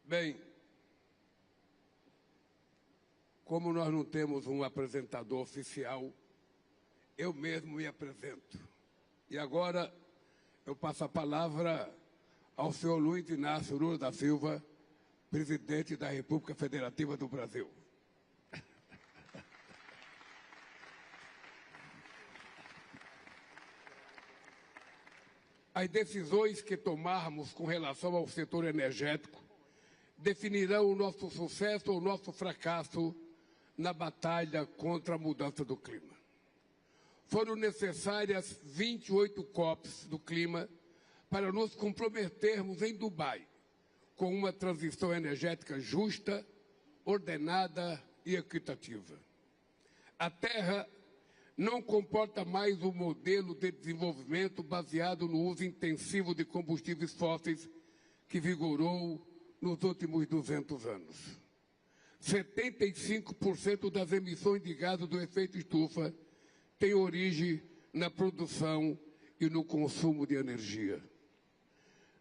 Bem, como nós não temos um apresentador oficial, eu mesmo me apresento. E agora eu passo a palavra ao senhor Luiz Inácio Lula da Silva, presidente da República Federativa do Brasil. As decisões que tomarmos com relação ao setor energético definirão o nosso sucesso ou o nosso fracasso na batalha contra a mudança do clima. Foram necessárias 28 COPs do clima para nos comprometermos em Dubai com uma transição energética justa, ordenada e equitativa. A Terra não comporta mais um modelo de desenvolvimento baseado no uso intensivo de combustíveis fósseis que vigorou nos últimos 200 anos. 75% das emissões de gases do efeito estufa têm origem na produção e no consumo de energia.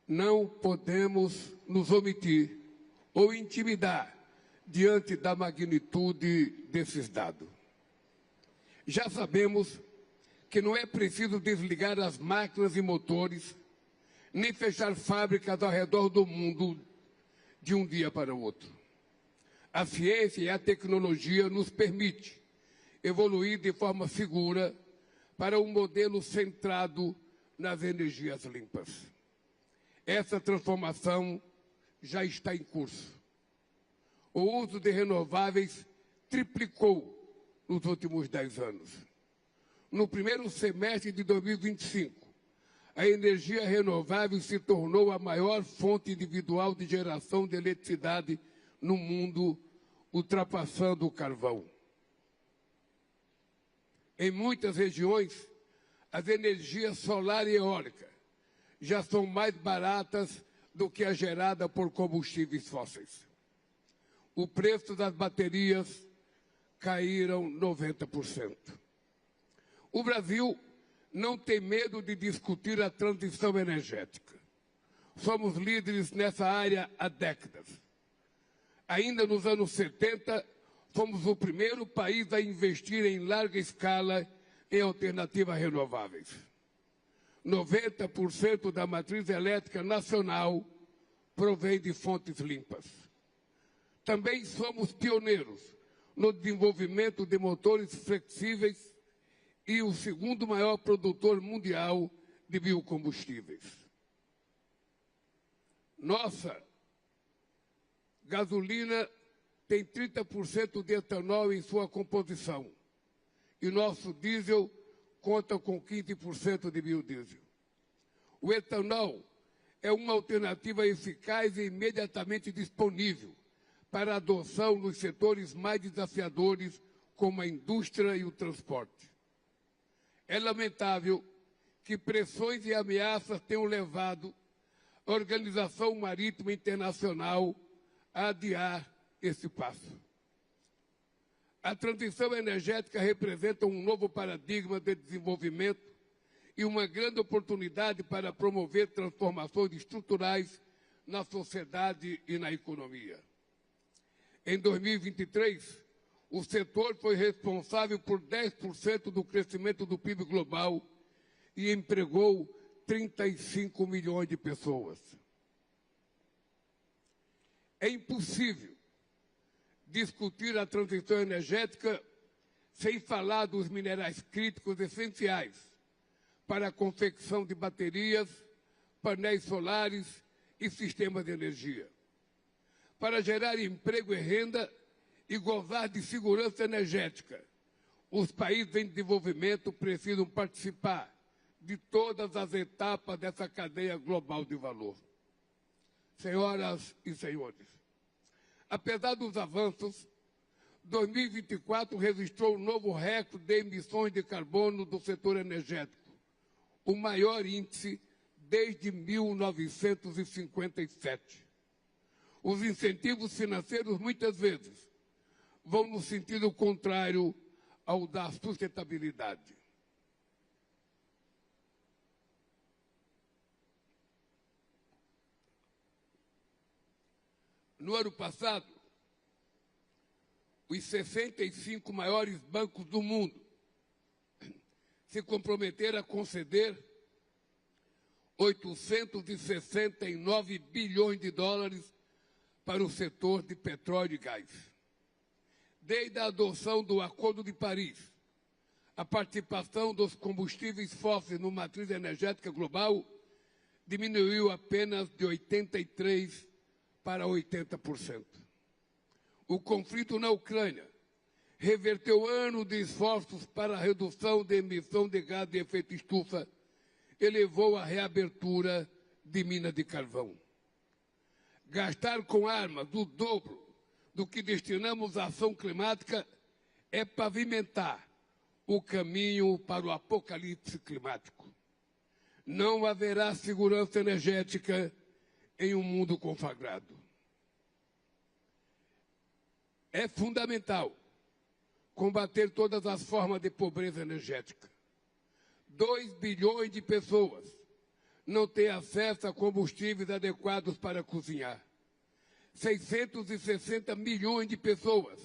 Não podemos nos omitir ou intimidar diante da magnitude desses dados. Já sabemos que não é preciso desligar as máquinas e motores, nem fechar fábricas ao redor do mundo de um dia para o outro. A ciência e a tecnologia nos permitem evoluir de forma segura para um modelo centrado nas energias limpas. Essa transformação já está em curso. O uso de renováveis triplicou nos últimos 10 anos. No primeiro semestre de 2025, a energia renovável se tornou a maior fonte individual de geração de eletricidade no mundo, ultrapassando o carvão. Em muitas regiões, as energias solar e eólica já são mais baratas do que a gerada por combustíveis fósseis. O preço das baterias caíram 90%. O Brasil não tem medo de discutir a transição energética. Somos líderes nessa área há décadas. Ainda nos anos 70, fomos o primeiro país a investir em larga escala em alternativas renováveis. 90% da matriz elétrica nacional provém de fontes limpas. Também somos pioneiros no desenvolvimento de motores flexíveis e o segundo maior produtor mundial de biocombustíveis. Nossa gasolina tem 30% de etanol em sua composição e nosso diesel conta com 15% de biodiesel. O etanol é uma alternativa eficaz e imediatamente disponível para a adoção nos setores mais desafiadores, como a indústria e o transporte. É lamentável que pressões e ameaças tenham levado a Organização Marítima Internacional a adiar esse passo. A transição energética representa um novo paradigma de desenvolvimento e uma grande oportunidade para promover transformações estruturais na sociedade e na economia. Em 2023, o setor foi responsável por 10% do crescimento do PIB global e empregou 35 milhões de pessoas. É impossível discutir a transição energética sem falar dos minerais críticos essenciais para a confecção de baterias, painéis solares e sistemas de energia. Para gerar emprego e renda e gozar de segurança energética, os países em desenvolvimento precisam participar de todas as etapas dessa cadeia global de valor. Senhoras e senhores, apesar dos avanços, 2024 registrou um novo recorde de emissões de carbono do setor energético, o maior índice desde 1957. Os incentivos financeiros, muitas vezes, vão no sentido contrário ao da sustentabilidade. No ano passado, os 65 maiores bancos do mundo se comprometeram a conceder 869 bilhões de dólares para o setor de petróleo e gás. Desde a adoção do Acordo de Paris, a participação dos combustíveis fósseis no matriz energética global diminuiu apenas de 83% para 80%. O conflito na Ucrânia reverteu anos de esforços para a redução da emissão de gás de efeito estufa e levou à reabertura de minas de carvão. Gastar com armas o dobro do que destinamos à ação climática é pavimentar o caminho para o apocalipse climático. Não haverá segurança energética em um mundo conflagrado. É fundamental combater todas as formas de pobreza energética. 2 bilhões de pessoas não têm acesso a combustíveis adequados para cozinhar. 660 milhões de pessoas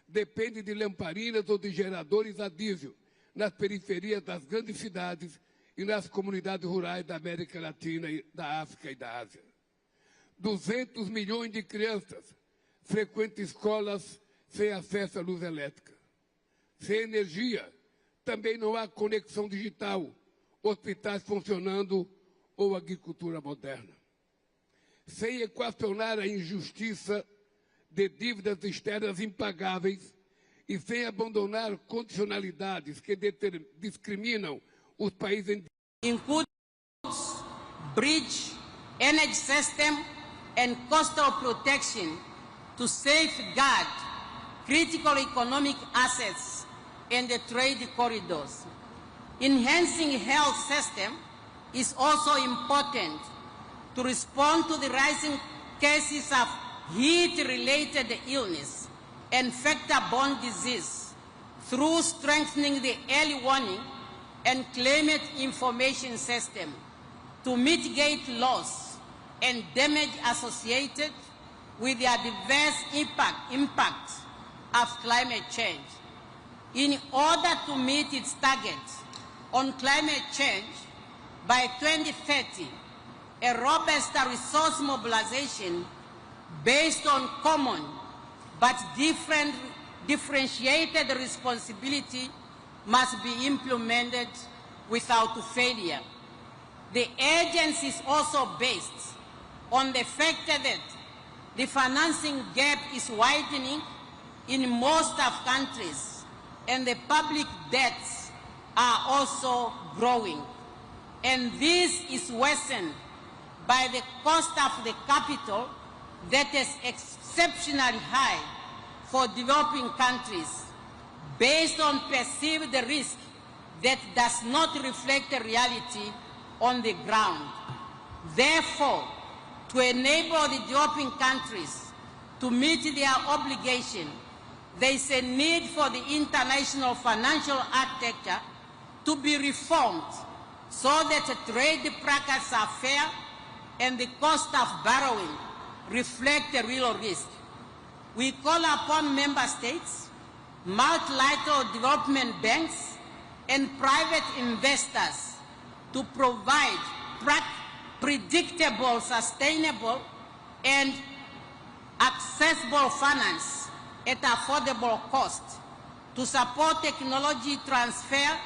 dependem de lamparinas ou de geradores a diesel nas periferias das grandes cidades e nas comunidades rurais da América Latina, da África e da Ásia. 200 milhões de crianças frequentam escolas sem acesso à luz elétrica. Sem energia, também não há conexão digital, hospitais funcionando ou agricultura moderna. Sem equacionar a injustiça de dívidas externas impagáveis e sem abandonar condicionalidades que discriminam os países includes bridge, energy system, and coastal protection to safeguard critical economic assets and the trade corridors. Enhancing health system is also important to respond to the rising cases of heat-related illness and vector-borne disease through strengthening the early warning and climate information system to mitigate loss and damage associated with the adverse impact of climate change. In order to meet its targets on climate change, by 2030, a robust resource mobilization based on common but differentiated responsibility must be implemented without failure. The agency is also based on the fact that the financing gap is widening in most of countries and the public debts are also growing. And this is worsened by the cost of the capital that is exceptionally high for developing countries based on perceived risk that does not reflect the reality on the ground. Therefore, to enable the developing countries to meet their obligation, there is a need for the international financial architecture to be reformed so that trade practices are fair and the cost of borrowing reflect the real risk. We call upon member states, multilateral development banks, and private investors to provide predictable, sustainable, and accessible finance at affordable cost to support technology transfer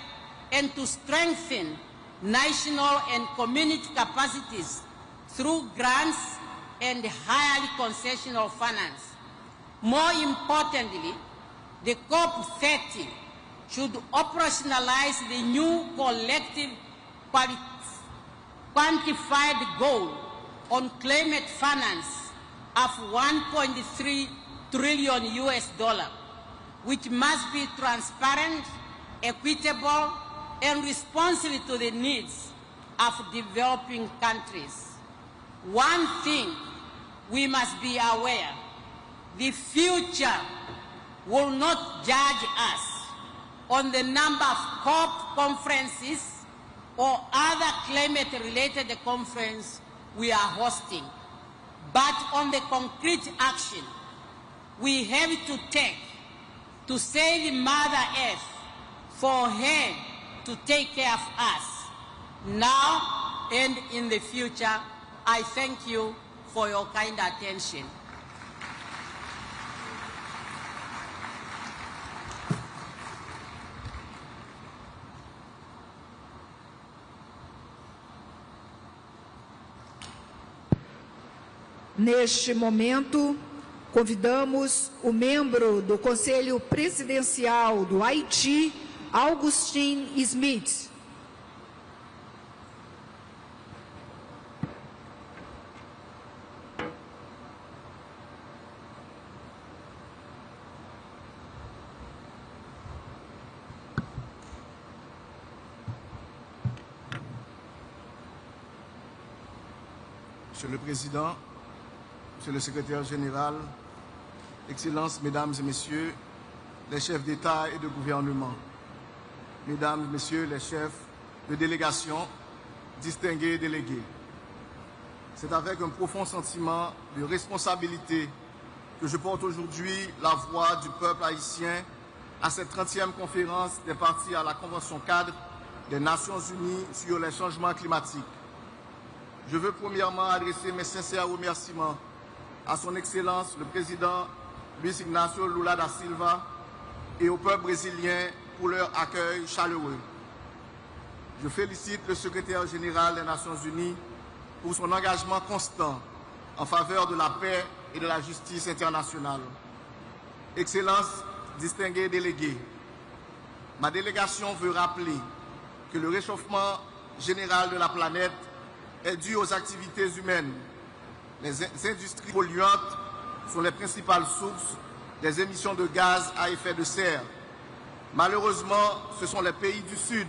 and to strengthen national and community capacities through grants and highly concessional finance. More importantly, the COP30 should operationalize the new collective quantified goal on climate finance of $1.3 trillion US, which must be transparent, equitable, and responsive to the needs of developing countries. One thing we must be aware, the future will not judge us on the number of COP conferences or other climate-related conferences we are hosting. but on the concrete action we have to take to save Mother Earth for her to take care of us now and in the future. I thank you for your kind attention. Neste momento, convidamos o membro do Conselho Presidencial do Haiti, Augustin Smith. Monsieur le Président, Monsieur le Secrétaire Général, Excellences, Mesdames et Messieurs, les chefs d'État et de gouvernement, Mesdames et Messieurs les chefs de délégation, distingués délégués. C'est avec un profond sentiment de responsabilité que je porte aujourd'hui la voix du peuple haïtien à cette 30e conférence des parties à la Convention cadre des Nations Unies sur les changements climatiques. Je veux premièrement adresser mes sincères remerciements à son Excellence le Président Luis Ignacio Lula da Silva et au peuple brésilien pour leur accueil chaleureux. Je félicite le Secrétaire général des Nations Unies pour son engagement constant en faveur de la paix et de la justice internationale. Excellences, distingués délégués, ma délégation veut rappeler que le réchauffement général de la planète est dû aux activités humaines. Les industries polluantes sont les principales sources des émissions de gaz à effet de serre. Malheureusement, ce sont les pays du Sud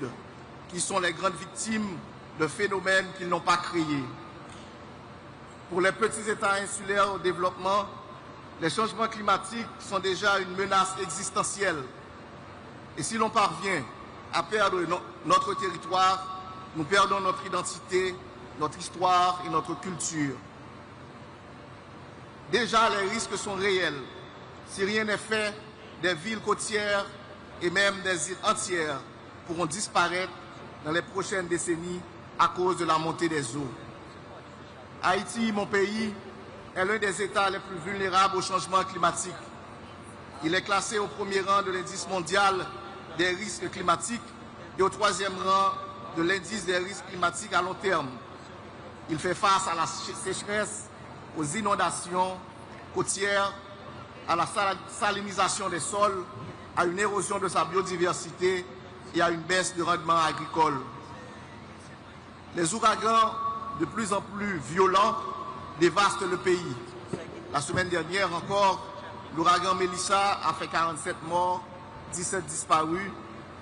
qui sont les grandes victimes de phénomènes qu'ils n'ont pas créés. Pour les petits États insulaires au développement, les changements climatiques sont déjà une menace existentielle. Et si l'on parvient à perdre notre territoire, nous perdons notre identité, notre histoire et notre culture. Déjà, les risques sont réels. Si rien n'est fait, des villes côtières et même des îles entières pourront disparaître dans les prochaines décennies à cause de la montée des eaux. Haïti, mon pays, est l'un des États les plus vulnérables au changement climatique. Il est classé au premier rang de l'indice mondial des risques climatiques et au troisième rang de l'indice des risques climatiques à long terme. Il fait face à la sécheresse, aux inondations côtières, à la salinisation des sols, à une érosion de sa biodiversité et à une baisse du rendement agricole. Les ouragans, de plus en plus violents, dévastent le pays. La semaine dernière encore, l'ouragan Mélissa a fait 47 morts, 17 disparus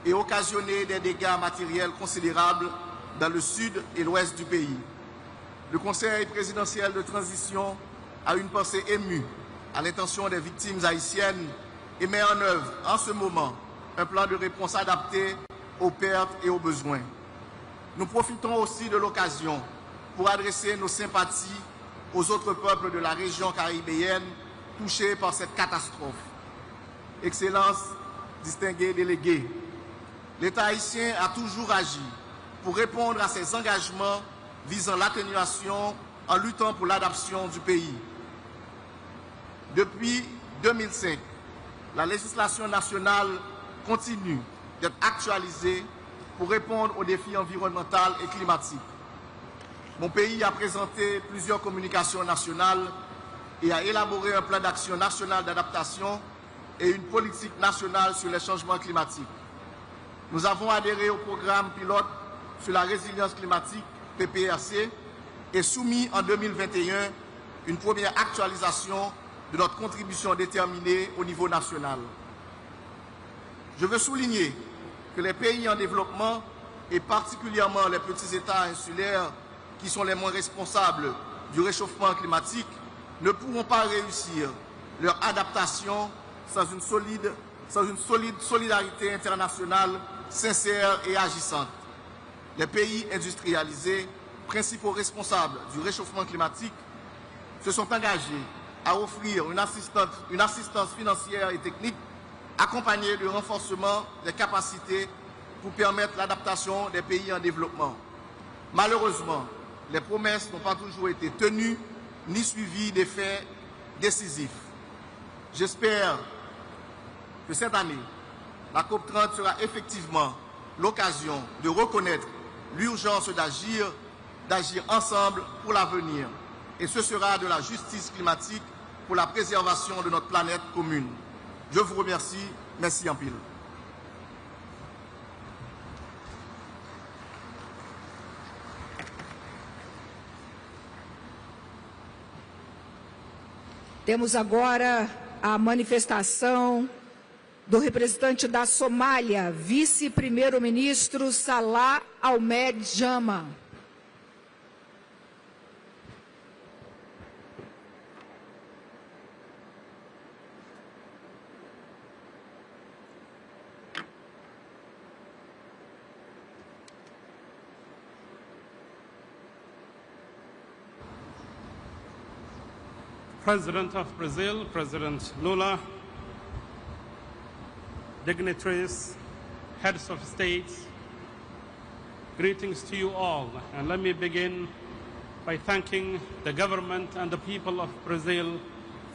et occasionné des dégâts matériels considérables dans le sud et l'ouest du pays. Le Conseil présidentiel de transition a une pensée émue à l'intention des victimes haïtiennes et met en œuvre en ce moment un plan de réponse adapté aux pertes et aux besoins. Nous profitons aussi de l'occasion pour adresser nos sympathies aux autres peuples de la région caribéenne touchés par cette catastrophe. Excellences, distingués délégués, l'État haïtien a toujours agi pour répondre à ses engagements visant l'atténuation en luttant pour l'adaptation du pays. Depuis 2005, la législation nationale continue d'être actualisée pour répondre aux défis environnementaux et climatiques. Mon pays a présenté plusieurs communications nationales et a élaboré un plan d'action national d'adaptation et une politique nationale sur les changements climatiques. Nous avons adhéré au programme pilote sur la résilience climatique, PPRC, et soumis en 2021 une première actualisation de notre contribution déterminée au niveau national. Je veux souligner que les pays en développement, et particulièrement les petits États insulaires qui sont les moins responsables du réchauffement climatique, ne pourront pas réussir leur adaptation sans une solide solidarité internationale sincère et agissante. Les pays industrialisés, principaux responsables du réchauffement climatique, se sont engagés à offrir une assistance financière et technique accompagnée du renforcement des capacités pour permettre l'adaptation des pays en développement. Malheureusement, les promesses n'ont pas toujours été tenues ni suivies d'effets décisifs. J'espère que cette année, la COP30 sera effectivement l'occasion de reconnaître l'urgence d'agir ensemble pour l'avenir. Et ce sera de la justice climatique pour la préservation de notre planète commune. Je vous remercie. Merci en pile. Temos agora a manifestação do representante da Somália, vice-primeiro-ministro Salah Ahmed Jama. President of Brazil, President Lula, dignitaries, heads of states, greetings to you all. And let me begin by thanking the government and the people of Brazil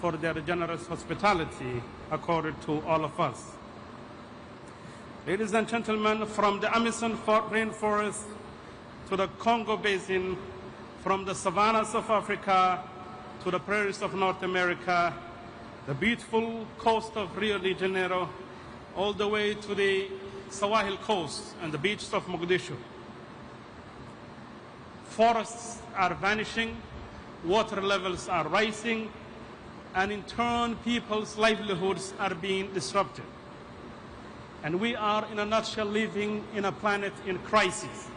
for their generous hospitality accorded to all of us. Ladies and gentlemen, from the Amazon rainforest to the Congo Basin, from the savannas of Africa to the prairies of North America, the beautiful coast of Rio de Janeiro, all the way to the Sahel coast and the beaches of Mogadishu. Forests are vanishing, water levels are rising, and in turn, people's livelihoods are being disrupted. And we are, in a nutshell, living in a planet in crisis.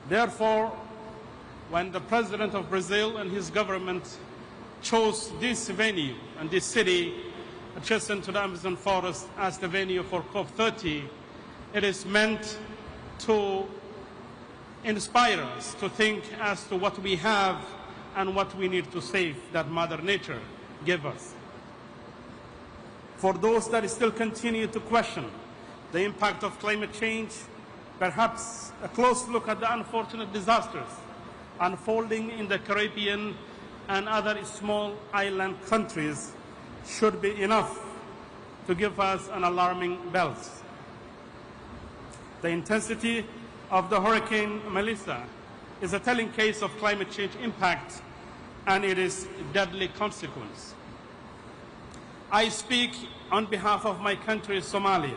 Therefore, when the President of Brazil and his government chose this venue and this city adjacent to the Amazon forest as the venue for COP30, it is meant to inspire us to think as to what we have and what we need to save that Mother Nature gave us. For those that still continue to question the impact of climate change, perhaps a close look at the unfortunate disasters unfolding in the Caribbean and other small island countries should be enough to give us an alarming bells. The intensity of the Hurricane Melissa is a telling case of climate change impact and it is deadly consequence. I speak on behalf of my country, Somalia,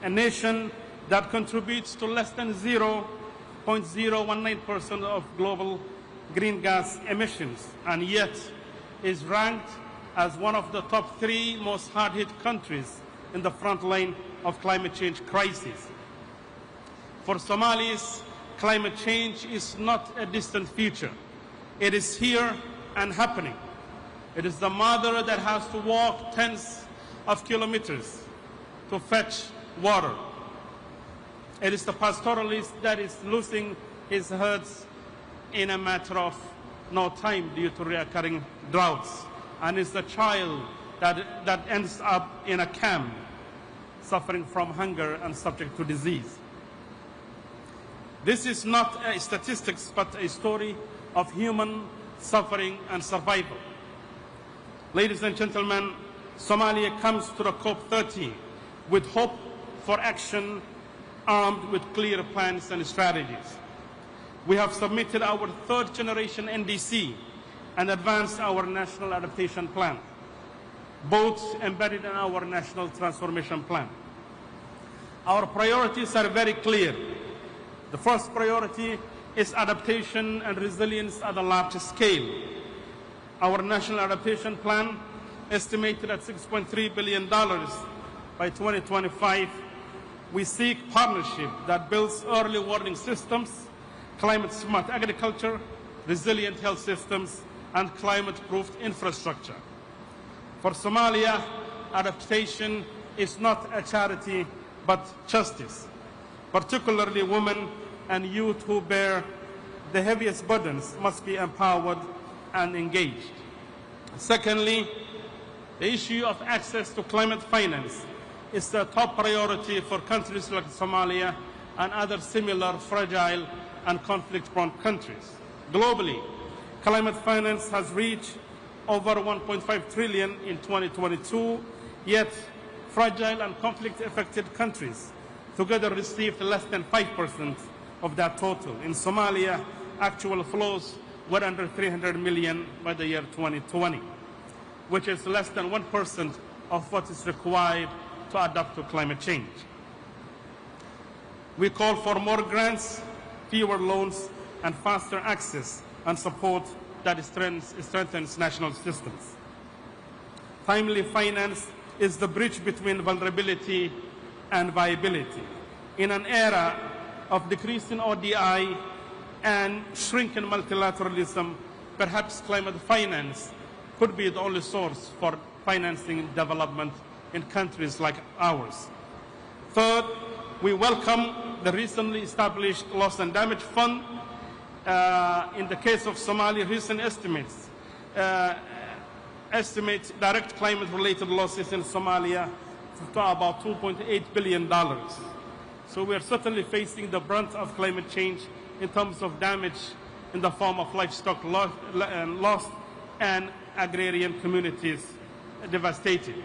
a nation that contributes to less than 0.019% of global green gas emissions, and yet is ranked as one of the top 3 most hard-hit countries in the front line of climate change crisis. For Somalis, climate change is not a distant future. It is here and happening. It is the mother that has to walk tens of kilometers to fetch water. It is the pastoralist that is losing his herds in a matter of no time due to recurring droughts. And it's the child that ends up in a camp suffering from hunger and subject to disease. This is not a statistics, but a story of human suffering and survival. Ladies and gentlemen, Somalia comes to the COP30 with hope for action, armed with clear plans and strategies. We have submitted our 3rd generation NDC and advanced our National Adaptation Plan, both embedded in our National Transformation Plan. Our priorities are very clear. The first priority is adaptation and resilience at a large scale. Our National Adaptation Plan, estimated at $6.3 billion by 2025, we seek partnership that builds early warning systems, climate-smart agriculture, resilient health systems, and climate-proofed infrastructure. For Somalia, adaptation is not a charity, but justice, particularly women and youth who bear the heaviest burdens must be empowered and engaged. Secondly, the issue of access to climate finance is the top priority for countries like Somalia and other similar fragile and conflict-prone countries. Globally, climate finance has reached over 1.5 trillion in 2022, yet fragile and conflict-affected countries together received less than 5% of that total. In Somalia, actual flows were under 300 million by the year 2020, which is less than 1% of what is required to adapt to climate change. We call for more grants, fewer loans, and faster access and support that strengthens national systems. Timely finance is the bridge between vulnerability and viability. In an era of decreasing ODI and shrinking multilateralism, perhaps climate finance could be the only source for financing development in countries like ours. Third, we welcome the recently established Loss and Damage Fund. In the case of Somalia, recent estimates estimate direct climate-related losses in Somalia to about $2.8 billion. So we are certainly facing the brunt of climate change in terms of damage in the form of livestock lost and agrarian communities devastated.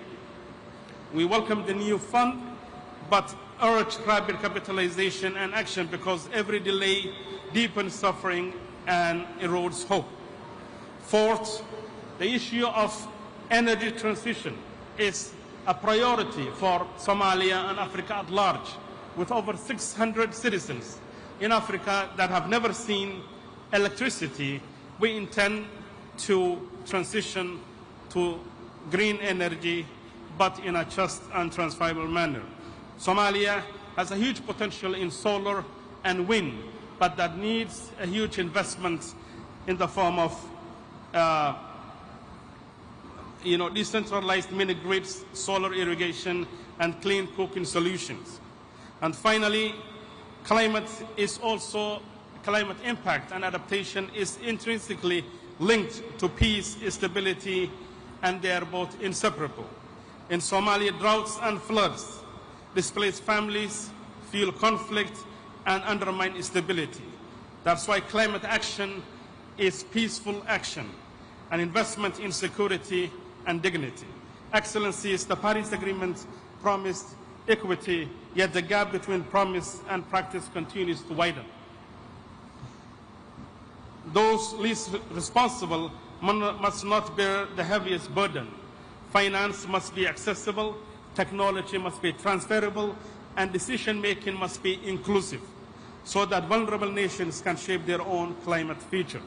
We welcome the new fund, but urge rapid capitalization and action because every delay deepens suffering and erodes hope. Fourth, the issue of energy transition is a priority for Somalia and Africa at large, with over 600 citizens in Africa that have never seen electricity. We intend to transition to green energy, but in a just and transferable manner. Somalia has a huge potential in solar and wind, but that needs a huge investment in the form of decentralized mini-grids, solar irrigation, and clean cooking solutions. And finally, climate impact and adaptation is intrinsically linked to peace, stability, and they are both inseparable. In Somalia, droughts and floods displace families, fuel conflict, and undermine stability. That's why climate action is peaceful action, an investment in security and dignity. Excellencies, the Paris Agreement promised equity, yet the gap between promise and practice continues to widen. Those least responsible must not bear the heaviest burden. Finance must be accessible, technology must be transferable, and decision-making must be inclusive, so that vulnerable nations can shape their own climate future.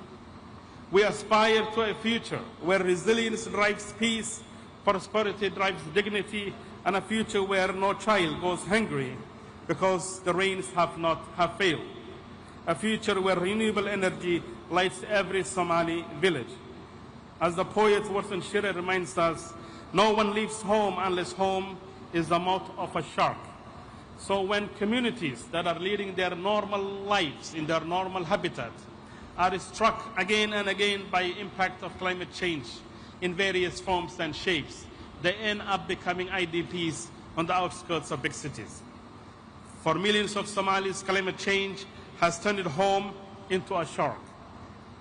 We aspire to a future where resilience drives peace, prosperity drives dignity, and a future where no child goes hungry because the rains have failed. A future where renewable energy lights every Somali village. As the poet Warsan Shire reminds us, no one leaves home unless home is the mouth of a shark. So when communities that are leading their normal lives in their normal habitat are struck again and again by impact of climate change in various forms and shapes, they end up becoming IDPs on the outskirts of big cities. For millions of Somalis, climate change has turned home into a shark.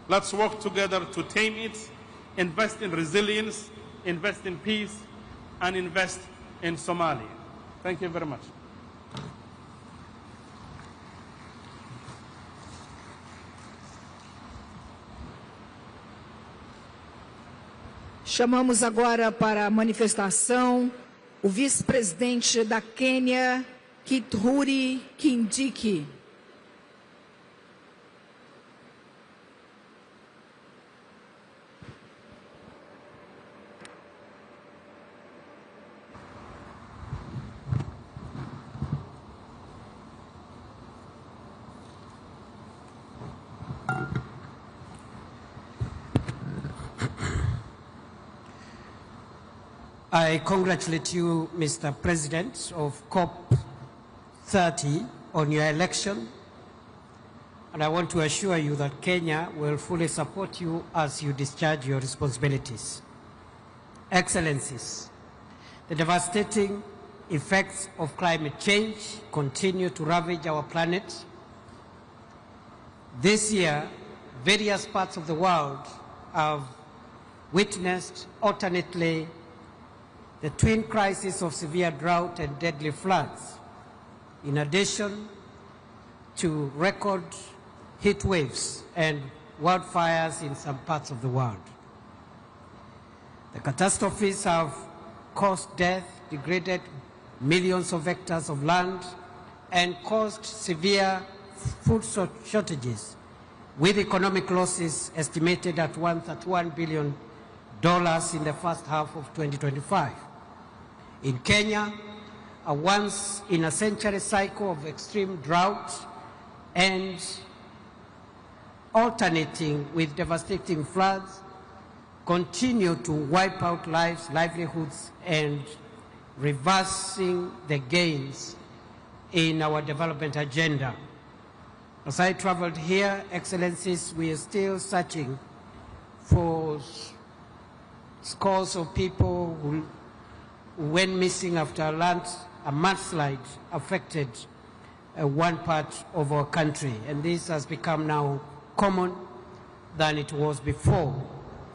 Let's work together to tame it, invest in resilience, invest in peace, and invest in Somalia. Thank you very much. Chamamos agora para a manifestação o vice-presidente da Quênia, Kithure Kindiki. I congratulate you, Mr. President of COP30, on your election. and I want to assure you that Kenya will fully support you as you discharge your responsibilities. Excellencies, the devastating effects of climate change continue to ravage our planet. This year, various parts of the world have witnessed alternately the twin crises of severe drought and deadly floods, in addition to record heat waves and wildfires in some parts of the world. The catastrophes have caused death, degraded millions of hectares of land, and caused severe food shortages, with economic losses estimated at $131 billion in the first half of 2025. In Kenya, a once-in-a-century cycle of extreme drought and alternating with devastating floods continue to wipe out lives, livelihoods, and reversing the gains in our development agenda. As I traveled here, Excellencies, we are still searching for scores of people who went missing after a mudslide affected one part of our country. And this has become now common than it was before.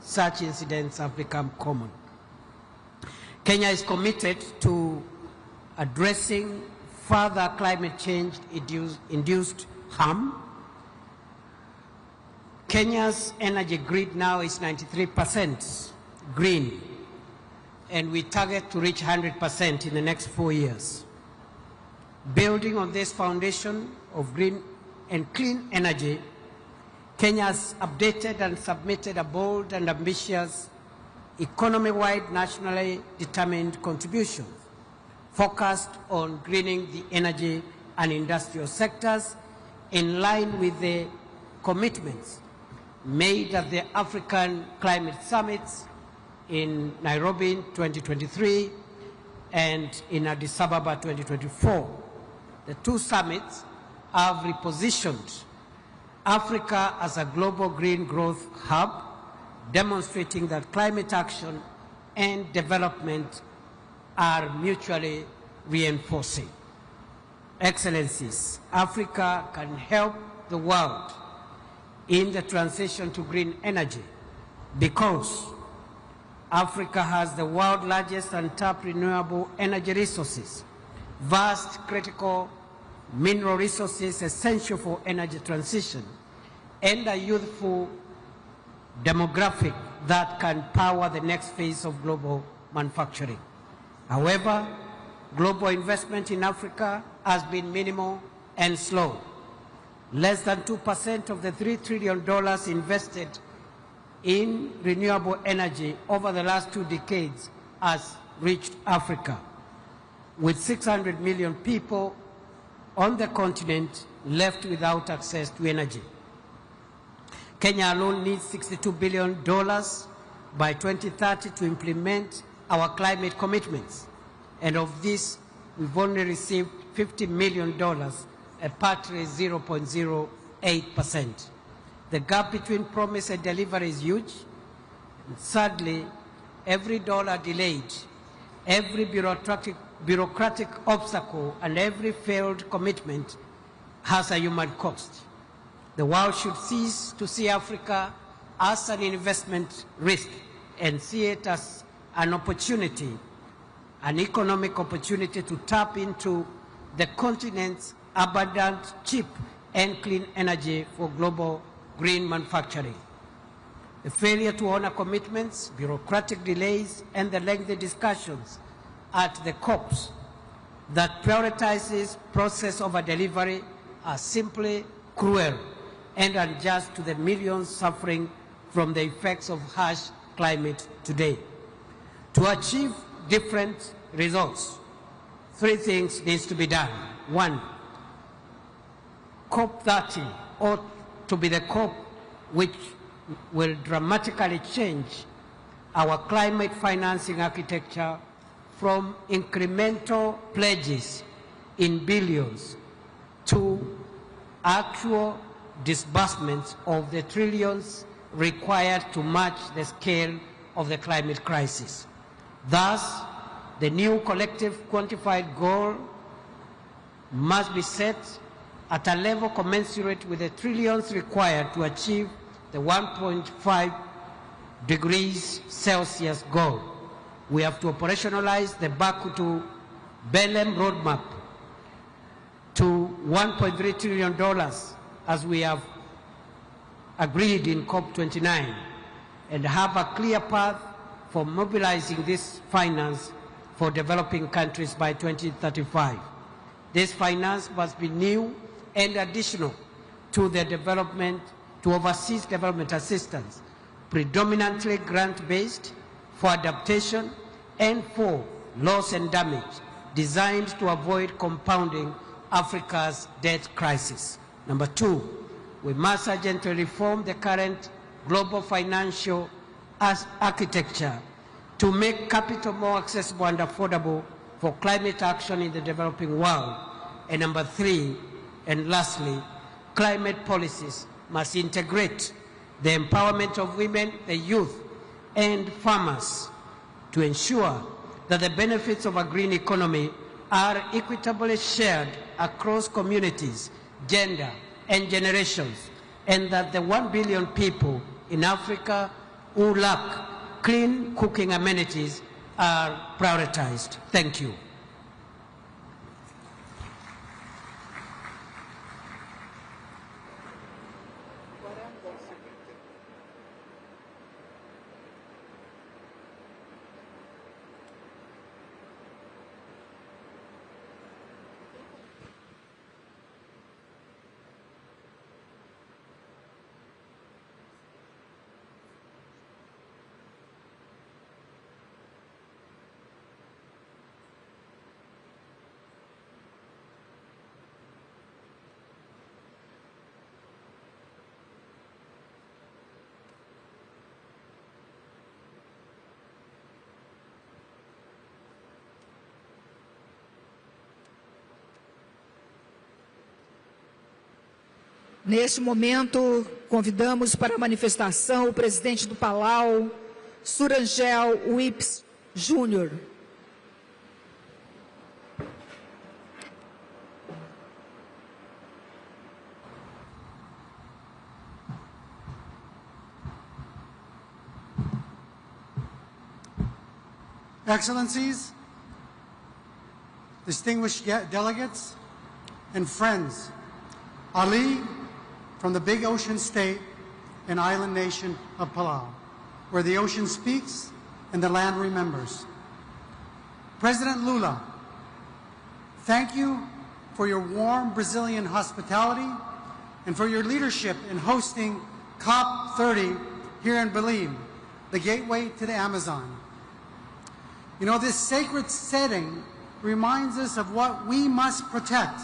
Such incidents have become common. Kenya is committed to addressing further climate change-induced harm. Kenya's energy grid now is 93% green, and we target to reach 100% in the next 4 years. Building on this foundation of green and clean energy, Kenya has updated and submitted a bold and ambitious economy-wide nationally determined contribution focused on greening the energy and industrial sectors in line with the commitments made at the African Climate Summits in Nairobi 2023 and in Addis Ababa 2024. The two summits have repositioned Africa as a global green growth hub, demonstrating that climate action and development are mutually reinforcing. Excellencies, Africa can help the world in the transition to green energy because Africa has the world's largest untapped renewable energy resources, vast critical mineral resources essential for energy transition, and a youthful demographic that can power the next phase of global manufacturing. However, global investment in Africa has been minimal and slow. Less than 2% of the $3 trillion invested in renewable energy over the last 2 decades has reached Africa, with 600 million people on the continent left without access to energy. Kenya alone needs $62 billion by 2030 to implement our climate commitments. And of this, we've only received $50 million, a paltry 0.08%. The gap between promise and delivery is huge. And sadly, every dollar delayed, every bureaucratic obstacle, and every failed commitment has a human cost. The world should cease to see Africa as an investment risk and see it as an opportunity, an economic opportunity to tap into the continent's abundant, cheap, and clean energy for global green manufacturing. The failure to honor commitments, bureaucratic delays, and the lengthy discussions at the COPs that prioritizes process over delivery are simply cruel and unjust to the millions suffering from the effects of harsh climate today. To achieve different results, 3 things need to be done. 1, COP30 ought to be the COP which will dramatically change our climate financing architecture from incremental pledges in billions to actual disbursements of the trillions required to match the scale of the climate crisis. Thus, the new collective quantified goal must be set at a level commensurate with the trillions required to achieve the 1.5 degrees Celsius goal. We have to operationalize the Baku to Belém roadmap to $1.3 trillion as we have agreed in COP29, and have a clear path for mobilizing this finance for developing countries by 2035. This finance must be new and additional to the development, to overseas development assistance, predominantly grant-based, for adaptation and for loss and damage, designed to avoid compounding Africa's debt crisis. Number two, we must urgently reform the current global financial architecture to make capital more accessible and affordable for climate action in the developing world. And number three, and lastly, climate policies must integrate the empowerment of women, the youth, and farmers to ensure that the benefits of a green economy are equitably shared across communities, gender, and generations, and that the 1 billion people in Africa who lack clean cooking amenities are prioritized. Thank you. Neste momento, convidamos para a manifestação o presidente do Palau, Surangel Wips Júnior. Excellencies, distinguished delegates, and friends, Ali from the big ocean state and island nation of Palau, where the ocean speaks and the land remembers. President Lula, thank you for your warm Brazilian hospitality and for your leadership in hosting COP30 here in Belém, the gateway to the Amazon. You know, this sacred setting reminds us of what we must protect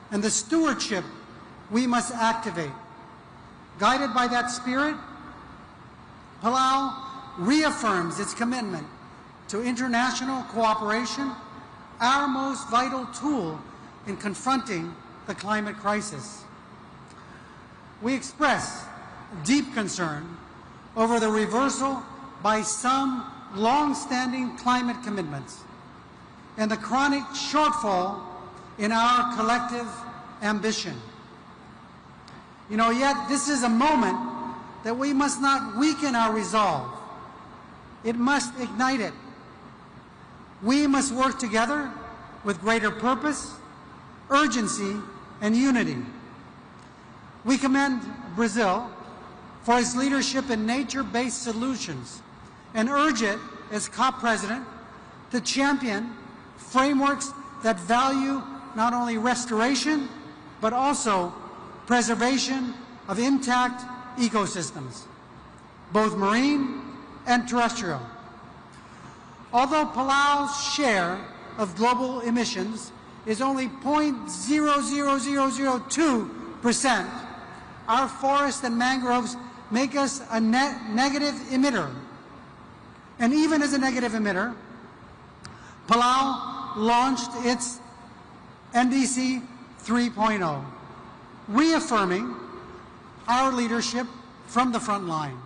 and the stewardship we must activate. Guided by that spirit, Palau reaffirms its commitment to international cooperation, our most vital tool in confronting the climate crisis. We express deep concern over the reversal by some long-standing climate commitments and the chronic shortfall in our collective ambition. You know, yet this is a moment that we must not weaken our resolve. It must ignite it. We must work together with greater purpose, urgency, and unity. We commend Brazil for its leadership in nature-based solutions and urge it, as COP President, to champion frameworks that value not only restoration, but also preservation of intact ecosystems, both marine and terrestrial. Although Palau's share of global emissions is only 0.00002%, our forests and mangroves make us a negative emitter. And even as a negative emitter, Palau launched its NDC 3.0, reaffirming our leadership from the front line.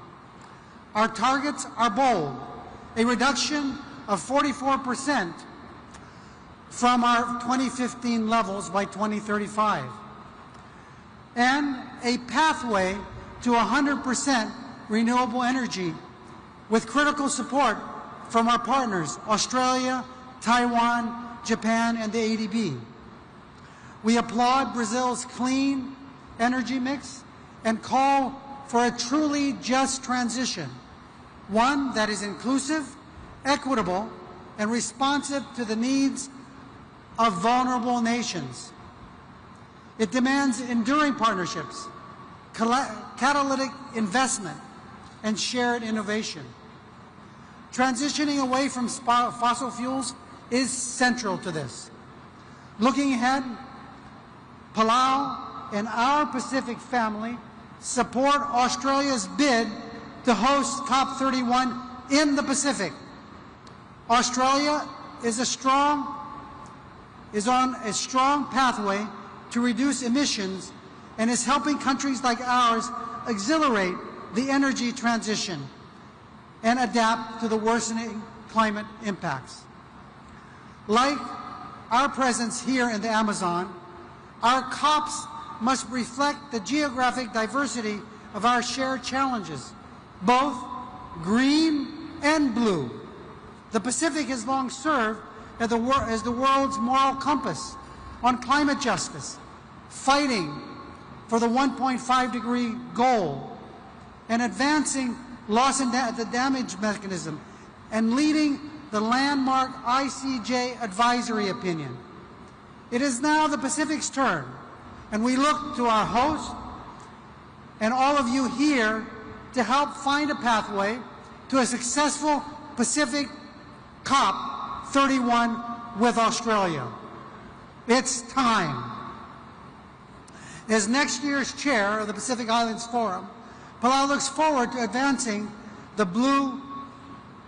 Our targets are bold, a reduction of 44% from our 2015 levels by 2035, and a pathway to 100% renewable energy with critical support from our partners, Australia, Taiwan, Japan, and the ADB. We applaud Brazil's clean energy mix and call for a truly just transition, one that is inclusive, equitable, and responsive to the needs of vulnerable nations. It demands enduring partnerships, catalytic investment, and shared innovation. Transitioning away from fossil fuels is central to this. Looking ahead, Palau and our Pacific family support Australia's bid to host COP31 in the Pacific. Australia is on a strong pathway to reduce emissions and is helping countries like ours accelerate the energy transition and adapt to the worsening climate impacts. Like our presence here in the Amazon, our COPs must reflect the geographic diversity of our shared challenges, both green and blue. The Pacific has long served as the world's moral compass on climate justice, fighting for the 1.5-degree goal, and advancing loss and the damage mechanism, and leading the landmark ICJ advisory opinion. It is now the Pacific's turn, and we look to our host and all of you here to help find a pathway to a successful Pacific COP31 with Australia. It's time. As next year's chair of the Pacific Islands Forum, Palau looks forward to advancing the Blue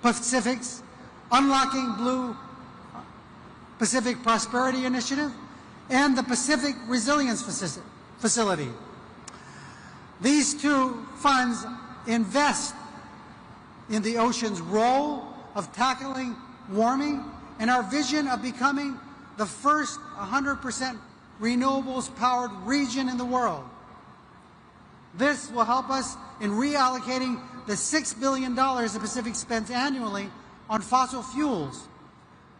Pacific's Unlocking Blue Pacific Prosperity Initiative and the Pacific Resilience Facility. These two funds invest in the ocean's role of tackling warming and our vision of becoming the first 100% renewables-powered region in the world. This will help us in reallocating the $6 billion the Pacific spends annually on fossil fuels,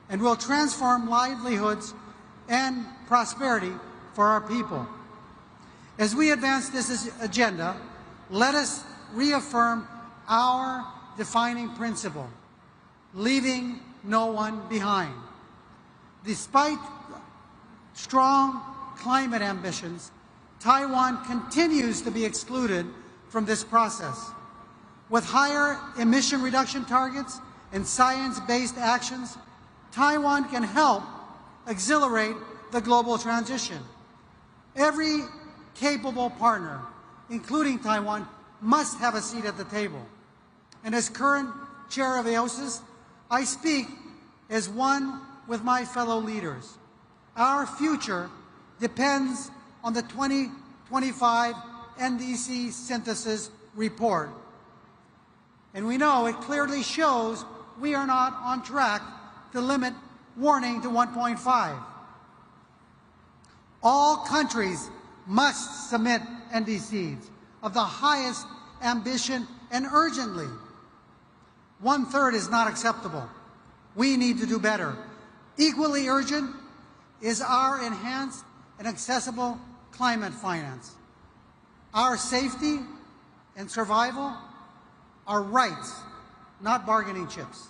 and will transform livelihoods and prosperity for our people. As we advance this agenda, let us reaffirm our defining principle: leaving no one behind. Despite strong climate ambitions, Taiwan continues to be excluded from this process. With higher emission reduction targets and science-based actions, Taiwan can help accelerate the global transition. Every capable partner, including Taiwan, must have a seat at the table. And as current chair of AOSIS, I speak as one with my fellow leaders. Our future depends on the 2025 NDC synthesis report. And we know it clearly shows we are not on track to limit warming to 1.5. All countries must submit NDCs of the highest ambition and urgently. 1/3 is not acceptable. We need to do better. Equally urgent is our enhanced and accessible climate finance. Our safety and survival are rights, not bargaining chips.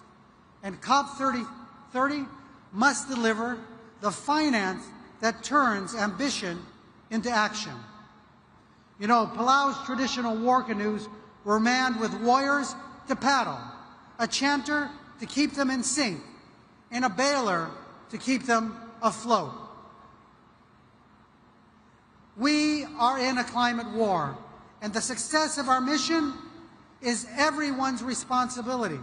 And COP30 must deliver the finance that turns ambition into action. You know, Palau's traditional war canoes were manned with warriors to paddle, a chanter to keep them in sync, and a bailer to keep them afloat. We are in a climate war, and the success of our mission is everyone's responsibility.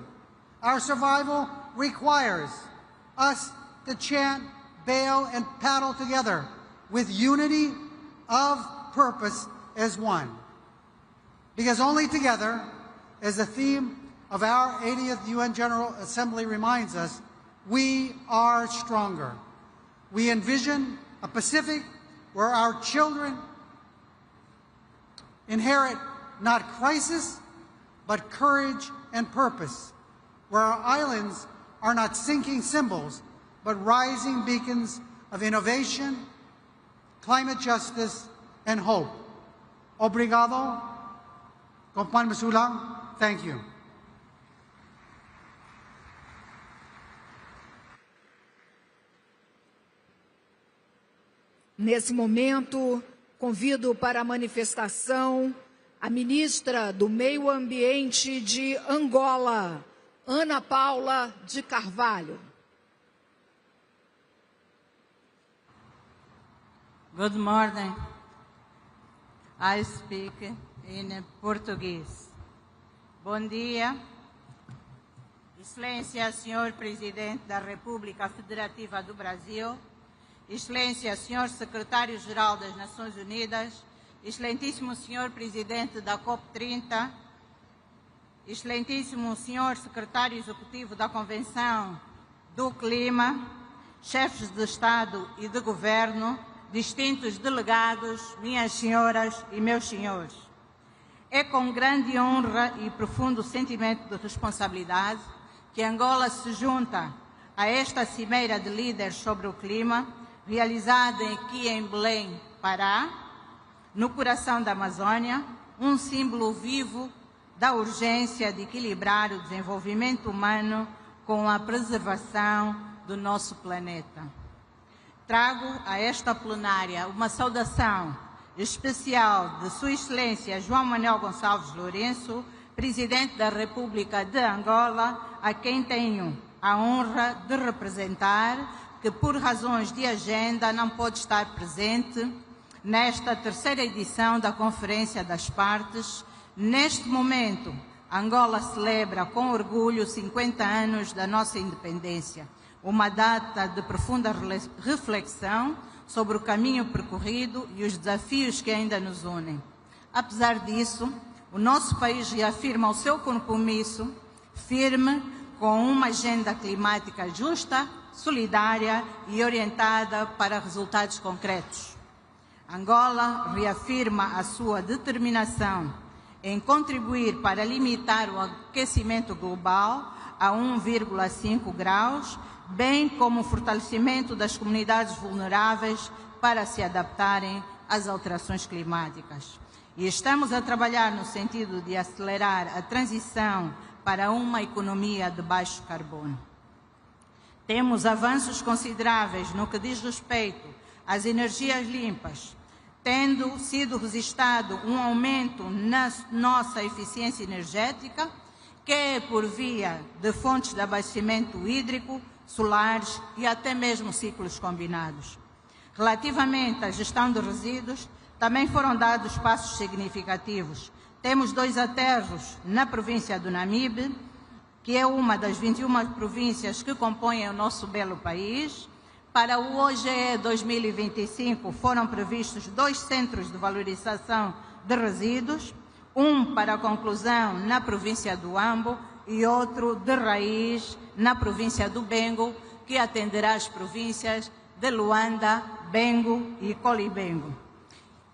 Our survival requires us to chant, bail, and paddle together with unity of purpose as one. Because only together, as the theme of our 80th UN General Assembly reminds us, we are stronger. We envision a Pacific where our children inherit not crisis, but courage and purpose, where our islands are not sinking symbols, but rising beacons of innovation, climate justice, and hope. Obrigado, Compan Masulang. Thank you. Nesse momento, convido para a manifestação a ministra do Meio Ambiente de Angola, Ana Paula de Carvalho. Good morning. I speak in Portuguese. Bom dia. Excelência, Senhor Presidente da República Federativa do Brasil, Excelência, Senhor Secretário-Geral das Nações Unidas, Excelentíssimo Senhor Presidente da COP30, Excelentíssimo Senhor Secretário Executivo da Convenção do Clima, chefes de Estado e de Governo, distintos delegados, minhas senhoras e meus senhores. É com grande honra e profundo sentimento de responsabilidade que Angola se junta a esta cimeira de líderes sobre o clima, realizada aqui em Belém, Pará, no coração da Amazônia, um símbolo vivo da urgência de equilibrar o desenvolvimento humano com a preservação do nosso planeta. Trago a esta plenária uma saudação especial de Sua Excelência João Manuel Gonçalves Lourenço, Presidente da República de Angola, a quem tenho a honra de representar, que por razões de agenda não pode estar presente nesta terceira edição da Conferência das Partes. Neste momento, Angola celebra com orgulho 50 anos da nossa independência, uma data de profunda reflexão sobre o caminho percorrido e os desafios que ainda nos unem. Apesar disso, o nosso país reafirma o seu compromisso firme com uma agenda climática justa, solidária e orientada para resultados concretos. Angola reafirma a sua determinação em contribuir para limitar o aquecimento global a 1,5 graus, bem como o fortalecimento das comunidades vulneráveis para se adaptarem às alterações climáticas. E estamos a trabalhar no sentido de acelerar a transição para uma economia de baixo carbono. Temos avanços consideráveis no que diz respeito às energias limpas, tendo sido registrado um aumento na nossa eficiência energética, quer por via de fontes de abastecimento hídrico, solares e até mesmo ciclos combinados. Relativamente à gestão de resíduos, também foram dados passos significativos. Temos 2 aterros na província do Namibe, que é uma das 21 províncias que compõem o nosso belo país. Para o OGE 2025 foram previstos 2 centros de valorização de resíduos, um para a conclusão na província do Ambo e outro de raiz na província do Bengo, que atenderá as províncias de Luanda, Bengo e Colibengo.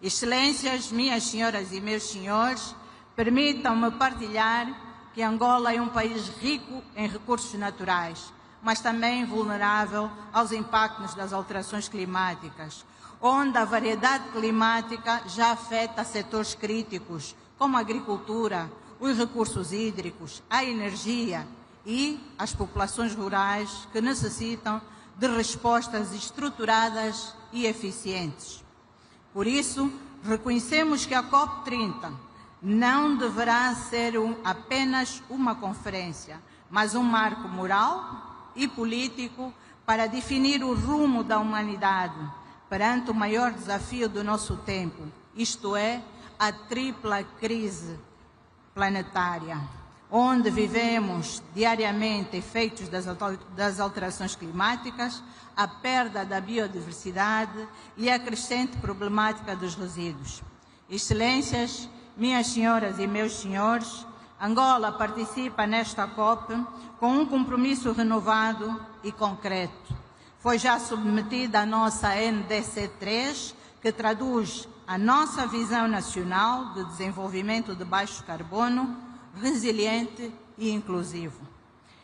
Excelências, minhas senhoras e meus senhores, permitam-me partilhar que Angola é um país rico em recursos naturais, mas também vulnerável aos impactos das alterações climáticas, onde a variedade climática já afeta setores críticos, como a agricultura, os recursos hídricos, a energia e as populações rurais que necessitam de respostas estruturadas e eficientes. Por isso, reconhecemos que a COP30 não deverá ser apenas uma conferência, mas um marco moral e político para definir o rumo da humanidade perante o maior desafio do nosso tempo, isto é, a tripla crise planetária, onde vivemos diariamente efeitos das alterações climáticas, a perda da biodiversidade e a crescente problemática dos resíduos. Excelências, minhas senhoras e meus senhores, Angola participa nesta COP com um compromisso renovado e concreto. Foi já submetida a nossa NDC3, que traduz a nossa visão nacional de desenvolvimento de baixo carbono, resiliente e inclusivo.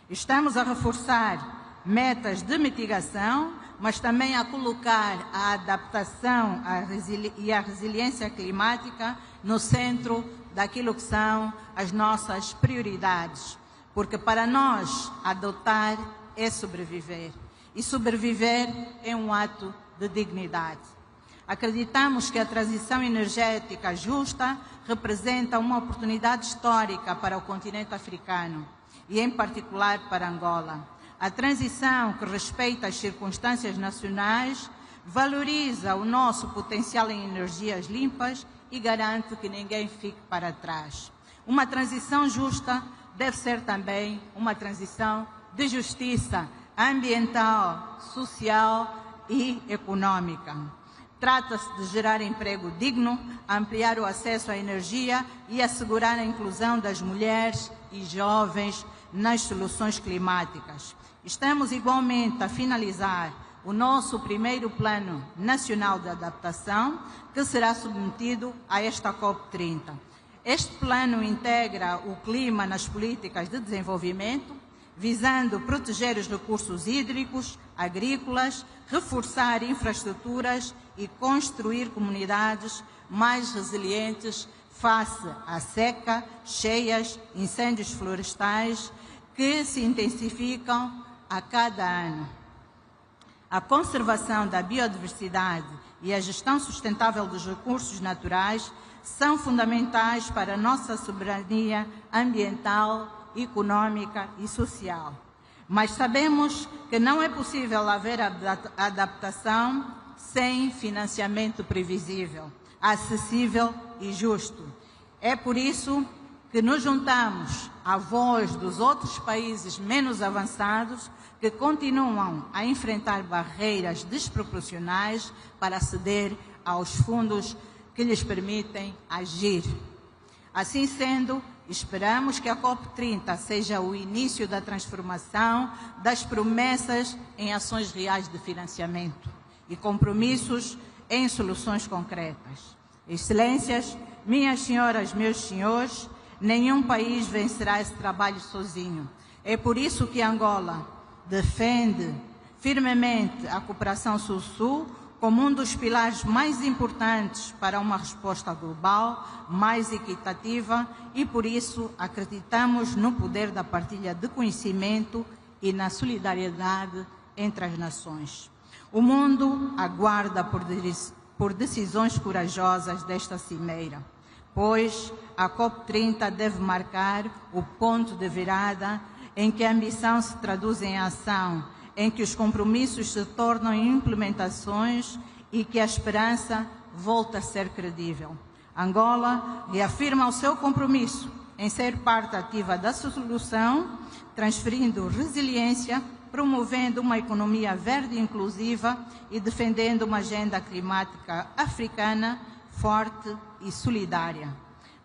Estamos a reforçar metas de mitigação, mas também a colocar a adaptação e a resiliência climática no centro daquilo que são as nossas prioridades. Porque para nós, adotar é sobreviver. E sobreviver é um ato de dignidade. Acreditamos que a transição energética justa representa uma oportunidade histórica para o continente africano e, em particular, para Angola. A transição que respeita as circunstâncias nacionais valoriza o nosso potencial em energias limpas e garante que ninguém fique para trás. Uma transição justa deve ser também uma transição de justiça ambiental, social e econômica. Trata-se de gerar emprego digno, ampliar o acesso à energia e assegurar a inclusão das mulheres e jovens nas soluções climáticas. Estamos igualmente a finalizar o nosso primeiro Plano Nacional de Adaptação, que será submetido a esta COP30. Este plano integra o clima nas políticas de desenvolvimento, visando proteger os recursos hídricos, agrícolas, reforçar infraestruturas e construir comunidades mais resilientes face à seca, cheias, incêndios florestais que se intensificam a cada ano. A conservação da biodiversidade e a gestão sustentável dos recursos naturais são fundamentais para a nossa soberania ambiental, econômica e social. Mas sabemos que não é possível haver adaptação sem financiamento previsível, acessível e justo. É por isso que nos juntamos à voz dos outros países menos avançados que continuam a enfrentar barreiras desproporcionais para aceder aos fundos que lhes permitem agir. Assim sendo, esperamos que a COP30 seja o início da transformação das promessas em ações reais de financiamento e compromissos em soluções concretas. Excelências, minhas senhoras, meus senhores, nenhum país vencerá esse trabalho sozinho. É por isso que Angola defende firmemente a cooperação Sul-Sul como um dos pilares mais importantes para uma resposta global, mais equitativa, e por isso acreditamos no poder da partilha de conhecimento e na solidariedade entre as nações. O mundo aguarda por decisões corajosas desta cimeira, pois a COP30 deve marcar o ponto de virada em que a ambição se traduz em ação, em que os compromissos se tornam em implementações e que a esperança volta a ser credível. Angola reafirma o seu compromisso em ser parte ativa da solução, transferindo resiliência, promovendo uma economia verde e inclusiva e defendendo uma agenda climática africana forte e solidária.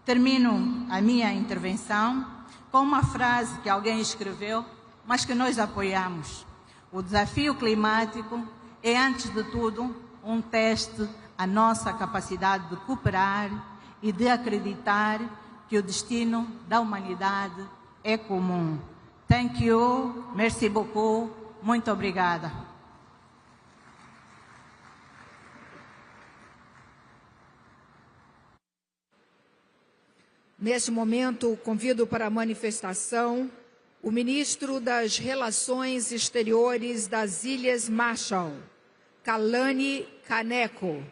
Termino a minha intervenção com uma frase que alguém escreveu, mas que nós apoiamos. O desafio climático é, antes de tudo, um teste à nossa capacidade de cooperar e de acreditar que o destino da humanidade é comum. Thank you, merci beaucoup, muito obrigada. Neste momento, convido para a manifestação o ministro das Relações Exteriores das Ilhas Marshall, Kalani Kaneko.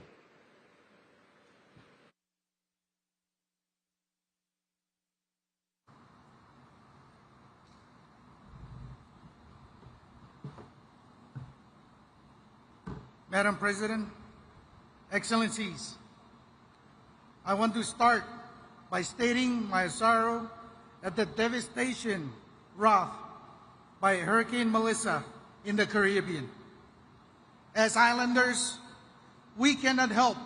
Madam President, Excellencies, I want to start by stating my sorrow at the devastation wrought by Hurricane Melissa in the Caribbean. As islanders, we cannot help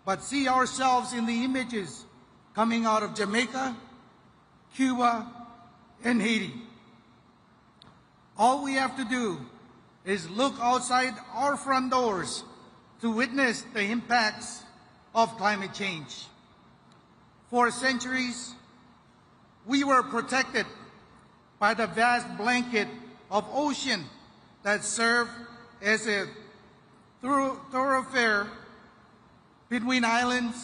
but see ourselves in the images coming out of Jamaica, Cuba, and Haiti. All we have to do is look outside our front doors to witness the impacts of climate change. For centuries, we were protected by the vast blanket of ocean that served as a thoroughfare between islands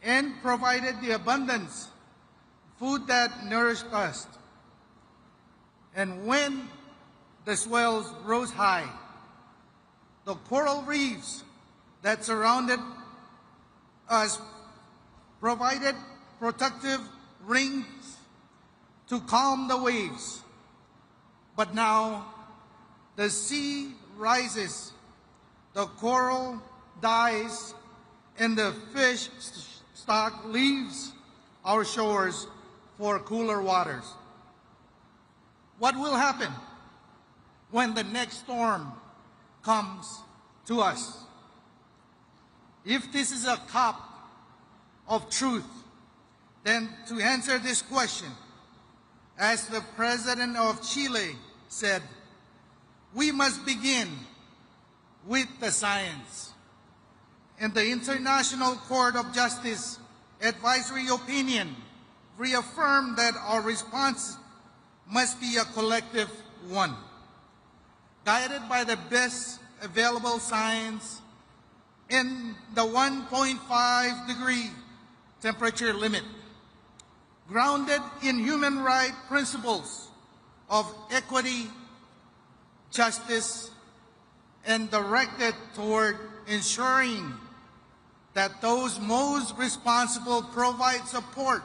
and provided the abundance food that nourished us. And when the swells rose high, the coral reefs that surrounded us provided protective rings to calm the waves. But now the sea rises, the coral dies, and the fish stock leaves our shores for cooler waters. What will happen when the next storm comes to us? If this is a COP of truth, then to answer this question, as the President of Chile said, we must begin with the science. And the International Court of Justice advisory opinion reaffirmed that our response must be a collective one, guided by the best available science in the 1.5 degree temperature limit, grounded in human rights principles of equity, justice, and directed toward ensuring that those most responsible provide support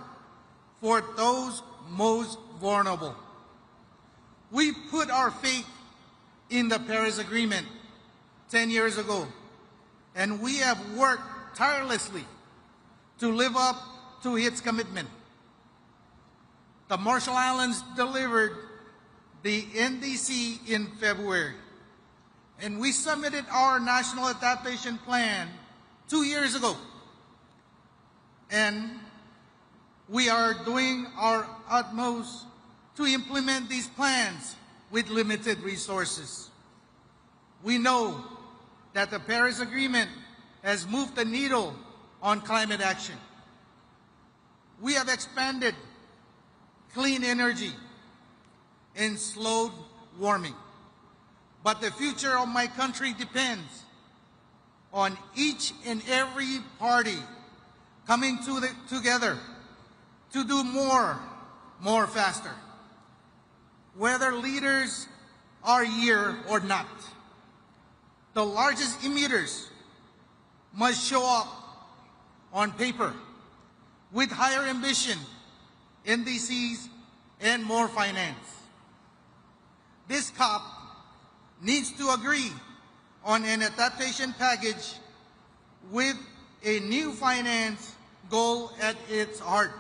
for those most vulnerable. We put our faith in the Paris Agreement 10 years ago, and we have worked tirelessly to live up to its commitment. The Marshall Islands delivered the NDC in February, and we submitted our National Adaptation Plan 2 years ago. And we are doing our utmost to implement these plans with limited resources. We know that the Paris Agreement has moved the needle on climate action. We have expanded clean energy and slowed warming. But the future of my country depends on each and every party coming together to do more faster. Whether leaders are here or not, the largest emitters must show up on paper with higher ambition, NDCs, and more finance. This COP needs to agree on an adaptation package with a new finance goal at its heart,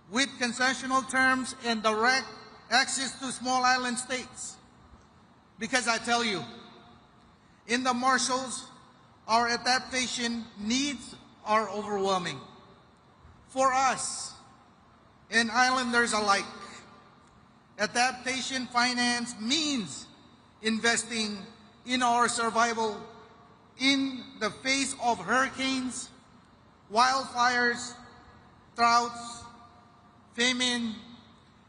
with concessional terms and direct access to small island states. Because I tell you, in the Marshalls, our adaptation needs are overwhelming. For us and islanders alike, adaptation finance means investing in our survival in the face of hurricanes, wildfires, droughts, famine,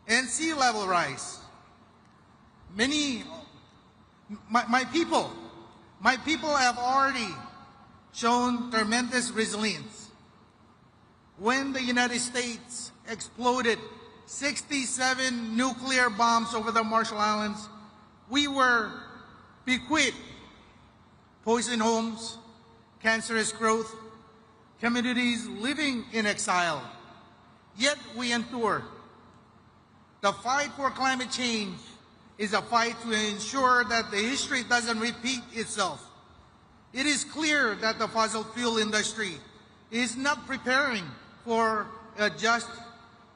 and sea level rise. My people have already shown tremendous resilience. When the United States exploded 67 nuclear bombs over the Marshall Islands, we were bequeathed poisoned homes, cancerous growth, communities living in exile. Yet we endure. The fight for climate change is a fight to ensure that the history doesn't repeat itself. It is clear that the fossil fuel industry is not preparing for a just,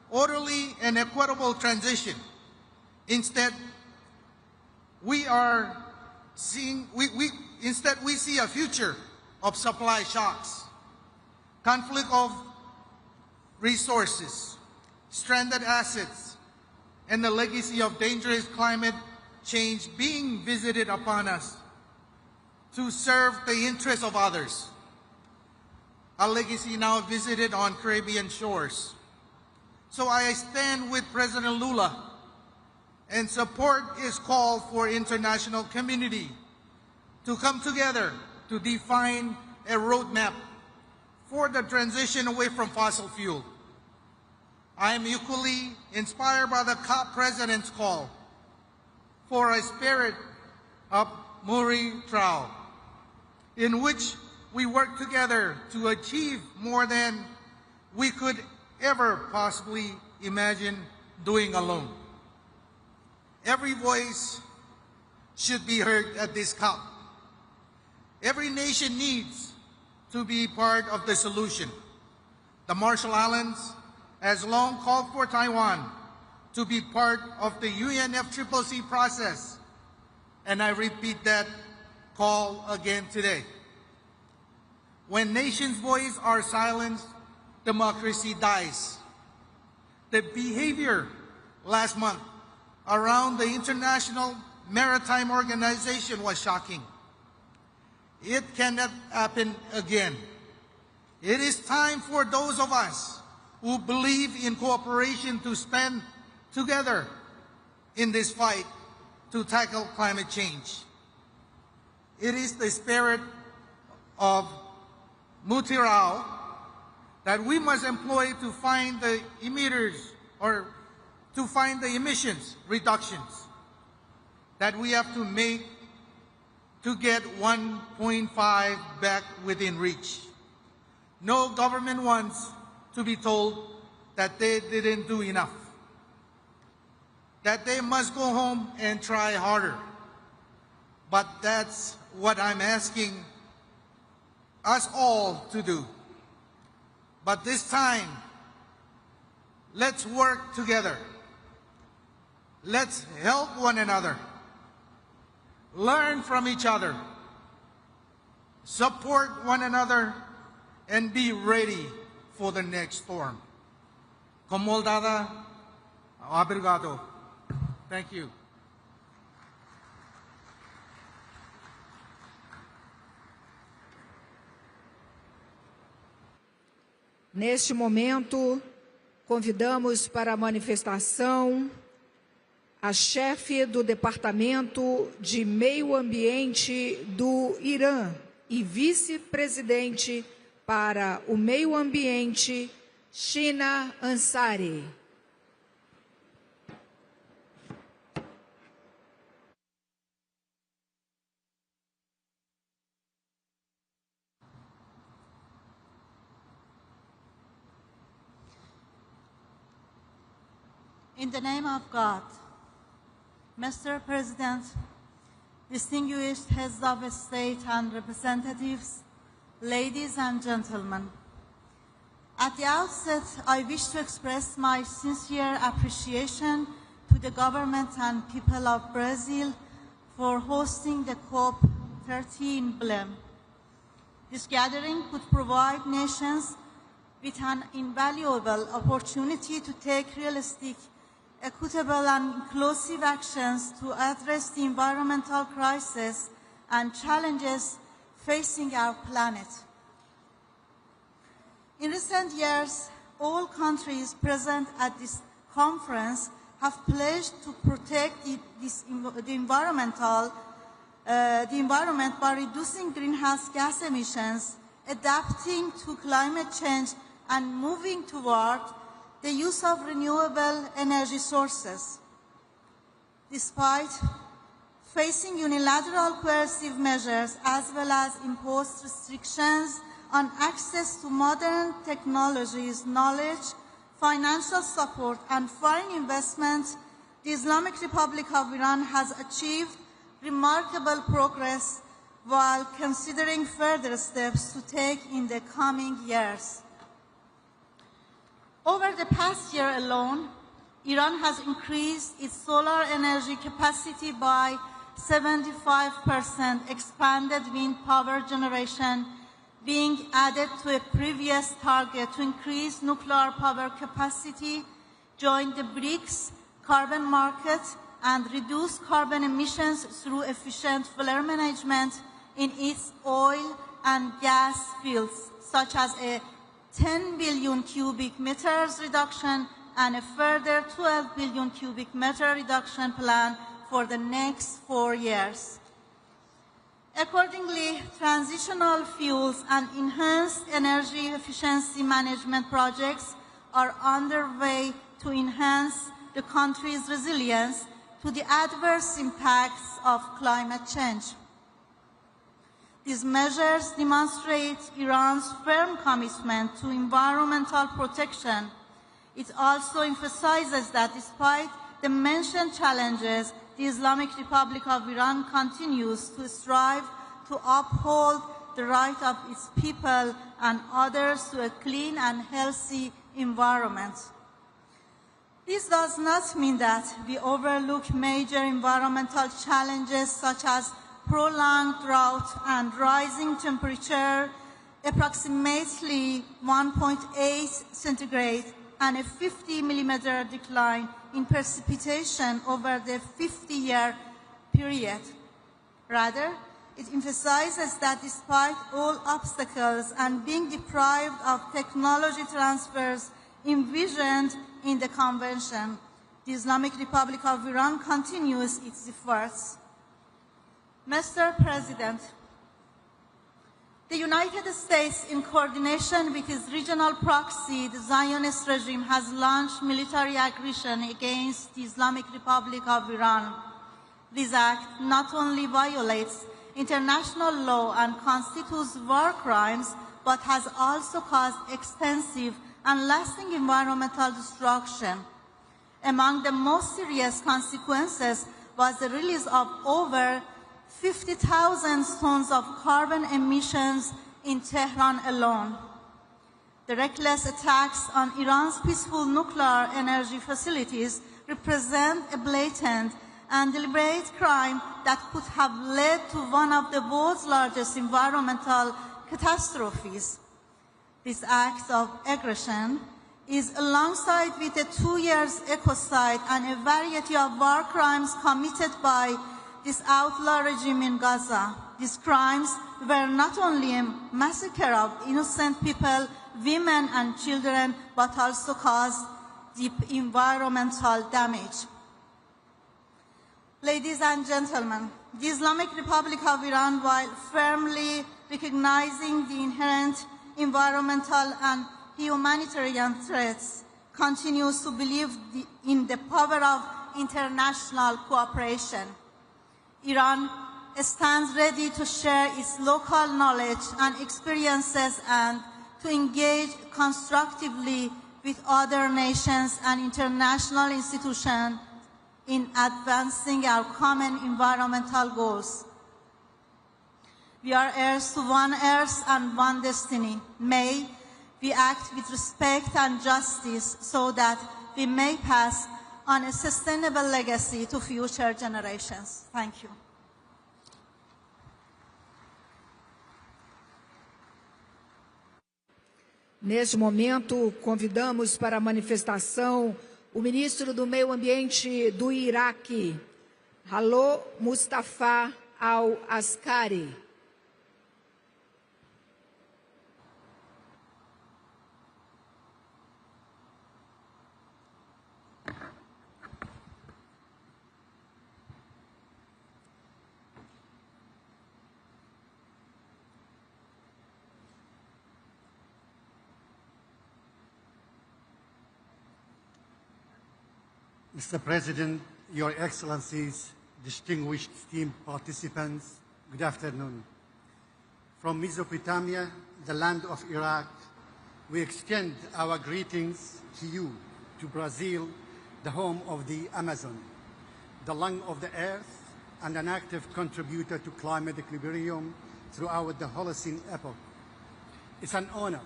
orderly, and equitable transition. Instead, we see a future of supply shocks, conflict of resources, stranded assets, and the legacy of dangerous climate change being visited upon us to serve the interests of others. A legacy now visited on Caribbean shores. So I stand with President Lula and support his call for international community to come together to define a roadmap for the transition away from fossil fuel. I am equally inspired by the COP President's call for a spirit of nuestro, in which we work together to achieve more than we could ever possibly imagine doing alone. Every voice should be heard at this COP. Every nation needs to be part of the solution. The Marshall Islands has long called for Taiwan to be part of the UNFCCC process, and I repeat that call again today. When nations' voices are silenced, democracy dies. The behavior last month around the International Maritime Organization was shocking. It cannot happen again. It is time for those of us who believe in cooperation to stand together in this fight to tackle climate change. It is the spirit of nuestro that we must employ to find the emitters, or to find the emissions reductions that we have to make to get 1.5 back within reach. No government wants to be told that they didn't do enough, that they must go home and try harder. But that's what I'm asking us all to do. But this time, let's work together. Let's help one another. Learn from each other. Support one another and be ready for the next storm. Commoldada, obrigado. Thank you. Neste momento, convidamos para a manifestação a chefe do Departamento de Meio Ambiente do Irã e vice-presidente para o Meio Ambiente, Shina Ansari. In the name of God, Mr. President, distinguished heads of state and representatives, ladies and gentlemen, at the outset, I wish to express my sincere appreciation to the government and people of Brazil for hosting the COP30 in Belém. This gathering could provide nations with an invaluable opportunity to take realistic, equitable and inclusive actions to address the environmental crisis and challenges facing our planet. In recent years, all countries present at this conference have pledged to protect the environment by reducing greenhouse gas emissions, adapting to climate change, and moving toward the use of renewable energy sources. Despite facing unilateral coercive measures as well as imposed restrictions on access to modern technologies, knowledge, financial support, and foreign investment, the Islamic Republic of Iran has achieved remarkable progress while considering further steps to take in the coming years. Over the past year alone, Iran has increased its solar energy capacity by 75%, expanded wind power generation, being added to a previous target to increase nuclear power capacity, join the BRICS carbon market, and reduce carbon emissions through efficient flare management in its oil and gas fields, such as a 10 billion cubic meters reduction and a further 12 billion cubic meter reduction plan for the next 4 years. Accordingly, transitional fuels and enhanced energy efficiency management projects are underway to enhance the country's resilience to the adverse impacts of climate change. These measures demonstrate Iran's firm commitment to environmental protection. It also emphasizes that despite the mentioned challenges, the Islamic Republic of Iran continues to strive to uphold the right of its people and others to a clean and healthy environment. This does not mean that we overlook major environmental challenges such as prolonged drought and rising temperature, approximately 1.8 centigrade, and a 50 millimeter decline in precipitation over the 50-year period. Rather, it emphasizes that despite all obstacles and being deprived of technology transfers envisioned in the Convention, the Islamic Republic of Iran continues its efforts. Mr. President, the United States, in coordination with its regional proxy, the Zionist regime, has launched military aggression against the Islamic Republic of Iran. This act not only violates international law and constitutes war crimes, but has also caused extensive and lasting environmental destruction. Among the most serious consequences was the release of over 50,000 tons of carbon emissions in Tehran alone. The reckless attacks on Iran's peaceful nuclear energy facilities represent a blatant and deliberate crime that could have led to one of the world's largest environmental catastrophes. This act of aggression is alongside with the 2 years ecocide and a variety of war crimes committed by this outlaw regime in Gaza. These crimes were not only a massacre of innocent people, women and children, but also caused deep environmental damage. Ladies and gentlemen, the Islamic Republic of Iran, while firmly recognizing the inherent environmental and humanitarian threats, continues to believe in the power of international cooperation. Iran stands ready to share its local knowledge and experiences and to engage constructively with other nations and international institutions in advancing our common environmental goals. We are heirs to one earth and one destiny. May we act with respect and justice so that we may pass on a sustainable legacy to future generations. Thank you. Neste momento, convidamos para a manifestação o ministro do Meio Ambiente do Iraque, Halo Mustafa Al-Askari. Mr. President, Your Excellencies, distinguished esteemed participants, good afternoon. From Mesopotamia, the land of Iraq, we extend our greetings to you, to Brazil, the home of the Amazon, the lung of the earth, and an active contributor to climate equilibrium throughout the Holocene epoch. It's an honor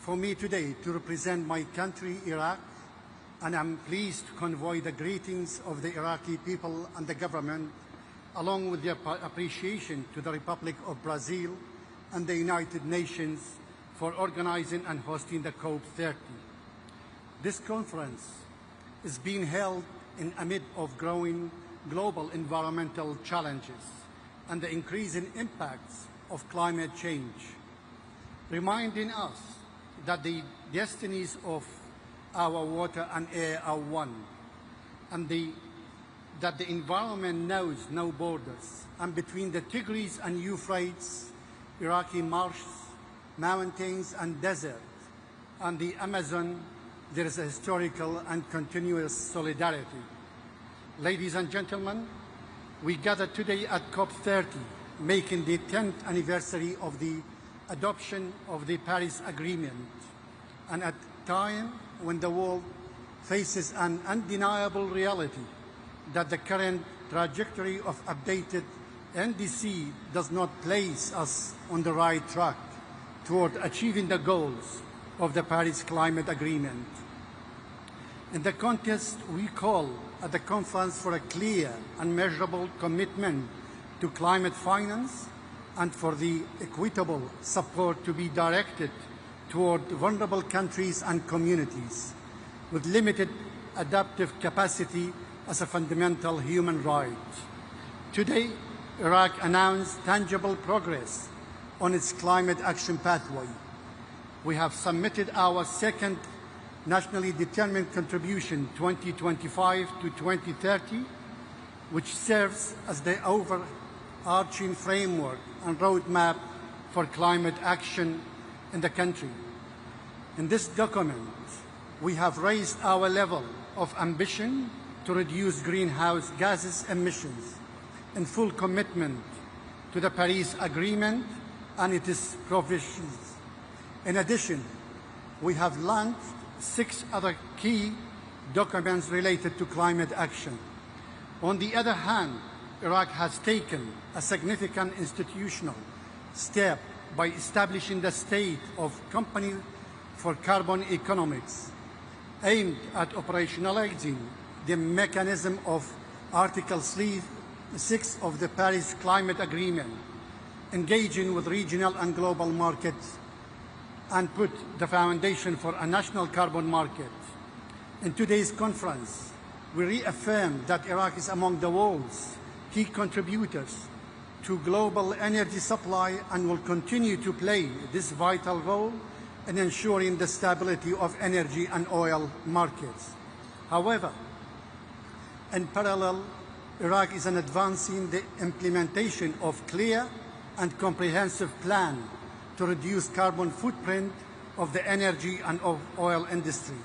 for me today to represent my country, Iraq, and I'm pleased to convey the greetings of the Iraqi people and the government, along with their appreciation to the Republic of Brazil and the United Nations for organizing and hosting the COP30. This conference is being held in amid of growing global environmental challenges and the increasing impacts of climate change, reminding us that the destinies of our water and air are one, and that the environment knows no borders, and between the Tigris and Euphrates, Iraqi marshes, mountains and deserts, and the Amazon, there is a historical and continuous solidarity. Ladies and gentlemen, we gather today at COP30, making the 10th anniversary of the adoption of the Paris Agreement, and at a time when the world faces an undeniable reality that the current trajectory of updated NDC does not place us on the right track toward achieving the goals of the Paris Climate Agreement. In the context, we call at the conference for a clear and measurable commitment to climate finance and for the equitable support to be directed toward vulnerable countries and communities with limited adaptive capacity as a fundamental human right. Today, Iraq announced tangible progress on its climate action pathway. We have submitted our second nationally determined contribution 2025 to 2030, which serves as the overarching framework and roadmap for climate action in the country. In this document, we have raised our level of ambition to reduce greenhouse gases emissions in full commitment to the Paris Agreement and its provisions. In addition, we have launched 6 other key documents related to climate action. On the other hand, Iraq has taken a significant institutional step by establishing the State of Company for Carbon Economics, aimed at operationalizing the mechanism of Article 6 of the Paris Climate Agreement, engaging with regional and global markets, and put the foundation for a national carbon market. In today's conference, we reaffirm that Iraq is among the world's key contributors to global energy supply and will continue to play this vital role in ensuring the stability of energy and oil markets. However, in parallel, Iraq is advancing the implementation of clear and comprehensive plan to reduce carbon footprint of the energy and of oil industry,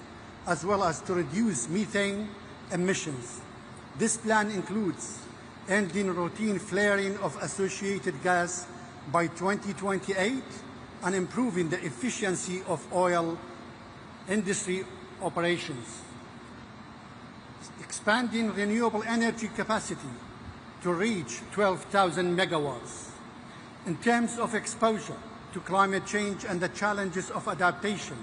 as well as to reduce methane emissions. This plan includes ending routine flaring of associated gas by 2028 and improving the efficiency of oil industry operations, expanding renewable energy capacity to reach 12,000 megawatts. In terms of exposure to climate change and the challenges of adaptation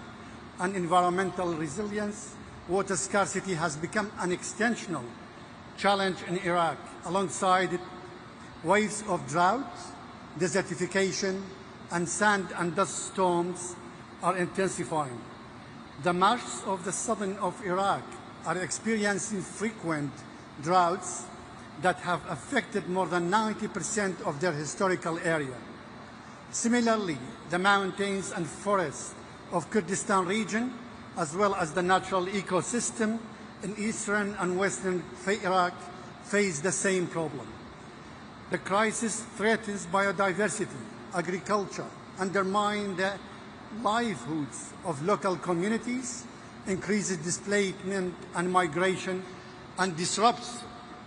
and environmental resilience, water scarcity has become an extensional challenge in Iraq, alongside waves of drought, desertification, and sand and dust storms are intensifying. The marshes of the southern of Iraq are experiencing frequent droughts that have affected more than 90% of their historical area. Similarly, the mountains and forests of Kurdistan region, as well as the natural ecosystem in eastern and western Iraq, face the same problem. The crisis threatens biodiversity, agriculture, undermines the livelihoods of local communities, increases displacement and migration, and disrupts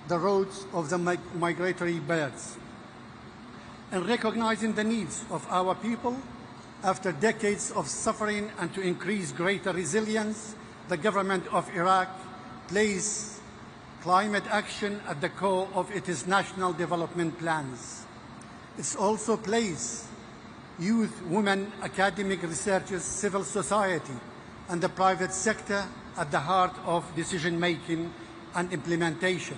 the routes of the migratory birds. In recognizing the needs of our people, after decades of suffering and to increase greater resilience, the government of Iraq places climate action at the core of its national development plans. It also places youth, women, academic researchers, civil society, and the private sector at the heart of decision-making and implementation,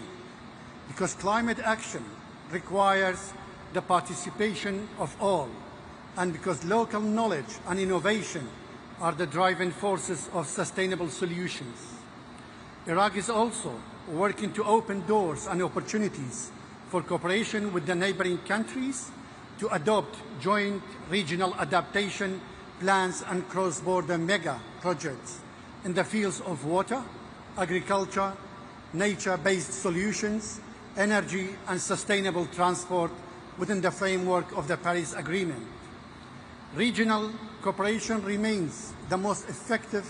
because climate action requires the participation of all, and because local knowledge and innovation are the driving forces of sustainable solutions. Iraq is also working to open doors and opportunities for cooperation with the neighboring countries to adopt joint regional adaptation plans and cross-border mega projects in the fields of water, agriculture, nature-based solutions, energy and sustainable transport within the framework of the Paris Agreement. Regional cooperation remains the most effective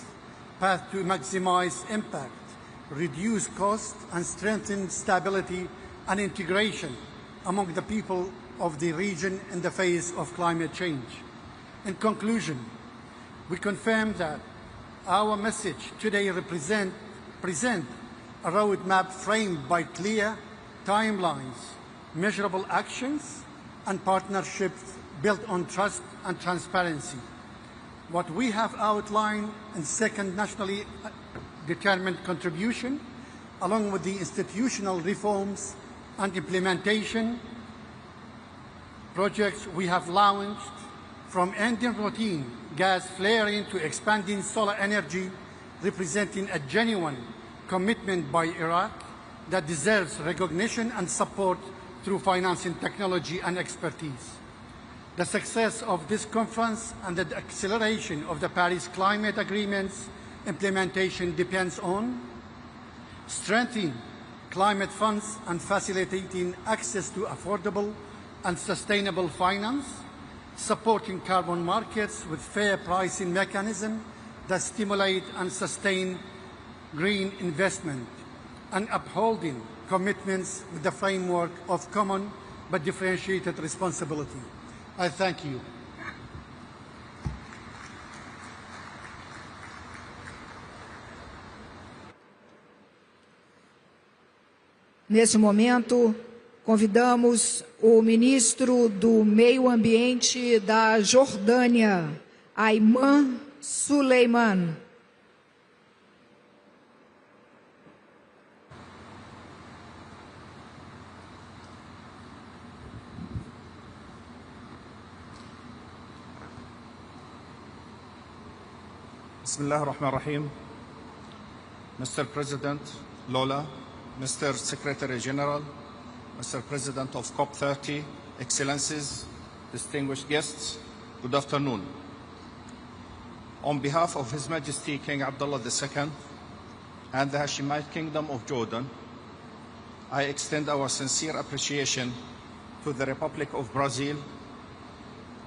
path to maximize impact, reduce costs, and strengthen stability and integration among the people of the region in the face of climate change. In conclusion, we confirm that our message today present a roadmap framed by clear timelines, measurable actions, and partnerships built on trust and transparency. What we have outlined in second nationally determined contribution, along with the institutional reforms and implementation projects we have launched, from ending routine gas flaring to expanding solar energy, representing a genuine commitment by Iraq that deserves recognition and support through financing, technology, and expertise. The success of this conference and the acceleration of the Paris Climate Agreement's implementation depends on strengthening climate funds and facilitating access to affordable and sustainable finance, supporting carbon markets with fair pricing mechanisms that stimulate and sustain green investment, and upholding commitments with the framework of common but differentiated responsibility. I thank you. Nesse momento, convidamos o ministro do Meio Ambiente da Jordânia, Ayman Suleiman. Bismillah ar-Rahman ar-Rahim. Mr. President Lola, Mr. Secretary General, Mr. President of COP30, Excellencies, distinguished guests, good afternoon. On behalf of His Majesty King Abdullah II and the Hashemite Kingdom of Jordan, I extend our sincere appreciation to the Republic of Brazil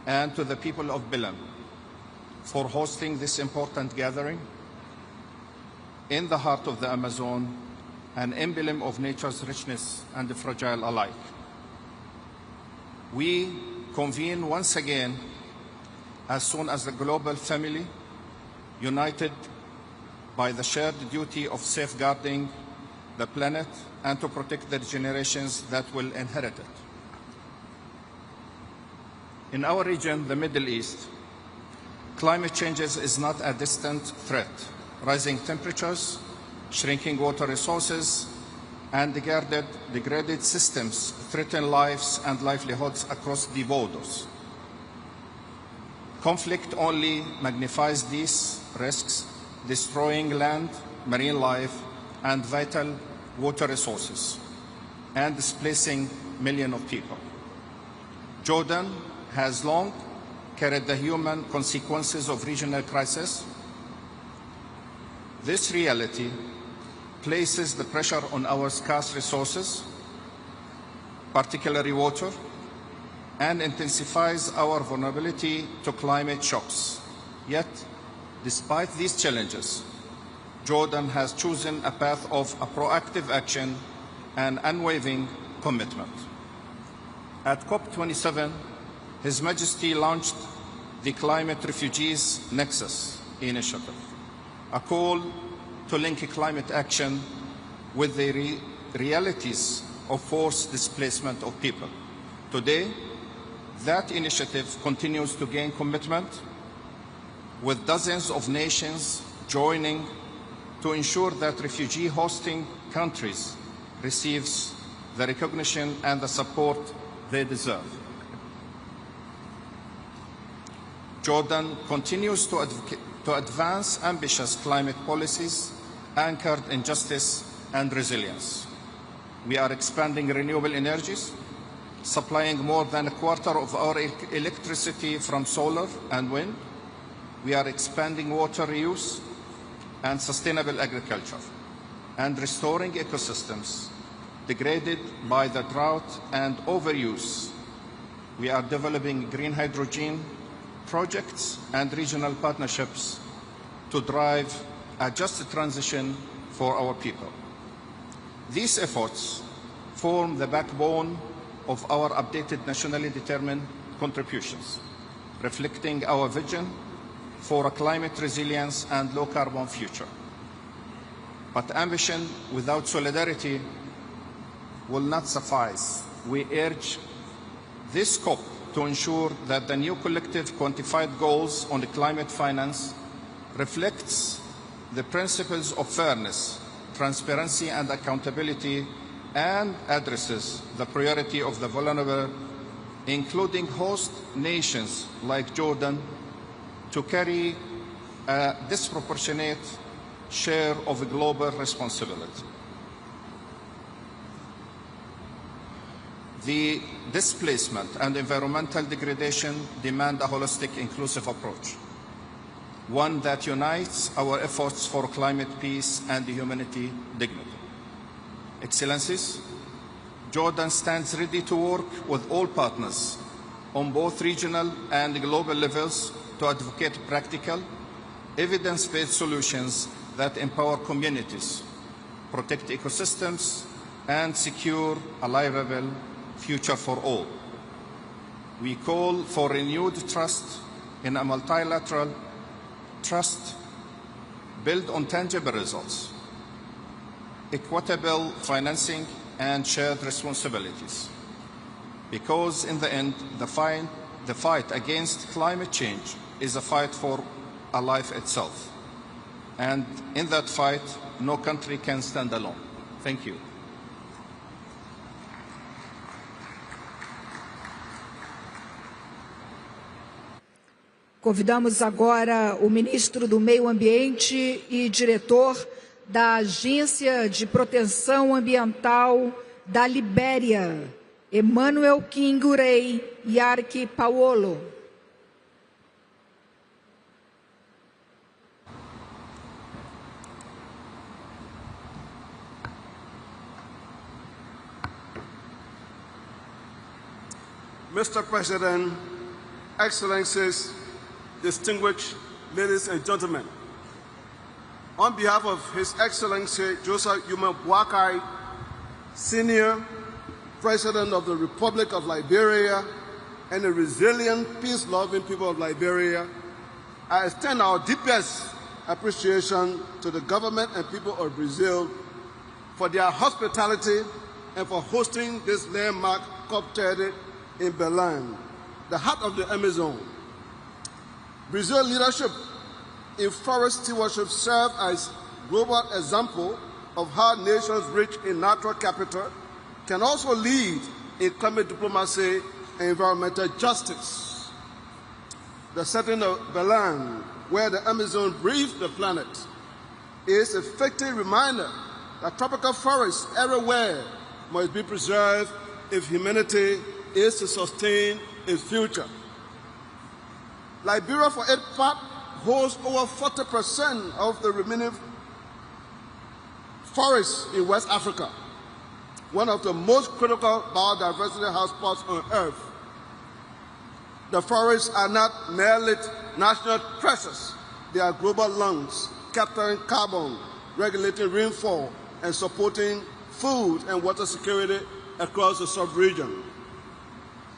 and to the people of Belém for hosting this important gathering in the heart of the Amazon, an emblem of nature's richness and fragile alike. We convene once again as soon as the global family, united by the shared duty of safeguarding the planet and to protect the generations that will inherit it. In our region, the Middle East, climate change is not a distant threat. Rising temperatures, shrinking water resources, and degraded systems threaten lives and livelihoods across the borders. Conflict only magnifies these risks, destroying land, marine life, and vital water resources, and displacing millions of people. Jordan has long carried the human consequences of regional crisis. This reality places the pressure on our scarce resources, particularly water, and intensifies our vulnerability to climate shocks. Yet, despite these challenges, Jordan has chosen a path of a proactive action and unwavering commitment. At COP27, His Majesty launched the Climate Refugees Nexus initiative, a call to link climate action with the realities of forced displacement of people. Today, that initiative continues to gain commitment, with dozens of nations joining to ensure that refugee hosting countries receives the recognition and the support they deserve. Jordan continues to advance ambitious climate policies anchored in justice and resilience. We are expanding renewable energies, supplying more than a quarter of our electricity from solar and wind. We are expanding water reuse and sustainable agriculture, and restoring ecosystems degraded by the drought and overuse. We are developing green hydrogen projects and regional partnerships to drive a just transition for our people. These efforts form the backbone of our updated nationally determined contributions, reflecting our vision for a climate resilience and low-carbon future. But ambition without solidarity will not suffice. We urge this COP to ensure that the new collective quantified goals on climate finance reflects the principles of fairness, transparency and accountability, and addresses the priority of the vulnerable, including host nations like Jordan, to carry a disproportionate share of global responsibility. The displacement and environmental degradation demand a holistic, inclusive approach, one that unites our efforts for climate peace and humanity dignity. Excellencies, Jordan stands ready to work with all partners on both regional and global levels to advocate practical, evidence-based solutions that empower communities, protect ecosystems, and secure a livable future for all. We call for renewed trust in a multilateral trust built on tangible results, equitable financing, and shared responsibilities. Because in the end, the fight against climate change is a fight for a life itself. And in that fight, no country can stand alone. Thank you. Convidamos agora o ministro do Meio Ambiente e diretor da Agência de Proteção Ambiental da Libéria, Emmanuel Kingurei Yarki Paolo. Mr. President, Excellencies, distinguished ladies and gentlemen, on behalf of His Excellency Joseph Yuma Boakai, Senior President of the Republic of Liberia and the resilient, peace-loving people of Liberia, I extend our deepest appreciation to the government and people of Brazil for their hospitality and for hosting this landmark COP30 in Belém, the heart of the Amazon. Brazil's leadership in forest stewardship serves as a global example of how nations rich in natural capital can also lead in climate diplomacy and environmental justice. The setting of Belém, where the Amazon breathes the planet, is a fitting reminder that tropical forests everywhere must be preserved if humanity is to sustain its future. Liberia, for its part, holds over 40% of the remaining forests in West Africa, one of the most critical biodiversity hotspots on Earth. The forests are not merely national treasures, they are global lungs, capturing carbon, regulating rainfall, and supporting food and water security across the sub-region.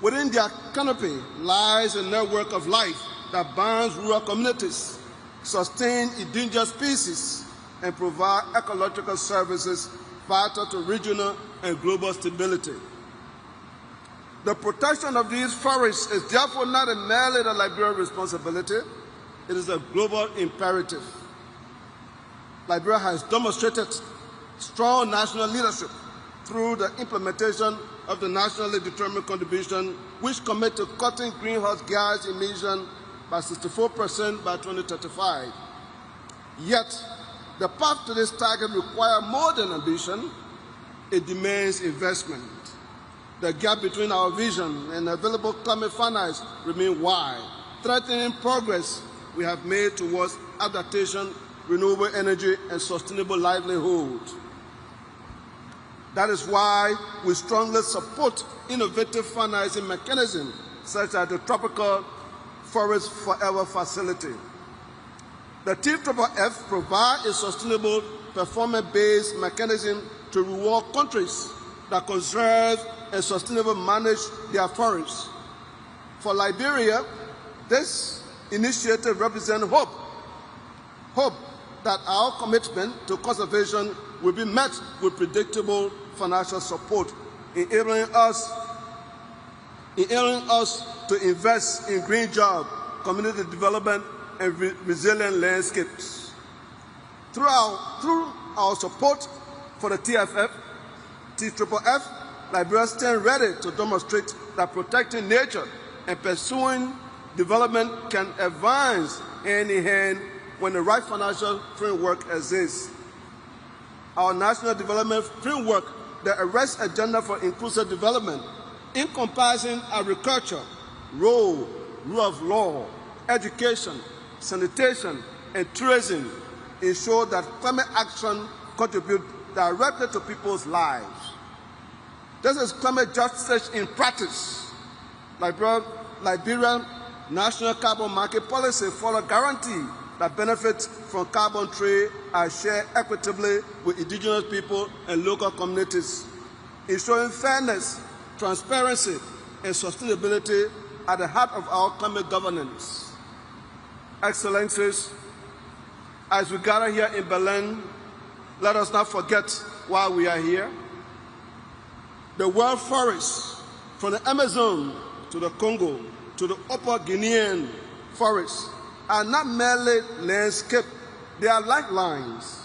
Within their canopy lies a network of life that binds rural communities, sustain endangered species, and provide ecological services vital to regional and global stability. The protection of these forests is therefore not merely the Liberian responsibility, it is a global imperative. Liberia has demonstrated strong national leadership through the implementation of the nationally determined contribution, which commit to cutting greenhouse gas emissions by 64% by 2035. Yet, the path to this target requires more than ambition. It demands investment. The gap between our vision and available climate finance remains wide, threatening progress we have made towards adaptation, renewable energy, and sustainable livelihood. That is why we strongly support innovative financing mechanisms such as the Tropical Forest Forever Facility. The TFFF provides a sustainable, performance-based mechanism to reward countries that conserve and sustainably manage their forests. For Liberia, this initiative represents hope that our commitment to conservation will be met with predictable financial support, enabling us to invest in green jobs, community development, and resilient landscapes. Through our support for the TFFF, Liberia stands ready to demonstrate that protecting nature and pursuing development can advance hand in hand when the right financial framework exists. Our national development framework, the arrest agenda for inclusive development, encompassing agriculture, rule of law, education, sanitation, and tourism, ensure that climate action contributes directly to people's lives. This is climate justice in practice. Liberia's national carbon market policy follows guarantee that benefits from carbon trade are shared equitably with indigenous people and local communities, ensuring fairness, transparency, and sustainability at the heart of our climate governance. Excellencies, as we gather here in Belém, let us not forget why we are here. The world forests, from the Amazon to the Congo to the Upper Guinean forests, are not merely landscape, they are lifelines.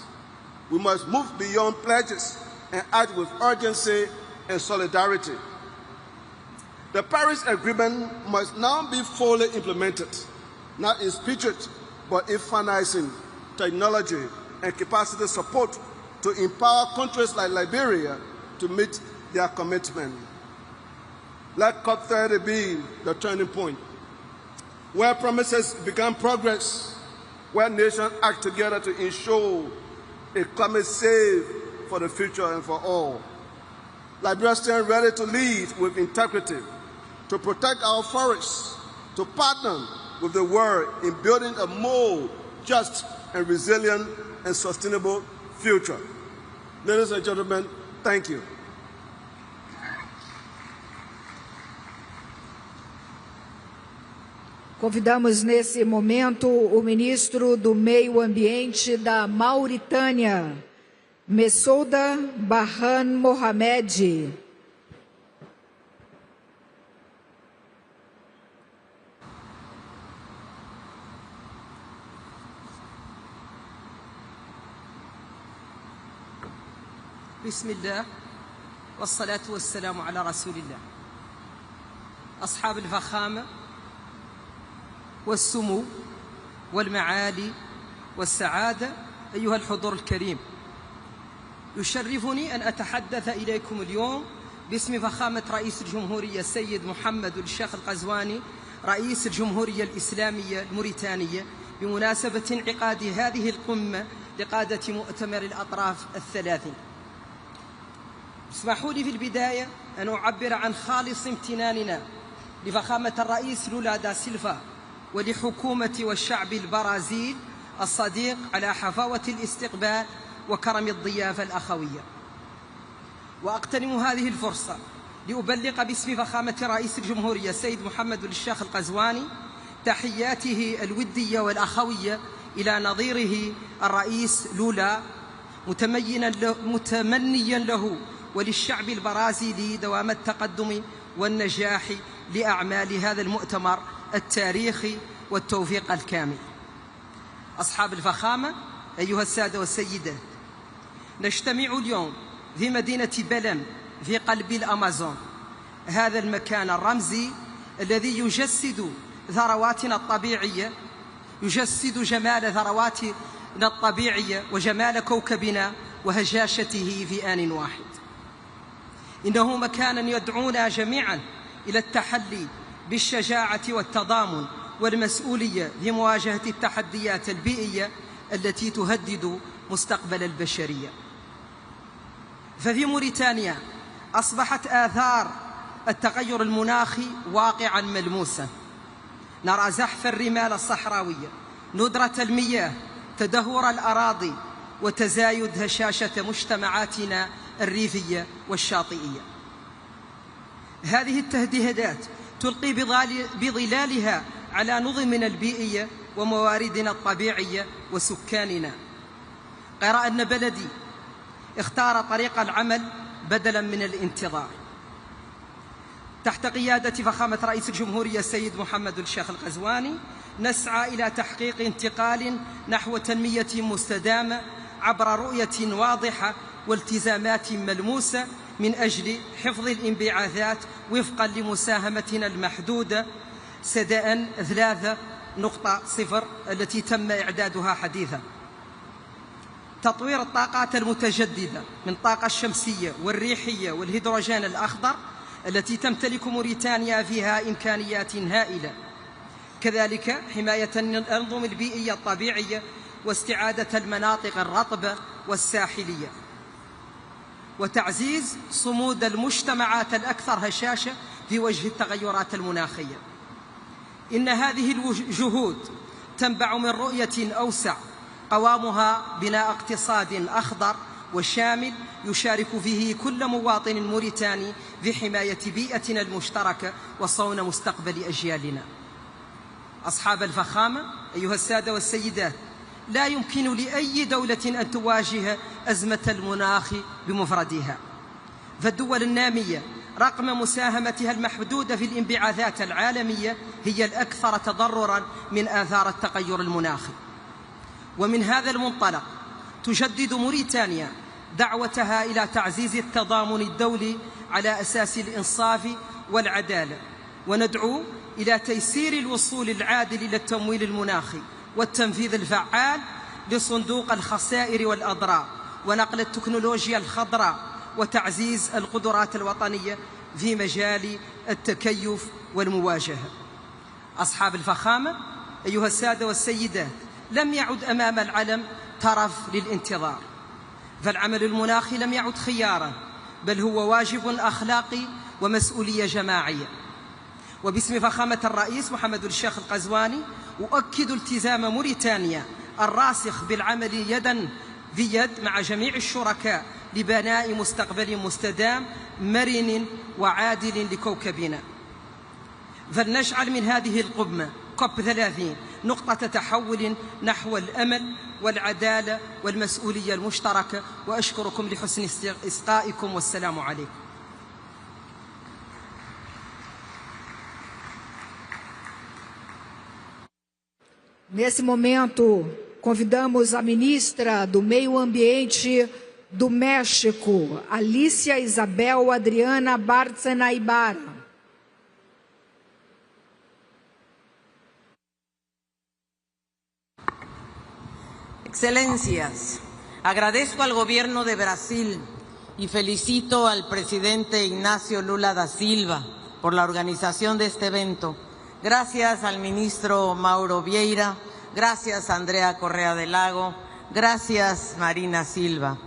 We must move beyond pledges and act with urgency and solidarity. The Paris Agreement must now be fully implemented, not in spirit, but in financing, technology, and capacity support to empower countries like Liberia to meet their commitment. Let COP30 be the turning point, where promises become progress, where nations act together to ensure a climate safe for the future and for all. Liberia stands ready to lead with integrity, to protect our forests, to partner with the world in building a more just and resilient and sustainable future. Ladies and gentlemen, thank you. Convidamos nesse momento o ministro do Meio Ambiente da Mauritânia, Messouda Barhan Mohamed. بسم الله والصلاة والسلام على رسول الله. أصحاب الفخامة والسمو والمعالي والسعادة، أيها الحضور الكريم، يشرفني أن أتحدث إليكم اليوم باسم فخامة رئيس الجمهورية السيد محمد الشيخ القزواني رئيس الجمهورية الإسلامية الموريتانية بمناسبة انعقاد هذه القمة لقادة مؤتمر الأطراف الثلاثين. اسمحوا لي في البداية أن أعبر عن خالص امتناننا لفخامة الرئيس لولا دا سيلفا ولحكومة والشعب البرازيل الصديق على حفاوة الاستقبال وكرم الضيافة الأخوية. وأغتنم هذه الفرصة لأبلغ باسم فخامة رئيس الجمهورية السيد محمد الشيخ القزواني تحياته الودية والأخوية إلى نظيره الرئيس لولا، متمنيا له وللشعب البرازيلي دوام التقدم والنجاح لأعمال هذا المؤتمر التاريخي والتوفيق الكامل. أصحاب الفخامة، أيها السادة والسيدات، نجتمع اليوم في مدينة بلم في قلب الأمازون، هذا المكان الرمزي الذي يجسد ثرواتنا الطبيعية، يجسد جمال ثرواتنا الطبيعية وجمال كوكبنا وهجاشته في آن واحد. إنه مكان يدعونا جميعا إلى التحلي بالشجاعة والتضامن والمسؤولية في مواجهة التحديات البيئية التي تهدد مستقبل البشرية. ففي موريتانيا أصبحت آثار التغير المناخي واقعا ملموسا. نرى زحف الرمال الصحراوية، ندرة المياه، تدهور الأراضي، وتزايد هشاشة مجتمعاتنا الريفية والشاطئية. هذه التهديدات تلقي بظلالها على نظمنا البيئية ومواردنا الطبيعية وسكاننا. غير أن بلدي اختار طريق العمل بدلا من الانتظار. تحت قيادة فخامة رئيس الجمهورية السيد محمد الشيخ القزواني نسعى إلى تحقيق انتقال نحو تنمية مستدامة عبر رؤية واضحة والتزامات ملموسة من أجل حفظ الانبعاثات وفقا لمساهمتنا المحدودة سداء 3.0 التي تم إعدادها حديثا. تطوير الطاقات المتجددة من الطاقة الشمسية والريحية والهيدروجين الأخضر التي تمتلك موريتانيا فيها إمكانيات هائلة. كذلك حماية الأنظمة البيئية الطبيعية واستعادة المناطق الرطبة والساحلية، وتعزيز صمود المجتمعات الأكثر هشاشة في وجه التغيرات المناخية. إن هذه الجهود تنبع من رؤية أوسع قوامها بناء اقتصاد أخضر وشامل يشارك فيه كل مواطن موريتاني في حماية بيئتنا المشتركة وصون مستقبل أجيالنا. أصحاب الفخامة، أيها السادة والسيدات، لا يمكن لأي دولة أن تواجه أزمة المناخ بمفردها، فالدول النامية رغم مساهمتها المحدودة في الانبعاثات العالمية هي الأكثر تضرراً من آثار التغير المناخي. ومن هذا المنطلق تجدد موريتانيا دعوتها إلى تعزيز التضامن الدولي على أساس الإنصاف والعدالة، وندعو إلى تيسير الوصول العادل إلى التمويل المناخي والتنفيذ الفعال لصندوق الخسائر والأضرار، ونقل التكنولوجيا الخضراء، وتعزيز القدرات الوطنية في مجال التكيف والمواجهة. أصحاب الفخامة، أيها السادة والسيدات، لم يعد أمام العلم طرف للانتظار، فالعمل المناخي لم يعد خياراً، بل هو واجب أخلاقي ومسؤولية جماعية. وباسم فخامة الرئيس محمد الشيخ القزواني أؤكد التزام موريتانيا الراسخ بالعمل يداً في يد مع جميع الشركاء لبناء مستقبل مستدام مرن وعادل لكوكبنا. فلنجعل من هذه القمة COP30 نقطة تحول نحو الأمل والعدالة والمسؤولية المشتركة، وأشكركم لحسن إصغائكم، والسلام عليكم. Nesse momento, convidamos a ministra do Meio Ambiente do México, Alicia Isabel Adriana Bárcena Ibarra. Excelencias, agradezco al Gobierno de Brasil y felicito al presidente Ignacio Lula da Silva por la organización de este evento. Gracias al ministro Mauro Vieira, gracias Andrea Correa del Lago, gracias Marina Silva.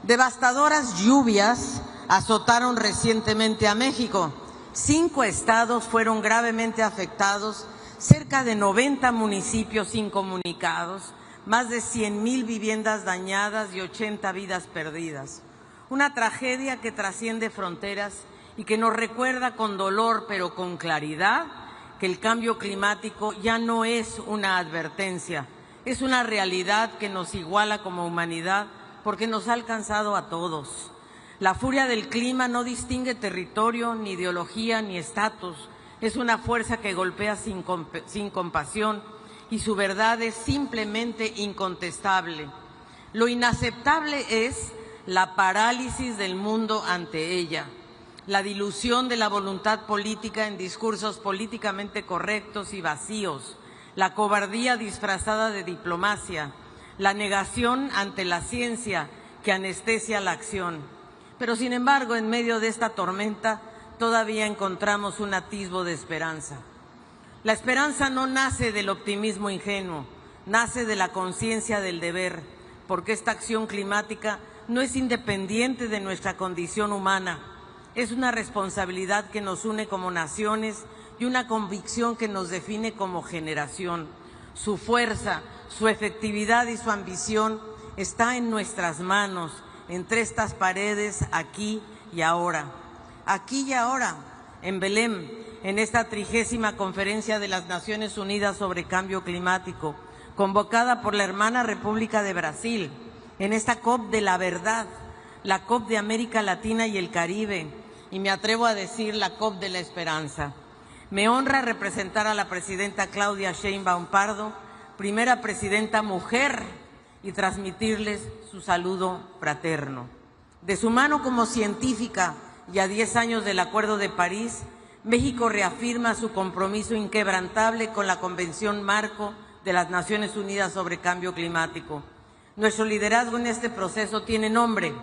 Devastadoras lluvias azotaron recientemente a México. 5 estados fueron gravemente afectados, cerca de 90 municipios incomunicados, más de 100,000 viviendas dañadas y 80 vidas perdidas. Una tragedia que trasciende fronteras y que nos recuerda con dolor pero con claridad que el cambio climático ya no es una advertencia, es una realidad que nos iguala como humanidad porque nos ha alcanzado a todos. La furia del clima no distingue territorio, ni ideología, ni estatus. Es una fuerza que golpea sin compasión y su verdad es simplemente incontestable. Lo inaceptable es la parálisis del mundo ante ella. la dilución de la voluntad política en discursos políticamente correctos y vacíos, la cobardía disfrazada de diplomacia, la negación ante la ciencia que anestesia la acción. Pero sin embargo, en medio de esta tormenta, todavía encontramos un atisbo de esperanza. La esperanza no nace del optimismo ingenuo, nace de la conciencia del deber, porque esta acción climática no es independiente de nuestra condición humana, es una responsabilidad que nos une como naciones y una convicción que nos define como generación. Su fuerza, su efectividad y su ambición está en nuestras manos, entre estas paredes, aquí y ahora. Aquí y ahora, en Belém, en esta 30ª Conferencia de las Naciones Unidas sobre Cambio Climático, convocada por la hermana República de Brasil, en esta COP de la verdad, la COP de América Latina y el Caribe, y me atrevo a decir la COP de la esperanza. Me honra representar a la presidenta Claudia Sheinbaum Pardo, primera presidenta mujer, y transmitirles su saludo fraterno. De su mano como científica y a 10 años del Acuerdo de París, México reafirma su compromiso inquebrantable con la Convención Marco de las Naciones Unidas sobre Cambio Climático. Nuestro liderazgo en este proceso tiene nombre,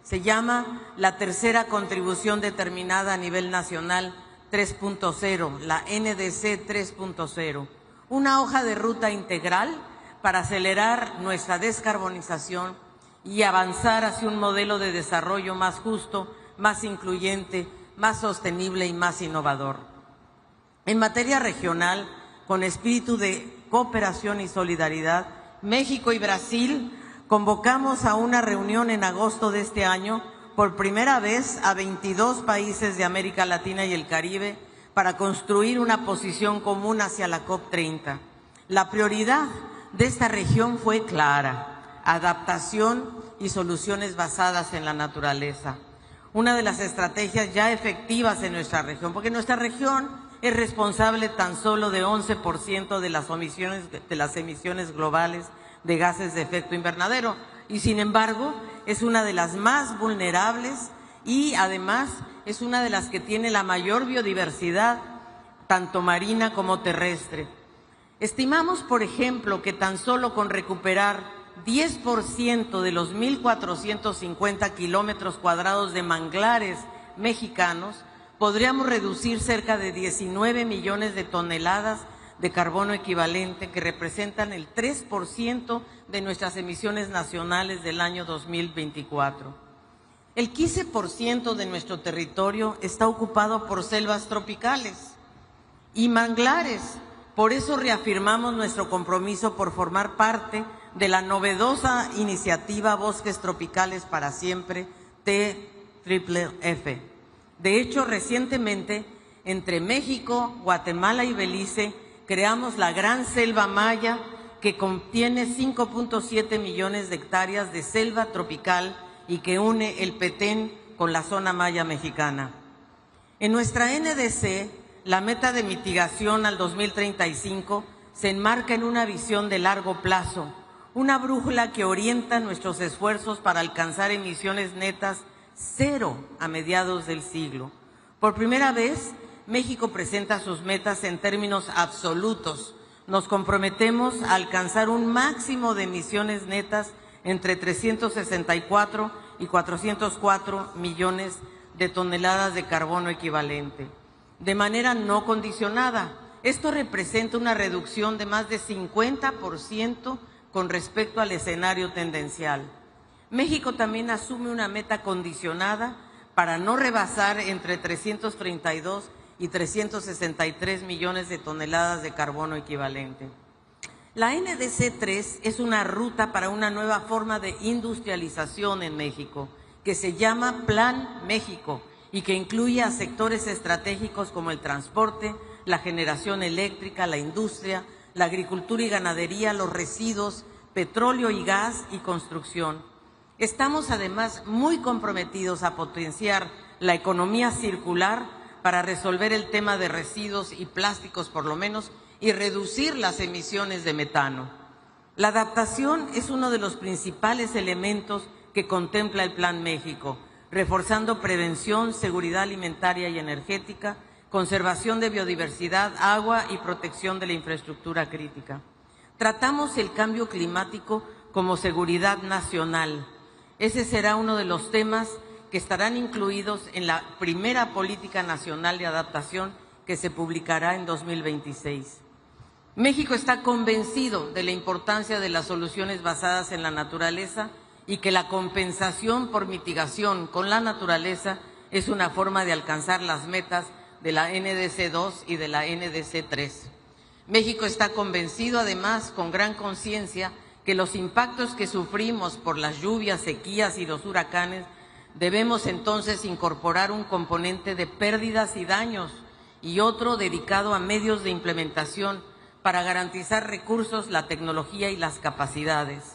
se llama la tercera contribución determinada a nivel nacional 3.0, la NDC 3.0, una hoja de ruta integral para acelerar nuestra descarbonización y avanzar hacia un modelo de desarrollo más justo, más incluyente, más sostenible y más innovador. En materia regional, con espíritu de cooperación y solidaridad, México y Brasil convocamos a una reunión en agosto de este año, por primera vez a 22 países de América Latina y el Caribe, para construir una posición común hacia la COP30. La prioridad de esta región fue clara: adaptación y soluciones basadas en la naturaleza. Una de las estrategias ya efectivas en nuestra región, porque nuestra región es responsable tan solo de 11% de las emisiones globales de gases de efecto invernadero, y sin embargo es una de las más vulnerables y además es una de las que tiene la mayor biodiversidad, tanto marina como terrestre. Estimamos, por ejemplo, que tan solo con recuperar 10% de los 1.450 kilómetros cuadrados de manglares mexicanos, podríamos reducir cerca de 19 millones de toneladas de carbono equivalente, que representan el 3% de nuestras emisiones nacionales del año 2024. El 15% de nuestro territorio está ocupado por selvas tropicales y manglares. Por eso reafirmamos nuestro compromiso por formar parte de la novedosa iniciativa Bosques Tropicales para Siempre, TFF. De hecho, recientemente, entre México, Guatemala y Belice, creamos la Gran Selva Maya, que contiene 5.7 millones de hectáreas de selva tropical y que une el Petén con la zona maya mexicana. En nuestra NDC, la meta de mitigación al 2035 se enmarca en una visión de largo plazo, una brújula que orienta nuestros esfuerzos para alcanzar emisiones netas cero a mediados del siglo. Por primera vez, México presenta sus metas en términos absolutos. Nos comprometemos a alcanzar un máximo de emisiones netas entre 364 y 404 millones de toneladas de carbono equivalente. De manera no condicionada, esto representa una reducción de más de 50% con respecto al escenario tendencial. México también asume una meta condicionada para no rebasar entre 332 y 363 millones de toneladas de carbono equivalente. La NDC 3 es una ruta para una nueva forma de industrialización en México, que se llama Plan México y que incluye a sectores estratégicos como el transporte, la generación eléctrica, la industria, la agricultura y ganadería, los residuos, petróleo y gas y construcción. Estamos además muy comprometidos a potenciar la economía circular para resolver el tema de residuos y plásticos por lo menos y reducir las emisiones de metano. La adaptación es uno de los principales elementos que contempla el Plan México. reforzando prevención, seguridad alimentaria y energética, conservación de biodiversidad, agua y protección de la infraestructura crítica. Tratamos el cambio climático como seguridad nacional. Ese será uno de los temas que estarán incluidos en la primera Política Nacional de Adaptación que se publicará en 2026. México está convencido de la importancia de las soluciones basadas en la naturaleza y que la compensación por mitigación con la naturaleza es una forma de alcanzar las metas de la NDC 2 y de la NDC 3. México está convencido, además, con gran conciencia, que los impactos que sufrimos por las lluvias, sequías y los huracanes debemos entonces incorporar un componente de pérdidas y daños y otro dedicado a medios de implementación para garantizar recursos, la tecnología y las capacidades.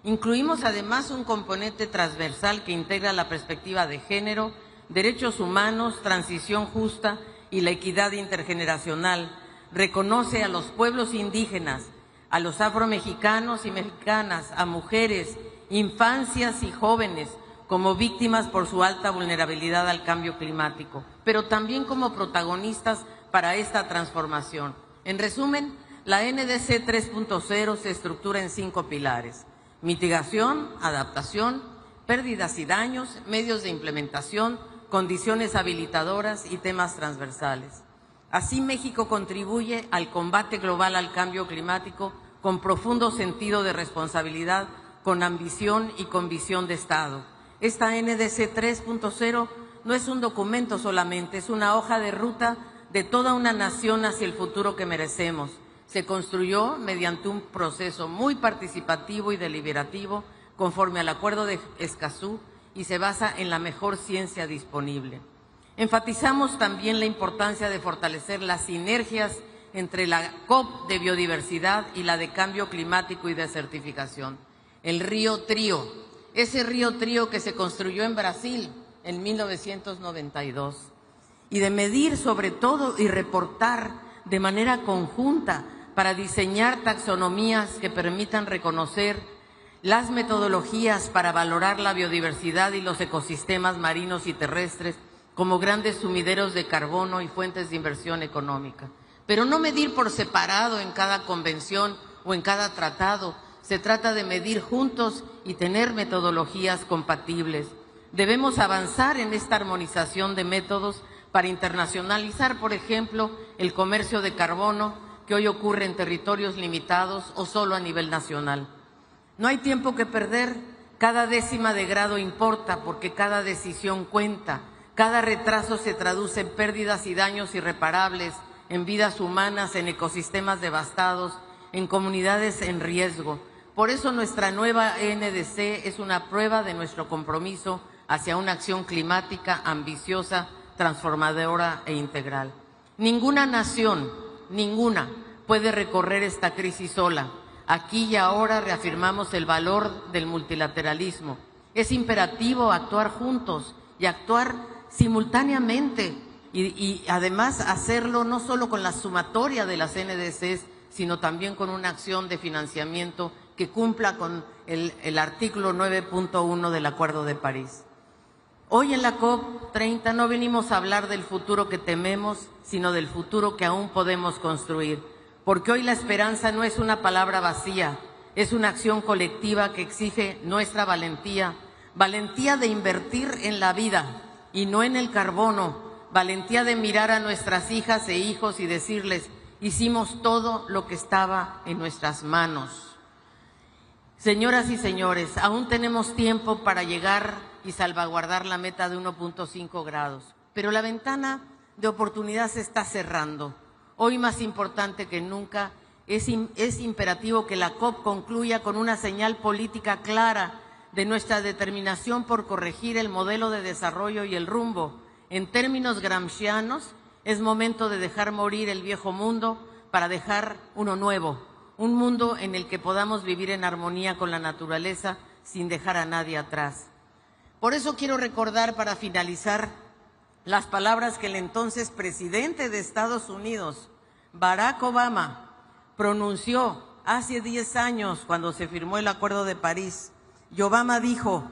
Incluimos además un componente transversal que integra la perspectiva de género, derechos humanos, transición justa y la equidad intergeneracional. Reconoce a los pueblos indígenas, a los afromexicanos y mexicanas, a mujeres, infancias y jóvenes como víctimas por su alta vulnerabilidad al cambio climático, pero también como protagonistas para esta transformación. En resumen, la NDC 3.0 se estructura en 5 pilares: mitigación, adaptación, pérdidas y daños, medios de implementación, condiciones habilitadoras y temas transversales. Así, México contribuye al combate global al cambio climático con profundo sentido de responsabilidad, con ambición y con visión de Estado. Esta NDC 3.0 no es un documento solamente, es una hoja de ruta de toda una nación hacia el futuro que merecemos. Se construyó mediante un proceso muy participativo y deliberativo conforme al Acuerdo de Escazú y se basa en la mejor ciencia disponible. Enfatizamos también la importancia de fortalecer las sinergias entre la COP de biodiversidad y la de cambio climático y desertificación. El río Trío, ese río Trío que se construyó en Brasil en 1992, y de medir sobre todo y reportar de manera conjunta para diseñar taxonomías que permitan reconocer las metodologías para valorar la biodiversidad y los ecosistemas marinos y terrestres como grandes sumideros de carbono y fuentes de inversión económica. Pero no medir por separado en cada convención o en cada tratado. Se trata de medir juntos y tener metodologías compatibles. Debemos avanzar en esta armonización de métodos para internacionalizar, por ejemplo, el comercio de carbono que hoy ocurre en territorios limitados o solo a nivel nacional. No hay tiempo que perder. Cada décima de grado importa porque cada decisión cuenta. Cada retraso se traduce en pérdidas y daños irreparables, en vidas humanas, en ecosistemas devastados, en comunidades en riesgo. Por eso nuestra nueva NDC es una prueba de nuestro compromiso hacia una acción climática ambiciosa, transformadora e integral. Ninguna nación, ninguna, puede recorrer esta crisis sola. Aquí y ahora reafirmamos el valor del multilateralismo. Es imperativo actuar juntos y actuar simultáneamente y además hacerlo no solo con la sumatoria de las NDCs, sino también con una acción de financiamiento que cumpla con el artículo 9.1 del Acuerdo de París. Hoy en la COP30 no venimos a hablar del futuro que tememos, sino del futuro que aún podemos construir, porque hoy la esperanza no es una palabra vacía, es una acción colectiva que exige nuestra valentía, valentía de invertir en la vida y no en el carbono, valentía de mirar a nuestras hijas e hijos y decirles: hicimos todo lo que estaba en nuestras manos. Señoras y señores, aún tenemos tiempo para llegar y salvaguardar la meta de 1.5 grados, pero la ventana de oportunidad se está cerrando. Hoy más importante que nunca es imperativo que la COP concluya con una señal política clara de nuestra determinación por corregir el modelo de desarrollo y el rumbo. En términos gramscianos, es momento de dejar morir el viejo mundo para dejar uno nuevo, un mundo en el que podamos vivir en armonía con la naturaleza sin dejar a nadie atrás. Por eso quiero recordar, para finalizar, las palabras que el entonces presidente de Estados Unidos, Barack Obama, pronunció hace 10 años cuando se firmó el Acuerdo de París. Y Obama dijo: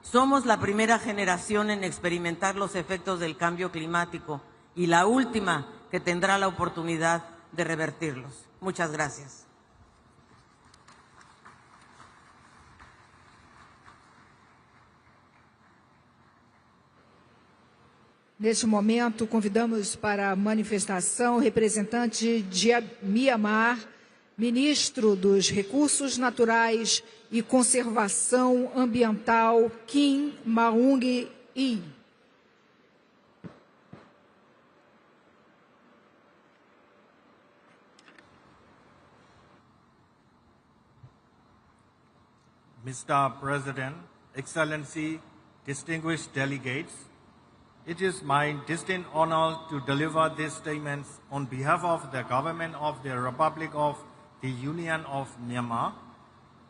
Somos la primera generación en experimentar los efectos del cambio climático y la última que tendrá la oportunidad de revertirlos. Muchas gracias. Neste momento, convidamos para a manifestação o representante de Mianmar, ministro dos Recursos Naturais e Conservação Ambiental, Kim Maung-hee. Mr. President, Excellency, distinguished delegates, it is my distinct honor to deliver these statements on behalf of the government of the Republic of the Union of Myanmar.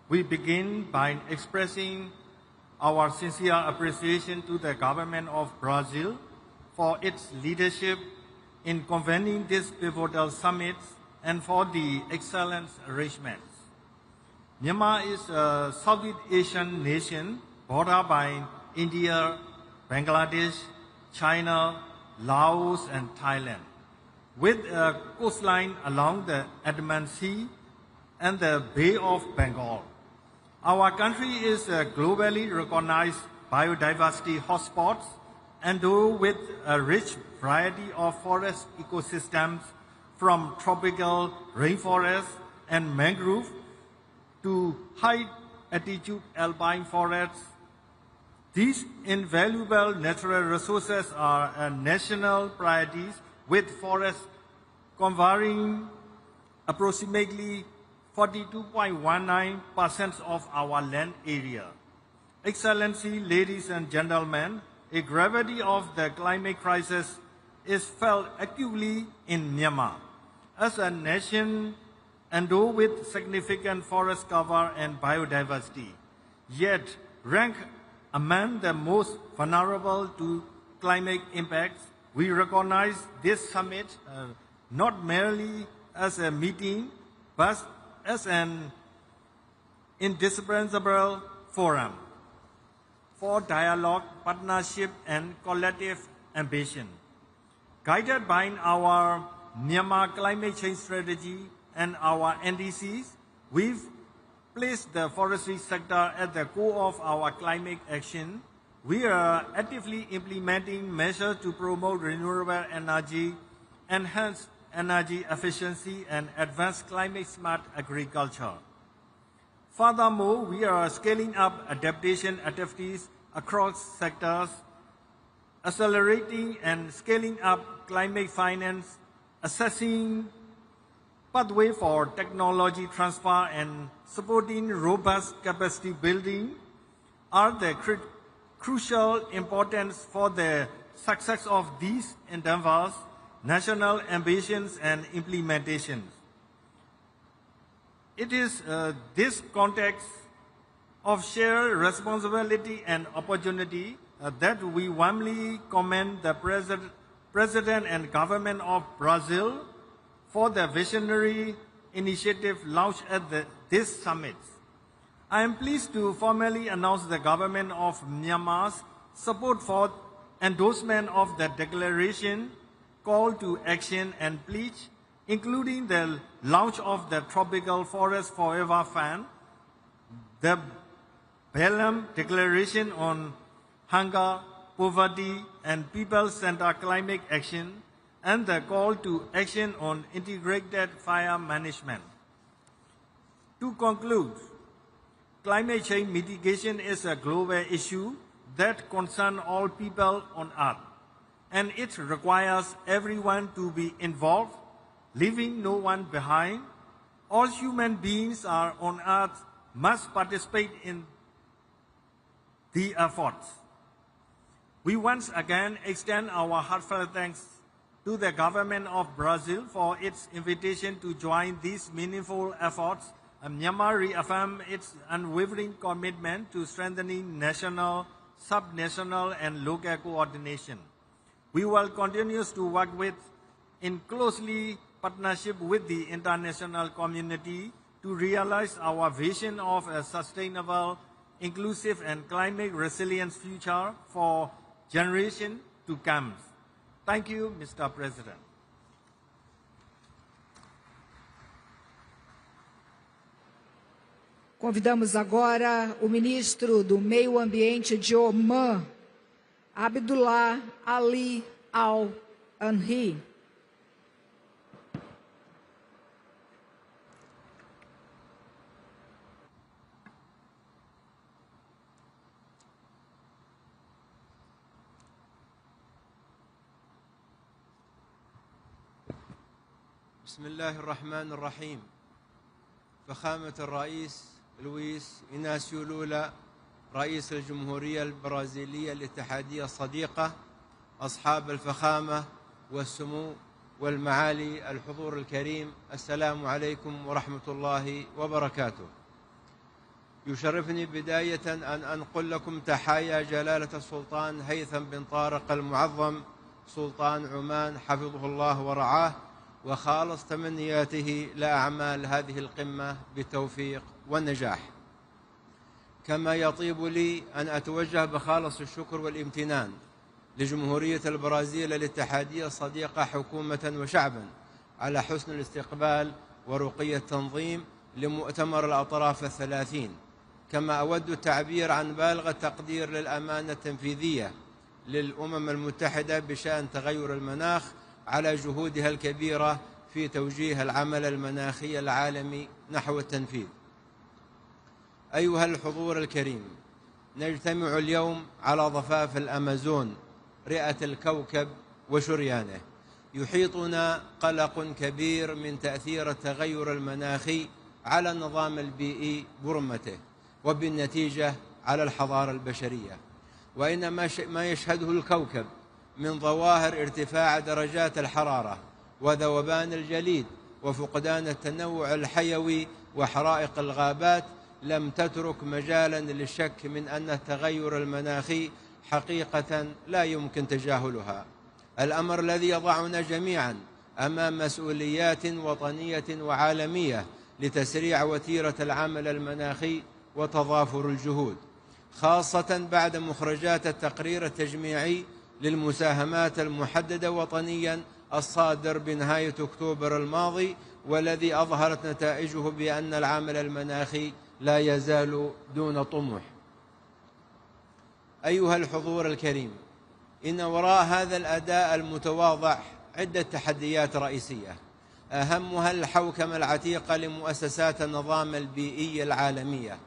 We begin by expressing our sincere appreciation to the government of Brazil for its leadership in convening this pivotal summit and for the excellent arrangements. Myanmar is a Southeast Asian nation bordered by India, Bangladesh, China, Laos, and Thailand, with a coastline along the Andaman Sea and the Bay of Bengal. Our country is a globally recognized biodiversity hotspot, endowed with a rich variety of forest ecosystems, from tropical rainforests and mangrove to high-altitude alpine forests. These invaluable natural resources are national priorities, with forests covering approximately 42.19% of our land area. Excellency, ladies and gentlemen, the gravity of the climate crisis is felt acutely in Myanmar. As a nation endowed with significant forest cover and biodiversity, yet ranked among the most vulnerable to climate impacts, we recognize this summit not merely as a meeting, but as an indispensable forum for dialogue, partnership, and collective ambition. Guided by our Myanmar climate change strategy and our NDCs, we've placed the forestry sector at the core of our climate action. We are actively implementing measures to promote renewable energy, enhance energy efficiency, and advance climate-smart agriculture. Furthermore, we are scaling up adaptation activities across sectors, accelerating and scaling up climate finance, assessing pathway for technology transfer, and supporting robust capacity building are the crucial importance for the success of these endeavors, national ambitions, and implementations. It is this context of shared responsibility and opportunity that we warmly commend the President and Government of Brazil for the visionary initiative launched at this summit. I am pleased to formally announce the Government of Myanmar's support for endorsement of the declaration, call to action, and pledge, including the launch of the Tropical Forest Forever Fund, the Belém Declaration on Hunger, Poverty, and People-Centered Climate Action, and the call to action on integrated fire management. To conclude, climate change mitigation is a global issue that concerns all people on Earth, and it requires everyone to be involved, leaving no one behind. All human beings on Earth must participate in the efforts. We once again extend our heartfelt thanks to the Government of Brazil for its invitation to join these meaningful efforts. Myanmar reaffirms its unwavering commitment to strengthening national, subnational, and local coordination. We will continue to work in closely partnership with the international community to realize our vision of a sustainable, inclusive and climate resilient future for generations to come. Thank you, Mr. President. Convidamos agora o ministro do Meio Ambiente de Omã, Abdullah Ali Al-Anhi. بسم الله الرحمن الرحيم. فخامة الرئيس لويس إناسيو لولا رئيس الجمهورية البرازيلية الاتحادية الصديقة، أصحاب الفخامة والسمو والمعالي الحضور الكريم، السلام عليكم ورحمة الله وبركاته. يشرفني بداية أن أنقل لكم تحايا جلالة السلطان هيثم بن طارق المعظم سلطان عمان حفظه الله ورعاه، وخالص تمنياته لأعمال هذه القمة بالتوفيق والنجاح. كما يطيب لي أن أتوجه بخالص الشكر والامتنان لجمهورية البرازيل الاتحادية الصديقة حكومة وشعبا على حسن الاستقبال ورقي التنظيم لمؤتمر الأطراف الثلاثين. كما أود التعبير عن بالغ التقدير للأمانة التنفيذية للأمم المتحدة بشأن تغير المناخ على جهودها الكبيرة في توجيه العمل المناخي العالمي نحو التنفيذ. أيها الحضور الكريم، نجتمع اليوم على ضفاف الأمازون رئة الكوكب وشريانه. يحيطنا قلق كبير من تأثير التغير المناخي على النظام البيئي برمته، وبالنتيجة على الحضارة البشرية. وإن ما يشهده الكوكب من ظواهر ارتفاع درجات الحرارة وذوبان الجليد وفقدان التنوع الحيوي وحرائق الغابات لم تترك مجالا للشك من أن التغير المناخي حقيقة لا يمكن تجاهلها. الأمر الذي يضعنا جميعا أمام مسؤوليات وطنية وعالمية لتسريع وتيرة العمل المناخي وتضافر الجهود، خاصة بعد مخرجات التقرير التجميعي للمساهمات المحددة وطنيا الصادر بنهاية أكتوبر الماضي، والذي أظهرت نتائجه بأن العمل المناخي لا يزال دون طموح. أيها الحضور الكريم، إن وراء هذا الأداء المتواضع عدة تحديات رئيسية، أهمها الحوكمة العتيقة لمؤسسات النظام البيئي العالمية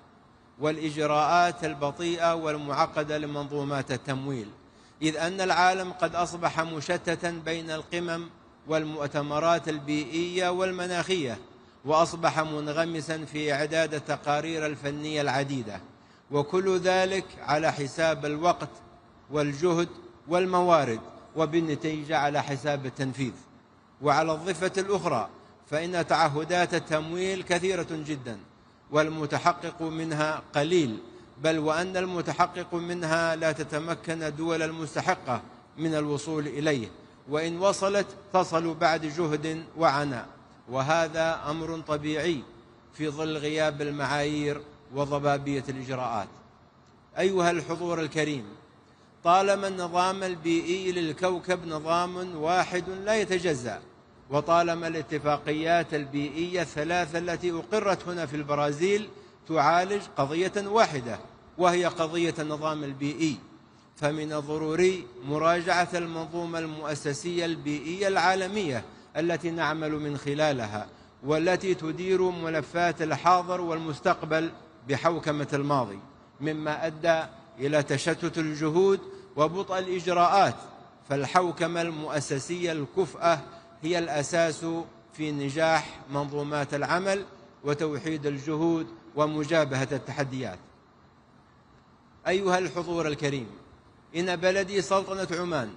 والإجراءات البطيئة والمعقدة لمنظومات التمويل، إذ أن العالم قد أصبح مشتتا بين القمم والمؤتمرات البيئية والمناخية، وأصبح منغمسا في إعداد التقارير الفنية العديدة، وكل ذلك على حساب الوقت والجهد والموارد، وبالنتيجة على حساب التنفيذ. وعلى الضفة الأخرى فإن تعهدات التمويل كثيرة جدا والمتحقق منها قليل، بل وأن المتحقق منها لا تتمكن الدول المستحقة من الوصول إليه، وإن وصلت تصل بعد جهد وعناء، وهذا أمر طبيعي في ظل غياب المعايير وضبابية الإجراءات. أيها الحضور الكريم، طالما النظام البيئي للكوكب نظام واحد لا يتجزأ، وطالما الاتفاقيات البيئية الثلاثة التي أقرت هنا في البرازيل تعالج قضية واحدة وهي قضية النظام البيئي، فمن الضروري مراجعة المنظومة المؤسسية البيئية العالمية التي نعمل من خلالها، والتي تدير ملفات الحاضر والمستقبل بحوكمة الماضي، مما أدى إلى تشتت الجهود وبطء الإجراءات. فالحوكمة المؤسسية الكفءة هي الأساس في نجاح منظومات العمل وتوحيد الجهود ومجابهة التحديات. أيها الحضور الكريم، إن بلدي سلطنة عمان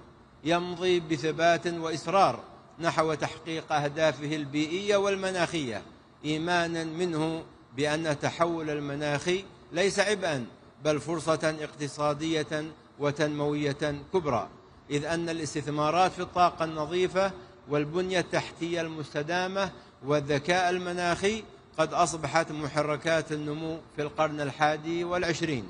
يمضي بثبات وإصرار نحو تحقيق أهدافه البيئية والمناخية، إيمانا منه بأن التحول المناخي ليس عبئا بل فرصة اقتصادية وتنموية كبرى، إذ أن الاستثمارات في الطاقة النظيفة والبنية التحتية المستدامة والذكاء المناخي قد أصبحت محركات النمو في القرن ال21،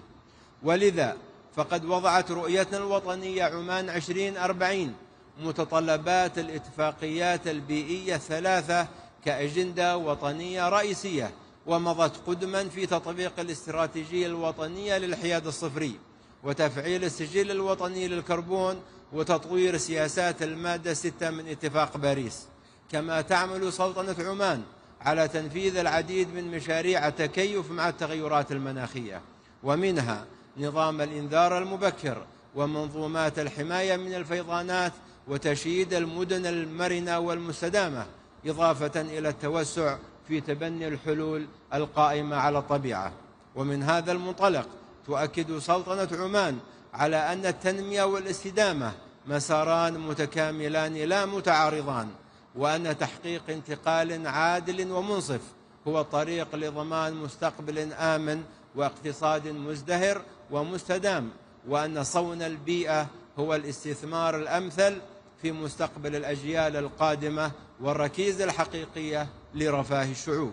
ولذا فقد وضعت رؤيتنا الوطنية عمان 2040 متطلبات الاتفاقيات البيئية الثلاثة كأجندة وطنية رئيسية، ومضت قدما في تطبيق الاستراتيجية الوطنية للحياد الصفري وتفعيل السجل الوطني للكربون وتطوير سياسات المادة 6 من اتفاق باريس. كما تعمل سلطنة عمان على تنفيذ العديد من مشاريع التكيف مع التغيرات المناخية، ومنها نظام الإنذار المبكر ومنظومات الحماية من الفيضانات وتشييد المدن المرنة والمستدامة، إضافة إلى التوسع في تبني الحلول القائمة على الطبيعة. ومن هذا المنطلق تؤكد سلطنة عمان على أن التنمية والاستدامة مساران متكاملان لا متعارضان، وأن تحقيق انتقال عادل ومنصف هو الطريق لضمان مستقبل آمن واقتصاد مزدهر ومستدام، وأن صون البيئة هو الاستثمار الأمثل في مستقبل الأجيال القادمة والركيزة الحقيقية لرفاه الشعوب.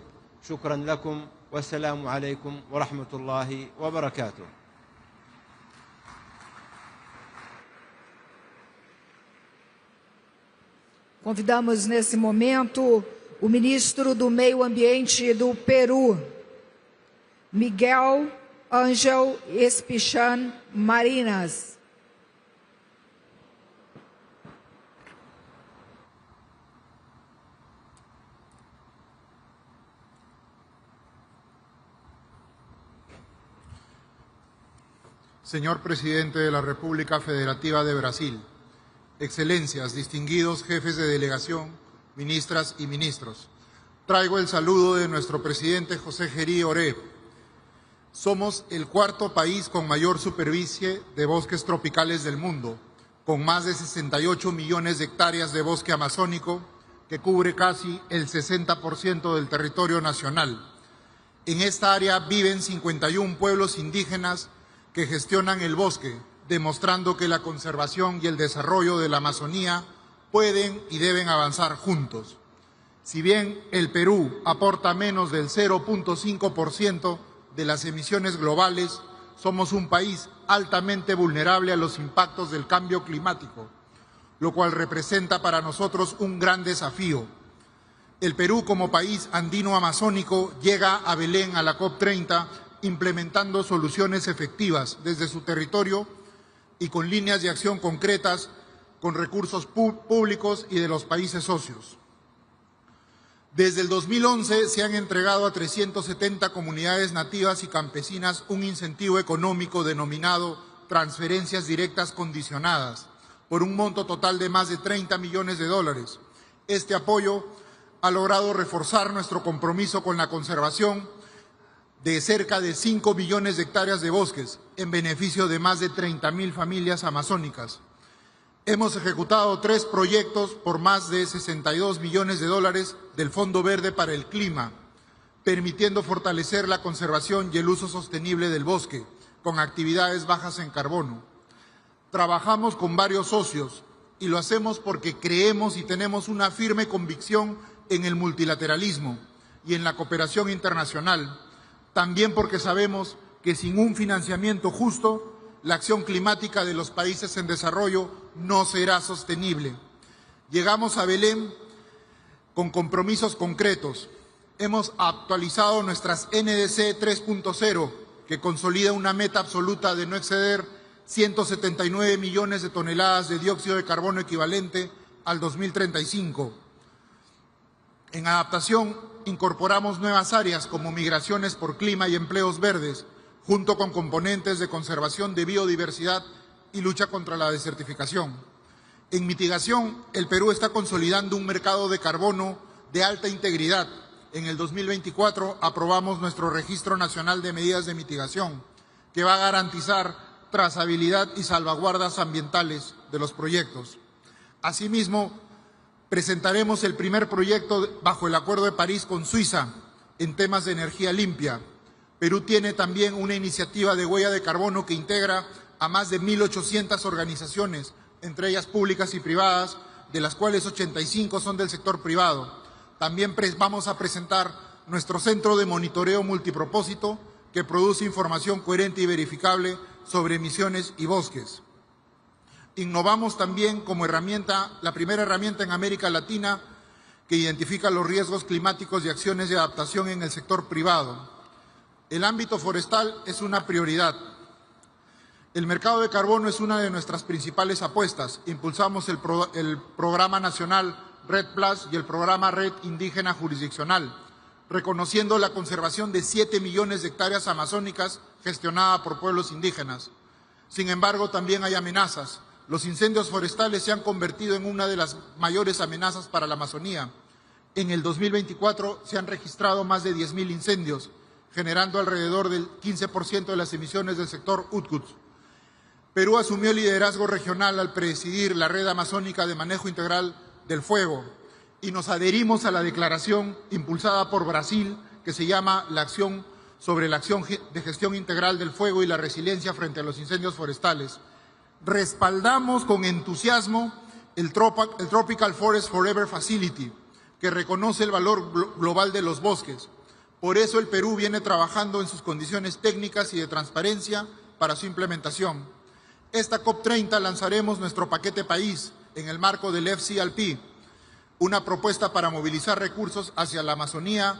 شكرا لكم والسلام عليكم ورحمة الله وبركاته. Convidamos nesse momento o ministro do Meio Ambiente do Peru, Miguel Ángel Espichan Marinas. Señor Presidente de la República Federativa de Brasil, Excelencias, distinguidos jefes de delegación, ministras y ministros, traigo el saludo de nuestro presidente José Gerí Oré. Somos el cuarto país con mayor superficie de bosques tropicales del mundo, con más de 68 millones de hectáreas de bosque amazónico, que cubre casi el 60% del territorio nacional. En esta área viven 51 pueblos indígenas que gestionan el bosque, demostrando que la conservación y el desarrollo de la Amazonía pueden y deben avanzar juntos. Si bien el Perú aporta menos del 0.5% de las emisiones globales, somos un país altamente vulnerable a los impactos del cambio climático, lo cual representa para nosotros un gran desafío. El Perú, como país andino-amazónico, llega a Belén a la COP30 implementando soluciones efectivas desde su territorio y con líneas de acción concretas con recursos públicos y de los países socios. Desde el 2011 se han entregado a 370 comunidades nativas y campesinas un incentivo económico denominado transferencias directas condicionadas por un monto total de más de 30 millones de dólares. Este apoyo ha logrado reforzar nuestro compromiso con la conservación de cerca de 5 millones de hectáreas de bosques en beneficio de más de 30.000 familias amazónicas. Hemos ejecutado 3 proyectos por más de 62 millones de dólares del Fondo Verde para el Clima, permitiendo fortalecer la conservación y el uso sostenible del bosque, con actividades bajas en carbono. Trabajamos con varios socios y lo hacemos porque creemos y tenemos una firme convicción en el multilateralismo y en la cooperación internacional. También porque sabemos que sin un financiamiento justo, la acción climática de los países en desarrollo no será sostenible. Llegamos a Belén con compromisos concretos. Hemos actualizado nuestras NDC 3.0, que consolida una meta absoluta de no exceder 179 millones de toneladas de dióxido de carbono equivalente al 2035. En adaptación, incorporamos nuevas áreas como migraciones por clima y empleos verdes, junto con componentes de conservación de biodiversidad y lucha contra la desertificación. En mitigación, el Perú está consolidando un mercado de carbono de alta integridad. En el 2024 aprobamos nuestro Registro Nacional de Medidas de Mitigación, que va a garantizar trazabilidad y salvaguardas ambientales de los proyectos. Asimismo, presentaremos el primer proyecto bajo el Acuerdo de París con Suiza en temas de energía limpia. Perú tiene también una iniciativa de huella de carbono que integra a más de 1.800 organizaciones, entre ellas públicas y privadas, de las cuales 85 son del sector privado. También vamos a presentar nuestro centro de monitoreo multipropósito que produce información coherente y verificable sobre emisiones y bosques. Innovamos también como herramienta, la primera herramienta en América Latina que identifica los riesgos climáticos y acciones de adaptación en el sector privado. El ámbito forestal es una prioridad. El mercado de carbono es una de nuestras principales apuestas. Impulsamos el programa nacional Red Plus y el programa Red Indígena Jurisdiccional, reconociendo la conservación de 7 millones de hectáreas amazónicas gestionada por pueblos indígenas. Sin embargo, también hay amenazas. Los incendios forestales se han convertido en una de las mayores amenazas para la Amazonía. En el 2024 se han registrado más de 10.000 incendios, generando alrededor del 15% de las emisiones del sector UTCUT. Perú asumió el liderazgo regional al presidir la Red Amazónica de Manejo Integral del Fuego y nos adherimos a la declaración impulsada por Brasil que se llama la acción sobre la acción de gestión integral del fuego y la resiliencia frente a los incendios forestales. Respaldamos con entusiasmo el Tropical Forest Forever Facility, que reconoce el valor global de los bosques. Por eso el Perú viene trabajando en sus condiciones técnicas y de transparencia para su implementación. Esta COP30 lanzaremos nuestro paquete PAÍS en el marco del FCLP, una propuesta para movilizar recursos hacia la Amazonía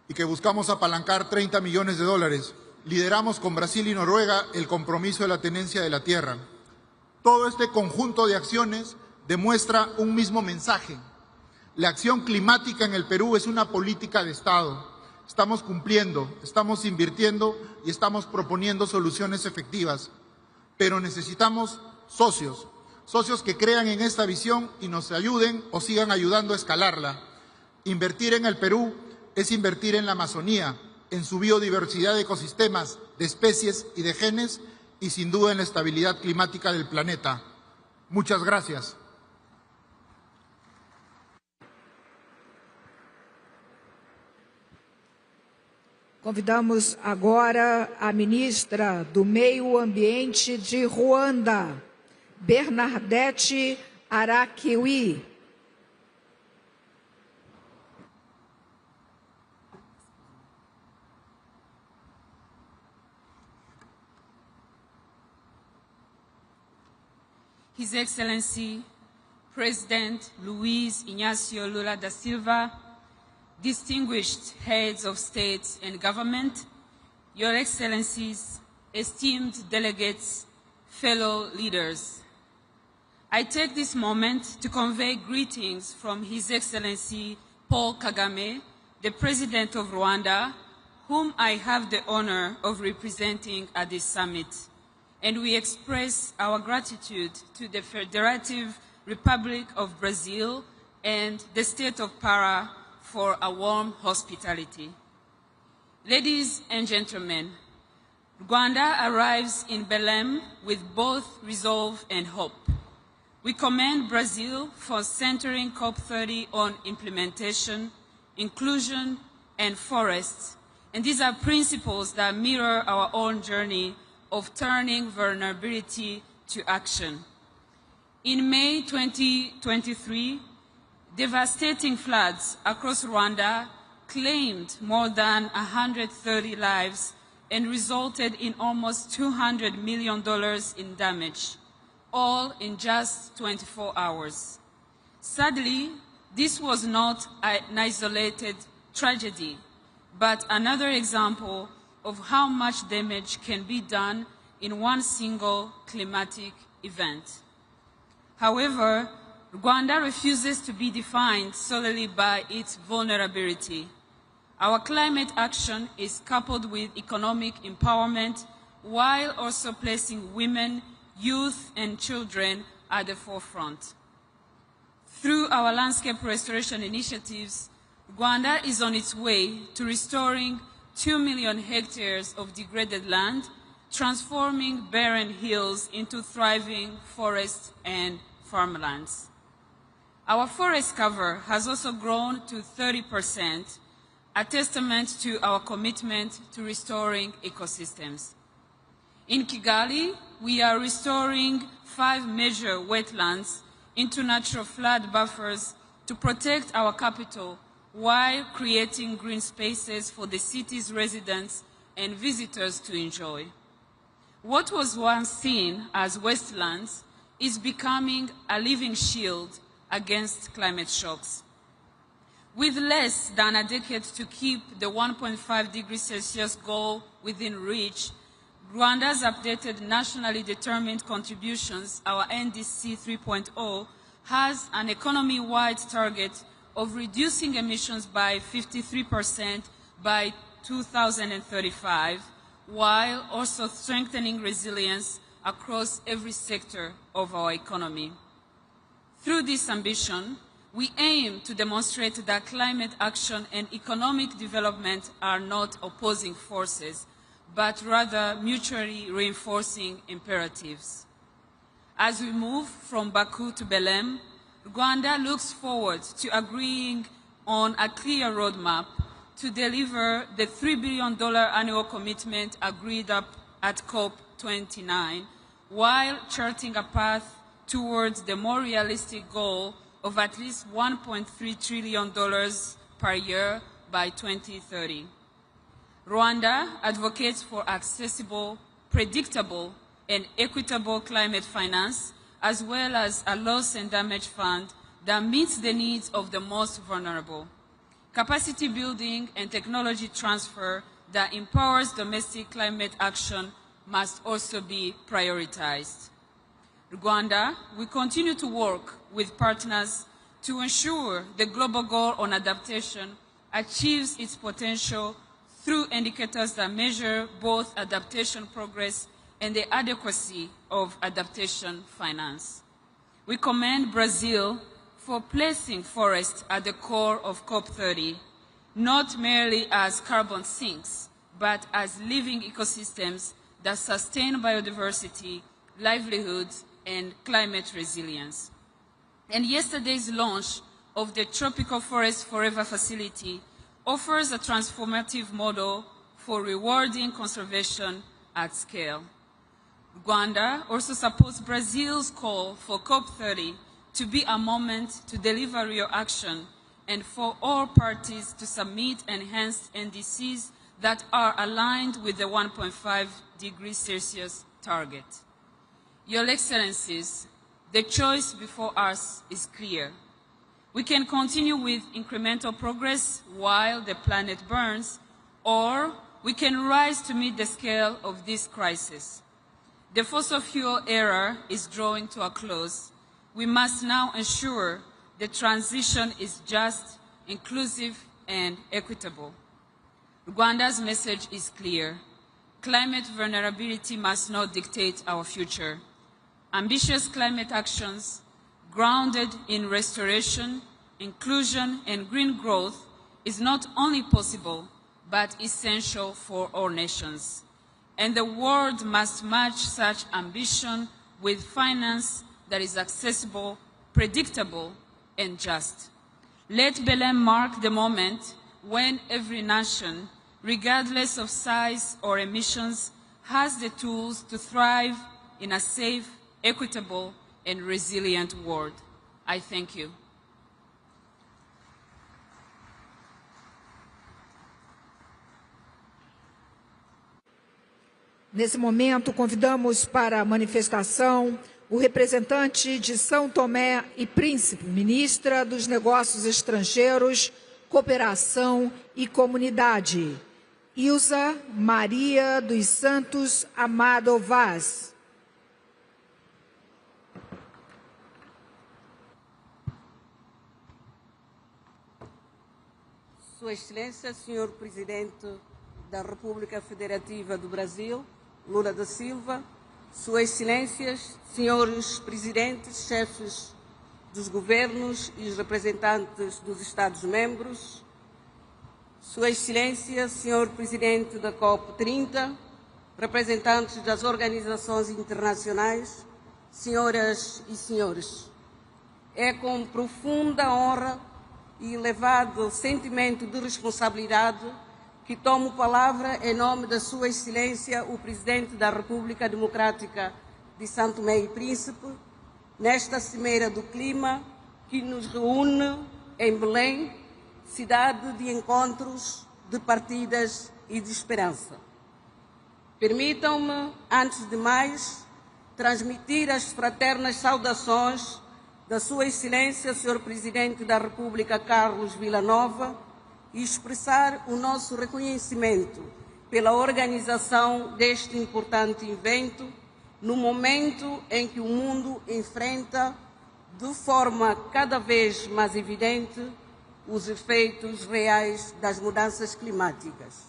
y que buscamos apalancar 30 millones de dólares. Lideramos con Brasil y Noruega el compromiso de la tenencia de la tierra. Todo este conjunto de acciones demuestra un mismo mensaje. La acción climática en el Perú es una política de Estado. Estamos cumpliendo, estamos invirtiendo y estamos proponiendo soluciones efectivas. Pero necesitamos socios que crean en esta visión y nos ayuden o sigan ayudando a escalarla. Invertir en el Perú es invertir en la Amazonía, en su biodiversidad de ecosistemas, de especies y de genes, y sin duda en la estabilidad climática del planeta. Muchas gracias. Convidamos agora a ministra do Meio Ambiente de Ruanda, Bernadette Arakiwi. His Excellency, President Luiz Inácio Lula da Silva, distinguished heads of state and government, Your Excellencies, esteemed delegates, fellow leaders. I take this moment to convey greetings from His Excellency Paul Kagame, the President of Rwanda, whom I have the honor of representing at this summit. And we express our gratitude to the Federative Republic of Brazil and the State of Para for a warm hospitality. Ladies and gentlemen, Rwanda arrives in Belém with both resolve and hope. We commend Brazil for centering COP30 on implementation, inclusion, and forests, and these are principles that mirror our own journey of turning vulnerability to action. In May 2023, devastating floods across Rwanda claimed more than 130 lives and resulted in almost $200 million in damage, all in just 24 hours. Sadly, this was not an isolated tragedy, but another example of how much damage can be done in one single climatic event. However, Rwanda refuses to be defined solely by its vulnerability. Our climate action is coupled with economic empowerment while also placing women, youth, and children at the forefront. Through our landscape restoration initiatives, Rwanda is on its way to restoring 2 million hectares of degraded land, transforming barren hills into thriving forests and farmlands. Our forest cover has also grown to 30%, a testament to our commitment to restoring ecosystems. In Kigali, we are restoring 5 major wetlands into natural flood buffers to protect our capital while creating green spaces for the city's residents and visitors to enjoy. What was once seen as wastelands is becoming a living shield against climate shocks. With less than a decade to keep the 1.5 degrees Celsius goal within reach, Rwanda's updated nationally determined contributions, our NDC 3.0, has an economy-wide target of reducing emissions by 53% by 2035, while also strengthening resilience across every sector of our economy. Through this ambition, we aim to demonstrate that climate action and economic development are not opposing forces, but rather mutually reinforcing imperatives. As we move from Baku to Belém, Rwanda looks forward to agreeing on a clear roadmap to deliver the $3 billion annual commitment agreed up at COP29, while charting a path towards the more realistic goal of at least $1.3 trillion per year by 2030. Rwanda advocates for accessible, predictable, and equitable climate finance, as well as a loss and damage fund that meets the needs of the most vulnerable. Capacity building and technology transfer that empowers domestic climate action must also be prioritized. Rwanda will continue to work with partners to ensure the global goal on adaptation achieves its potential through indicators that measure both adaptation progress and the adequacy of adaptation finance. We commend Brazil for placing forests at the core of COP30, not merely as carbon sinks, but as living ecosystems that sustain biodiversity, livelihoods, and climate resilience. And yesterday's launch of the Tropical Forest Forever facility offers a transformative model for rewarding conservation at scale. Rwanda also supports Brazil's call for COP30 to be a moment to deliver real action and for all parties to submit enhanced NDCs that are aligned with the 1.5 degrees Celsius target. Your Excellencies, the choice before us is clear. We can continue with incremental progress while the planet burns, or we can rise to meet the scale of this crisis. The fossil fuel era is drawing to a close. We must now ensure the transition is just, inclusive, and equitable. Rwanda's message is clear. Climate vulnerability must not dictate our future. Ambitious climate actions grounded in restoration, inclusion, and green growth is not only possible, but essential for all nations. And the world must match such ambition with finance that is accessible, predictable, and just. Let Belém mark the moment when every nation, regardless of size or emissions, has the tools to thrive in a safe, equitable, and resilient world. I thank you. Nesse momento, convidamos para a manifestação o representante de São Tomé e Príncipe, ministra dos Negócios Estrangeiros, Cooperação e Comunidade, Ilza Maria dos Santos Amado Vaz. Sua Excelência, Senhor Presidente da República Federativa do Brasil, Lula da Silva, Suas Excelências, Senhores Presidentes, chefes dos governos e os representantes dos Estados-membros, Sua Excelência, Senhor Presidente da COP30, representantes das organizações internacionais, senhoras e senhores, é com profunda honra e elevado sentimento de responsabilidade que tomo palavra em nome da Sua Excelência, o Presidente da República Democrática de São Tomé e Príncipe, nesta Cimeira do Clima que nos reúne em Belém, cidade de encontros, de partidas e de esperança. Permitam-me, antes de mais, transmitir as fraternas saudações da Sua Excelência, Sr. Presidente da República Carlos Villanova, e expressar o nosso reconhecimento pela organização deste importante evento, no momento em que o mundo enfrenta, de forma cada vez mais evidente, os efeitos reais das mudanças climáticas.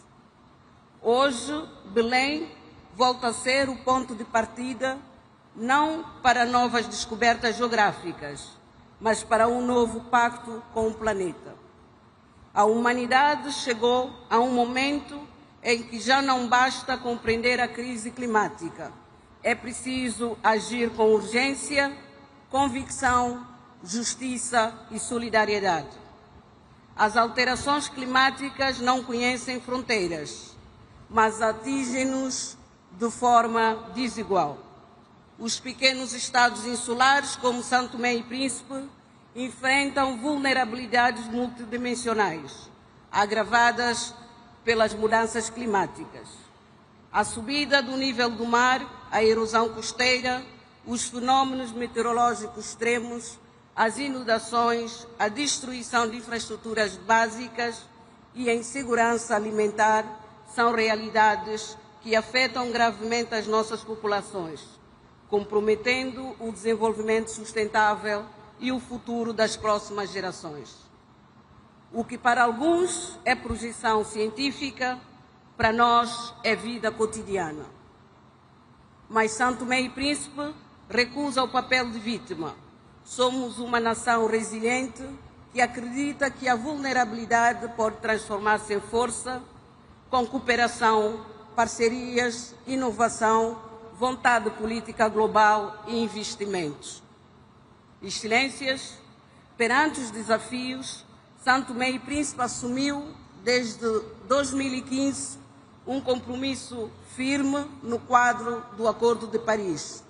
Hoje, Belém volta a ser o ponto de partida não para novas descobertas geográficas, mas para um novo pacto com o planeta. A humanidade chegou a um momento em que já não basta compreender a crise climática. É preciso agir com urgência, convicção, justiça e solidariedade. As alterações climáticas não conhecem fronteiras, mas atingem-nos de forma desigual. Os pequenos estados insulares, como São Tomé e Príncipe, enfrentam vulnerabilidades multidimensionais, agravadas pelas mudanças climáticas. A subida do nível do mar, a erosão costeira, os fenômenos meteorológicos extremos, as inundações, a destruição de infraestruturas básicas e a insegurança alimentar são realidades que afetam gravemente as nossas populações, comprometendo o desenvolvimento sustentável e o futuro das próximas gerações. O que para alguns é projeção científica, para nós é vida cotidiana. Mas São Tomé e Príncipe recusa o papel de vítima. Somos uma nação resiliente que acredita que a vulnerabilidade pode transformar-se em força, com cooperação, parcerias, inovação, vontade política global e investimentos. Excelências, perante os desafios, São Tomé e Príncipe assumiu, desde 2015, um compromisso firme no quadro do Acordo de Paris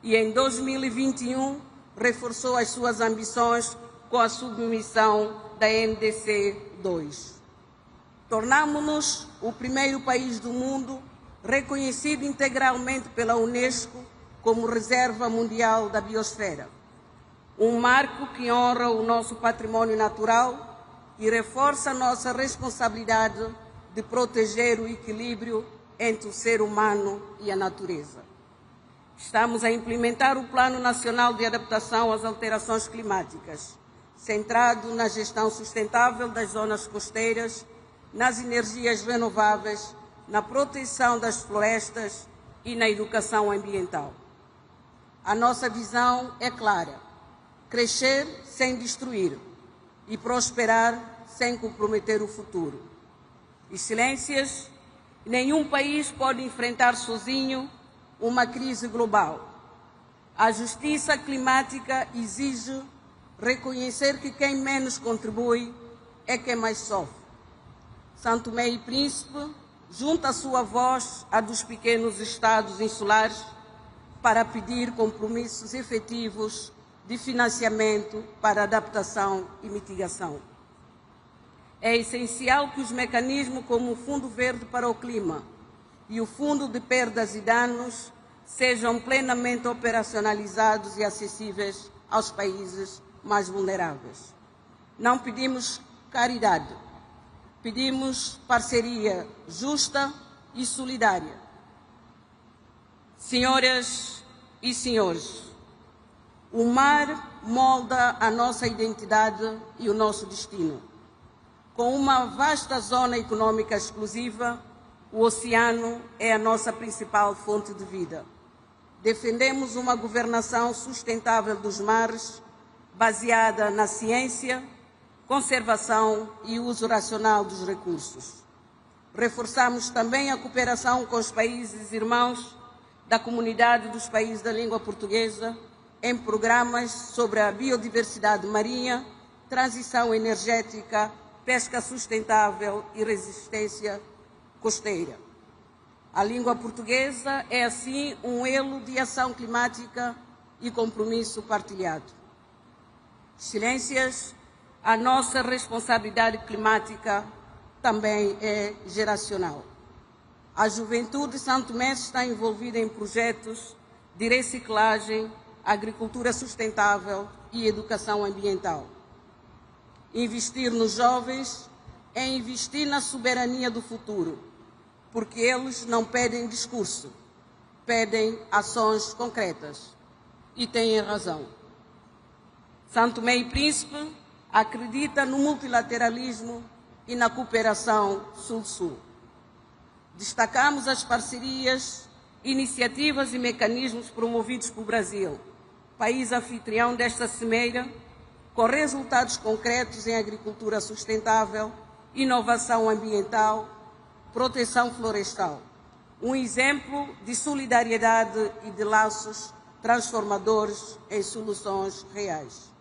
e, em 2021, reforçou as suas ambições com a submissão da NDC 2. Tornamo-nos o primeiro país do mundo reconhecido integralmente pela Unesco como Reserva Mundial da Biosfera, um marco que honra o nosso património natural e reforça a nossa responsabilidade de proteger o equilíbrio entre o ser humano e a natureza. Estamos a implementar o Plano Nacional de Adaptação às Alterações Climáticas, centrado na gestão sustentável das zonas costeiras, nas energias renováveis, na proteção das florestas e na educação ambiental. A nossa visão é clara: crescer sem destruir e prosperar sem comprometer o futuro. Excelências, nenhum país pode enfrentar sozinho uma crise global. A justiça climática exige reconhecer que quem menos contribui é quem mais sofre. São Tomé e Príncipe junta a sua voz à dos pequenos estados insulares para pedir compromissos efetivos de financiamento para adaptação e mitigação. É essencial que os mecanismos como o Fundo Verde para o Clima e o Fundo de Perdas e Danos sejam plenamente operacionalizados e acessíveis aos países mais vulneráveis. Não pedimos caridade, pedimos parceria justa e solidária. Senhoras e senhores, o mar molda a nossa identidade e o nosso destino. Com uma vasta zona econômica exclusiva, o oceano é a nossa principal fonte de vida. Defendemos uma governação sustentável dos mares, baseada na ciência, conservação e uso racional dos recursos. Reforçamos também a cooperação com os países irmãos da Comunidade dos Países da Língua Portuguesa em programas sobre a biodiversidade marinha, transição energética, pesca sustentável e resistência costeira. A língua portuguesa é, assim, um elo de ação climática e compromisso partilhado. Excelências, a nossa responsabilidade climática também é geracional. A juventude de São Tomé está envolvida em projetos de reciclagem, agricultura sustentável e educação ambiental. Investir nos jovens é investir na soberania do futuro, porque eles não pedem discurso, pedem ações concretas. E têm razão. São Tomé e Príncipe acredita no multilateralismo e na cooperação Sul-Sul. Destacamos as parcerias, iniciativas e mecanismos promovidos pelo Brasil, país anfitrião desta cimeira, com resultados concretos em agricultura sustentável, inovação ambiental, proteção florestal. Um exemplo de solidariedade e de laços transformadores em soluções reais.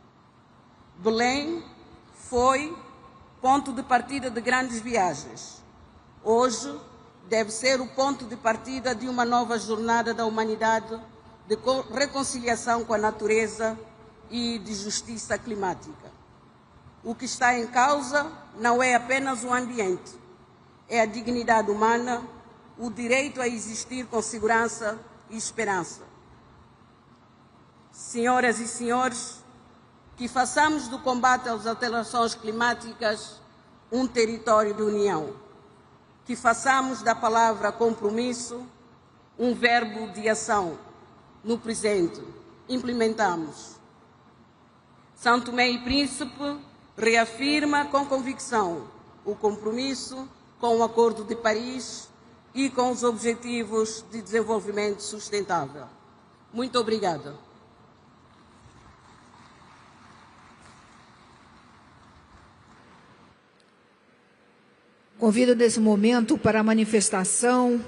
Belém foi ponto de partida de grandes viagens. Hoje deve ser o ponto de partida de uma nova jornada da humanidade de reconciliação com a natureza e de justiça climática. O que está em causa não é apenas o ambiente, é a dignidade humana, o direito a existir com segurança e esperança. Senhoras e senhores, que façamos do combate às alterações climáticas um território de união. Que façamos da palavra compromisso um verbo de ação. No presente, implementamos. São Tomé e Príncipe reafirma com convicção o compromisso com o Acordo de Paris e com os Objetivos de Desenvolvimento Sustentável. Muito obrigada. Convido nesse momento para a manifestação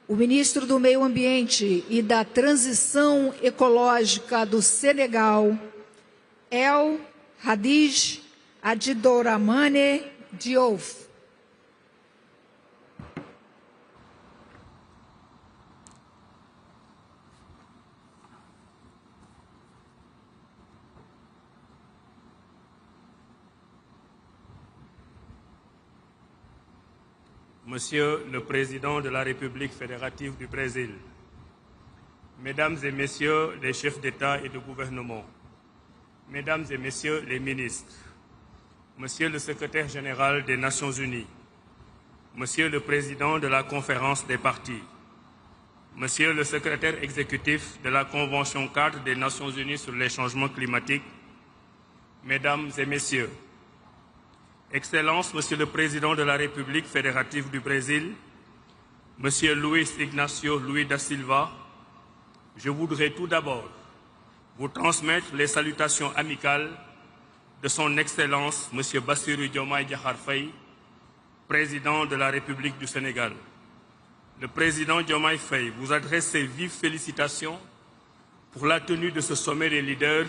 o ministro do Meio Ambiente e da Transição Ecológica do Senegal, El Hadj Adjidouramane Diouf. Monsieur le Président de la République fédérative du Brésil, Mesdames et Messieurs les chefs d'État et de gouvernement, Mesdames et Messieurs les ministres, Monsieur le Secrétaire général des Nations Unies, Monsieur le Président de la Conférence des partis, Monsieur le Secrétaire exécutif de la Convention cadre des Nations Unies sur les changements climatiques, Mesdames et Messieurs, Excellences, Monsieur le Président de la République fédérative du Brésil, Monsieur Luis Ignacio Lula da Silva, je voudrais tout d'abord vous transmettre les salutations amicales de son Excellence, Monsieur Bassirou Diomaye Diakhar Faye, Président de la République du Sénégal. Le Président Diomaye Faye vous adresse ses vives félicitations pour la tenue de ce sommet des leaders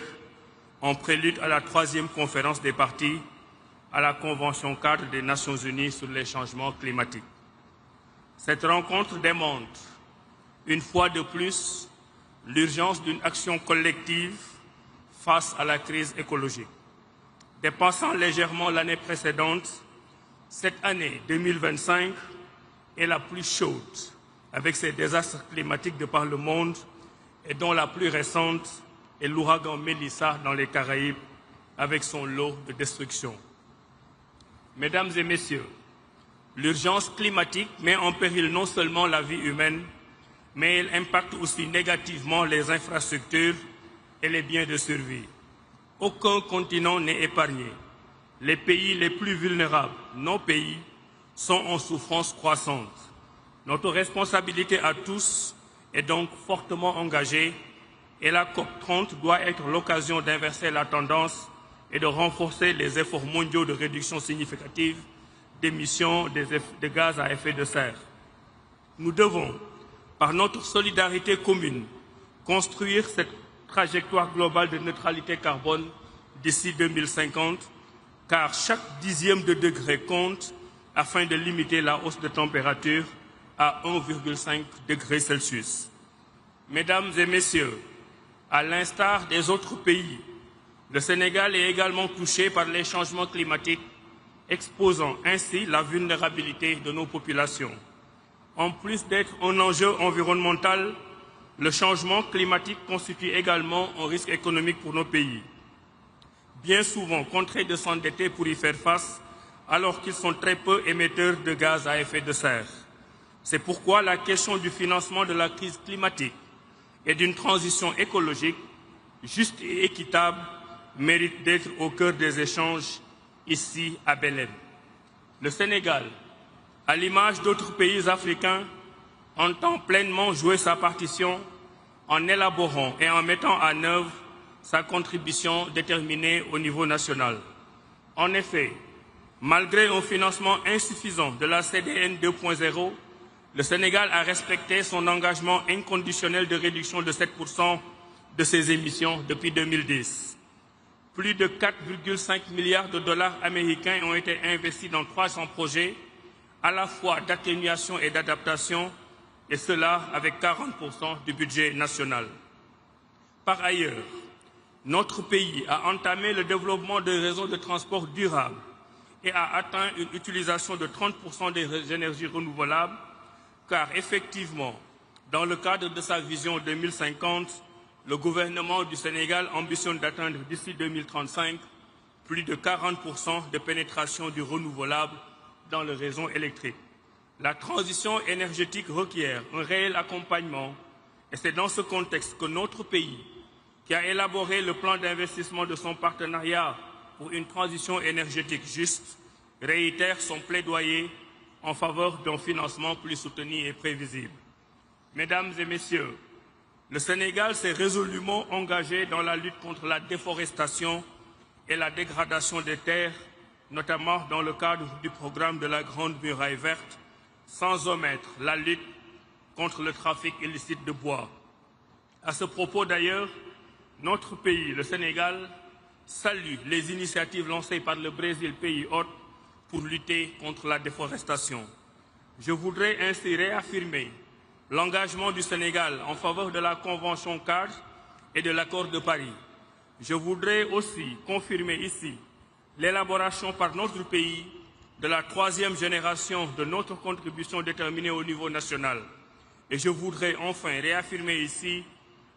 en prélude à la 3e conférence des partis à la Convention cadre des Nations Unies sur les changements climatiques. Cette rencontre démontre, une fois de plus, l'urgence d'une action collective face à la crise écologique. Dépassant légèrement l'année précédente, cette année 2025 est la plus chaude, avec ses désastres climatiques de par le monde et dont la plus récente est l'ouragan Mélissa dans les Caraïbes, avec son lot de destruction. Mesdames et Messieurs, l'urgence climatique met en péril non seulement la vie humaine, mais elle impacte aussi négativement les infrastructures et les biens de survie. Aucun continent n'est épargné. Les pays les plus vulnérables, nos pays, sont en souffrance croissante. Notre responsabilité à tous est donc fortement engagée et la COP30 doit être l'occasion d'inverser la tendance et de renforcer les efforts mondiaux de réduction significative d'émissions de gaz à effet de serre. Nous devons, par notre solidarité commune, construire cette trajectoire globale de neutralité carbone d'ici 2050, car chaque dixième de degré compte afin de limiter la hausse de température à 1,5 degré Celsius. Mesdames et Messieurs, à l'instar des autres pays, Le Sénégal est également touché par les changements climatiques, exposant ainsi la vulnérabilité de nos populations. En plus d'être un enjeu environnemental, le changement climatique constitue également un risque économique pour nos pays. Bien souvent contraints de s'endetter pour y faire face, alors qu'ils sont très peu émetteurs de gaz à effet de serre. C'est pourquoi la question du financement de la crise climatique et d'une transition écologique juste et équitable mérite d'être au cœur des échanges ici à Belém. Le Sénégal, à l'image d'autres pays africains, entend pleinement jouer sa partition en élaborant et en mettant en œuvre sa contribution déterminée au niveau national. En effet, malgré un financement insuffisant de la CDN 2.0, le Sénégal a respecté son engagement inconditionnel de réduction de 7% de ses émissions depuis 2010. Plus de 4,5 milliards de dollars américains ont été investis dans 300 projets, à la fois d'atténuation et d'adaptation, et cela avec 40% du budget national. Par ailleurs, notre pays a entamé le développement de réseaux de transport durables et a atteint une utilisation de 30% des énergies renouvelables, car effectivement, dans le cadre de sa vision 2050, le gouvernement du Sénégal ambitionne d'atteindre d'ici 2035 plus de 40% de pénétration du renouvelable dans le réseau électrique. La transition énergétique requiert un réel accompagnement et c'est dans ce contexte que notre pays, qui a élaboré le plan d'investissement de son partenariat pour une transition énergétique juste, réitère son plaidoyer en faveur d'un financement plus soutenu et prévisible. Mesdames et Messieurs, le Sénégal s'est résolument engagé dans la lutte contre la déforestation et la dégradation des terres, notamment dans le cadre du programme de la Grande Muraille Verte, sans omettre la lutte contre le trafic illicite de bois. À ce propos d'ailleurs, notre pays, le Sénégal, salue les initiatives lancées par le Brésil, pays hôte, pour lutter contre la déforestation. Je voudrais ainsi réaffirmer l'engagement du Sénégal en faveur de la Convention cadre et de l'accord de Paris. Je voudrais aussi confirmer ici l'élaboration par notre pays de la 3e génération de notre contribution déterminée au niveau national. Et je voudrais enfin réaffirmer ici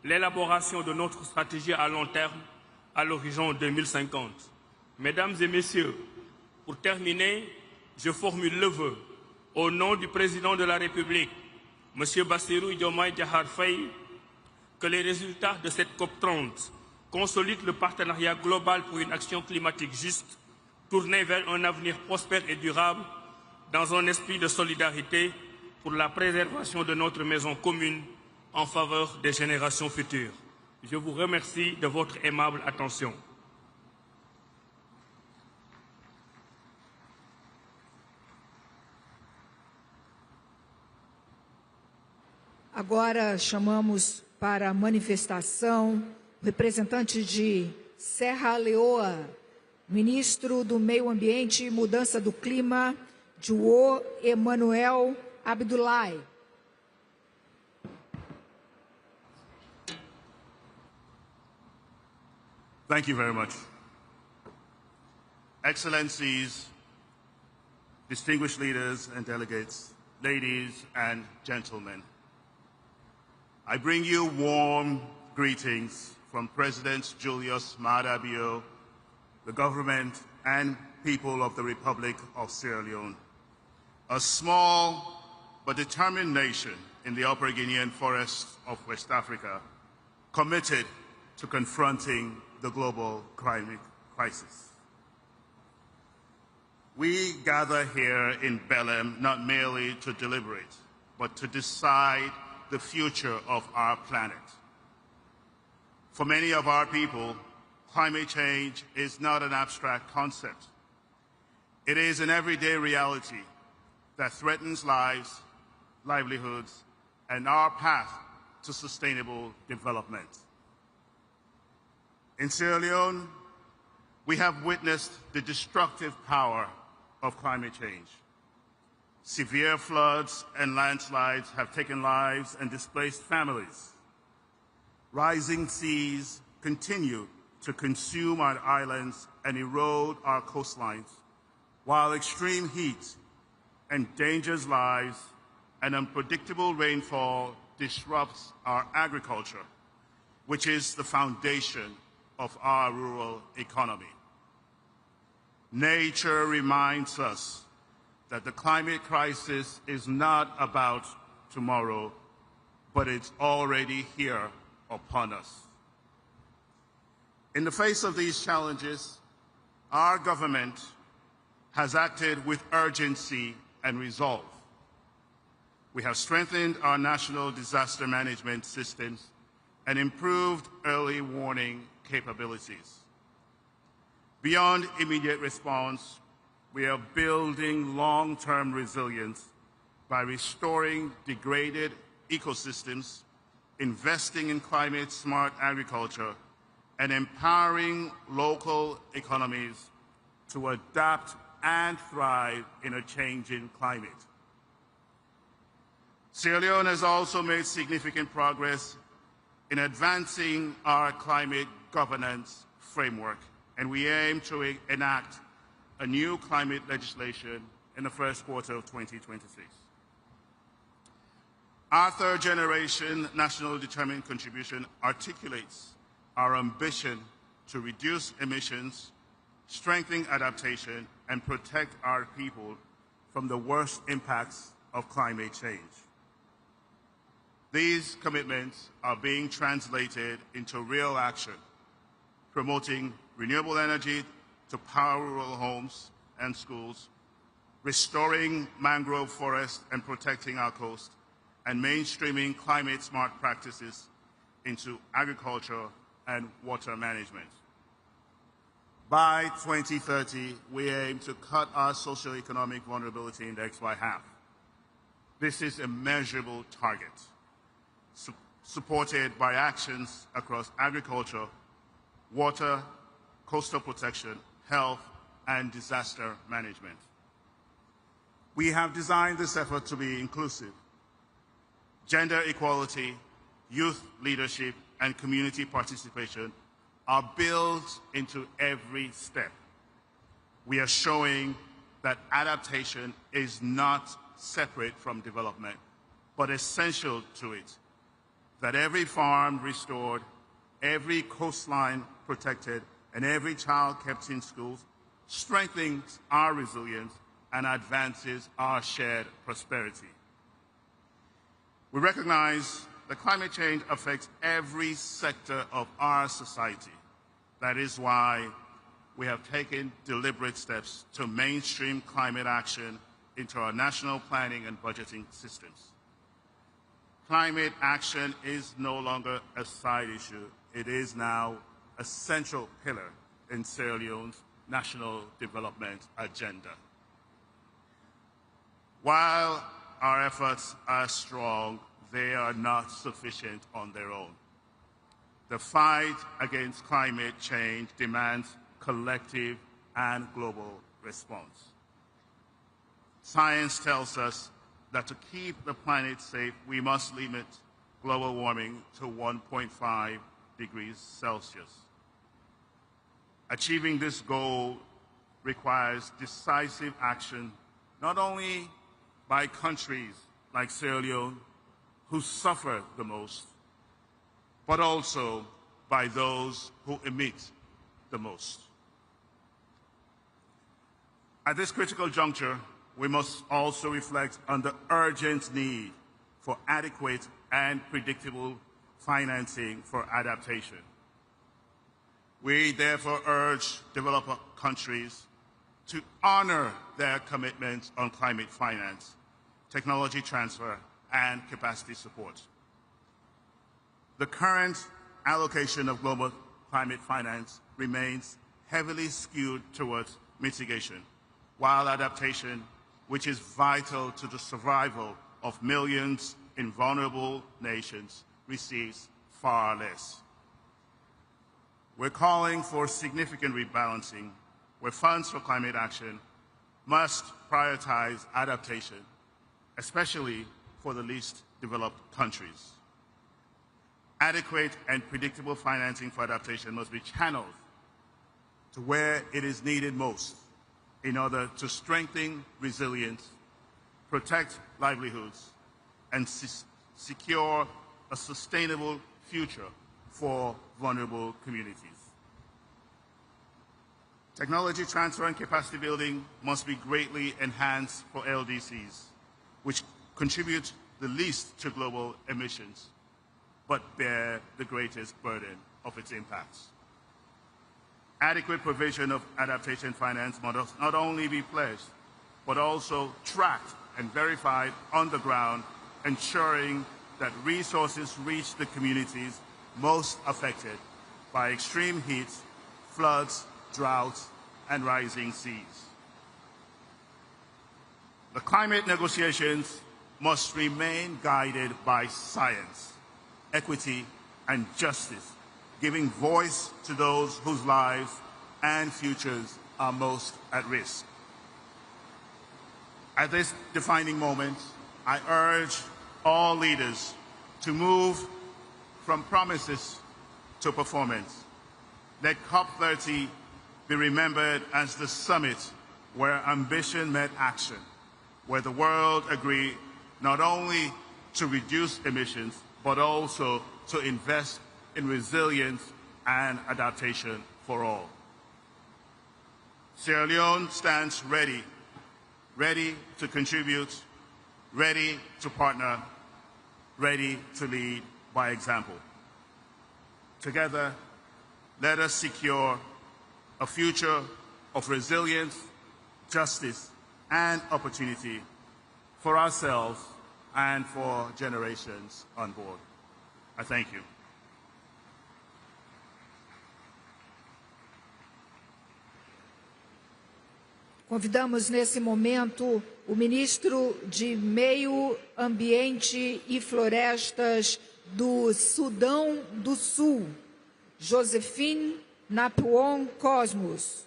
l'élaboration de notre stratégie à long terme à l'horizon 2050. Mesdames et Messieurs, pour terminer, je formule le vœu, au nom du Président de la République, M. Bassirou Diomaye Diakhar Faye, que les résultats de cette COP30 consolident le partenariat global pour une action climatique juste, tournée vers un avenir prospère et durable, dans un esprit de solidarité pour la préservation de notre maison commune en faveur des générations futures. Je vous remercie de votre aimable attention. Agora chamamos para a manifestação o representante de Serra Leoa, ministro do Meio Ambiente e Mudança do Clima, João Emanuel Abdullahi. Thank you very much. Excellencies, distinguished leaders and delegates, ladies and gentlemen, I bring you warm greetings from President Julius Maada Bio, the government and people of the Republic of Sierra Leone, a small but determined nation in the Upper Guinean forests of West Africa, committed to confronting the global climate crisis. We gather here in Belém not merely to deliberate, but to decide the future of our planet. For many of our people, climate change is not an abstract concept. It is an everyday reality that threatens lives, livelihoods, and our path to sustainable development. In Sierra Leone, we have witnessed the destructive power of climate change. Severe floods and landslides have taken lives and displaced families. Rising seas continue to consume our islands and erode our coastlines, while extreme heat endangers lives and unpredictable rainfall disrupts our agriculture, which is the foundation of our rural economy. Nature reminds us that the climate crisis is not about tomorrow, but it's already here upon us. In the face of these challenges, our government has acted with urgency and resolve. We have strengthened our national disaster management systems and improved early warning capabilities. Beyond immediate response, we are building long-term resilience by restoring degraded ecosystems, investing in climate-smart agriculture, and empowering local economies to adapt and thrive in a changing climate. Sierra Leone has also made significant progress in advancing our climate governance framework, and we aim to enact a new climate legislation in the first quarter of 2026. Our third-generation national determined contribution articulates our ambition to reduce emissions, strengthen adaptation, and protect our people from the worst impacts of climate change. These commitments are being translated into real action, promoting renewable energy to power rural homes and schools, restoring mangrove forests and protecting our coast, and mainstreaming climate-smart practices into agriculture and water management. By 2030, we aim to cut our socioeconomic vulnerability index by half. This is a measurable target, supported by actions across agriculture, water, coastal protection, health, and disaster management. We have designed this effort to be inclusive. Gender equality, youth leadership, and community participation are built into every step. We are showing that adaptation is not separate from development, but essential to it. That every farm restored, every coastline protected, and every child kept in schools strengthens our resilience and advances our shared prosperity. We recognize that climate change affects every sector of our society. That is why we have taken deliberate steps to mainstream climate action into our national planning and budgeting systems. Climate action is no longer a side issue. It is now a central pillar in Sierra Leone's national development agenda. While our efforts are strong, they are not sufficient on their own. The fight against climate change demands collective and global response. Science tells us that to keep the planet safe, we must limit global warming to 1.5 degrees Celsius. Achieving this goal requires decisive action, not only by countries like Sierra Leone, who suffer the most, but also by those who emit the most. At this critical juncture, we must also reflect on the urgent need for adequate and predictable financing for adaptation. We therefore urge developed countries to honor their commitments on climate finance, technology transfer, and capacity support. The current allocation of global climate finance remains heavily skewed towards mitigation, while adaptation, which is vital to the survival of millions in vulnerable nations, receives far less. We're calling for significant rebalancing, where funds for climate action must prioritize adaptation, especially for the least developed countries. Adequate and predictable financing for adaptation must be channeled to where it is needed most in order to strengthen resilience, protect livelihoods, and secure a sustainable future for vulnerable communities. Technology transfer and capacity building must be greatly enhanced for LDCs, which contribute the least to global emissions, but bear the greatest burden of its impacts. Adequate provision of adaptation finance must not only be pledged, but also tracked and verified on the ground, ensuring that resources reach the communities most affected by extreme heat, floods, droughts, and rising seas. The climate negotiations must remain guided by science, equity, and justice, giving voice to those whose lives and futures are most at risk. At this defining moment, I urge all leaders to move from promises to performance. Let COP30 be remembered as the summit where ambition met action, where the world agreed not only to reduce emissions, but also to invest in resilience and adaptation for all. Sierra Leone stands ready to contribute, ready to partner, ready to lead by example. Together, let us secure a future of resilience, justice, and opportunity for ourselves and for generations on board. I thank you. Convidamos nesse momento o ministro de Meio Ambiente e Florestas do Sudão do Sul, Josephine Napuon Cosmos.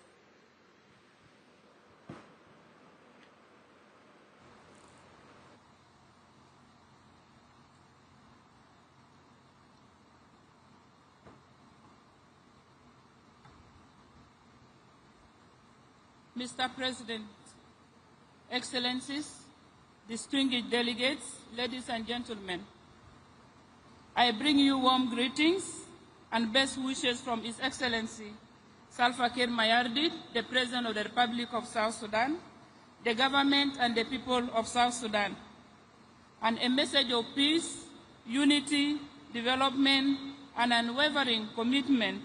Mr. President, Excellencies, distinguished delegates, ladies and gentlemen, I bring you warm greetings and best wishes from His Excellency Salva Kiir Mayardit, the President of the Republic of South Sudan, the government and the people of South Sudan, and a message of peace, unity, development, and unwavering commitment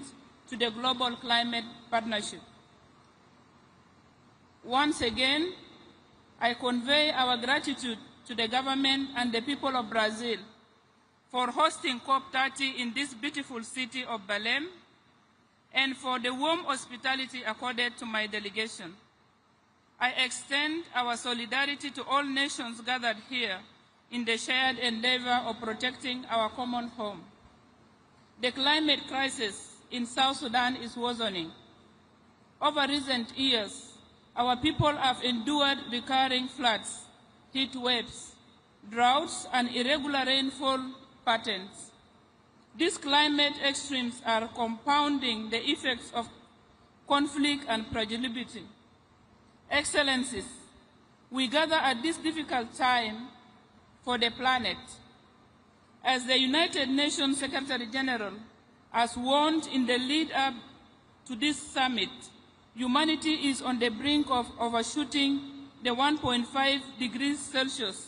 to the global climate partnership. Once again, I convey our gratitude to the government and the people of Brazil for hosting COP30 in this beautiful city of Belém and for the warm hospitality accorded to my delegation. I extend our solidarity to all nations gathered here in the shared endeavor of protecting our common home. The climate crisis in South Sudan is worsening. Over recent years, our people have endured recurring floods, heat waves, droughts, and irregular rainfall patterns. These climate extremes are compounding the effects of conflict and fragility. Excellencies, we gather at this difficult time for the planet. As the United Nations Secretary General has warned in the lead-up to this summit, humanity is on the brink of overshooting the 1.5 degrees Celsius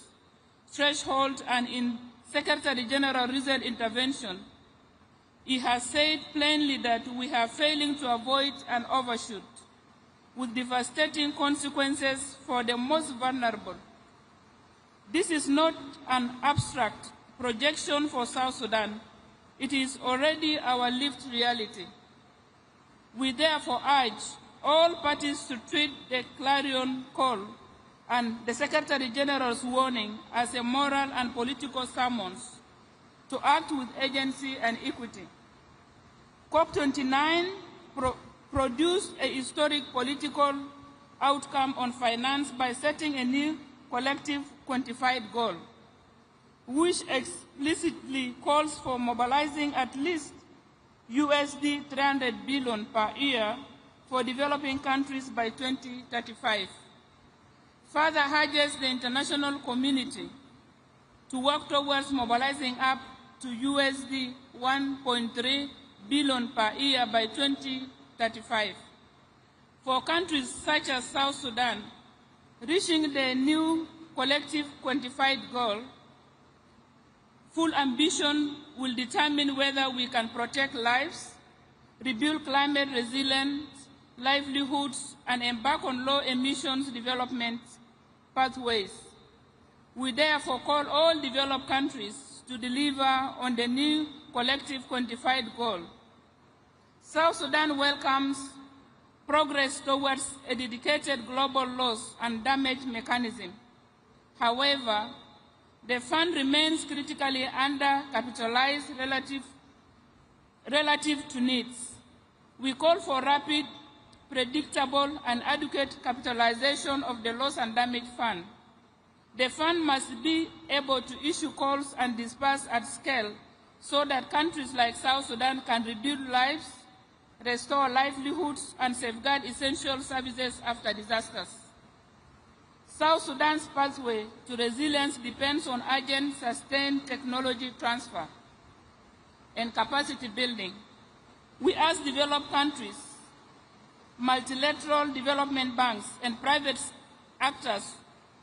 threshold, and in Secretary General recent intervention, he has said plainly that we are failing to avoid an overshoot, with devastating consequences for the most vulnerable. This is not an abstract projection for South Sudan. It is already our lived reality. We therefore urge all parties to treat the clarion call and the Secretary General's warning as a moral and political summons to act with agency and equity. COP29 produced a historic political outcome on finance by setting a new collective quantified goal. which explicitly calls for mobilizing at least USD 300 billion per year for developing countries by 2035. Further urges the international community to work towards mobilizing up to USD 1.3 billion per year by 2035. For countries such as South Sudan, reaching the new collective quantified goal, full ambition will determine whether we can protect lives, rebuild climate resilient livelihoods, and embark on low emissions development pathways. We therefore call all developed countries to deliver on the new collective quantified goal. South Sudan welcomes progress towards a dedicated global loss and damage mechanism. However, the fund remains critically undercapitalized relative to needs. We call for rapid, predictable, and adequate capitalization of the loss and damage fund. The fund must be able to issue calls and disperse at scale so that countries like South Sudan can rebuild lives, restore livelihoods, and safeguard essential services after disasters. South Sudan's pathway to resilience depends on urgent, sustained technology transfer and capacity building. We ask developed countries, multilateral development banks, and private actors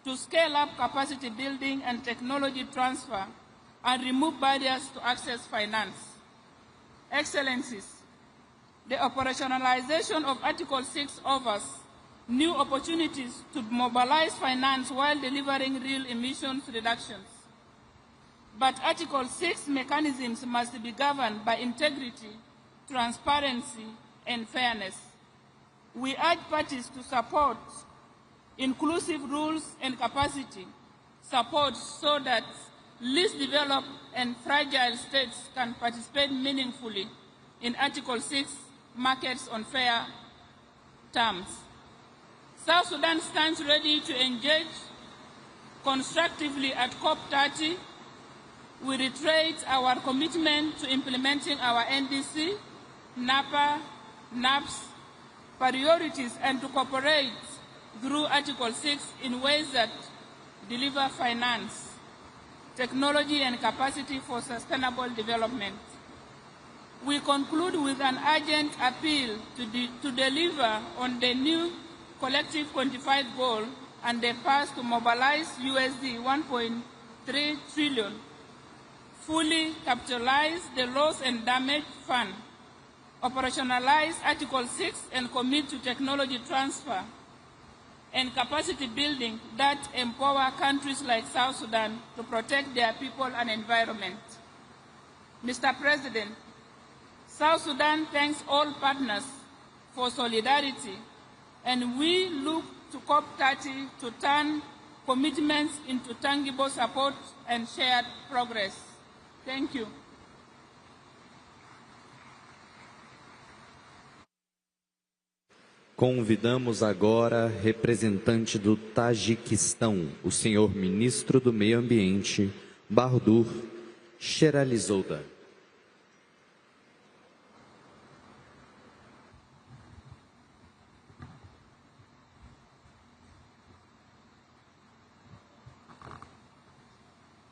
to scale up capacity building and technology transfer and remove barriers to access finance. Excellencies, the operationalization of Article 6 offers new opportunities to mobilize finance while delivering real emissions reductions. But Article 6 mechanisms must be governed by integrity, transparency, and fairness. We urge parties to support inclusive rules and capacity support so that least developed and fragile states can participate meaningfully in Article 6 markets on fair terms. South Sudan stands ready to engage constructively at COP30. We reiterate our commitment to implementing our NDC, NAPA, NAPS priorities and to cooperate through Article 6 in ways that deliver finance, technology, and capacity for sustainable development. We conclude with an urgent appeal to deliver on the new collective quantified goal and the path to mobilize USD 1.3 trillion, fully capitalize the loss and damage fund, operationalize Article 6 and commit to technology transfer and capacity building that empower countries like South Sudan to protect their people and environment. Mr. President, South Sudan thanks all partners for solidarity, and we look to COP30 to turn commitments into tangible support and shared progress. Thank you. Convidamos agora representante do Tajiquistão, o senhor ministro do Meio Ambiente, Bahadur Sheralizada.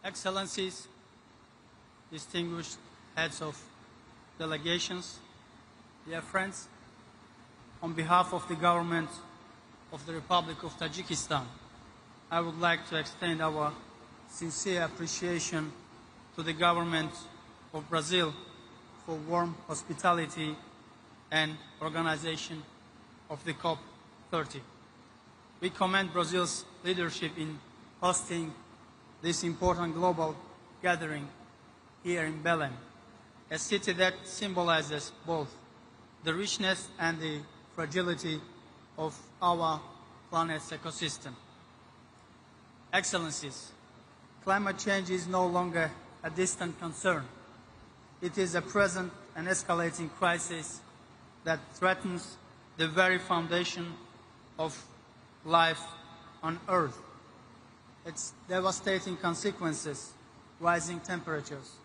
Excellencies, distinguished heads of delegations, dear friends, on behalf of the government of the Republic of Tajikistan, I would like to extend our sincere appreciation to the government of Brazil for warm hospitality and organization of the COP30. We commend Brazil's leadership in hosting this important global gathering here in Belém, a city that symbolizes both the richness and the fragility of our planet's ecosystem. Excellencies, climate change is no longer a distant concern. It is a present and escalating crisis that threatens the very foundation of life on Earth. Its devastating consequences rising temperatures,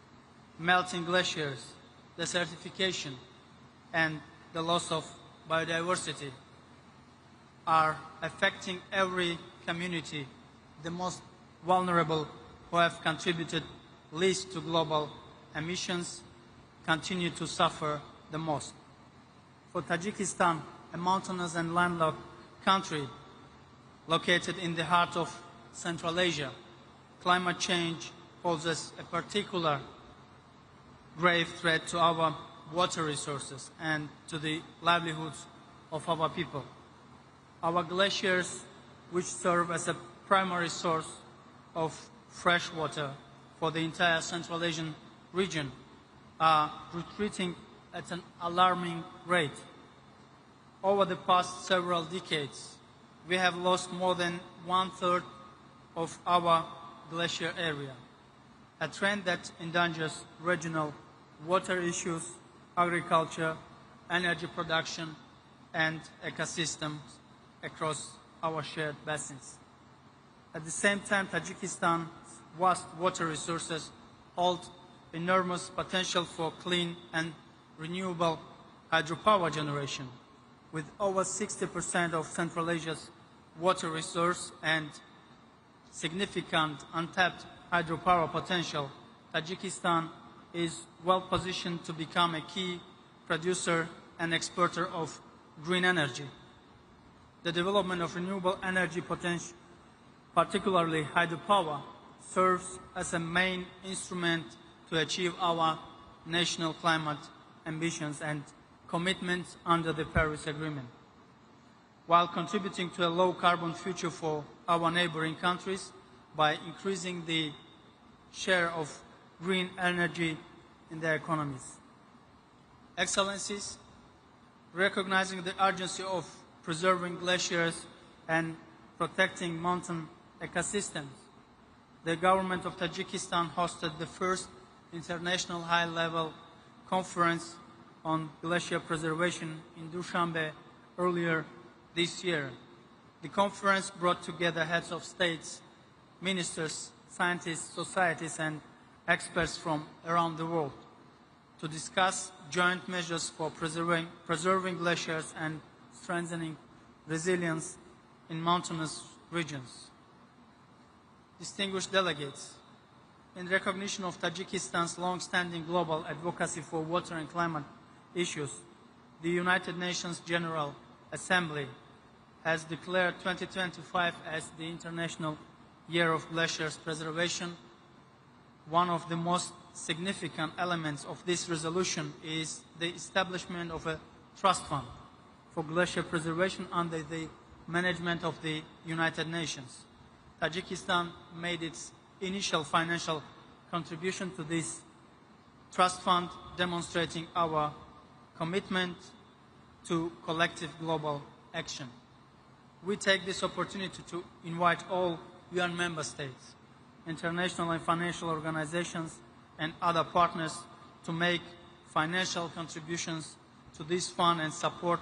melting glaciers, desertification, and the loss of biodiversity are affecting every community. The most vulnerable, who have contributed least to global emissions, continue to suffer the most. For Tajikistan, a mountainous and landlocked country located in the heart of Central Asia, climate change poses a particular grave threat to our water resources and to the livelihoods of our people. Our glaciers, which serve as a primary source of fresh water for the entire Central Asian region, are retreating at an alarming rate. Over the past several decades, we have lost more than 1/3 of our glacier area, a trend that endangers regional water issues, agriculture, energy production, and ecosystems across our shared basins. At the same time, Tajikistan's vast water resources hold enormous potential for clean and renewable hydropower generation. With over 60% of Central Asia's water resource and significant untapped hydropower potential, Tajikistan is well positioned to become a key producer and exporter of green energy. The development of renewable energy potential, particularly hydropower, serves as a main instrument to achieve our national climate ambitions and commitments under the Paris Agreement, while contributing to a low-carbon future for our neighboring countries by increasing the share of green energy in their economies. Excellencies, recognizing the urgency of preserving glaciers and protecting mountain ecosystems, the government of Tajikistan hosted the first international high-level conference on glacier preservation in Dushanbe earlier this year. The conference brought together heads of states, ministers, scientists, societies, and experts from around the world to discuss joint measures for preserving glaciers and strengthening resilience in mountainous regions. Distinguished delegates, in recognition of Tajikistan's long-standing global advocacy for water and climate issues, the United Nations General Assembly has declared 2025 as the International Year of Glaciers Preservation. One of the most significant elements of this resolution is the establishment of a trust fund for glacier preservation under the management of the United Nations. Tajikistan made its initial financial contribution to this trust fund, demonstrating our commitment to collective global action. We take this opportunity to invite all UN member states, international and financial organizations, and other partners to make financial contributions to this fund and support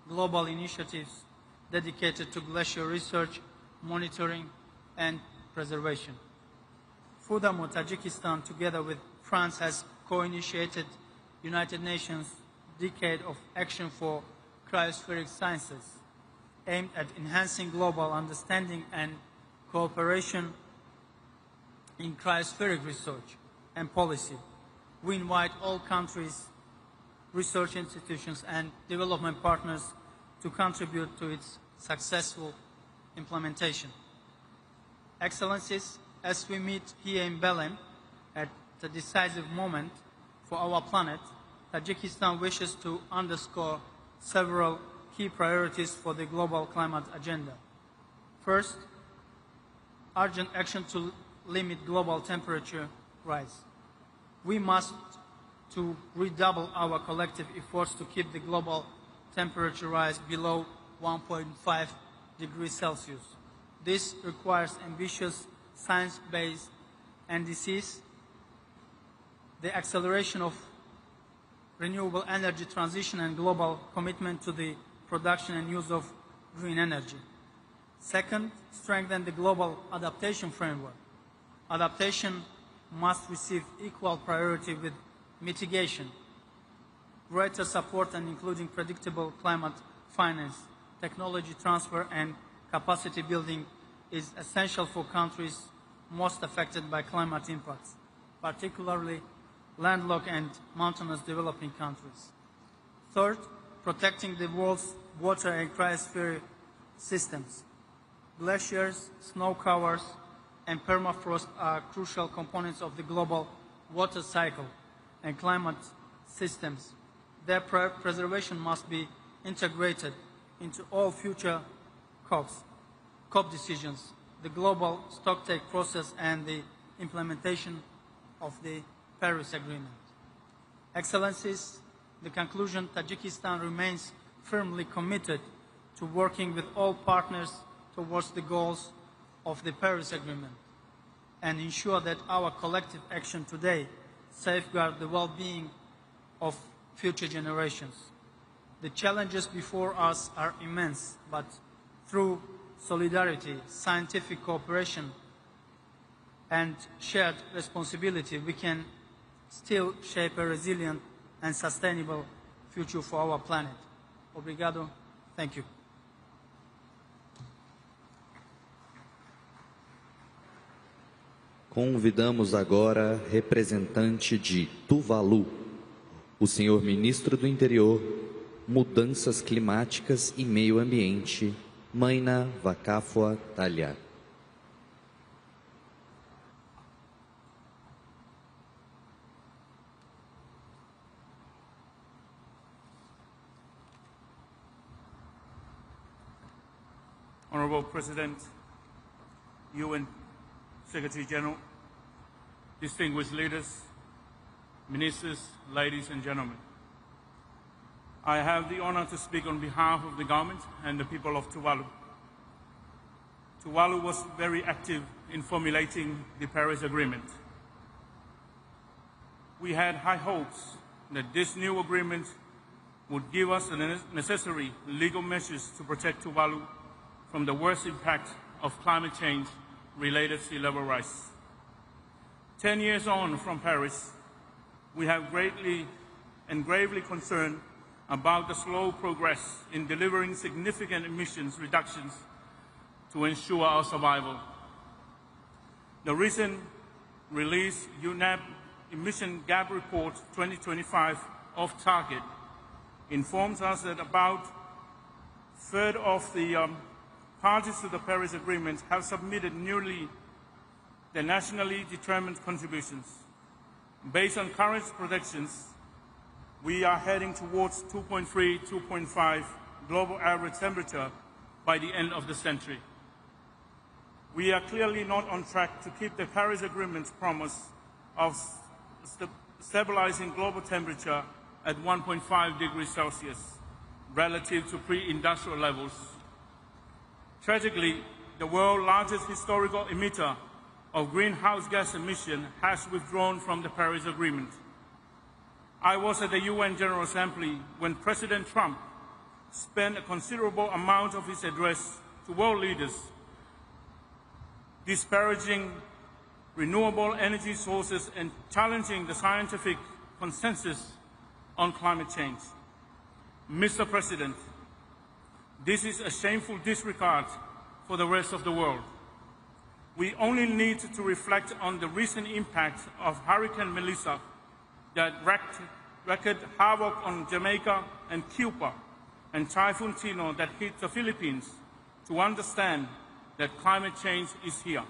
global initiatives dedicated to glacier research, monitoring, and preservation. Furthermore, Tajikistan, together with France, has co-initiated United Nations Decade of Action for Cryospheric Sciences, aimed at enhancing global understanding and cooperation in cryospheric research and policy. We invite all countries, research institutions, and development partners to contribute to its successful implementation. Excellencies, as we meet here in Belém at the decisive moment for our planet, Tajikistan wishes to underscore several key priorities for the global climate agenda. First, urgent action to limit global temperature rise. We must to redouble our collective efforts to keep the global temperature rise below 1.5 degrees Celsius. This requires ambitious science-based indices, the acceleration of renewable energy transition, and global commitment to the production and use of green energy. Second, strengthen the global adaptation framework. Adaptation must receive equal priority with mitigation. Greater support and including predictable climate finance, technology transfer and capacity building is essential for countries most affected by climate impacts, particularly landlocked and mountainous developing countries. Third, protecting the world's water and cryosphere systems. Glaciers, snow covers, and permafrost are crucial components of the global water cycle and climate systems. Their preservation must be integrated into all future COP decisions, the global stocktake process, and the implementation of the Paris Agreement. Excellencies, the conclusion, Tajikistan remains firmly committed to working with all partners towards the goals of the Paris Agreement and ensure that our collective action today safeguard the well-being of future generations. The challenges before us are immense, but through solidarity, scientific cooperation, and shared responsibility, we can still shape a resilient and sustainable future for our planet. Obrigado. Thank you. Convidamos agora representante de Tuvalu, o senhor ministro do Interior, Mudanças Climáticas e Meio Ambiente, Maina Vakafua Talha. Honorable President, UN Secretary General, distinguished leaders, ministers, ladies and gentlemen. I have the honor to speak on behalf of the government and the people of Tuvalu. Tuvalu was very active in formulating the Paris Agreement. We had high hopes that this new agreement would give us the necessary legal measures to protect Tuvalu from the worst impact of climate change related sea level rise. 10 years on from Paris, we have greatly and gravely concerned about the slow progress in delivering significant emissions reductions to ensure our survival. The recent released UNEP Emission Gap Report 2025 off target informs us that about a third of the parties to the Paris Agreement have submitted newly their nationally determined contributions. Based on current projections, we are heading towards 2.3, 2.5 global average temperature by the end of the century. We are clearly not on track to keep the Paris Agreement's promise of stabilizing global temperature at 1.5 degrees Celsius relative to pre-industrial levels. Tragically, the world's largest historical emitter of greenhouse gas emission has withdrawn from the Paris Agreement. I was at the UN General Assembly when President Trump spent a considerable amount of his address to world leaders disparaging renewable energy sources and challenging the scientific consensus on climate change. Mr. President, this is a shameful disregard for the rest of the world. We only need to reflect on the recent impact of Hurricane Melissa that wreaked havoc on Jamaica and Cuba, and Typhoon Tino that hit the Philippines, to understand that climate change is here.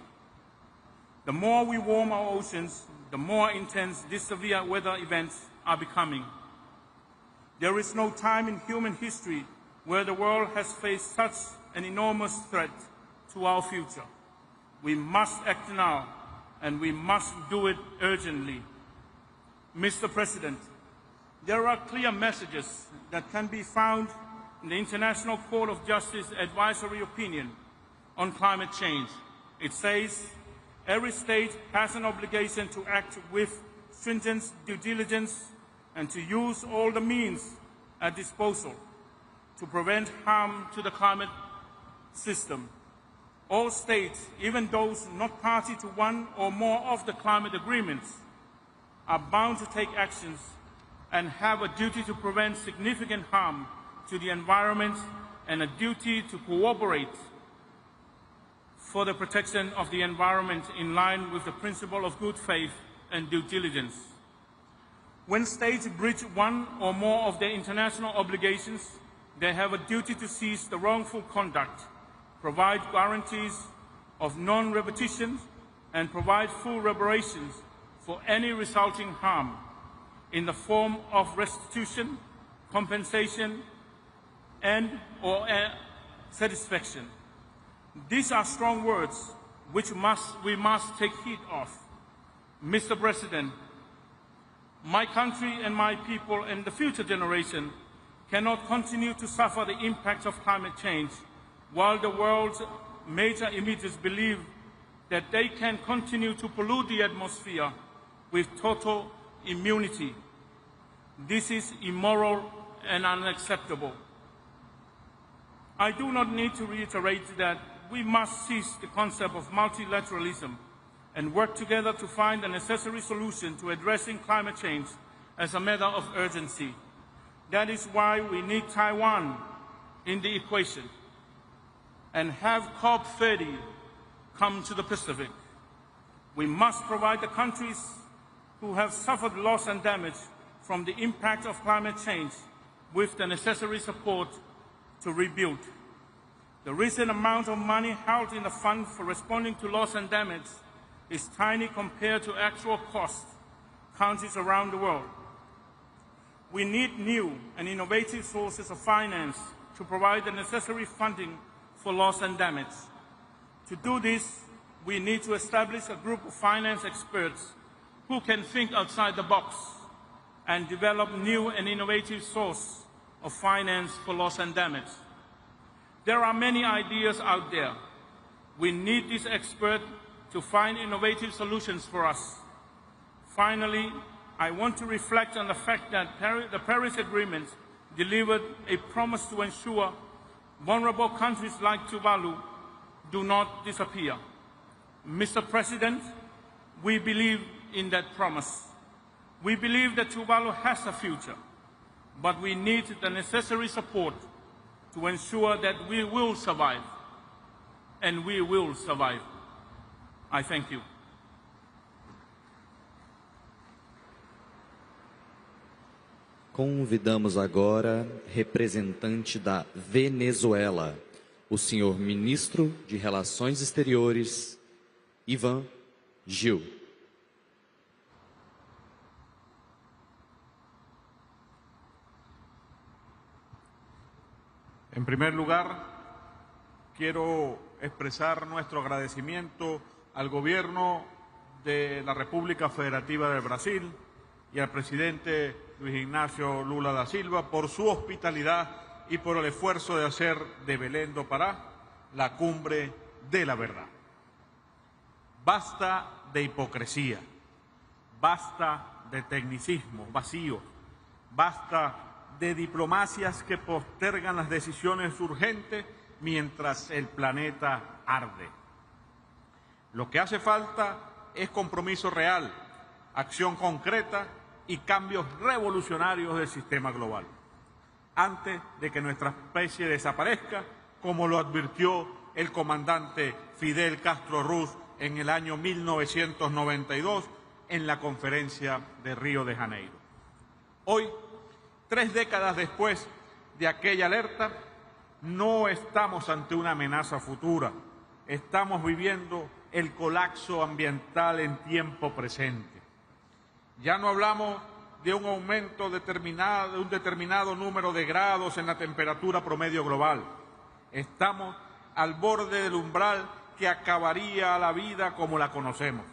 The more we warm our oceans, the more intense these severe weather events are becoming. There is no time in human history where the world has faced such an enormous threat to our future. We must act now, and we must do it urgently. Mr. President, there are clear messages that can be found in the International Court of Justice advisory opinion on climate change. It says, every state has an obligation to act with stringent due diligence and to use all the means at disposal to prevent harm to the climate system. All states, even those not party to one or more of the climate agreements, are bound to take actions and have a duty to prevent significant harm to the environment and a duty to cooperate for the protection of the environment in line with the principle of good faith and due diligence. When states breach one or more of their international obligations, they have a duty to cease the wrongful conduct, provide guarantees of non-repetition, and provide full reparations for any resulting harm in the form of restitution, compensation, and/or satisfaction. These are strong words which we must take heed of. Mr. President, my country and my people and the future generation cannot continue to suffer the impact of climate change while the world's major emitters believe that they can continue to pollute the atmosphere with total immunity. This is immoral and unacceptable. I do not need to reiterate that we must seize the concept of multilateralism and work together to find the necessary solution to addressing climate change as a matter of urgency. That is why we need Taiwan in the equation and have COP30 come to the Pacific. We must provide the countries who have suffered loss and damage from the impact of climate change with the necessary support to rebuild. The recent amount of money held in the fund for responding to loss and damage is tiny compared to actual costs countries around the world. We need new and innovative sources of finance to provide the necessary funding for loss and damage. To do this, we need to establish a group of finance experts who can think outside the box and develop new and innovative sources of finance for loss and damage. There are many ideas out there. We need these experts to find innovative solutions for us. Finally, I want to reflect on the fact that the Paris Agreement delivered a promise to ensure vulnerable countries like Tuvalu do not disappear. Mr. President, we believe in that promise. We believe that Tuvalu has a future, but we need the necessary support to ensure that we will survive, and we will survive. I thank you. Convidamos agora representante da Venezuela, o senhor ministro de Relações Exteriores, Ivan Gil. En primer lugar, quiero expresar nuestro agradecimiento al Gobierno de la República Federativa del Brasil y al presidente Luis Ignacio Lula da Silva por su hospitalidad y por el esfuerzo de hacer de Belém do Pará la cumbre de la verdad. Basta de hipocresía, basta de tecnicismo vacío, basta de diplomacias que postergan las decisiones urgentes mientras el planeta arde. Lo que hace falta es compromiso real, acción concreta y cambios revolucionarios del sistema global, antes de que nuestra especie desaparezca, como lo advirtió el comandante Fidel Castro Ruz en el año 1992 en la conferencia de Río de Janeiro. Hoy, 3 décadas después de aquella alerta, no estamos ante una amenaza futura, estamos viviendo el colapso ambiental en tiempo presente. Ya no hablamos de un aumento determinado, de un determinado número de grados en la temperatura promedio global. Estamos al borde del umbral que acabaría la vida como la conocemos.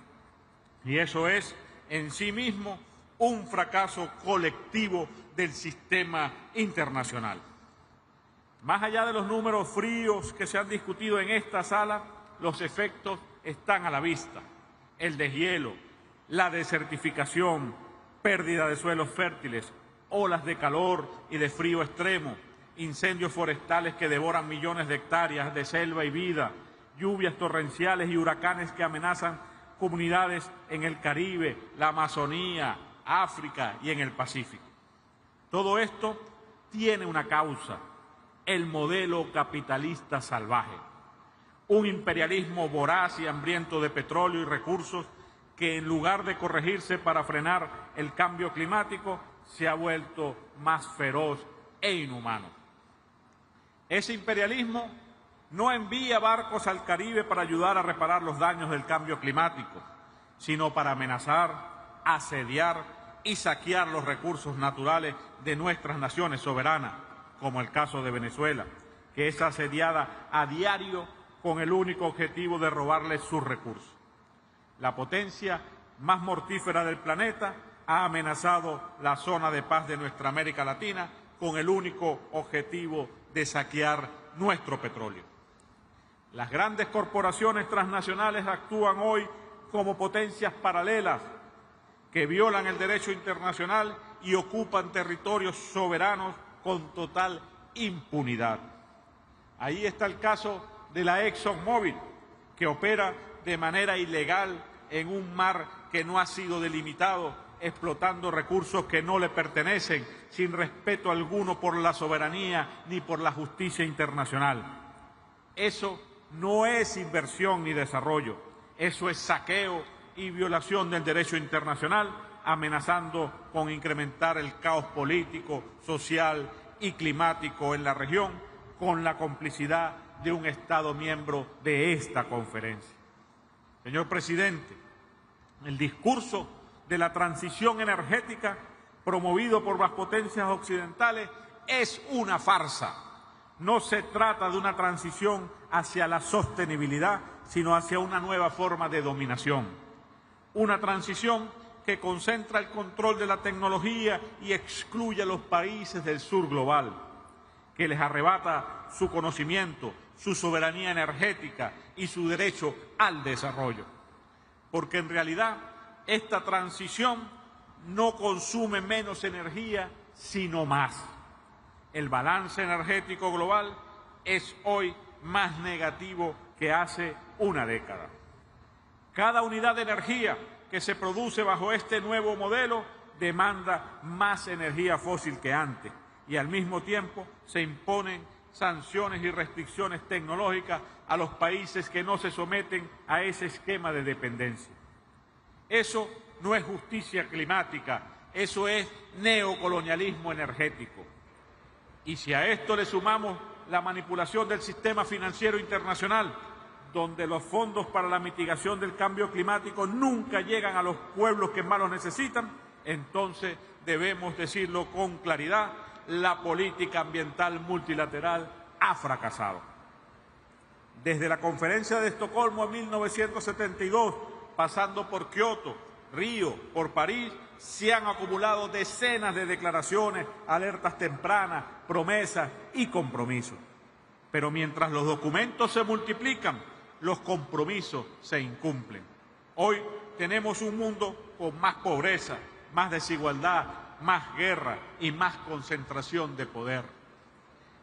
Y eso es, en sí mismo, un fracaso colectivo del sistema internacional. Más allá de los números fríos que se han discutido en esta sala, los efectos están a la vista. El deshielo, la desertificación, pérdida de suelos fértiles, olas de calor y de frío extremo, incendios forestales que devoran millones de hectáreas de selva y vida, lluvias torrenciales y huracanes que amenazan comunidades en el Caribe, la Amazonía, África y en el Pacífico. Todo esto tiene una causa: el modelo capitalista salvaje, un imperialismo voraz y hambriento de petróleo y recursos que, en lugar de corregirse para frenar el cambio climático, se ha vuelto más feroz e inhumano. Ese imperialismo no envía barcos al Caribe para ayudar a reparar los daños del cambio climático, sino para amenazar, asediar y saquear los recursos naturales de nuestras naciones soberanas, como el caso de Venezuela, que es asediada a diario con el único objetivo de robarles sus recursos. La potencia más mortífera del planeta ha amenazado la zona de paz de nuestra América Latina con el único objetivo de saquear nuestro petróleo. Las grandes corporaciones transnacionales actúan hoy como potencias paralelas que violan el derecho internacional y ocupan territorios soberanos con total impunidad. Ahí está el caso de la ExxonMobil, que opera de manera ilegal en un mar que no ha sido delimitado, explotando recursos que no le pertenecen, sin respeto alguno por la soberanía ni por la justicia internacional. Eso no es inversión ni desarrollo, eso es saqueo y violación del derecho internacional, amenazando con incrementar el caos político, social y climático en la región, con la complicidad de un Estado miembro de esta conferencia. Señor presidente, el discurso de la transición energética promovido por las potencias occidentales es una farsa. No se trata de una transición hacia la sostenibilidad, sino hacia una nueva forma de dominación. Una transición que concentra el control de la tecnología y excluye a los países del sur global, que les arrebata su conocimiento, su soberanía energética y su derecho al desarrollo. Porque en realidad esta transición no consume menos energía, sino más. El balance energético global es hoy más negativo que hace una década. Cada unidad de energía que se produce bajo este nuevo modelo demanda más energía fósil que antes y al mismo tiempo se imponen sanciones y restricciones tecnológicas a los países que no se someten a ese esquema de dependencia. Eso no es justicia climática, eso es neocolonialismo energético. Y si a esto le sumamos la manipulación del sistema financiero internacional, donde los fondos para la mitigación del cambio climático nunca llegan a los pueblos que más los necesitan, entonces debemos decirlo con claridad: la política ambiental multilateral ha fracasado. Desde la Conferencia de Estocolmo en 1972, pasando por Kioto, Río, por París, se han acumulado decenas de declaraciones, alertas tempranas, promesas y compromisos. Pero mientras los documentos se multiplican, los compromisos se incumplen. Hoy tenemos un mundo con más pobreza, más desigualdad, más guerra y más concentración de poder.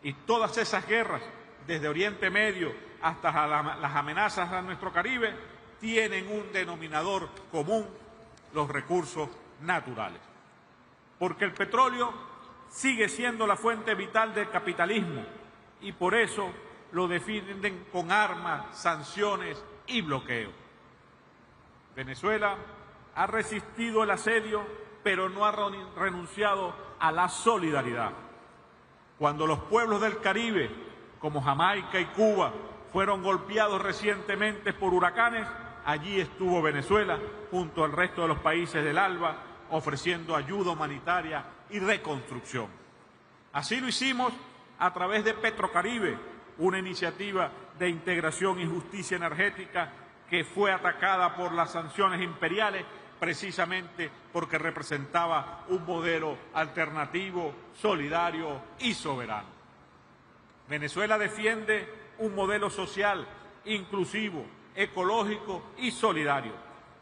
Y todas esas guerras, desde Oriente Medio hasta las amenazas a nuestro Caribe, tienen un denominador común: los recursos naturales. Porque el petróleo sigue siendo la fuente vital del capitalismo y por eso lo defienden con armas, sanciones y bloqueos. Venezuela ha resistido el asedio, pero no ha renunciado a la solidaridad. Cuando los pueblos del Caribe, como Jamaica y Cuba, fueron golpeados recientemente por huracanes, allí estuvo Venezuela, junto al resto de los países del ALBA, ofreciendo ayuda humanitaria y reconstrucción. Así lo hicimos a través de Petrocaribe, una iniciativa de integración y justicia energética que fue atacada por las sanciones imperiales precisamente porque representaba un modelo alternativo, solidario y soberano. Venezuela defiende un modelo social, inclusivo, ecológico y solidario,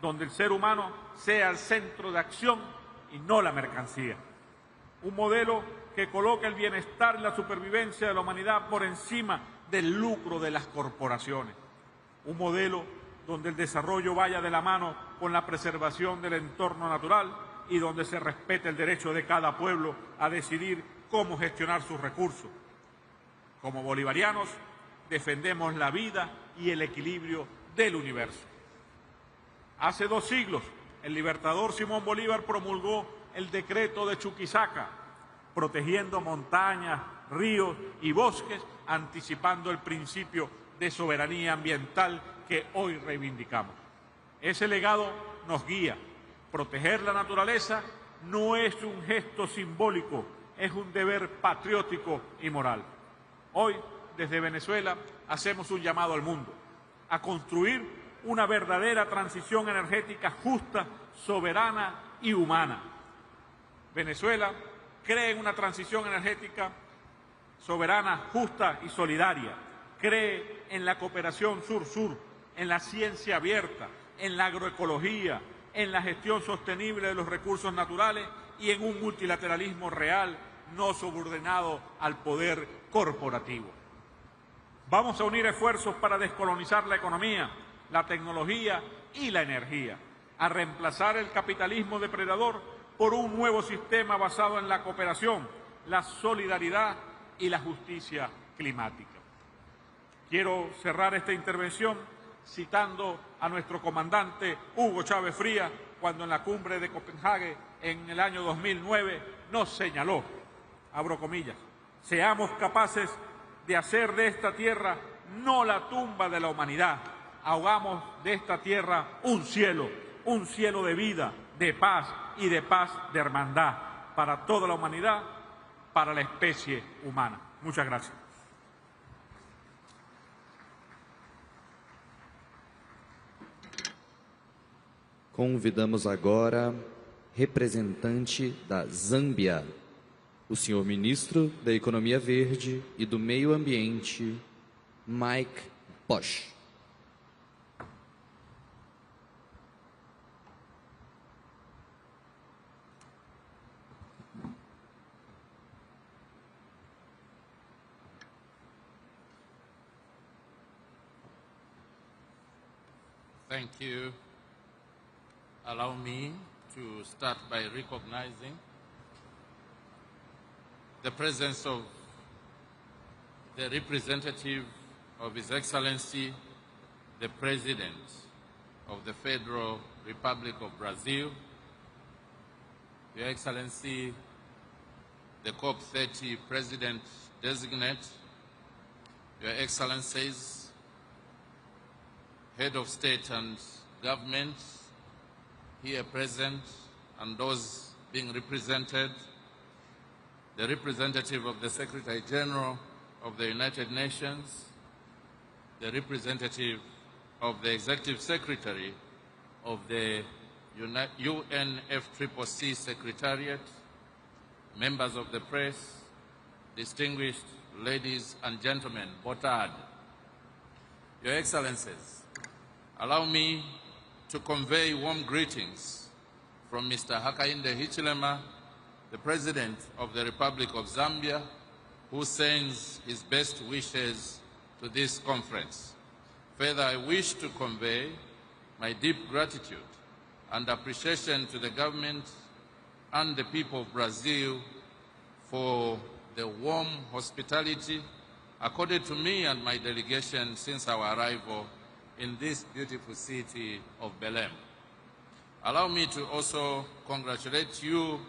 donde el ser humano sea el centro de acción y no la mercancía. Un modelo que coloca el bienestar y la supervivencia de la humanidad por encima del lucro de las corporaciones. un modelo donde el desarrollo vaya de la mano con la preservación del entorno natural y donde se respete el derecho de cada pueblo a decidir cómo gestionar sus recursos. Como bolivarianos, defendemos la vida y el equilibrio del universo. Hace 2 siglos, el libertador Simón Bolívar promulgó el decreto de Chuquisaca, protegiendo montañas, ríos y bosques, anticipando el principio de soberanía ambiental que hoy reivindicamos. Ese legado nos guía. Proteger la naturaleza no es un gesto simbólico, es un deber patriótico y moral. Hoy, desde Venezuela, hacemos un llamado al mundo a construir una verdadera transición energética justa, soberana y humana. Venezuela cree en una transición energética soberana, justa y solidaria. Cree en la cooperación sur-sur, en la ciencia abierta, en la agroecología, en la gestión sostenible de los recursos naturales y en un multilateralismo real, no subordinado al poder corporativo. Vamos a unir esfuerzos para descolonizar la economía, la tecnología y la energía, a reemplazar el capitalismo depredador por un nuevo sistema basado en la cooperación, la solidaridad y la justicia climática. Quiero cerrar esta intervención citando a nuestro comandante Hugo Chávez Frías, cuando en la cumbre de Copenhague en el año 2009 nos señaló, abro comillas, seamos capaces de hacer de esta tierra no la tumba de la humanidad, hagamos de esta tierra un cielo de vida, de paz y de paz de hermandad para toda la humanidad, para la especie humana. Muchas gracias. Convidamos agora representante da Zâmbia, o senhor ministro da Economia Verde e do Meio Ambiente, Mike Bosch. Thank you. Allow me to start by recognizing the presence of the representative of His Excellency, the President of the Federal Republic of Brazil, Your Excellency, the COP30 President-designate, Your Excellencies, Head of State and Government, here present, and those being represented, the representative of the Secretary General of the United Nations, the representative of the Executive Secretary of the UNFCCC Secretariat, members of the press, distinguished ladies and gentlemen, boa tarde. Your Excellencies, allow me to convey warm greetings from Mr. Hakainde Hichilema, the President of the Republic of Zambia, who sends his best wishes to this conference. Further, I wish to convey my deep gratitude and appreciation to the government and the people of Brazil for the warm hospitality accorded to me and my delegation since our arrival in this beautiful city of Belém. Allow me to also congratulate you,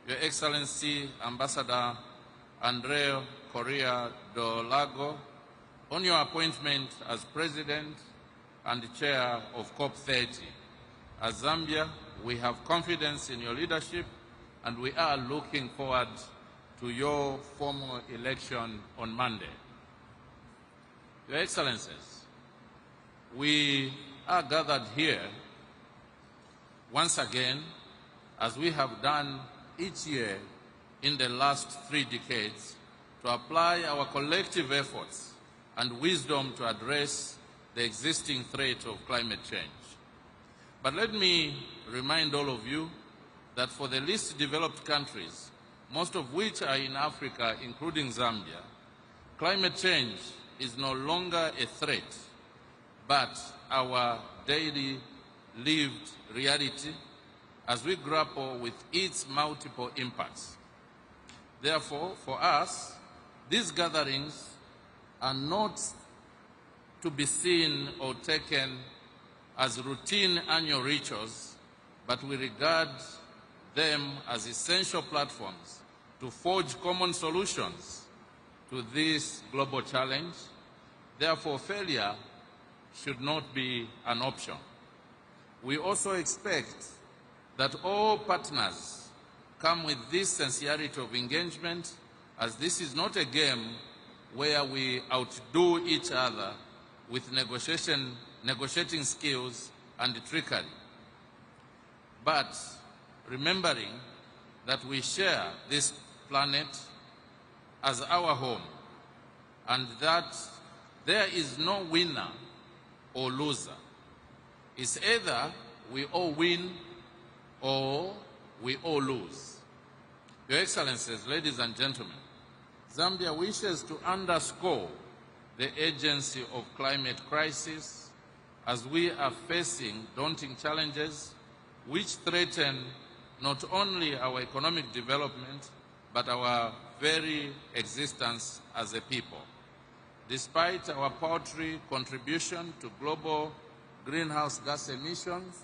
Your Excellency Ambassador André Correa do Lago, on your appointment as President and Chair of COP30. As Zambia, we have confidence in your leadership and we are looking forward to your formal election on Monday. Your Excellencies, we are gathered here once again, as we have done each year in the last 3 decades, to apply our collective efforts and wisdom to address the existing threat of climate change. But let me remind all of you that for the least developed countries, most of which are in Africa, including Zambia, climate change is no longer a threat, but our daily lived reality as we grapple with its multiple impacts. Therefore, for us, these gatherings are not to be seen or taken as routine annual rituals, but we regard them as essential platforms to forge common solutions to this global challenge. Therefore, failure should not be an option. We also expect that all partners come with this sincerity of engagement, as this is not a game where we outdo each other with negotiating skills and trickery, but remembering that we share this planet as our home and that there is no winner or loser. It's either we all win or we all lose. Your Excellencies, ladies and gentlemen, Zambia wishes to underscore the urgency of climate crisis as we are facing daunting challenges which threaten not only our economic development, but our very existence as a people. Despite our paltry contribution to global greenhouse gas emissions,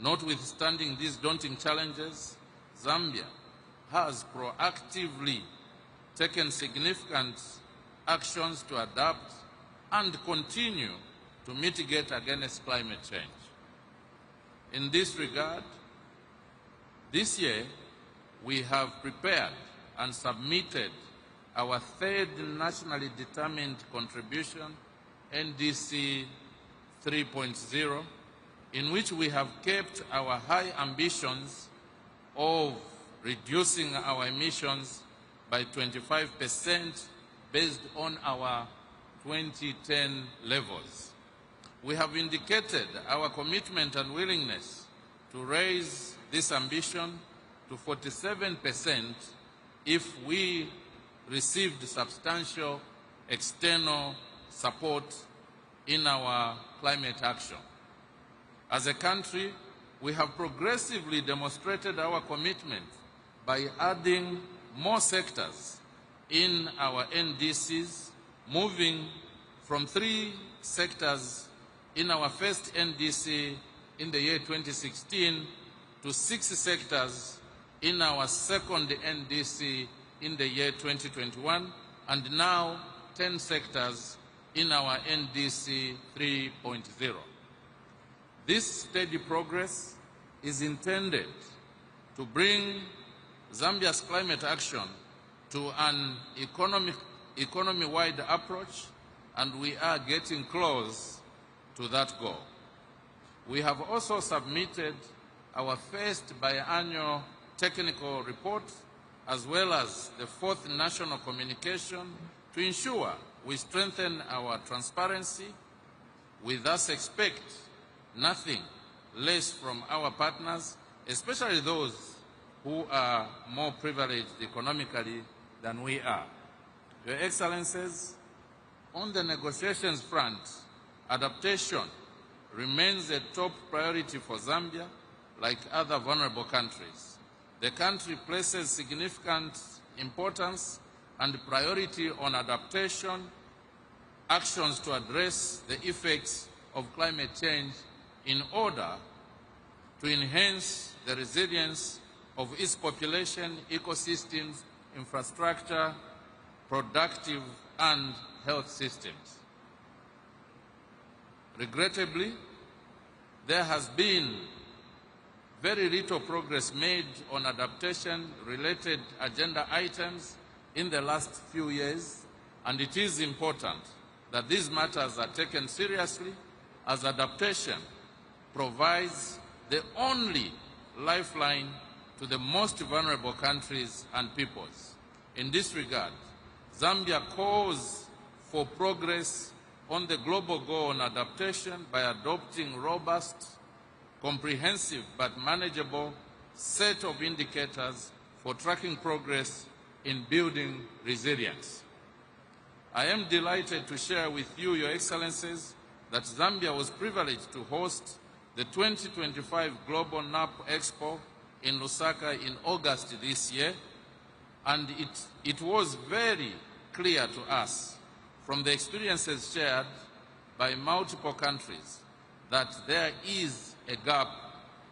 notwithstanding these daunting challenges, Zambia has proactively taken significant actions to adapt and continue to mitigate against climate change. In this regard, this year we have prepared and submitted our third nationally determined contribution, NDC 3.0, in which we have kept our high ambitions of reducing our emissions by 25% based on our 2010 levels. We have indicated our commitment and willingness to raise this ambition to 47% if we received substantial external support in our climate action. As a country, we have progressively demonstrated our commitment by adding more sectors in our NDCs, moving from 3 sectors in our first NDC in the year 2016 to 6 sectors in our second NDC in the year 2021, and now 10 sectors in our NDC 3.0. This steady progress is intended to bring Zambia's climate action to an economy-wide approach, and we are getting close to that goal. We have also submitted our first biannual technical report, as well as the 4th national communication, to ensure we strengthen our transparency. We thus expect nothing less from our partners, especially those who are more privileged economically than we are. Your Excellencies, on the negotiations front, adaptation remains a top priority for Zambia, like other vulnerable countries. The country places significant importance and priority on adaptation, actions to address the effects of climate change in order to enhance the resilience of its population, ecosystems, infrastructure, productive and health systems. Regrettably, there has been very little progress made on adaptation-related agenda items in the last few years, and it is important that these matters are taken seriously, as adaptation provides the only lifeline to the most vulnerable countries and peoples. In this regard, Zambia calls for progress on the global goal on adaptation by adopting robust, comprehensive but manageable set of indicators for tracking progress in building resilience. I am delighted to share with you, Your Excellencies, that Zambia was privileged to host the 2025 Global NAP Expo in Lusaka in August this year, and it was very clear to us from the experiences shared by multiple countries that there is a gap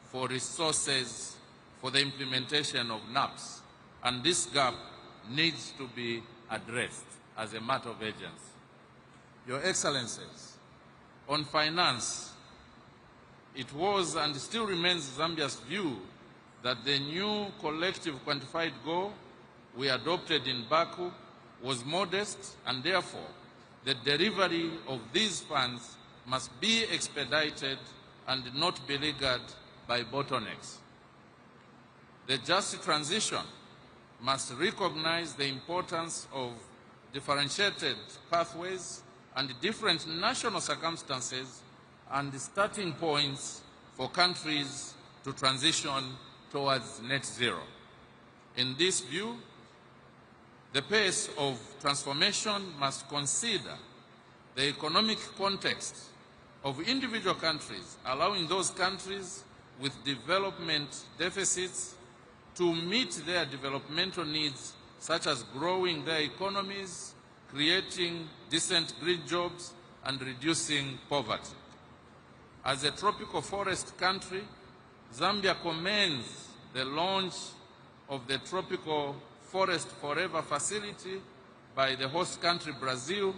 for resources for the implementation of NAPs, and this gap needs to be addressed as a matter of urgency. Your Excellencies, on finance, it was and still remains Zambia's view that the new collective quantified goal we adopted in Baku was modest, and therefore the delivery of these funds must be expedited and not beleaguered by bottlenecks. The just transition must recognize the importance of differentiated pathways and different national circumstances and starting points for countries to transition towards net zero. In this view, the pace of transformation must consider the economic context of individual countries, allowing those countries with development deficits to meet their developmental needs, such as growing their economies, creating decent green jobs, and reducing poverty. As a tropical forest country, Zambia commends the launch of the Tropical Forest Forever facility by the host country Brazil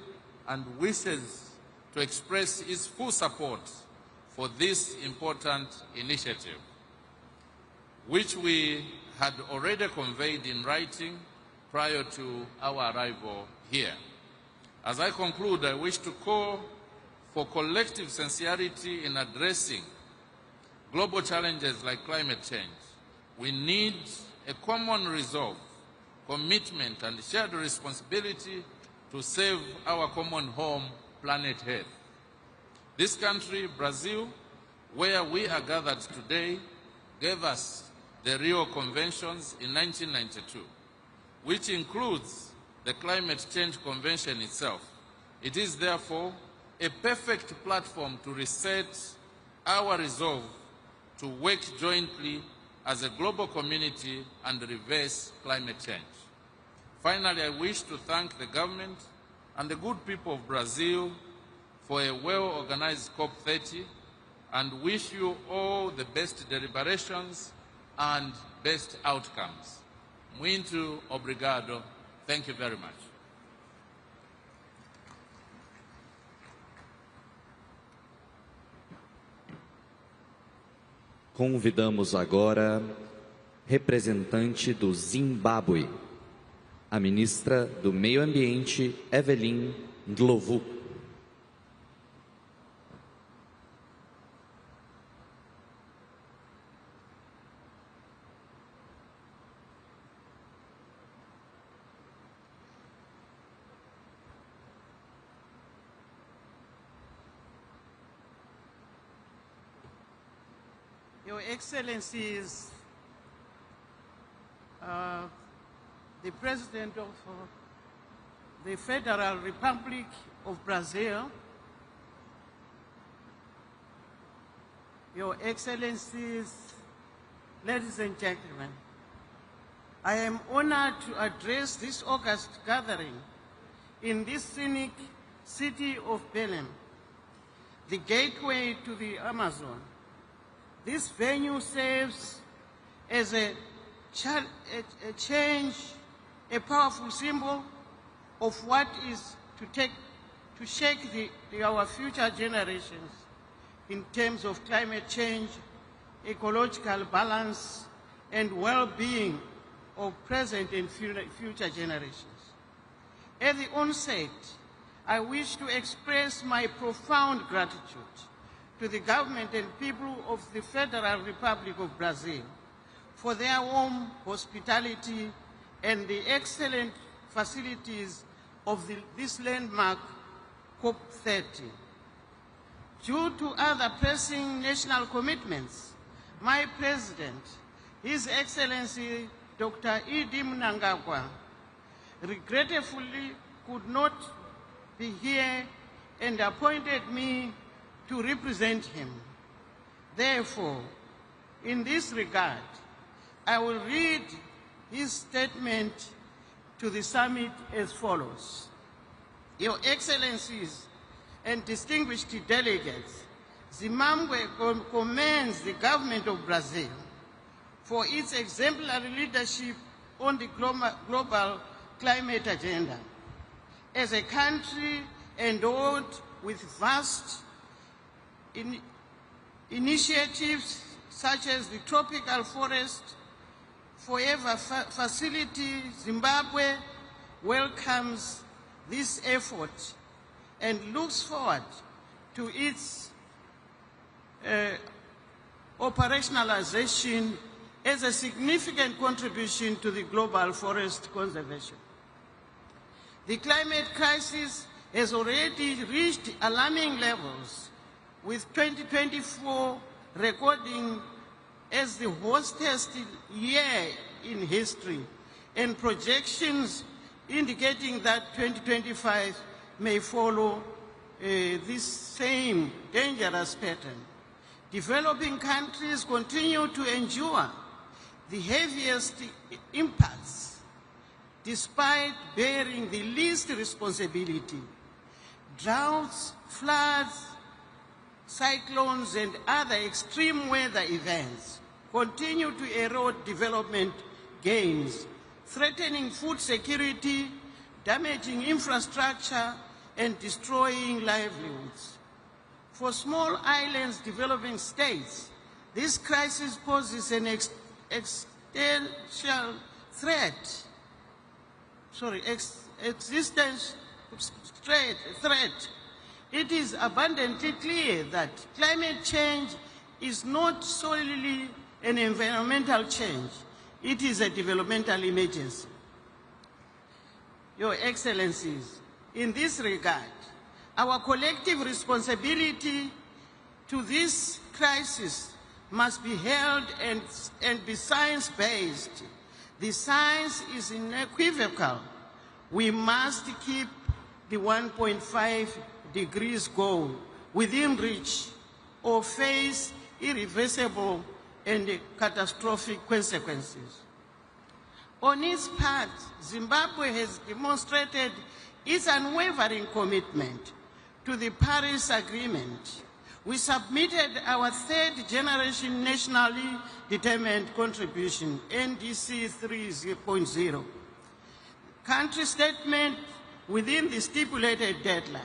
and wishes to express its full support for this important initiative, which we had already conveyed in writing prior to our arrival here. As I conclude, I wish to call for collective sincerity in addressing global challenges like climate change. We need a common resolve, commitment, and shared responsibility to save our common home, planet Earth. This country, Brazil, where we are gathered today, gave us the Rio Conventions in 1992, which includes the Climate Change Convention itself. It is therefore a perfect platform to reset our resolve to work jointly as a global community and reverse climate change. Finally, I wish to thank the government and the good people of Brazil for a well-organized COP30 and wish you all the best deliberations and best outcomes. Muito obrigado. Thank you very much. Convidamos agora representante do Zimbábue, a ministra do Meio Ambiente, Evelyn Ndlovu. Your Excellencies, the President of the Federal Republic of Brazil, Your Excellencies, ladies and gentlemen, I am honored to address this August gathering in this scenic city of Belém, the gateway to the Amazon. This venue serves as a powerful symbol of what is to shake our future generations in terms of climate change, ecological balance, and well-being of present and future generations. At the onset, I wish to express my profound gratitude to the government and people of the Federal Republic of Brazil for their warm hospitality and the excellent facilities of this landmark COP30. Due to other pressing national commitments, my President, His Excellency Dr. E.D. Mnangagwa, regretfully could not be here and appointed me to represent him. Therefore, in this regard, I will read his statement to the summit as follows. Your Excellencies and distinguished delegates, Zimbabwe commends the government of Brazil for its exemplary leadership on the global climate agenda. As a country endowed with vast initiatives such as the Tropical Forest Forever Facility, Zimbabwe welcomes this effort and looks forward to its operationalization as a significant contribution to the global forest conservation. The climate crisis has already reached alarming levels, with 2024 recording as the hottest year in history, and projections indicating that 2025 may follow this same dangerous pattern. Developing countries continue to endure the heaviest impacts despite bearing the least responsibility. Droughts, floods, cyclones, and other extreme weather events continue to erode development gains, threatening food security, damaging infrastructure, and destroying livelihoods. For small islands developing states, this crisis poses an existential threat. It is abundantly clear that climate change is not solely an environmental change. It is a developmental emergency. Your Excellencies, in this regard, our collective responsibility to this crisis must be held and be science-based. The science is unequivocal. We must keep the 1.5 degrees goal within reach or face irreversible and catastrophic consequences. On its part, Zimbabwe has demonstrated its unwavering commitment to the Paris Agreement. We submitted our third generation nationally determined contribution, NDC 3.0, country statement within the stipulated deadline.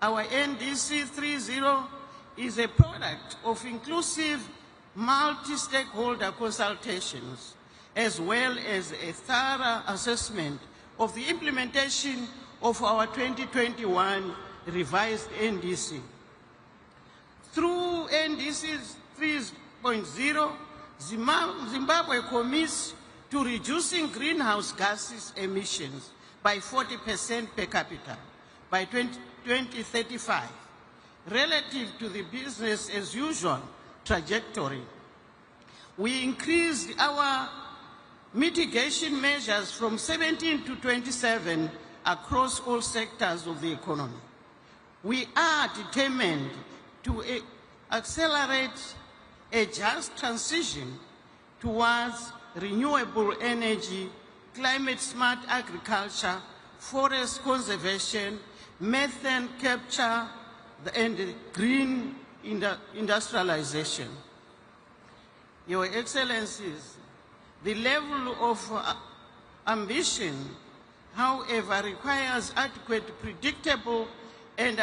Our NDC 3.0 is a product of inclusive multi-stakeholder consultations, as well as a thorough assessment of the implementation of our 2021 revised NDC. Through NDC 3.0, Zimbabwe commits to reducing greenhouse gases emissions by 40% per capita by 2035, relative to the business as usual trajectory. We increased our mitigation measures from 17 to 27 across all sectors of the economy. We are determined to accelerate a just transition towards renewable energy, climate-smart agriculture, forest conservation, methane capture, and green industrialization. Your Excellencies, the level of ambition, however, requires adequate, predictable, and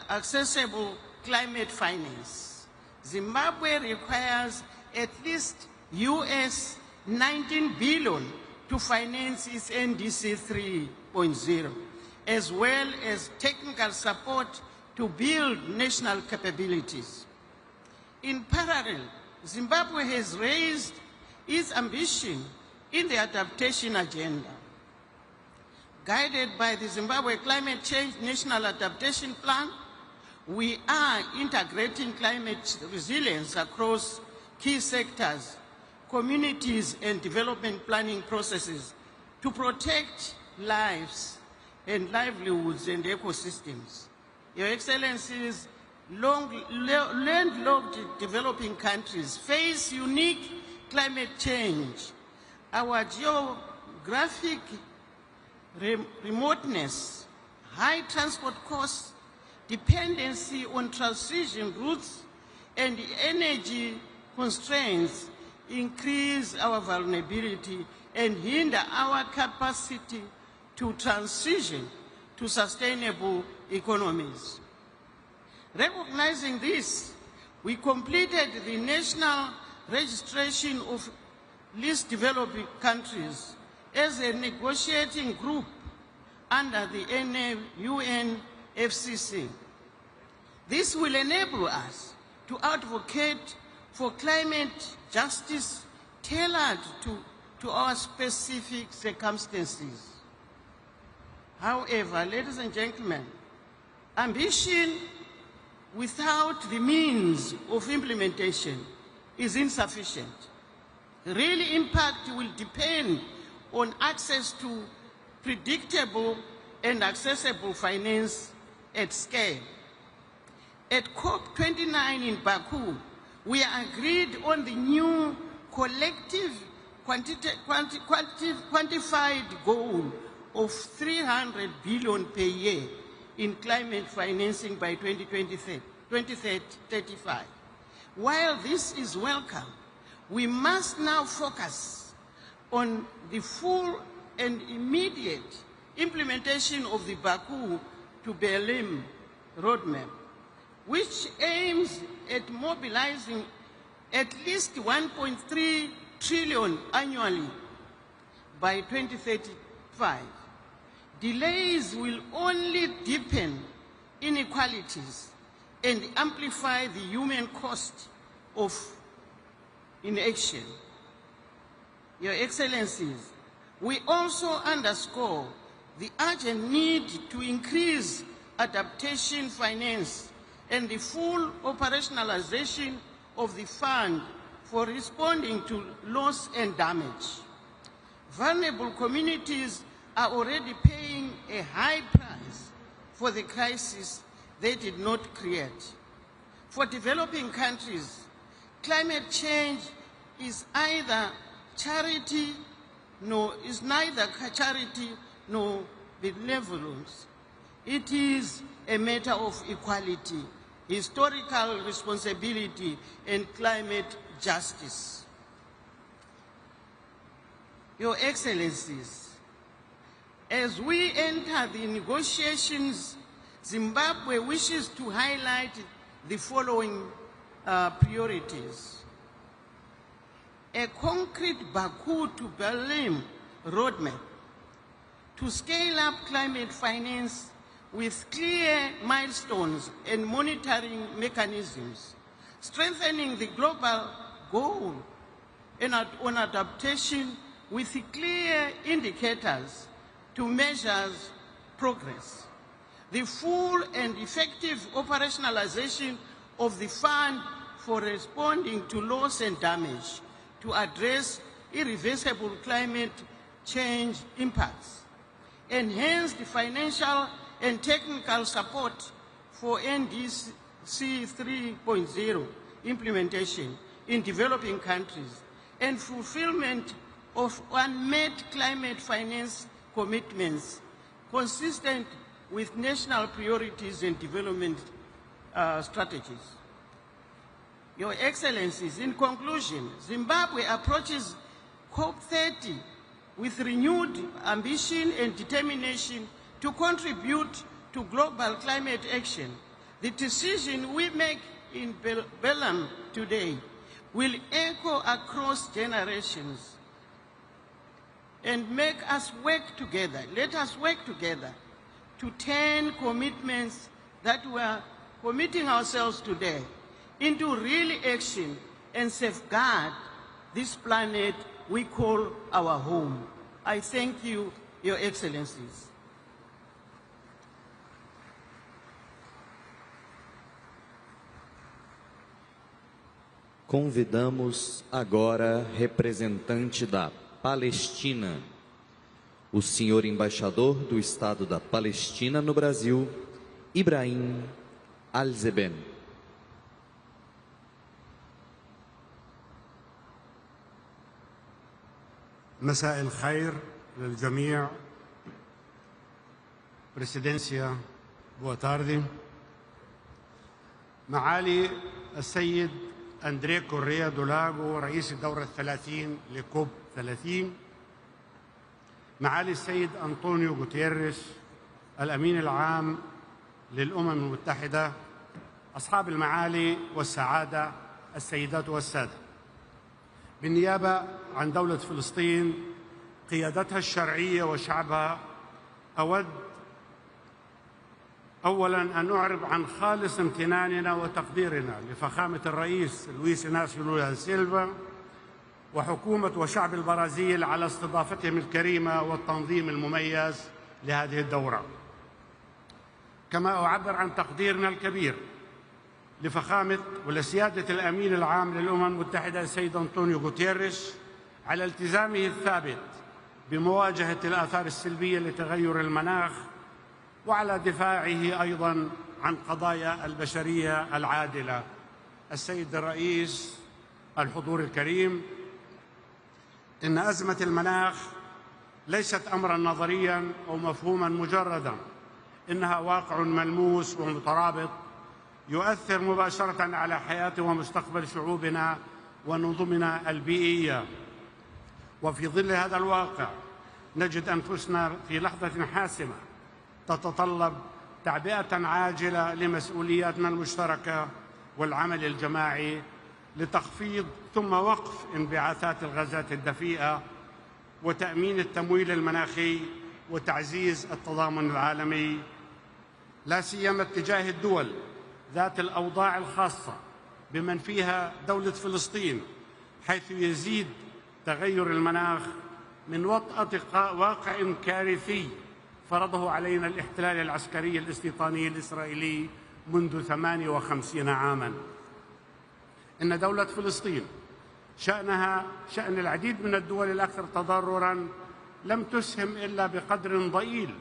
accessible climate finance. Zimbabwe requires at least US 19 billion to finance its NDC 3.0, as well as technical support to build national capabilities. In parallel, Zimbabwe has raised its ambition in the adaptation agenda. Guided by the Zimbabwe Climate Change National Adaptation Plan, we are integrating climate resilience across key sectors, communities, and development planning processes to protect lives and livelihoods and ecosystems. Your Excellencies, landlocked developing countries face unique climate change. Our geographic remoteness, high transport costs, dependency on transition routes, and energy constraints increase our vulnerability and hinder our capacity to transition to sustainable economies. Recognizing this, we completed the national registration of least developing countries as a negotiating group under the UNFCCC. This will enable us to advocate for climate justice tailored to our specific circumstances. However, ladies and gentlemen, ambition without the means of implementation is insufficient. Real impact will depend on access to predictable and accessible finance at scale. At COP29 in Baku, we agreed on the new collective quantified goal of 300 billion per year in climate financing by 2035. While this is welcome, we must now focus on the full and immediate implementation of the Baku to Belém roadmap, which aims at mobilizing at least 1.3 trillion annually by 2035. Delays will only deepen inequalities and amplify the human cost of inaction. Your Excellencies, we also underscore the urgent need to increase adaptation finance and the full operationalization of the fund for responding to loss and damage. Vulnerable communities are already paying a high price for the crisis they did not create. For developing countries, climate change is neither charity nor benevolence. It is a matter of equality, historical responsibility, and climate justice. Your Excellencies, as we enter the negotiations, Zimbabwe wishes to highlight the following priorities. A concrete Baku to Belém roadmap to scale up climate finance with clear milestones and monitoring mechanisms, strengthening the global goal on adaptation with clear indicators to measure progress. The full and effective operationalization of the fund for responding to loss and damage to address irreversible climate change impacts. Enhance the financial and technical support for NDC 3.0 implementation in developing countries and fulfillment of unmet climate finance commitments consistent with national priorities and development strategies. Your Excellencies, in conclusion, Zimbabwe approaches COP30 with renewed ambition and determination to contribute to global climate action. The decision we make in Belém today will echo across generations and make us work together. Let us work together to turn commitments that we are committing ourselves today into real action and safeguard this planet we call our home. I thank you, Your Excellencies. Convidamos agora representante da Palestina, o senhor embaixador do Estado da Palestina no Brasil, Ibrahim Al-Zeben. مساء الخير للجميع. بريسيدنسيا بوا تاردي. معالي السيد أندريه كوريا دولاغو رئيس الدورة 30 لكوب 30، معالي السيد أنطونيو غوتيريس الأمين العام للأمم المتحدة، أصحاب المعالي والسعادة، السيدات والسادة، بالنيابة عن دولة فلسطين قيادتها الشرعية وشعبها، أود أولاً أن أعرب عن خالص امتناننا وتقديرنا لفخامة الرئيس لويس إناسيو لولا دا سيلفا وحكومة وشعب البرازيل على استضافتهم الكريمة والتنظيم المميز لهذه الدورة. كما أعبر عن تقديرنا الكبير لفخامة ولسيادة الأمين العام للأمم المتحدة السيد أنطونيو غوتيريس على التزامه الثابت بمواجهة الآثار السلبية لتغير المناخ، وعلى دفاعه أيضاً عن قضايا البشرية العادلة. السيد الرئيس، الحضور الكريم، إن أزمة المناخ ليست أمراً نظرياً أو مفهوماً مجرداً، إنها واقع ملموس ومترابط يؤثر مباشرة على حياة ومستقبل شعوبنا ونظمنا البيئية. وفي ظل هذا الواقع نجد أنفسنا في لحظة حاسمة تتطلب تعبئة عاجلة لمسؤولياتنا المشتركة والعمل الجماعي لتخفيض ثم وقف انبعاثات الغازات الدفيئة وتأمين التمويل المناخي وتعزيز التضامن العالمي، لا سيما اتجاه الدول ذات الأوضاع الخاصة بمن فيها دولة فلسطين، حيث يزيد تغير المناخ من وطأة واقع كارثي فرضه علينا الاحتلال العسكري الاستيطاني الإسرائيلي منذ 58 عاماً. إن دولة فلسطين شأنها شأن العديد من الدول الأكثر تضرراً لم تسهم إلا بقدر ضئيل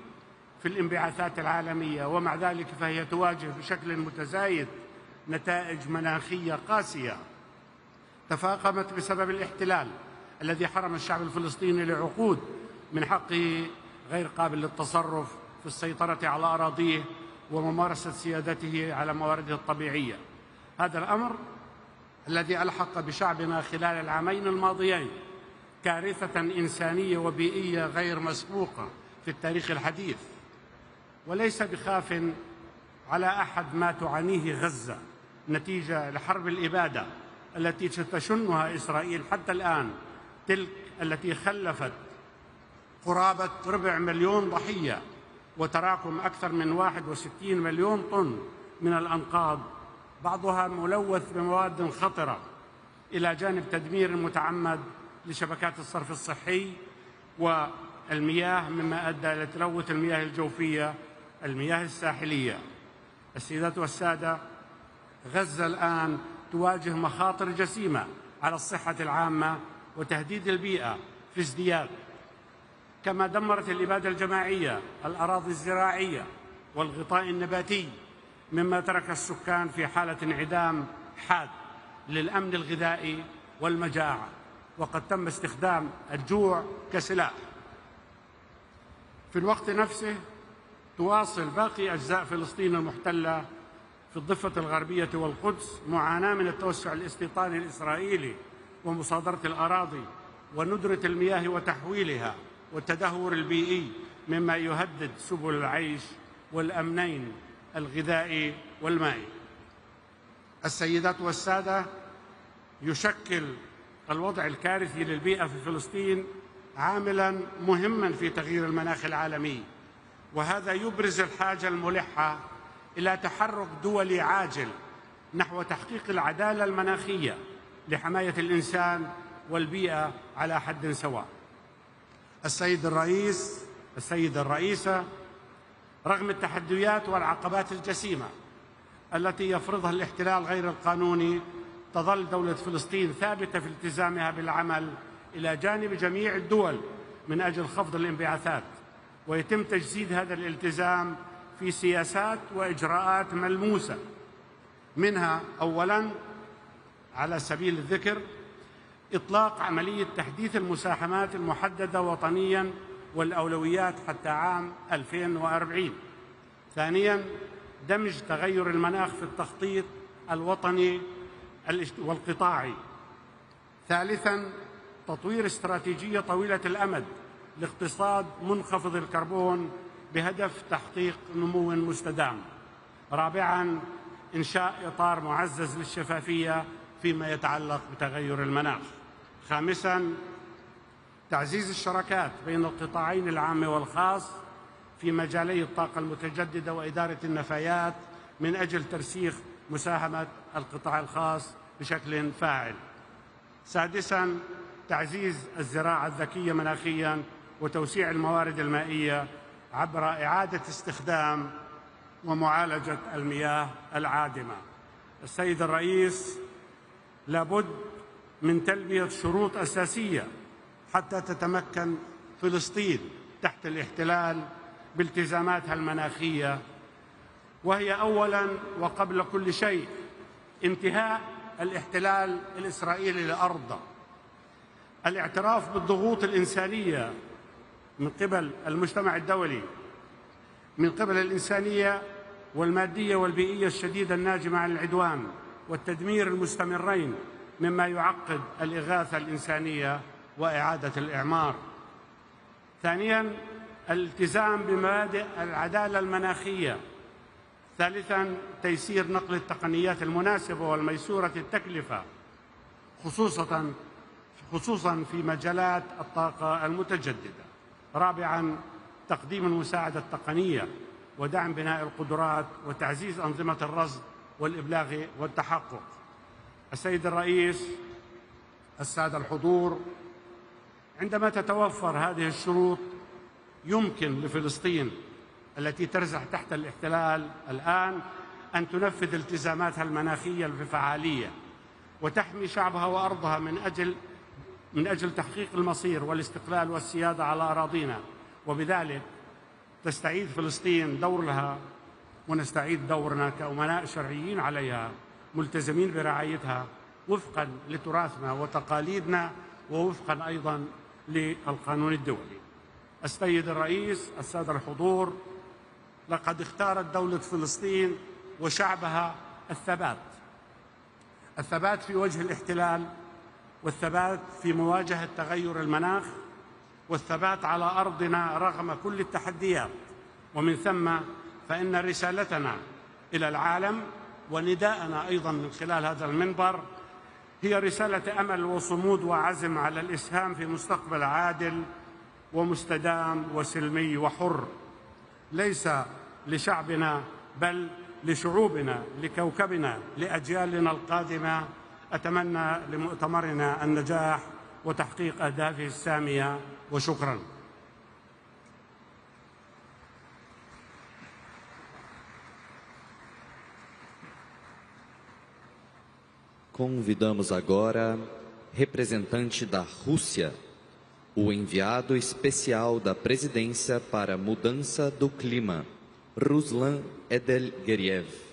في الانبعاثات العالمية، ومع ذلك فهي تواجه بشكل متزايد نتائج مناخية قاسية تفاقمت بسبب الاحتلال الذي حرم الشعب الفلسطيني لعقود من حقه غير قابل للتصرف في السيطرة على أراضيه وممارسة سيادته على موارده الطبيعية. هذا الأمر الذي ألحق بشعبنا خلال العامين الماضيين كارثة إنسانية وبيئية غير مسبوقة في التاريخ الحديث، وليس بخاف على أحد ما تعانيه غزة نتيجة لحرب الإبادة التي تشنها إسرائيل حتى الآن، تلك التي خلفت قرابة 250,000 ضحية وتراكم أكثر من 61 مليون طن من الأنقاض، بعضها ملوث بمواد خطرة، إلى جانب تدمير متعمد لشبكات الصرف الصحي والمياه، مما أدى إلى تلوث المياه الجوفية، المياه الساحلية. السيدات والسادة، غزة الآن تواجه مخاطر جسيمة على الصحة العامة وتهديد البيئة في ازدياد، كما دمرت الإبادة الجماعية الأراضي الزراعية والغطاء النباتي، مما ترك السكان في حالة انعدام حاد للأمن الغذائي والمجاعة، وقد تم استخدام الجوع كسلاح. في الوقت نفسه تواصل باقي أجزاء فلسطين المحتلة في الضفة الغربية والقدس معاناة من التوسع الاستيطاني الإسرائيلي ومصادرة الأراضي وندرة المياه وتحويلها والتدهور البيئي، مما يهدد سبل العيش والأمنين الغذائي والمائي. السيدات والسادة، يشكل الوضع الكارثي للبيئة في فلسطين عاملاً مهماً في تغيير المناخ العالمي، وهذا يبرز الحاجة الملحة إلى تحرك دولي عاجل نحو تحقيق العدالة المناخية لحماية الإنسان والبيئة على حد سواء. السيدة الرئيسة، رغم التحديات والعقبات الجسيمة التي يفرضها الاحتلال غير القانوني، تظل دولة فلسطين ثابتة في التزامها بالعمل إلى جانب جميع الدول من أجل خفض الانبعاثات، ويتم تجسيد هذا الالتزام في سياسات وإجراءات ملموسة، منها أولاً على سبيل الذكر إطلاق عملية تحديث المساهمات المحددة وطنيا والأولويات حتى عام 2040. ثانيا، دمج تغير المناخ في التخطيط الوطني والقطاعي. ثالثا، تطوير استراتيجية طويلة الأمد لاقتصاد منخفض الكربون بهدف تحقيق نمو مستدام. رابعا، إنشاء إطار معزز للشفافية فيما يتعلق بتغير المناخ. خامسا، تعزيز الشراكات بين القطاعين العام والخاص في مجالي الطاقة المتجددة وإدارة النفايات من أجل ترسيخ مساهمة القطاع الخاص بشكل فاعل. سادسا، تعزيز الزراعة الذكية مناخيا وتوسيع الموارد المائية عبر إعادة استخدام ومعالجة المياه العادمة. السيد الرئيس، لابد من تلبية شروط أساسية حتى تتمكن فلسطين تحت الاحتلال بالتزاماتها المناخية، وهي أولاً وقبل كل شيء انتهاء الاحتلال الإسرائيلي لأرضه، الاعتراف بالضغوط الإنسانية من قبل المجتمع الدولي، من قبل الإنسانية والمادية والبيئية الشديدة الناجمة عن العدوان والتدمير المستمرين مما يعقد الإغاثة الإنسانية وإعادة الإعمار. ثانياً، الالتزام بمبادئ العدالة المناخية. ثالثاً، تيسير نقل التقنيات المناسبة والميسورة التكلفة خصوصاً في مجالات الطاقة المتجددة. رابعاً، تقديم المساعدة التقنية ودعم بناء القدرات وتعزيز أنظمة الرصد والإبلاغ والتحقق. السيد الرئيس، السادة الحضور، عندما تتوفر هذه الشروط يمكن لفلسطين التي ترزح تحت الاحتلال الآن أن تنفذ التزاماتها المناخية بفعالية وتحمي شعبها وأرضها من أجل تحقيق المصير والاستقلال والسيادة على أراضينا، وبذلك تستعيد فلسطين دورها ونستعيد دورنا كأمناء شرعيين عليها ملتزمين برعايتها وفقا لتراثنا وتقاليدنا ووفقا أيضا للقانون الدولي. السيد الرئيس، السادة الحضور، لقد اختارت دولة فلسطين وشعبها الثبات في وجه الاحتلال، والثبات في مواجهة تغير المناخ، والثبات على أرضنا رغم كل التحديات. ومن ثم فإن رسالتنا إلى العالم ونداءنا أيضا من خلال هذا المنبر هي رسالة أمل وصمود وعزم على الإسهام في مستقبل عادل ومستدام وسلمي وحر، ليس لشعبنا بل لشعوبنا، لكوكبنا، لأجيالنا القادمة. أتمنى لمؤتمرنا النجاح وتحقيق أهدافه السامية، وشكرا. Convidamos agora representante da Rússia, o enviado especial da Presidência para a Mudança do Clima, Ruslan Edelgeriev.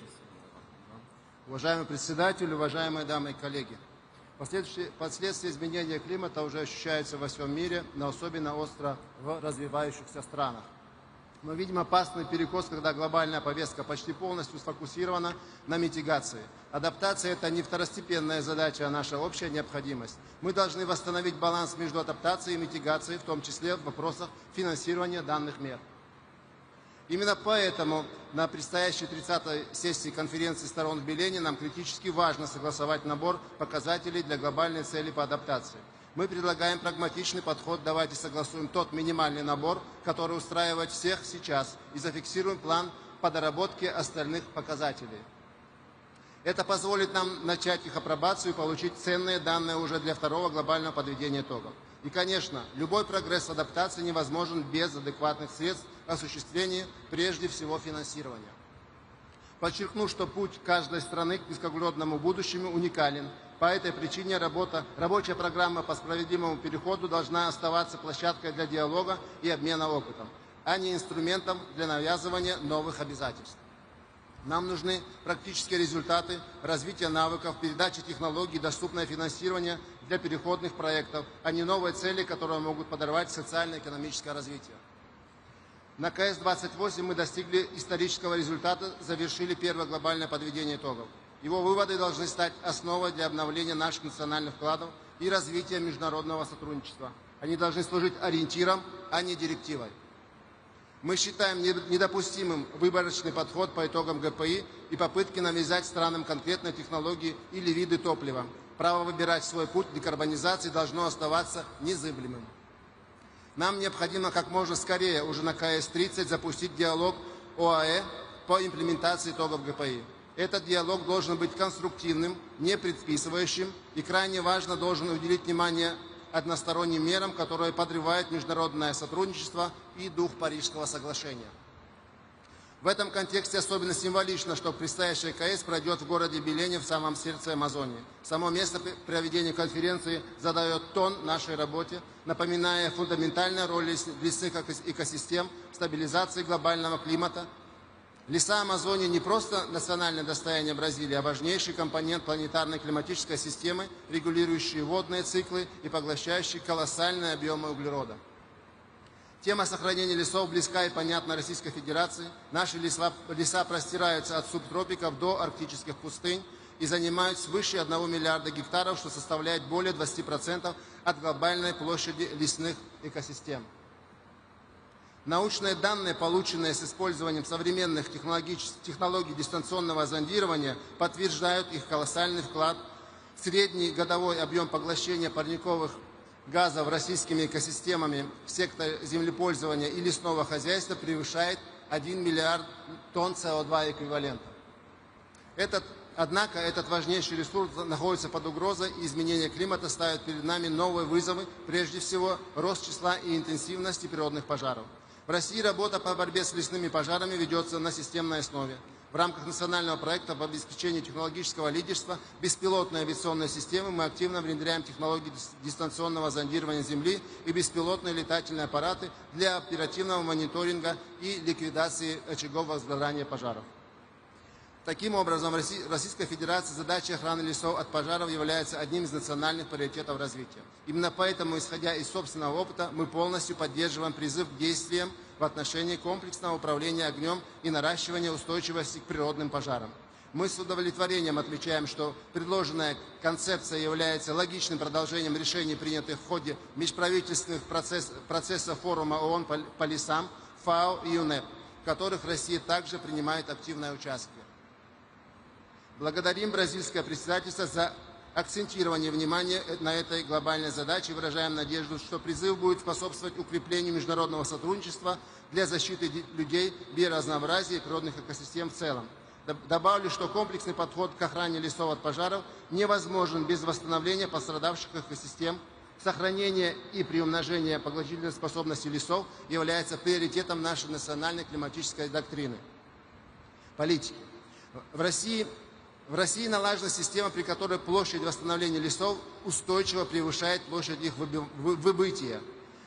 Уважаемый председатель, уважаемые дамы и коллеги, последствия изменения климата уже ощущаются во всем мире, но особенно остро в развивающихся странах. Мы видим опасный перекос, когда глобальная повестка почти полностью сфокусирована на митигации. Адаптация – это не второстепенная задача, а наша общая необходимость. Мы должны восстановить баланс между адаптацией и митигацией, в том числе в вопросах финансирования данных мер. Именно поэтому на предстоящей 30-й сессии конференции сторон в Белене нам критически важно согласовать набор показателей для глобальной цели по адаптации. Мы предлагаем прагматичный подход, давайте согласуем тот минимальный набор, который устраивает всех сейчас, и зафиксируем план по доработке остальных показателей. Это позволит нам начать их апробацию и получить ценные данные уже для второго глобального подведения итогов. И, конечно, любой прогресс в адаптации невозможен без адекватных средств осуществления, прежде всего, финансирования. Подчеркну, что путь каждой страны к низкоуглеродному будущему уникален. По этой причине рабочая программа по справедливому переходу должна оставаться площадкой для диалога и обмена опытом, а не инструментом для навязывания новых обязательств. Нам нужны практические результаты, развитие навыков, передача технологий, доступное финансирование для переходных проектов, а не новые цели, которые могут подорвать социально-экономическое развитие. На КС-28 мы достигли исторического результата, завершили первое глобальное подведение итогов. Его выводы должны стать основой для обновления наших национальных вкладов и развития международного сотрудничества. Они должны служить ориентиром, а не директивой. Мы считаем недопустимым выборочный подход по итогам ГПИ и попытки навязать странам конкретные технологии или виды топлива. Право выбирать свой путь декарбонизации должно оставаться незыблемым. Нам необходимо как можно скорее, уже на КС-30, запустить диалог ОАЭ по имплементации итогов ГПИ. Этот диалог должен быть конструктивным, не предписывающим и крайне важно должен уделить внимание односторонним мерам, которые подрывают международное сотрудничество и дух Парижского соглашения. В этом контексте особенно символично, что предстоящая КС пройдет в городе Белене в самом сердце Амазонии. Само место проведения конференции задает тон нашей работе, напоминая фундаментальную роль лесных экосистем в стабилизации глобального климата. Леса Амазонии не просто национальное достояние Бразилии, а важнейший компонент планетарной климатической системы, регулирующий водные циклы и поглощающий колоссальные объемы углерода. Тема сохранения лесов близка и понятна Российской Федерации. Наши леса простираются от субтропиков до арктических пустынь и занимают свыше 1 миллиарда гектаров, что составляет более 20% от глобальной площади лесных экосистем. Научные данные, полученные с использованием современных технологий дистанционного зондирования, подтверждают их колоссальный вклад. Средний годовой объем поглощения парниковых газов российскими экосистемами в секторе землепользования и лесного хозяйства превышает 1 миллиард тонн СО2 эквивалента. Однако этот важнейший ресурс находится под угрозой, и изменение климата ставит перед нами новые вызовы, прежде всего рост числа и интенсивности природных пожаров. В России работа по борьбе с лесными пожарами ведется на системной основе. В рамках национального проекта по обеспечению технологического лидерства беспилотной авиационной системы мы активно внедряем технологии дистанционного зондирования Земли и беспилотные летательные аппараты для оперативного мониторинга и ликвидации очагов возгорания пожаров. Таким образом, в Российской Федерации задача охраны лесов от пожаров является одним из национальных приоритетов развития. Именно поэтому, исходя из собственного опыта, мы полностью поддерживаем призыв к действиям в отношении комплексного управления огнем и наращивания устойчивости к природным пожарам. Мы с удовлетворением отмечаем, что предложенная концепция является логичным продолжением решений, принятых в ходе межправительственных процессов форума ООН по лесам, ФАО и ЮНЕП, в которых Россия также принимает активное участие. Благодарим бразильское председательство за акцентирование внимания на этой глобальной задаче и выражаем надежду, что призыв будет способствовать укреплению международного сотрудничества для защиты людей, биоразнообразия и природных экосистем в целом. Добавлю, что комплексный подход к охране лесов от пожаров невозможен без восстановления пострадавших экосистем. Сохранение и приумножение поглотительной способности лесов является приоритетом нашей национальной климатической доктрины. Политики. В России налажена система, при которой площадь восстановления лесов устойчиво превышает площадь их выбытия,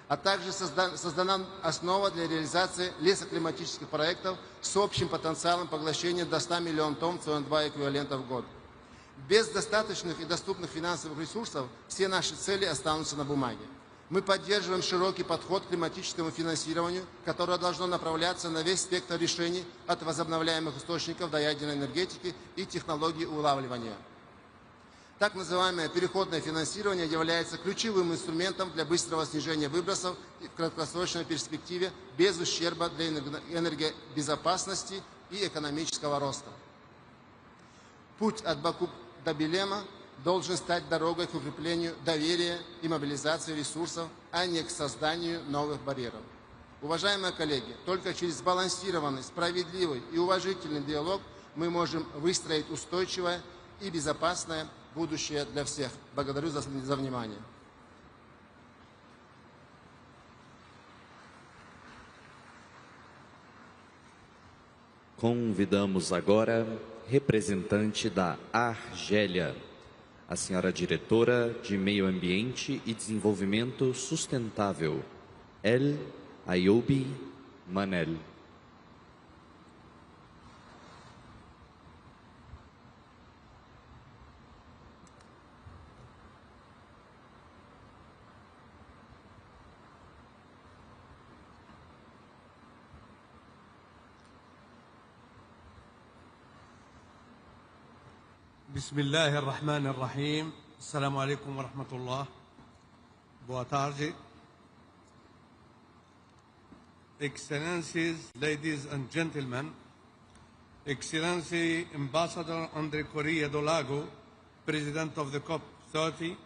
а также создана основа для реализации лесоклиматических проектов с общим потенциалом поглощения до 100 миллионов тонн СО2 эквивалента в год. Без достаточных и доступных финансовых ресурсов все наши цели останутся на бумаге. Мы поддерживаем широкий подход к климатическому финансированию, которое должно направляться на весь спектр решений от возобновляемых источников до ядерной энергетики и технологий улавливания. Так называемое переходное финансирование является ключевым инструментом для быстрого снижения выбросов в краткосрочной перспективе без ущерба для энергобезопасности и экономического роста. Путь от Баку до Белема должен стать дорогой к укреплению доверия и мобилизации ресурсов, а не к созданию новых барьеров. Уважаемые коллеги, только через сбалансированный, справедливый и уважительный диалог мы можем выстроить устойчивое и безопасное будущее для всех. Благодарю за внимание. Convidamos agora representante da Argélia, a senhora diretora de Meio Ambiente e Desenvolvimento Sustentável, El Ayoubi Manel. بسم الله الرحمن الرحيم. السلام عليكم ورحمة الله. Boa tarde. Excellencies, ladies and gentlemen, Excellency Ambassador Andre Correa do Lago, President of the COP30.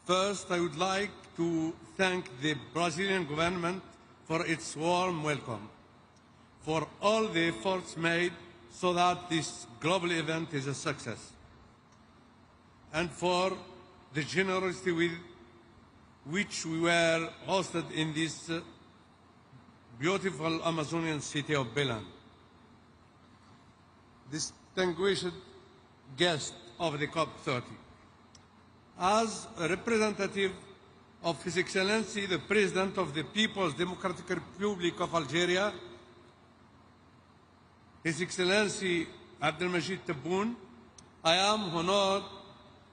First, I would like to thank the Brazilian government for its warm welcome, for all the efforts made so that this global event is a success, and for the generosity with which we were hosted in this beautiful Amazonian city of Belém. Distinguished guest of the COP30, as a representative of His Excellency the President of the People's Democratic Republic of Algeria, His Excellency Abdelmajid Tebboune, I am honored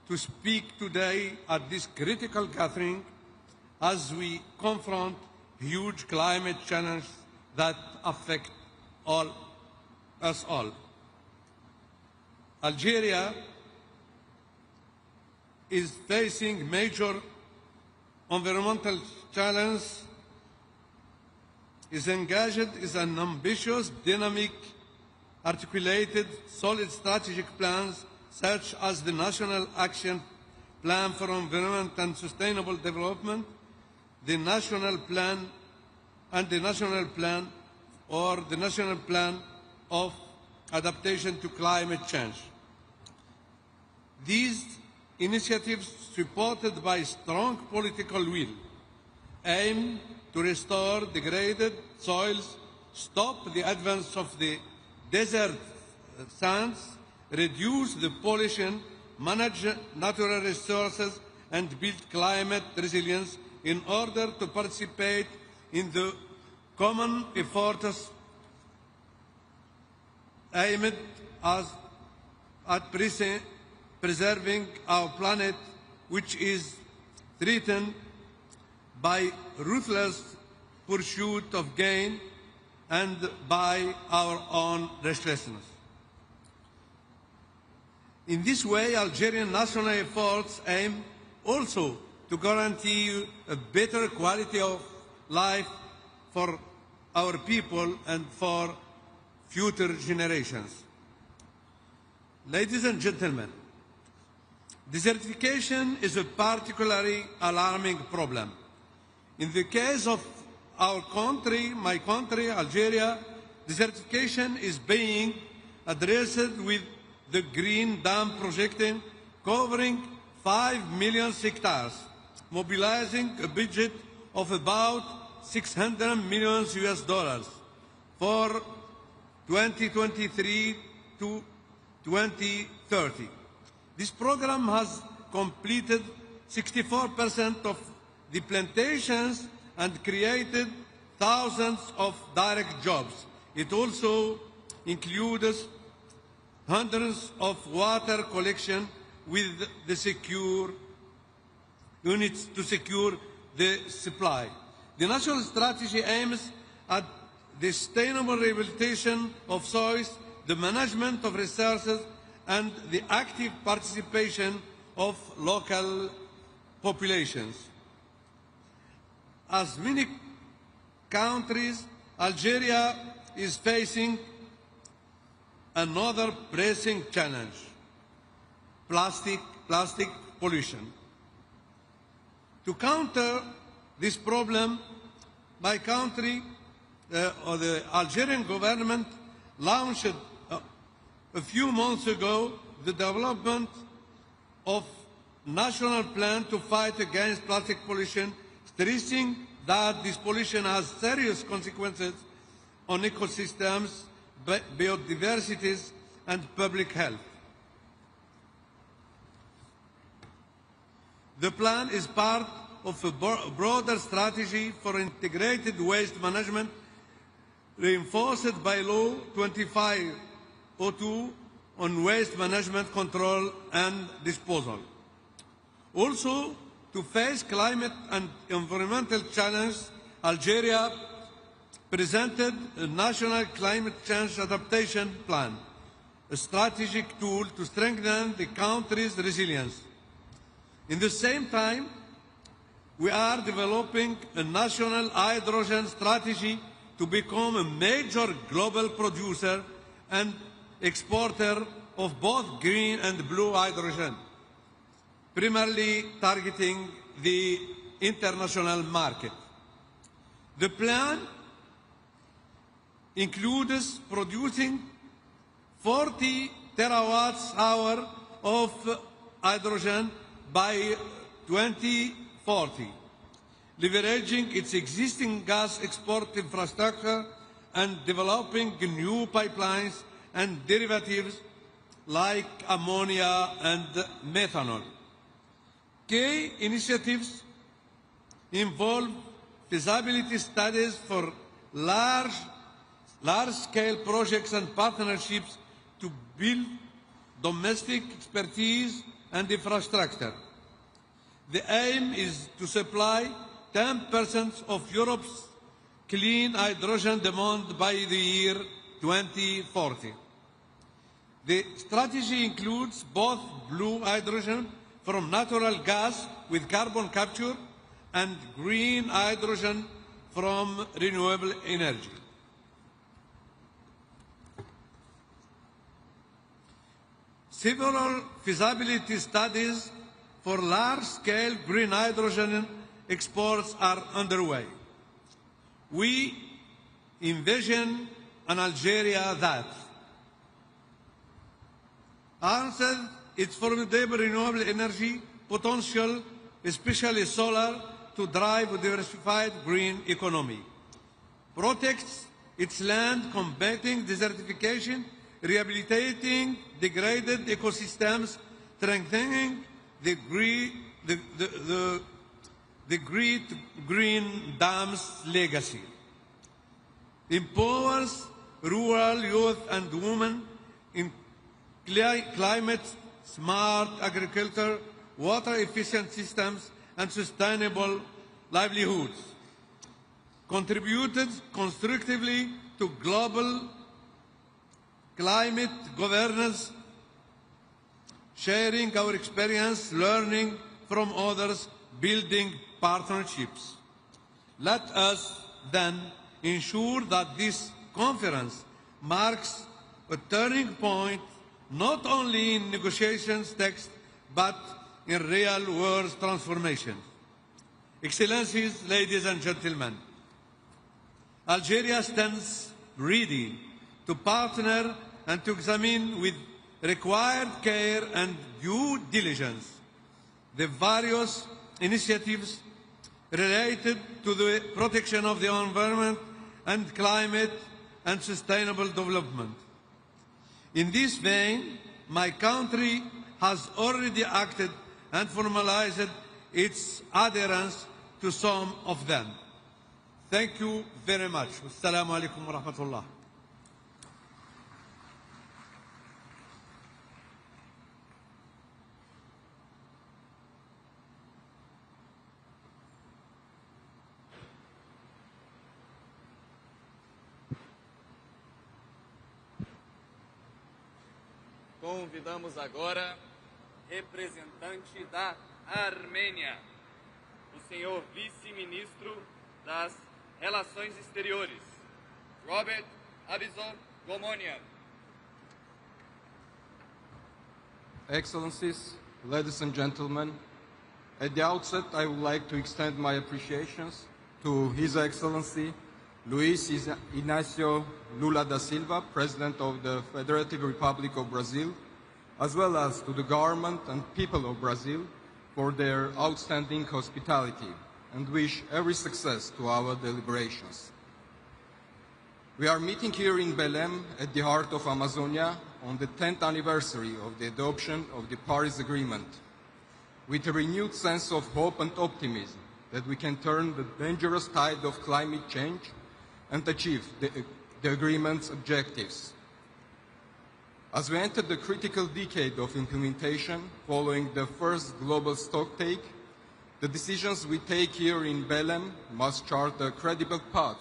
to speak today at this critical gathering as we confront huge climate challenges that affect us all. Algeria is facing major environmental challenges, is engaged in an ambitious, dynamic, articulated, solid strategic plans such as the National Action Plan for Environment and Sustainable Development, the National Plan and the National Plan of Adaptation to Climate Change. These initiatives, supported by strong political will, aim to restore degraded soils, stop the advance of the desert sands, reduce the pollution, manage natural resources, and build climate resilience in order to participate in the common efforts aimed at preserving our planet, which is threatened by ruthless pursuit of gain and by our own restlessness. In this way, Algerian national efforts aim also to guarantee a better quality of life for our people and for future generations. Ladies and gentlemen, desertification is a particularly alarming problem. In the case of our country, my country, Algeria, desertification is being addressed with the Green Dam project covering 5 million hectares, mobilizing a budget of about $600 million for 2023 to 2030. This program has completed 64% of the plantations and created thousands of direct jobs. It also includes hundreds of water collection with the secure units to secure the supply. The national strategy aims at the sustainable rehabilitation of soils, the management of resources, and the active participation of local populations. As many countries, Algeria is facing another pressing challenge: plastic pollution. To counter this problem, my country, or the Algerian government, launched a few months ago the development of national plan to fight against plastic pollution, stressing that this pollution has serious consequences on ecosystems, biodiversity, and public health. The plan is part of a broader strategy for integrated waste management reinforced by Law 2502 on waste management control and disposal. Also, to face climate and environmental challenges, Algeria presented a National Climate Change Adaptation Plan, a strategic tool to strengthen the country's resilience. In the same time, we are developing a national hydrogen strategy to become a major global producer and exporter of both green and blue hydrogen, primarily targeting the international market. The plan includes producing 40 terawatt-hours of hydrogen by 2040, leveraging its existing gas export infrastructure and developing new pipelines and derivatives like ammonia and methanol. Key initiatives involve feasibility studies for large-scale projects and partnerships to build domestic expertise and infrastructure. The aim is to supply 10% of Europe's clean hydrogen demand by the year 2040. The strategy includes both blue hydrogen from natural gas with carbon capture and green hydrogen from renewable energy. Several feasibility studies for large-scale green hydrogen exports are underway. We envision an Algeria that harnesses its formidable renewable energy potential, especially solar, to drive a diversified green economy, protects its land, combating desertification, rehabilitating degraded ecosystems, strengthening the great green dams legacy, empowers rural youth and women in climate-smart agriculture, water-efficient systems, and sustainable livelihoods, contributed constructively to global climate governance, sharing our experience, learning from others, building partnerships. Let us then ensure that this conference marks a turning point not only in negotiations text, but in real-world transformation. Excellencies, ladies and gentlemen, Algeria stands ready to partner and to examine with required care and due diligence the various initiatives related to the protection of the environment and climate and sustainable development. In this vein, my country has already acted and formalized its adherence to some of them. Thank you very much. Assalamu alaikum wa rahmatullah. Convidamos agora representante da Armênia, o senhor vice-ministro das Relações Exteriores, Robert Abizov Gomonian. Excellencies, ladies and gentlemen, at the outset I would like to extend my appreciations to His Excellency Luiz Inácio Lula da Silva, President of the Federative Republic of Brazil, as well as to the government and people of Brazil for their outstanding hospitality, and wish every success to our deliberations. We are meeting here in Belém, at the heart of Amazonia, on the 10th anniversary of the adoption of the Paris Agreement, with a renewed sense of hope and optimism that we can turn the dangerous tide of climate change and achieve the agreement's objectives. As we enter the critical decade of implementation following the first global stocktake, the decisions we take here in Belém must chart a credible path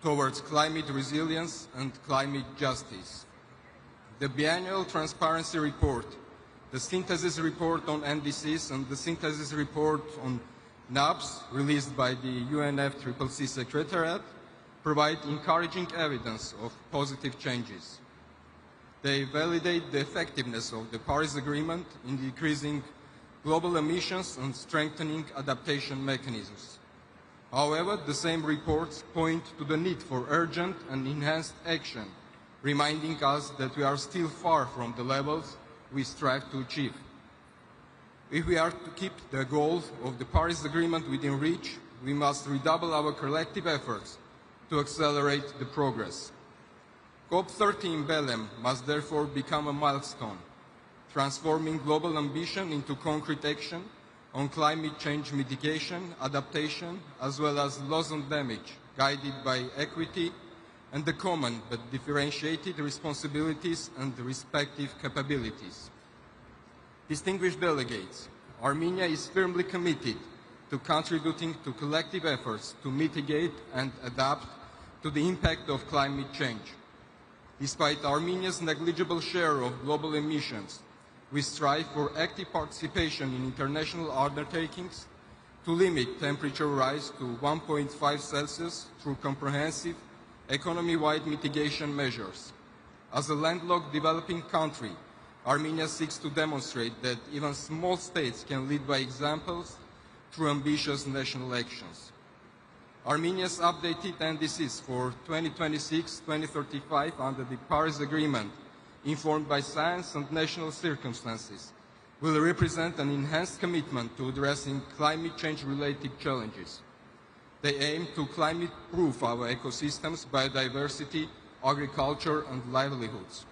towards climate resilience and climate justice. The biannual transparency report, the synthesis report on NDCs, and the synthesis report on NAPs released by the UNFCCC Secretariat provide encouraging evidence of positive changes. They validate the effectiveness of the Paris Agreement in decreasing global emissions and strengthening adaptation mechanisms. However, the same reports point to the need for urgent and enhanced action, reminding us that we are still far from the levels we strive to achieve. If we are to keep the goals of the Paris Agreement within reach, we must redouble our collective efforts to accelerate the progress. COP30 in Belém must therefore become a milestone, transforming global ambition into concrete action on climate change mitigation, adaptation, as well as loss and damage, guided by equity and the common but differentiated responsibilities and respective capabilities. Distinguished delegates, Armenia is firmly committed to contributing to collective efforts to mitigate and adapt to the impact of climate change. Despite Armenia's negligible share of global emissions, we strive for active participation in international undertakings to limit temperature rise to 1.5 Celsius through comprehensive economy-wide mitigation measures. As a landlocked developing country, Armenia seeks to demonstrate that even small states can lead by examples through ambitious national actions. Armenia's updated NDCs for 2026-2035 under the Paris Agreement, informed by science and national circumstances, will represent an enhanced commitment to addressing climate change-related challenges. They aim to climate-proof our ecosystems, biodiversity, agriculture, and livelihoods.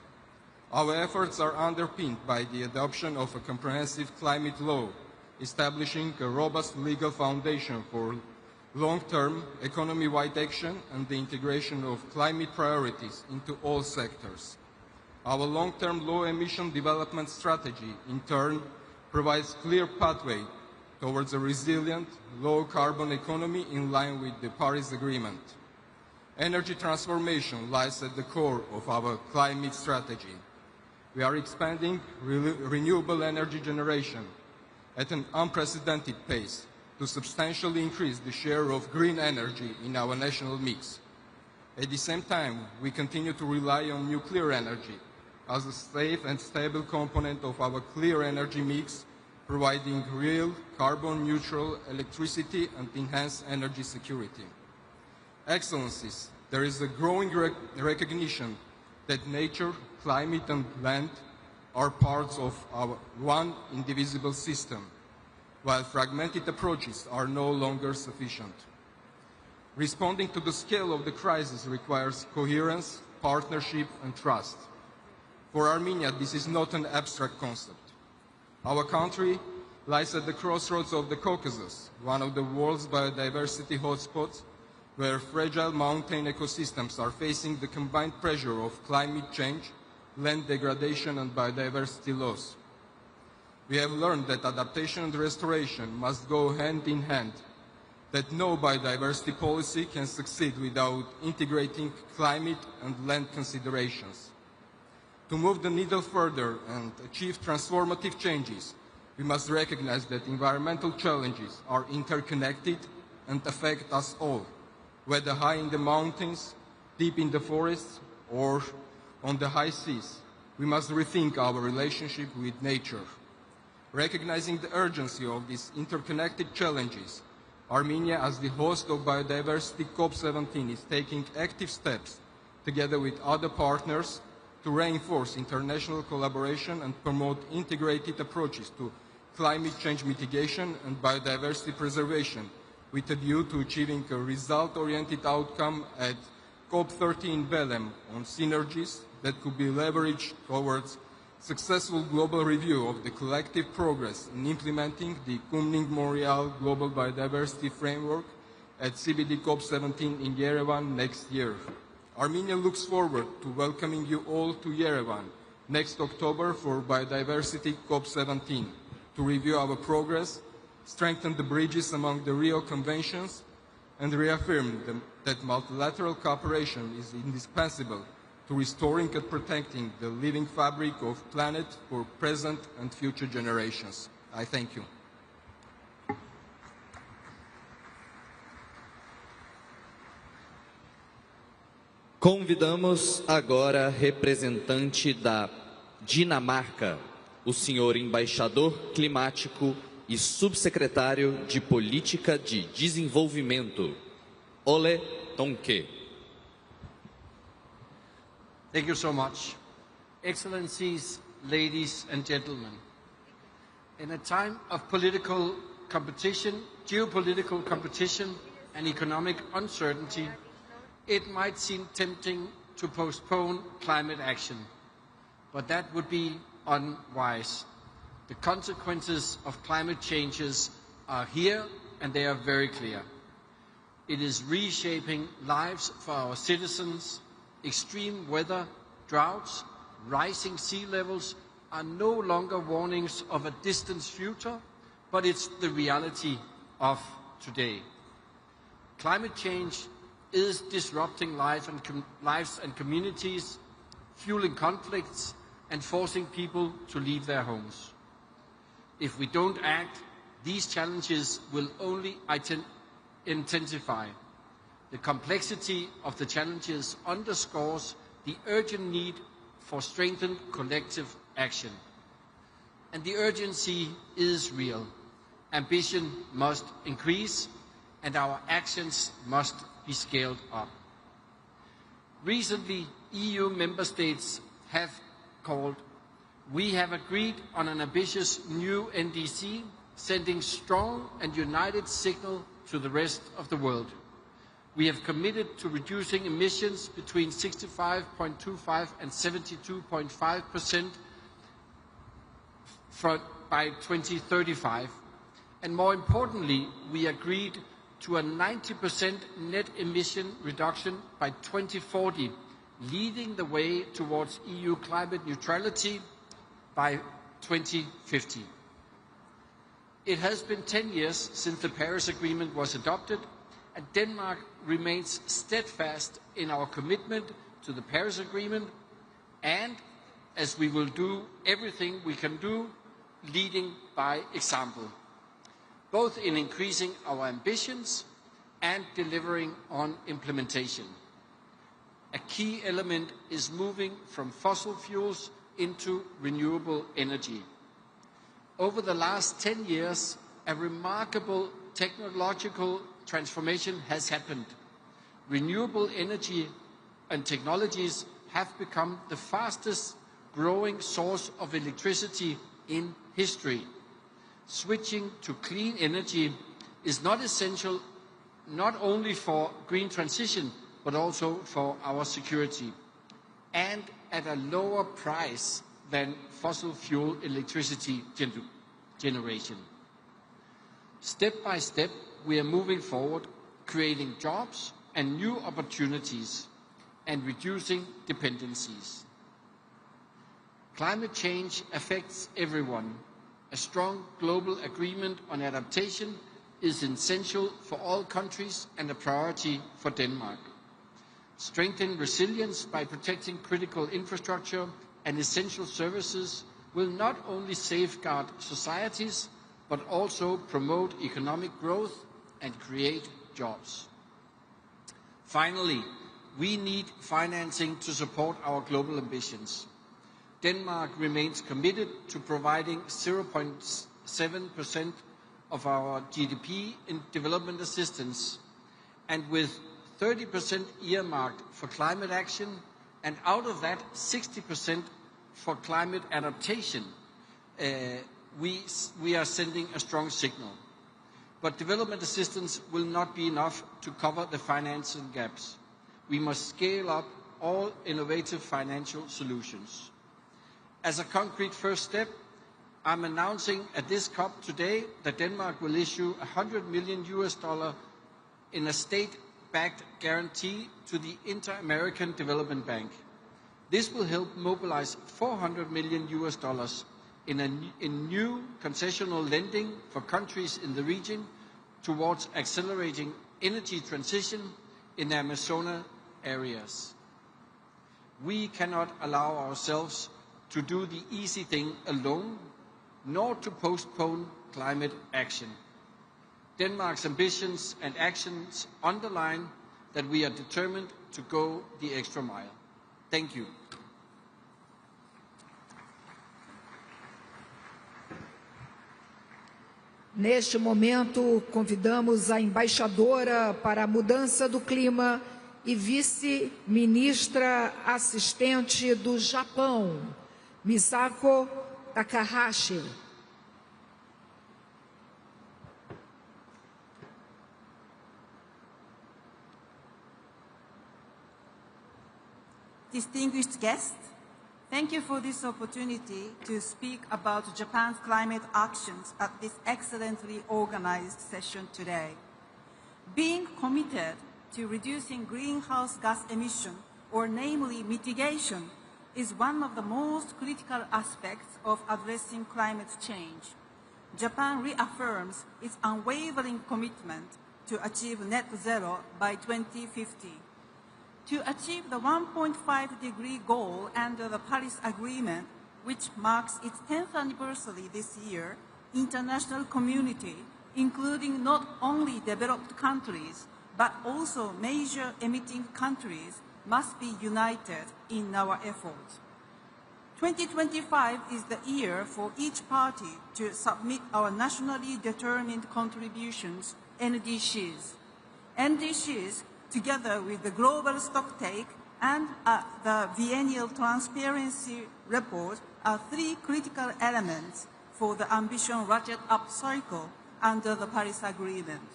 Our efforts are underpinned by the adoption of a comprehensive climate law, establishing a robust legal foundation for long-term economy-wide action and the integration of climate priorities into all sectors. Our long-term low-emission development strategy, in turn, provides clear pathway towards a resilient, low-carbon economy in line with the Paris Agreement. Energy transformation lies at the core of our climate strategy. We are expanding renewable energy generation at an unprecedented pace to substantially increase the share of green energy in our national mix. At the same time, we continue to rely on nuclear energy as a safe and stable component of our clear energy mix, providing real carbon-neutral electricity and enhanced energy security. Excellencies, there is a growing recognition that nature, climate, and land are parts of our one indivisible system, while fragmented approaches are no longer sufficient. Responding to the scale of the crisis requires coherence, partnership, and trust. For Armenia, this is not an abstract concept. Our country lies at the crossroads of the Caucasus, one of the world's biodiversity hotspots, where fragile mountain ecosystems are facing the combined pressure of climate change, land degradation, and biodiversity loss. We have learned that adaptation and restoration must go hand in hand, that no biodiversity policy can succeed without integrating climate and land considerations. To move the needle further and achieve transformative changes, we must recognize that environmental challenges are interconnected and affect us all, whether high in the mountains, deep in the forests, or on the high seas. We must rethink our relationship with nature. Recognizing the urgency of these interconnected challenges, Armenia, as the host of Biodiversity COP17, is taking active steps, together with other partners, to reinforce international collaboration and promote integrated approaches to climate change mitigation and biodiversity preservation, with a view to achieving a result-oriented outcome at COP30 in Belém on synergies that could be leveraged towards successful global review of the collective progress in implementing the Kumning-Montreal Global Biodiversity Framework at CBD COP17 in Yerevan next year. Armenia looks forward to welcoming you all to Yerevan next October for Biodiversity COP17 to review our progress, strengthen the bridges among the Rio Conventions, and reaffirmed that multilateral cooperation is indispensable to restoring and protecting the living fabric of the planet for present and future generations. I thank you. Convidamos agora representante da Dinamarca, o senhor embaixador climático e subsecretário de Política de Desenvolvimento, Ole Tonke. Thank you so much. Excellencies, ladies and gentlemen, in a time of political competition, geopolitical competition, and economic uncertainty, it might seem tempting to postpone climate action, but that would be unwise. The consequences of climate changes are here and they are very clear. It is reshaping lives for our citizens. Extreme weather, droughts, rising sea levels are no longer warnings of a distant future, but it's the reality of today. Climate change is disrupting lives and communities, fueling conflicts, and forcing people to leave their homes. If we don't act, these challenges will only intensify. The complexity of the challenges underscores the urgent need for strengthened collective action. And the urgency is real. Ambition must increase, and our actions must be scaled up. Recently, EU member states have called. We have agreed on an ambitious new NDC, sending strong and united signal to the rest of the world. We have committed to reducing emissions between 65.25 and 72.5% by 2035. And more importantly, we agreed to a 90% net emission reduction by 2040, leading the way towards EU climate neutrality by 2050. It has been 10 years since the Paris Agreement was adopted, and Denmark remains steadfast in our commitment to the Paris Agreement, and as we will do everything we can do, leading by example, both in increasing our ambitions and delivering on implementation. A key element is moving from fossil fuels into renewable energy. Over the last 10 years, a remarkable technological transformation has happened. Renewable energy and technologies have become the fastest growing source of electricity in history. Switching to clean energy is not essential not only for green transition, but also for our security, and at a lower price than fossil fuel electricity generation. Step by step, we are moving forward, creating jobs and new opportunities, and reducing dependencies. Climate change affects everyone. A strong global agreement on adaptation is essential for all countries and a priority for Denmark. Strengthen resilience by protecting critical infrastructure and essential services will not only safeguard societies, but also promote economic growth and create jobs. Finally, we need financing to support our global ambitions. Denmark remains committed to providing 0.7% of our GDP in development assistance, and with 30% earmarked for climate action, and out of that 60% for climate adaptation, we are sending a strong signal. But development assistance will not be enough to cover the financing gaps. We must scale up all innovative financial solutions. As a concrete first step, I'm announcing at this COP today that Denmark will issue $100 million in a state-backed guarantee to the Inter-American Development Bank. This will help mobilize $400 million in new concessional lending for countries in the region towards accelerating energy transition in the Amazon areas. We cannot allow ourselves to do the easy thing alone, nor to postpone climate action. Denmark's ambitions and actions underline that we are determined to go the extra mile. Thank you. Neste momento, convidamos a embaixadora para a mudança do clima e vice-ministra assistente do Japão, Misako Takahashi. Distinguished guests, thank you for this opportunity to speak about Japan's climate actions at this excellently organized session today. Being committed to reducing greenhouse gas emission, or namely mitigation, is one of the most critical aspects of addressing climate change. Japan reaffirms its unwavering commitment to achieve net zero by 2050. To achieve the 1.5-degree goal under the Paris Agreement, which marks its 10th anniversary this year, international community, including not only developed countries, but also major emitting countries, must be united in our efforts. 2025 is the year for each party to submit our nationally determined contributions, NDCs. NDCs, together with the global stocktake and the biennial transparency report, are three critical elements for the ambition ratchet-up cycle under the Paris Agreement.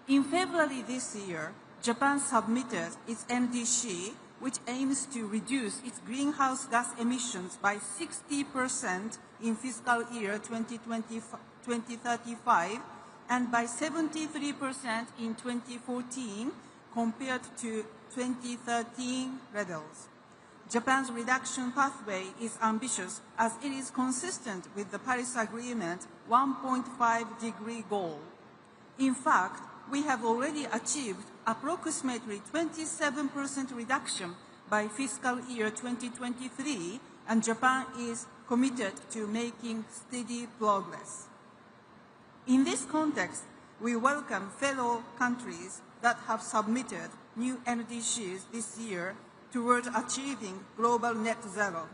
In February this year, Japan submitted its NDC, which aims to reduce its greenhouse gas emissions by 60% in fiscal year 2035 and by 73% in 2014 compared to 2013 levels. Japan's reduction pathway is ambitious as it is consistent with the Paris Agreement 1.5-degree goal. In fact, we have already achieved approximately 27% reduction by fiscal year 2023, and Japan is committed to making steady progress. In this context, we welcome fellow countries that have submitted new NDCs this year toward achieving global net zero.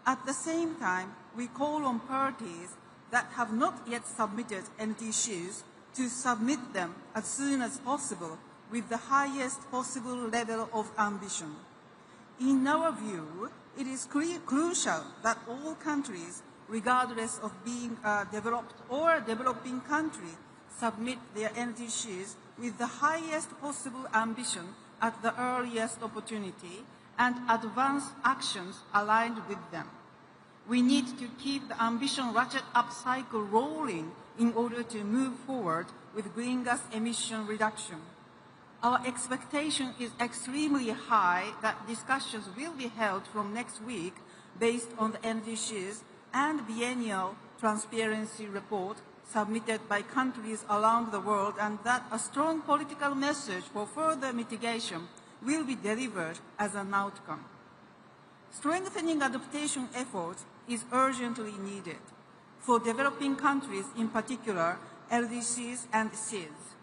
At the same time, we call on parties that have not yet submitted NDCs to submit them as soon as possible with the highest possible level of ambition. In our view, it is crucial that all countries, regardless of being a developed or a developing country, submit their NDCs with the highest possible ambition at the earliest opportunity and advance actions aligned with them. We need to keep the ambition ratchet-up cycle rolling in order to move forward with green gas emission reduction. Our expectation is extremely high that discussions will be held from next week based on the NDCs and biennial transparency report submitted by countries around the world, and that a strong political message for further mitigation will be delivered as an outcome. Strengthening adaptation efforts is urgently needed for developing countries, in particular LDCs and CIDs.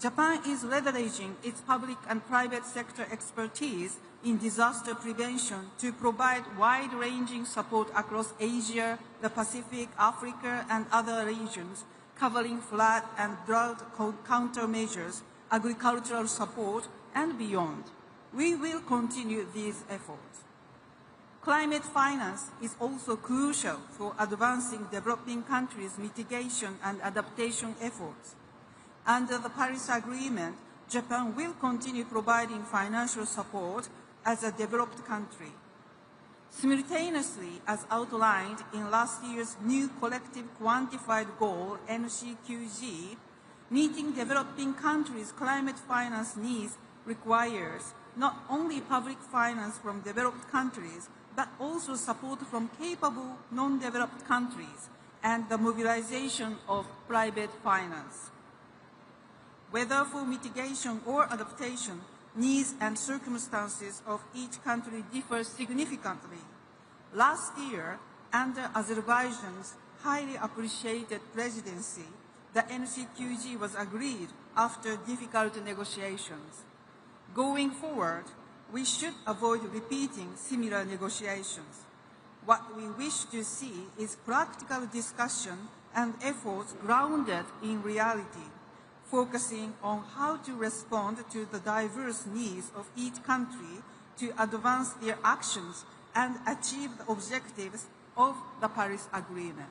Japan is leveraging its public and private sector expertise in disaster prevention to provide wide-ranging support across Asia, the Pacific, Africa, and other regions, covering flood and drought countermeasures, agricultural support, and beyond. We will continue these efforts. Climate finance is also crucial for advancing developing countries' mitigation and adaptation efforts. Under the Paris Agreement, Japan will continue providing financial support as a developed country. Simultaneously, as outlined in last year's new collective quantified goal, NCQG, meeting developing countries' climate finance needs requires not only public finance from developed countries, but also support from capable non-developed countries and the mobilization of private finance. whether for mitigation or adaptation, needs and circumstances of each country differ significantly. Last year, under Azerbaijan's highly appreciated presidency, the NCQG was agreed after difficult negotiations. Going forward, we should avoid repeating similar negotiations. What we wish to see is practical discussion and efforts grounded in reality, focusing on how to respond to the diverse needs of each country to advance their actions and achieve the objectives of the Paris Agreement.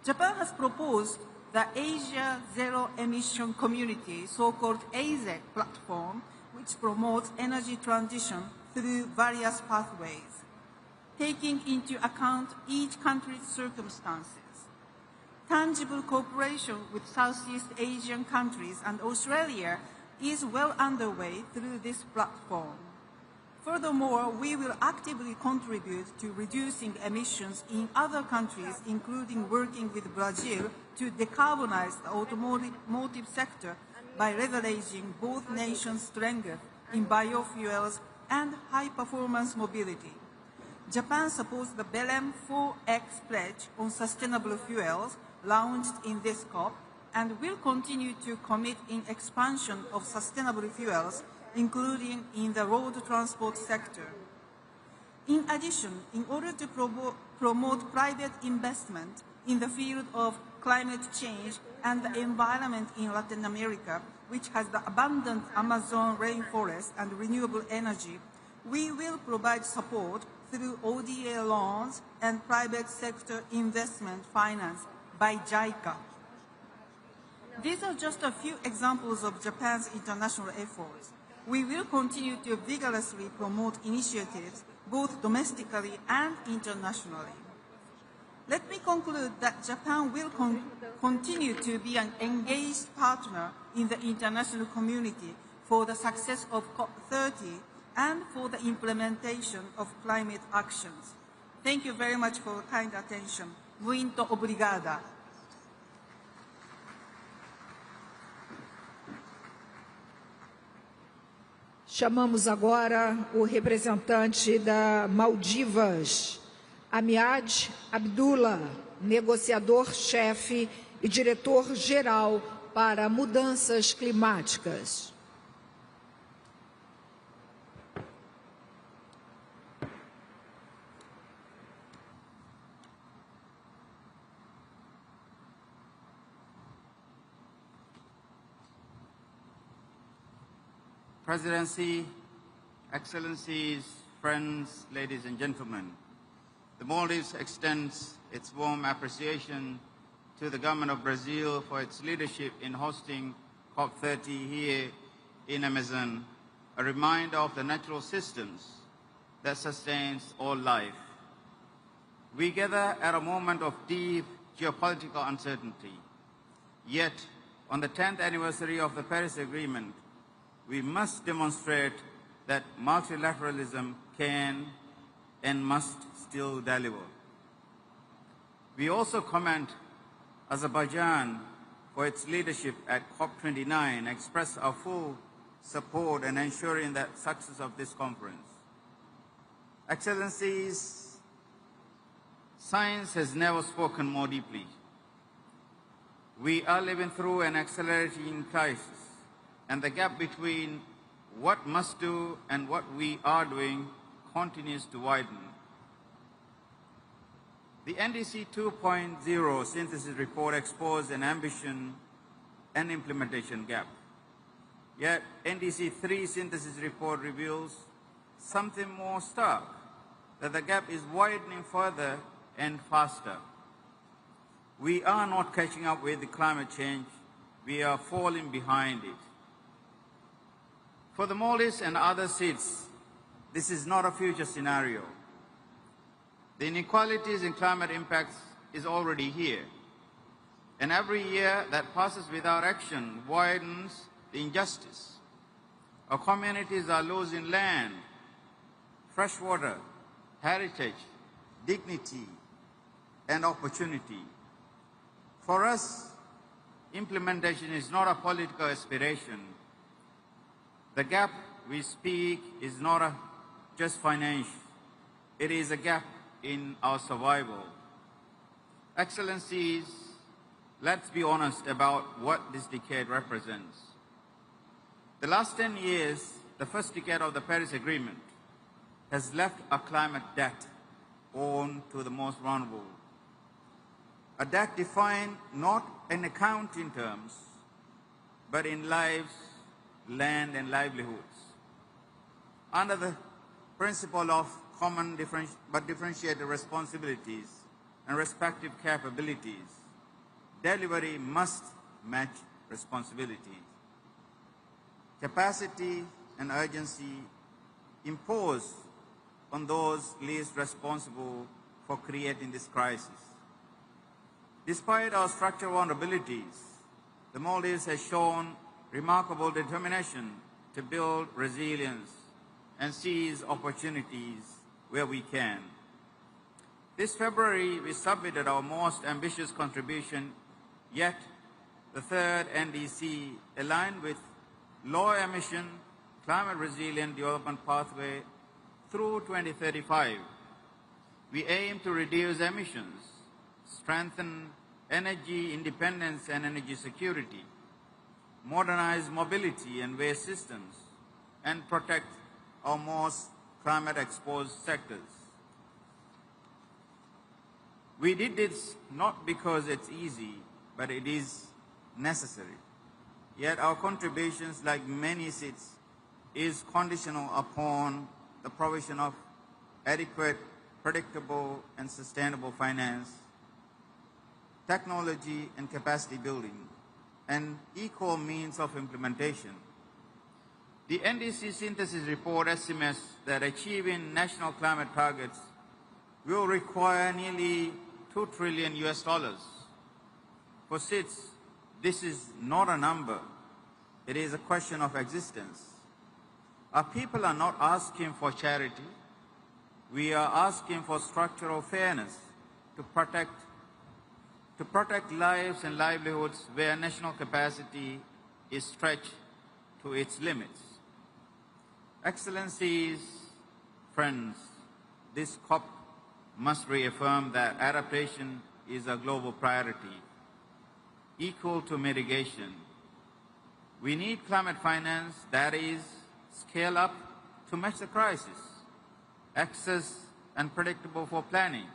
Japan has proposed the Asia Zero Emission Community, so-called AZEC platform, which promotes energy transition through various pathways, taking into account each country's circumstances. Tangible cooperation with Southeast Asian countries and Australia is well underway through this platform. Furthermore, we will actively contribute to reducing emissions in other countries, including working with Brazil to decarbonize the automotive sector by leveraging both nations' strength in biofuels and high-performance mobility. Japan supports the Belém 4X pledge on sustainable fuels launched in this COP and will continue to commit in expansion of sustainable fuels, including in the road transport sector. In addition, in order to promote private investment in the field of climate change and the environment in Latin America, which has the abundant Amazon rainforest and renewable energy, we will provide support through ODA loans and private sector investment finance by JICA. These are just a few examples of Japan's international efforts. We will continue to vigorously promote initiatives both domestically and internationally. Let me conclude that Japan will continue to be an engaged partner in the international community for the success of COP30 and for the implementation of climate actions. Thank you very much for your kind attention. Muito obrigada. Chamamos agora o representante da Maldivas, Amiad Abdullah, negociador-chefe e diretor-geral para mudanças climáticas. Presidency, Excellencies, friends, ladies and gentlemen, the Maldives extends its warm appreciation to the government of Brazil for its leadership in hosting COP30 here in Amazon, a reminder of the natural systems that sustains all life. We gather at a moment of deep geopolitical uncertainty. Yet, on the 10th anniversary of the Paris Agreement, we must demonstrate that multilateralism can and must still deliver. We also commend Azerbaijan for its leadership at COP29, express our full support in ensuring the success of this conference. Excellencies, science has never spoken more deeply. We are living through an accelerating crisis, and the gap between what must do and what we are doing continues to widen. The NDC 2.0 synthesis report exposed an ambition and implementation gap. Yet NDC 3 synthesis report reveals something more stark, that the gap is widening further and faster. We are not catching up with the climate change, we are falling behind it. For the Maldives and other seats, this is not a future scenario. The inequalities in climate impacts is already here. And every year that passes without action widens the injustice. Our communities are losing land, fresh water, heritage, dignity, and opportunity. For us, implementation is not a political aspiration. The gap we speak is not just financial. It is a gap in our survival. Excellencies, let's be honest about what this decade represents. The last 10 years, the first decade of the Paris Agreement, has left a climate debt owed to the most vulnerable. A debt defined not in accounting terms, but in lives, land, and livelihoods. Under the principle of common but differentiated responsibilities and respective capabilities, delivery must match responsibility. Capacity and urgency imposed on those least responsible for creating this crisis. Despite our structural vulnerabilities, the Maldives has shown remarkable determination to build resilience and seize opportunities where we can. This February, we submitted our most ambitious contribution yet, the third NDC, aligned with low-emission, climate-resilient development pathway through 2035. We aim to reduce emissions, strengthen energy independence and energy security, modernize mobility and waste systems, and protect our most climate-exposed sectors. We did this not because it's easy, but it is necessary. Yet our contributions, like many seats, is conditional upon the provision of adequate, predictable, and sustainable finance, technology and capacity building, and equal means of implementation. The NDC synthesis report estimates that achieving national climate targets will require nearly $2 trillion. For SIDS, this is not a number. It is a question of existence. Our people are not asking for charity. We are asking for structural fairness to protect lives and livelihoods where national capacity is stretched to its limits. Excellencies, friends, this COP must reaffirm that adaptation is a global priority, equal to mitigation. We need climate finance that is scale up to match the crisis, access and predictable for planning,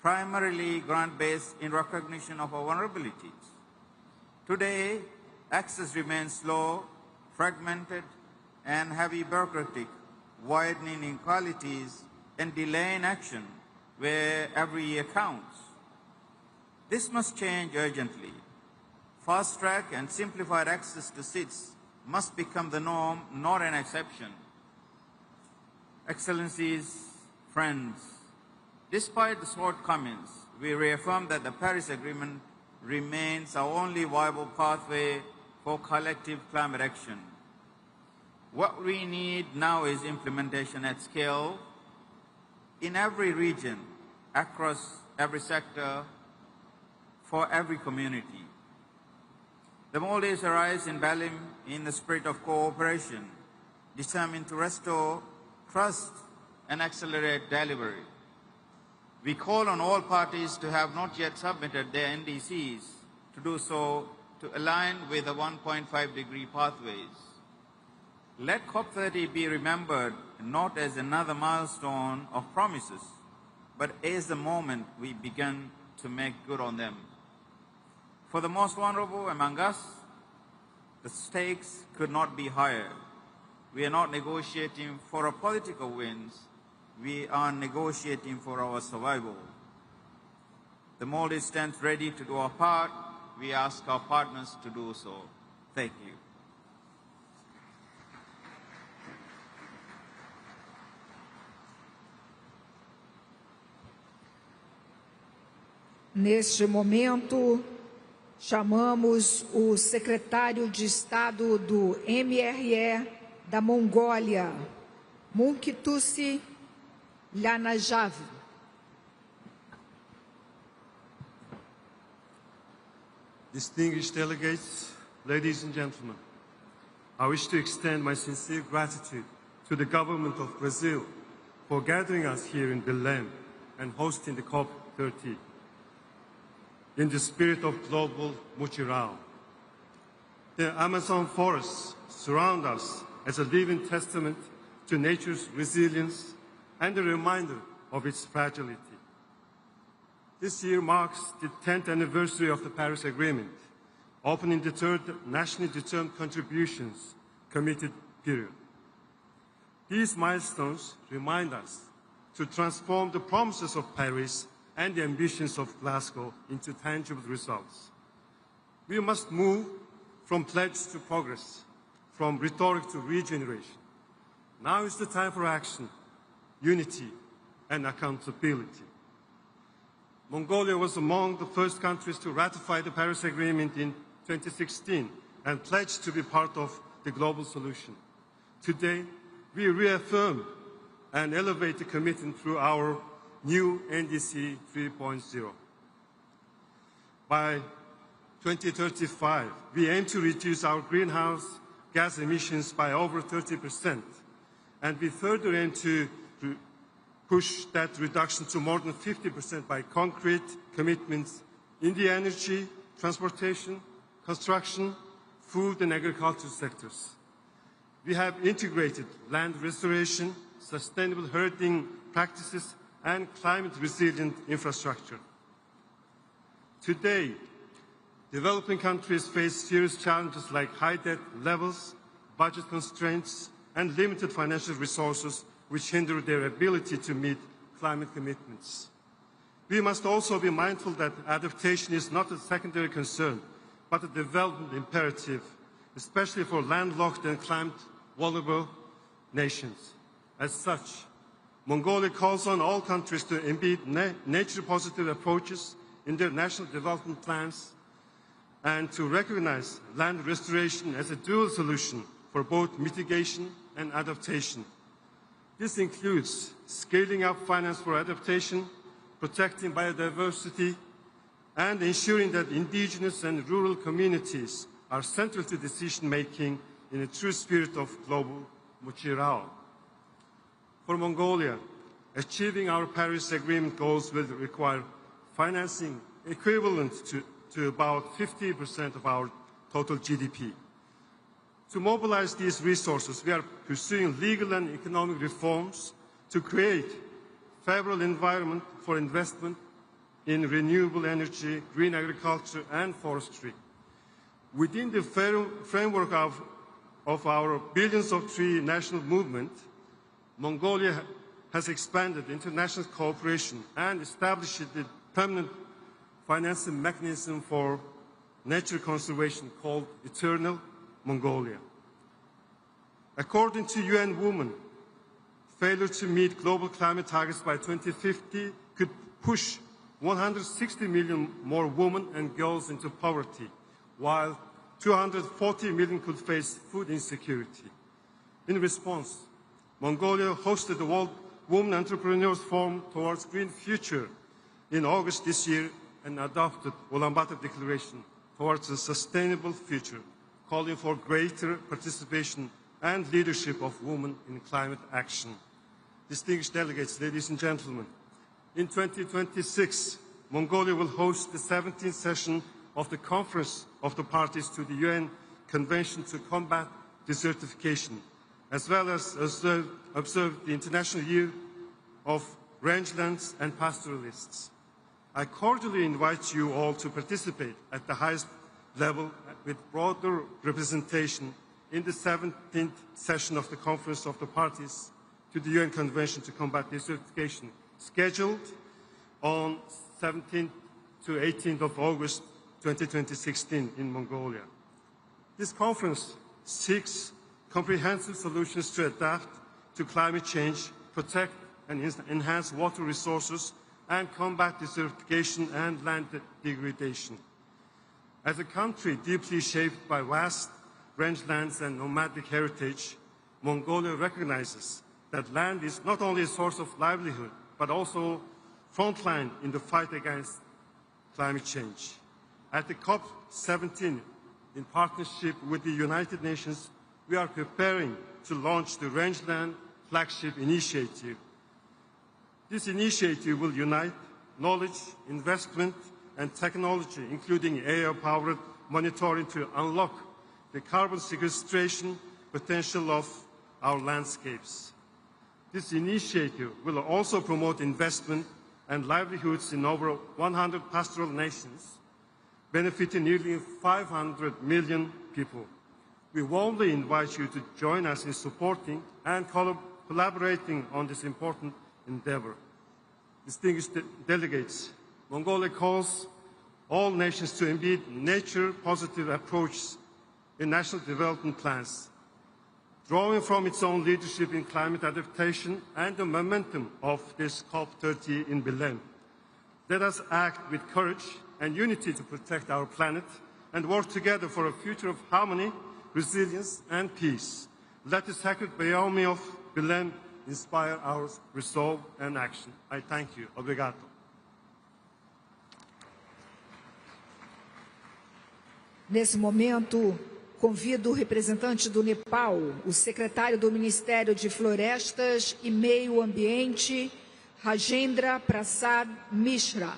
primarily grant-based in recognition of our vulnerabilities. Today, access remains slow, fragmented, and heavy bureaucratic, widening inequalities and delaying action where every year counts. This must change urgently. Fast-track and simplified access to seats must become the norm, not an exception. Excellencies, friends, despite the shortcomings, we reaffirm that the Paris Agreement remains our only viable pathway for collective climate action. What we need now is implementation at scale in every region, across every sector, for every community. The Maldives arrives in Belém in the spirit of cooperation, determined to restore trust and accelerate delivery. We call on all parties to have not yet submitted their NDCs to do so to align with the 1.5-degree pathways. Let COP30 be remembered not as another milestone of promises, but as the moment we begin to make good on them. For the most vulnerable among us, the stakes could not be higher. We are not negotiating for a political wins. We are negotiating for our survival. The Maldives stands ready to do our part. We ask our partners to do so. Thank you. Neste momento, chamamos o secretário de Estado do MRE da Mongólia, Munkitusi Lanajav. distinguished delegates, ladies and gentlemen, I wish to extend my sincere gratitude to the government of Brazil for gathering us here in Belém and hosting the COP30 in the spirit of global mutirão. The Amazon forests surround us as a living testament to nature's resilience and a reminder of its fragility. This year marks the 10th anniversary of the Paris Agreement, opening the third nationally determined contributions committed period. These milestones remind us to transform the promises of Paris and the ambitions of Glasgow into tangible results. We must move from pledge to progress, from rhetoric to regeneration. Now is the time for action, unity, and accountability. Mongolia was among the first countries to ratify the Paris Agreement in 2016 and pledged to be part of the global solution. Today, we reaffirm and elevate the commitment through our new NDC 3.0. By 2035, we aim to reduce our greenhouse gas emissions by over 30%, and we further aim to push that reduction to more than 50% by concrete commitments in the energy, transportation, construction, food and agriculture sectors. We have integrated land restoration, sustainable herding practices, and climate-resilient infrastructure. Today, developing countries face serious challenges like high debt levels, budget constraints, and limited financial resources which hinder their ability to meet climate commitments. We must also be mindful that adaptation is not a secondary concern, but a development imperative, especially for landlocked and climate-vulnerable nations. As such, Mongolia calls on all countries to embed nature-positive approaches in their national development plans and to recognize land restoration as a dual solution for both mitigation and adaptation. This includes scaling up finance for adaptation, protecting biodiversity, and ensuring that indigenous and rural communities are central to decision-making in a true spirit of global mutirão. For Mongolia, achieving our Paris Agreement goals will require financing equivalent to about 50% of our total GDP. To mobilize these resources, we are pursuing legal and economic reforms to create a favorable environment for investment in renewable energy, green agriculture, and forestry. Within the framework of our Billions of Trees national movement, Mongolia has expanded international cooperation and established the permanent financing mechanism for nature conservation called Eternal Mongolia. According to UN Women, failure to meet global climate targets by 2050 could push 160 million more women and girls into poverty, while 240 million could face food insecurity. In response, Mongolia hosted the World Women Entrepreneurs Forum Towards Green Future in August this year and adopted Ulaanbaatar Declaration Towards a Sustainable Future, calling for greater participation and leadership of women in climate action. Distinguished delegates, ladies and gentlemen, in 2026, Mongolia will host the 17th session of the Conference of the Parties to the UN Convention to Combat Desertification, as well as observe the International Year of Rangelands and Pastoralists. I cordially invite you all to participate at the highest level with broader representation in the 17th session of the Conference of the Parties to the UN Convention to Combat Desertification, scheduled on 17th to 18th of August 2016 in Mongolia. This conference seeks comprehensive solutions to adapt to climate change, protect and enhance water resources, and combat desertification and land degradation. As a country deeply shaped by vast rangelands and nomadic heritage, Mongolia recognizes that land is not only a source of livelihood, but also frontline in the fight against climate change. At the COP30, in partnership with the United Nations, we are preparing to launch the Rangeland Flagship Initiative. This initiative will unite knowledge, investment, and technology, including AI-powered monitoring, to unlock the carbon sequestration potential of our landscapes. This initiative will also promote investment and livelihoods in over 100 pastoral nations, benefiting nearly 500 million people. We warmly invite you to join us in supporting and collaborating on this important endeavor. Distinguished delegates, Mongolia calls all nations to embed nature-positive approaches in national development plans, drawing from its own leadership in climate adaptation and the momentum of this COP30 in Belém. Let us act with courage and unity to protect our planet and work together for a future of harmony, resilience, and peace. Let the sacred Bayami of Belém inspire our resolve and action. I thank you. Obrigado. Nesse momento, convido o representante do Nepal, o secretário do Ministério de Florestas e Meio Ambiente, Rajendra Prasad Mishra.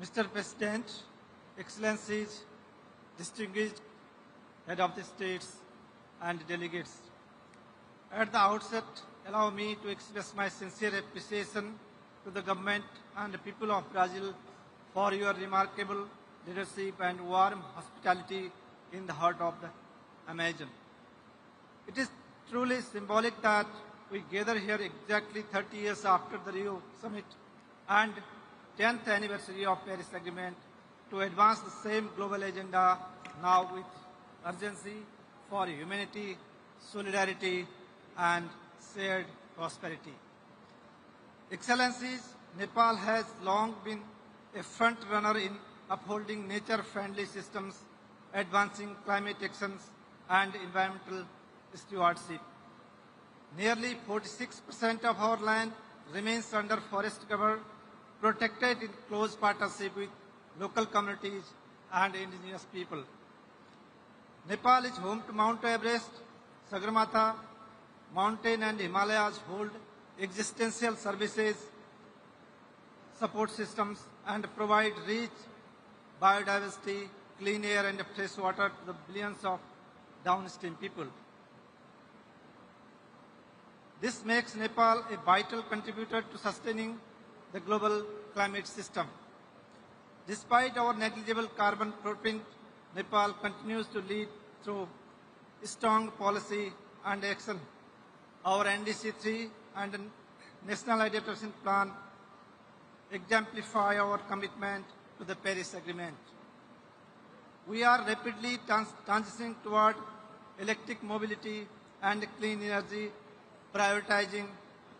Mr. President, Excellencies, distinguished Head of the States and delegates. At the outset, allow me to express my sincere appreciation to the government and the people of Brazil for your remarkable leadership and warm hospitality in the heart of the Amazon. It is truly symbolic that we gather here exactly 30 years after the Rio Summit and 10th anniversary of Paris Agreement to advance the same global agenda now with urgency for humanity, solidarity, and shared prosperity. Excellencies, Nepal has long been a front runner in upholding nature-friendly systems, advancing climate actions, and environmental stewardship. Nearly 46% of our land remains under forest cover, protected in close partnership with local communities and indigenous people. Nepal is home to Mount Everest, Sagarmatha, mountain and Himalayas hold existential services, support systems, and provide rich biodiversity, clean air, and fresh water to the billions of downstream people. This makes Nepal a vital contributor to sustaining the global climate system. Despite our negligible carbon footprint, Nepal continues to lead through strong policy and action. Our NDC-3 and National Adaptation Plan exemplify our commitment to the Paris Agreement. We are rapidly transitioning toward electric mobility and clean energy, prioritizing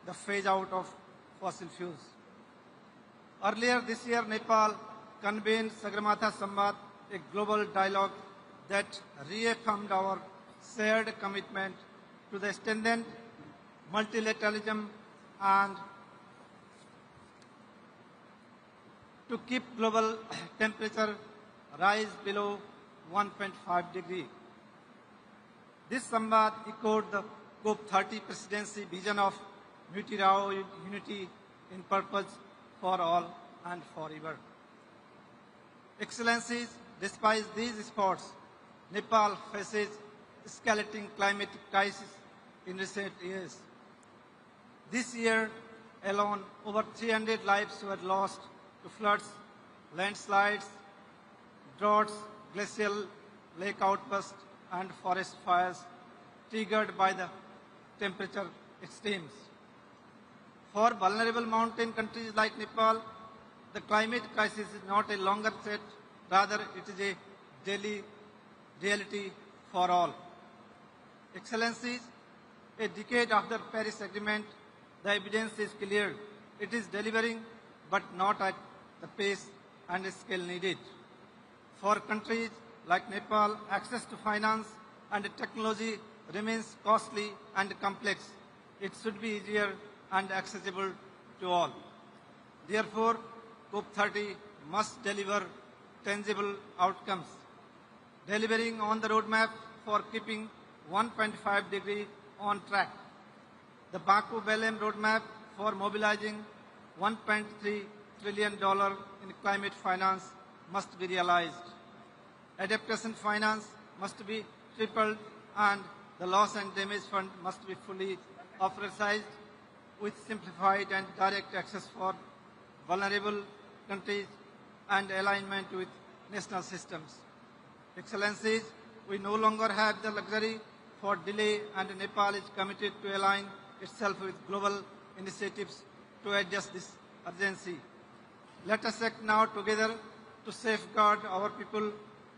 the phase out of fossil fuels. Earlier this year, Nepal convened Sagarmatha Samvad, a global dialogue that reaffirmed our shared commitment to the extended multilateralism and to keep global temperature rise below 1.5 degrees. This Samvad echoed the COP30 presidency vision of multilateral unity in purpose for all and forever. Excellencies, despite these efforts, Nepal faces escalating climatic crisis in recent years. This year alone, over 300 lives were lost to floods, landslides, droughts, glacial lake outbursts, and forest fires triggered by the temperature extremes. For vulnerable mountain countries like Nepal, the climate crisis is not a longer threat, rather it is a daily reality for all. Excellencies, a decade after Paris Agreement, the evidence is clear. It is delivering, but not at the pace and scale needed. For countries like Nepal, access to finance and technology remains costly and complex. It should be easier and accessible to all. Therefore, COP30 must deliver tangible outcomes, delivering on the roadmap for keeping 1.5 degrees on track. The Baku-Belém roadmap for mobilizing $1.3 trillion in climate finance must be realized. Adaptation finance must be tripled and the loss and damage fund must be fully authorized with simplified and direct access for vulnerable countries and alignment with national systems. Excellencies, we no longer have the luxury for delay, and Nepal is committed to align itself with global initiatives to address this urgency. Let us act now together to safeguard our people,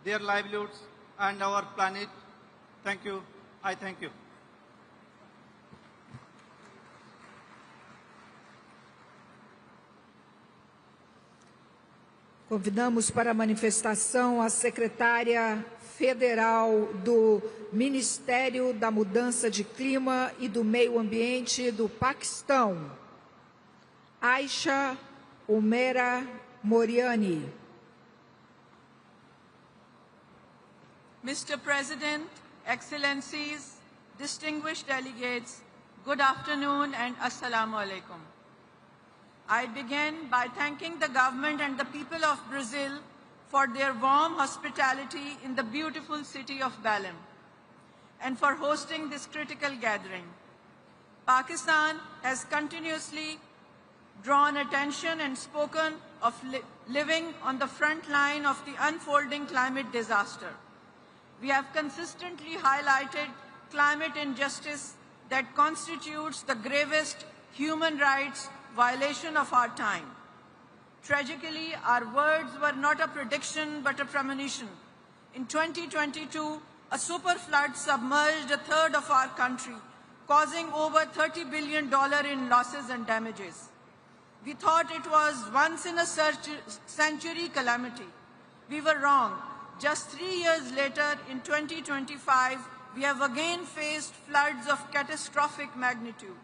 their livelihoods, and our planet. Thank you. I thank you. Convidamos para a manifestação a secretária federal do Ministério da Mudança de Clima e do Meio Ambiente do Paquistão, Aisha Umera Moriani. Mr. President, Excellencies, distinguished delegates, good afternoon and Assalamu alaikum. I begin by thanking the government and the people of Brazil for their warm hospitality in the beautiful city of Belém and for hosting this critical gathering. Pakistan has continuously drawn attention and spoken of living on the front line of the unfolding climate disaster. We have consistently highlighted climate injustice that constitutes the gravest human rights violation of our time. Tragically, our words were not a prediction but a premonition. In 2022, a super flood submerged a third of our country, causing over $30 billion in losses and damages. We thought it was once-in-a-century calamity. We were wrong. Just 3 years later, in 2025, we have again faced floods of catastrophic magnitude,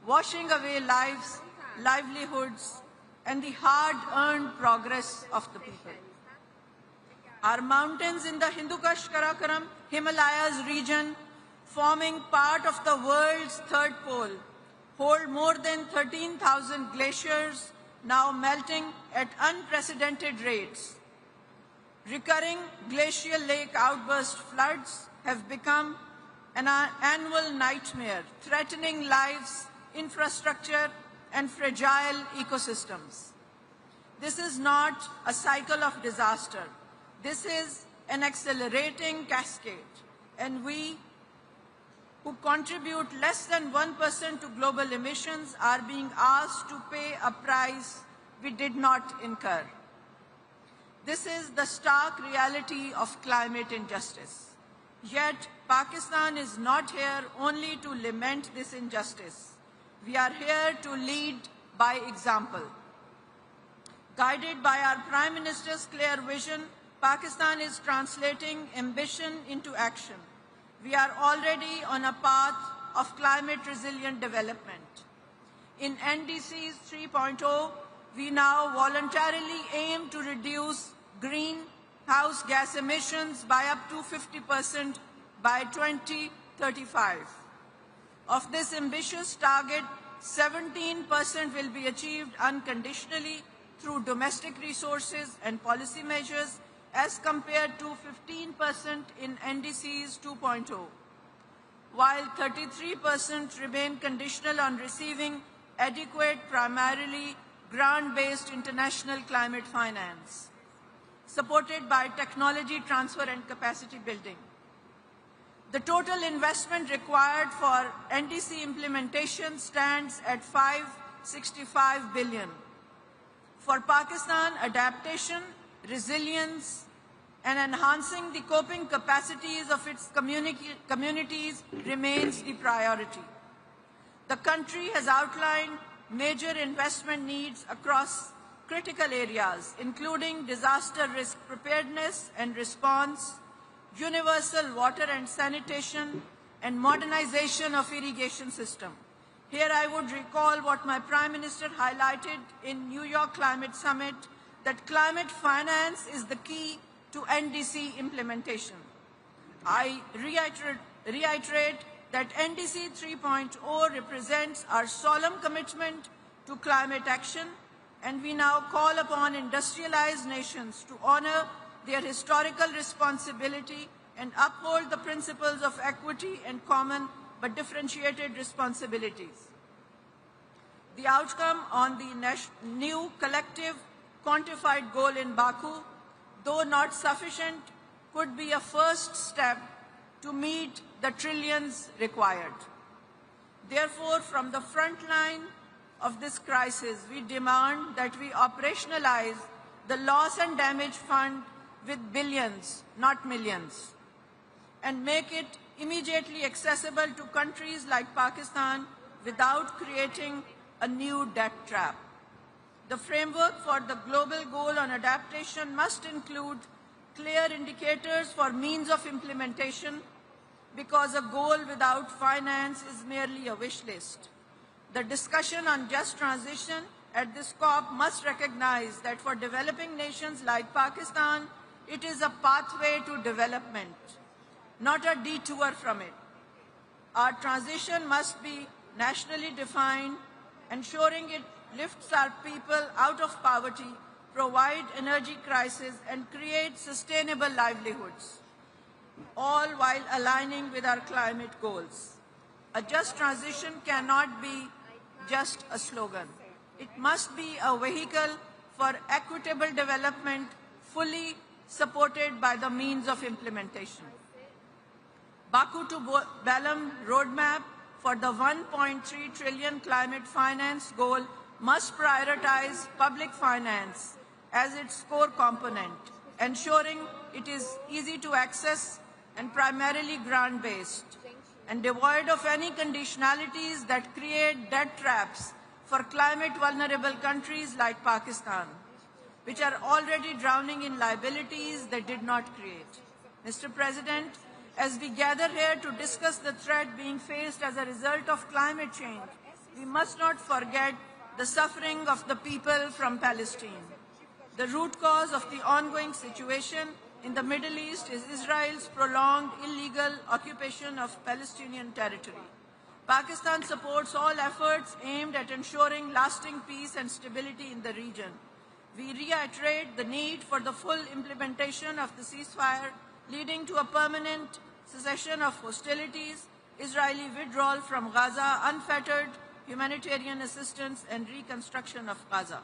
washing away lives, livelihoods, and the hard-earned progress of the people. Our mountains in the Hindu Kush Karakoram Himalayas region, forming part of the world's third pole, hold more than 13,000 glaciers, now melting at unprecedented rates. Recurring glacial lake outburst floods have become an annual nightmare, threatening lives, infrastructure, and fragile ecosystems. This is not a cycle of disaster. This is an accelerating cascade, and we, who contribute less than 1% to global emissions, are being asked to pay a price we did not incur. This is the stark reality of climate injustice. Yet, Pakistan is not here only to lament this injustice. We are here to lead by example. Guided by our Prime Minister's clear vision, Pakistan is translating ambition into action. We are already on a path of climate-resilient development. In NDC's 3.0, we now voluntarily aim to reduce greenhouse gas emissions by up to 50% by 2035. Of this ambitious target, 17% will be achieved unconditionally through domestic resources and policy measures as compared to 15% in NDC's 2.0, while 33% remain conditional on receiving adequate, primarily grant-based international climate finance, supported by technology transfer and capacity building. The total investment required for NDC implementation stands at $565 billion. For Pakistan, adaptation, resilience, and enhancing the coping capacities of its communities remains the priority. The country has outlined major investment needs across critical areas, including disaster risk preparedness and response, universal water and sanitation, and modernization of irrigation system. Here I would recall what my Prime Minister highlighted in New York Climate Summit, that climate finance is the key to NDC implementation. I reiterate that NDC 3.0 represents our solemn commitment to climate action, and we now call upon industrialized nations to honor their historical responsibility and uphold the principles of equity and common but differentiated responsibilities. The outcome on the new collective quantified goal in Baku, though not sufficient, could be a first step to meet the trillions required. Therefore, from the front line of this crisis, we demand that we operationalize the loss and damage fund with billions, not millions, and make it immediately accessible to countries like Pakistan without creating a new debt trap. The framework for the global goal on adaptation must include clear indicators for means of implementation, because a goal without finance is merely a wish list. The discussion on just transition at this COP must recognize that for developing nations like Pakistan, it is a pathway to development, not a detour from it. Our transition must be nationally defined, ensuring it lifts our people out of poverty, provide energy crisis, and create sustainable livelihoods, all while aligning with our climate goals. A just transition cannot be just a slogan. It must be a vehicle for equitable development, fully supported by the means of implementation. Baku to Belém roadmap for the 1.3 trillion climate finance goal must prioritize public finance as its core component, ensuring it is easy to access and primarily grant-based, and devoid of any conditionalities that create debt traps for climate-vulnerable countries like Pakistan, which are already drowning in liabilities they did not create. Mr. President, as we gather here to discuss the threat being faced as a result of climate change, we must not forget the suffering of the people from Palestine. The root cause of the ongoing situation in the Middle East is Israel's prolonged illegal occupation of Palestinian territory. Pakistan supports all efforts aimed at ensuring lasting peace and stability in the region. We reiterate the need for the full implementation of the ceasefire, leading to a permanent cessation of hostilities, Israeli withdrawal from Gaza, unfettered humanitarian assistance, and reconstruction of Gaza.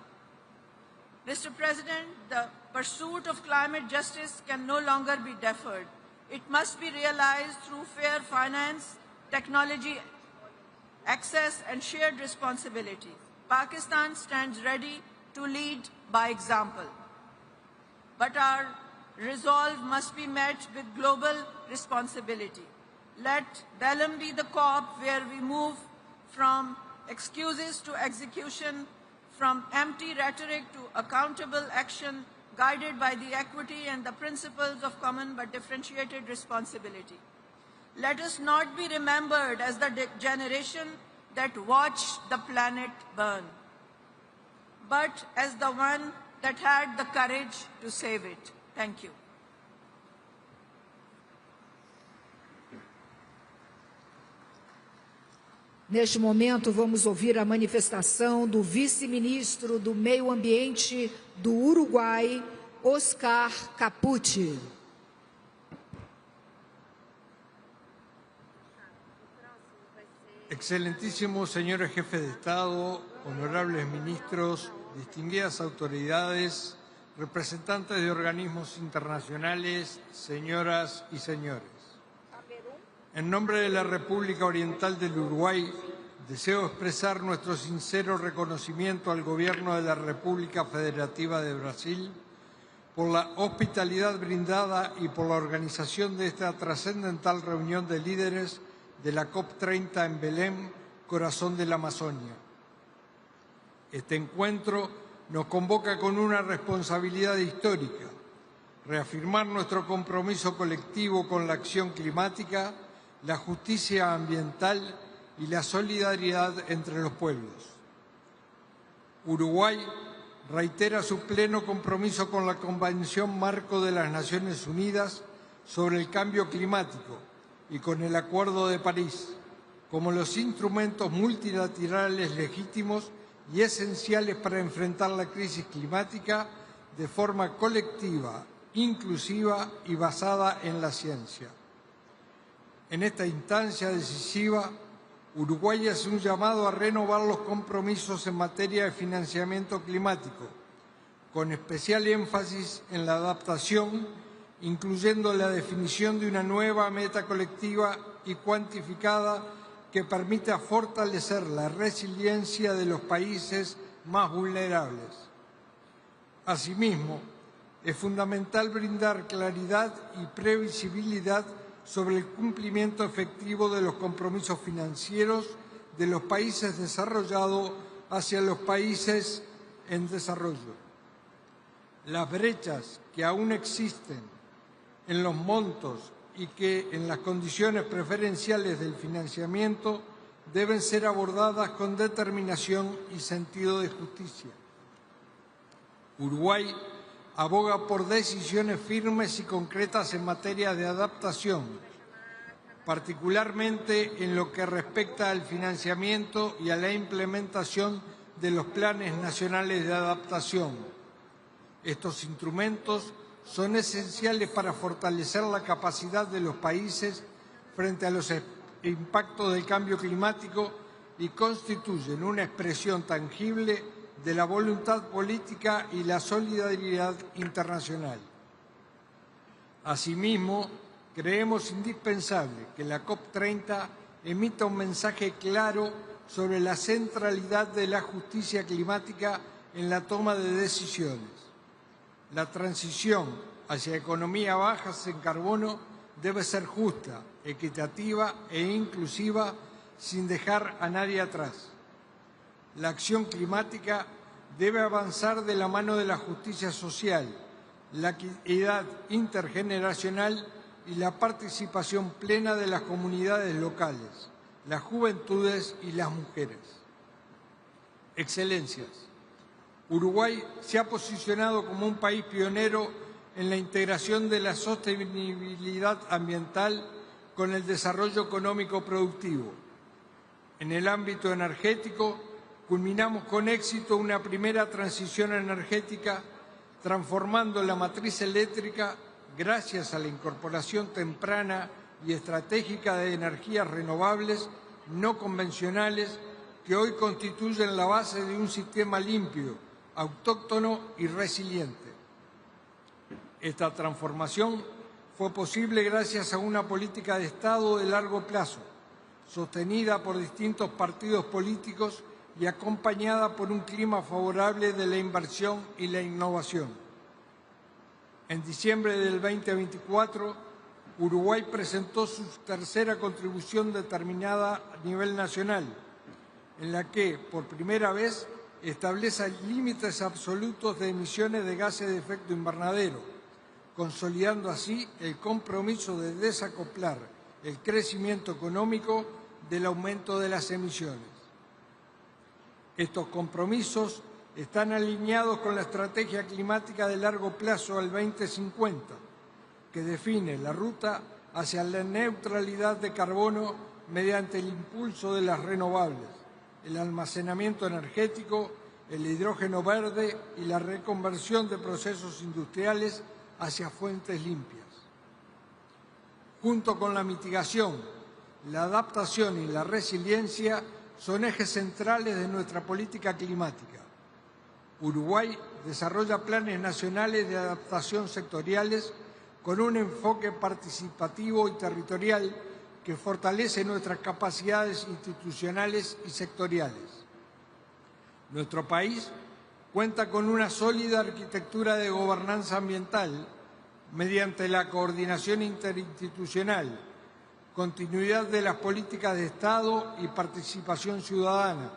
Mr. President, the pursuit of climate justice can no longer be deferred. It must be realized through fair finance, technology access, and shared responsibility. Pakistan stands ready to lead by example. But our resolve must be met with global responsibility. Let Belém be the COP where we move from excuses to execution, from empty rhetoric to accountable action, guided by the equity and the principles of common but differentiated responsibility. Let us not be remembered as the generation that watched the planet burn, but as the one that had the courage to save it. Thank you. Neste momento, vamos ouvir a manifestação do vice-ministro do Meio Ambiente do Uruguai, Oscar Capucci. Excelentísimos señores jefes de Estado, honorables ministros, distinguidas autoridades, representantes de organismos internacionales, señoras y señores. En nombre de la República Oriental del Uruguay, deseo expresar nuestro sincero reconocimiento al Gobierno de la República Federativa de Brasil por la hospitalidad brindada y por la organización de esta trascendental reunión de líderes de la COP30 en Belém, corazón de la Amazonia. Este encuentro nos convoca con una responsabilidad histórica: reafirmar nuestro compromiso colectivo con la acción climática, la justicia ambiental y la solidaridad entre los pueblos. Uruguay reitera su pleno compromiso con la Convención Marco de las Naciones Unidas sobre el Cambio Climático y con el Acuerdo de París, como los instrumentos multilaterales legítimos y esenciales para enfrentar la crisis climática de forma colectiva, inclusiva y basada en la ciencia. En esta instancia decisiva, Uruguay hace un llamado a renovar los compromisos en materia de financiamiento climático, con especial énfasis en la adaptación, incluyendo la definición de una nueva meta colectiva y cuantificada que permita fortalecer la resiliencia de los países más vulnerables. Asimismo, es fundamental brindar claridad y previsibilidad sobre el cumplimiento efectivo de los compromisos financieros de los países desarrollados hacia los países en desarrollo. Las brechas que aún existen en los montos y que en las condiciones preferenciales del financiamiento deben ser abordadas con determinación y sentido de justicia. Uruguay aboga por decisiones firmes y concretas en materia de adaptación, particularmente en lo que respecta al financiamiento y a la implementación de los planes nacionales de adaptación. Estos instrumentos son esenciales para fortalecer la capacidad de los países frente a los impactos del cambio climático y constituyen una expresión tangible de la voluntad política y la solidaridad internacional. Asimismo, creemos indispensable que la COP30 emita un mensaje claro sobre la centralidad de la justicia climática en la toma de decisiones. La transición hacia economías bajas en carbono debe ser justa, equitativa e inclusiva, sin dejar a nadie atrás. La acción climática debe avanzar de la mano de la justicia social, la equidad intergeneracional y la participación plena de las comunidades locales, las juventudes y las mujeres. Excelencias, Uruguay se ha posicionado como un país pionero en la integración de la sostenibilidad ambiental con el desarrollo económico productivo. En el ámbito energético, culminamos con éxito una primera transición energética, transformando la matriz eléctrica gracias a la incorporación temprana y estratégica de energías renovables no convencionales que hoy constituyen la base de un sistema limpio, autóctono y resiliente. Esta transformación fue posible gracias a una política de Estado de largo plazo, sostenida por distintos partidos políticos y acompañada por un clima favorable de la inversión y la innovación. En diciembre del 2024, Uruguay presentó su tercera contribución determinada a nivel nacional, en la que, por primera vez, establece límites absolutos de emisiones de gases de efecto invernadero, consolidando así el compromiso de desacoplar el crecimiento económico del aumento de las emisiones. Estos compromisos están alineados con la estrategia climática de largo plazo al 2050, que define la ruta hacia la neutralidad de carbono mediante el impulso de las renovables, el almacenamiento energético, el hidrógeno verde y la reconversión de procesos industriales hacia fuentes limpias. Junto con la mitigación, la adaptación y la resiliencia son ejes centrales de nuestra política climática. Uruguay desarrolla planes nacionales de adaptación sectoriales con un enfoque participativo y territorial que fortalece nuestras capacidades institucionales y sectoriales. Nuestro país cuenta con una sólida arquitectura de gobernanza ambiental mediante la coordinación interinstitucional, continuidad de las políticas de Estado y participación ciudadana,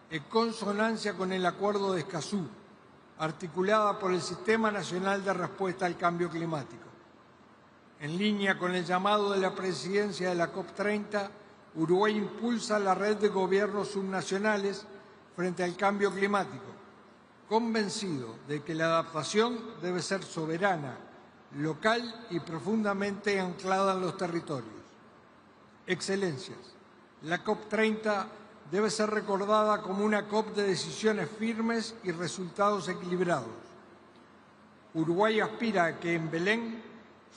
en consonancia con el Acuerdo de Escazú, articulada por el Sistema Nacional de Respuesta al Cambio Climático. En línea con el llamado de la presidencia de la COP30, Uruguay impulsa la red de gobiernos subnacionales frente al cambio climático, convencido de que la adaptación debe ser soberana, local y profundamente anclada en los territorios. Excelencias, la COP30 debe ser recordada como una COP de decisiones firmes y resultados equilibrados. Uruguay aspira a que en Belén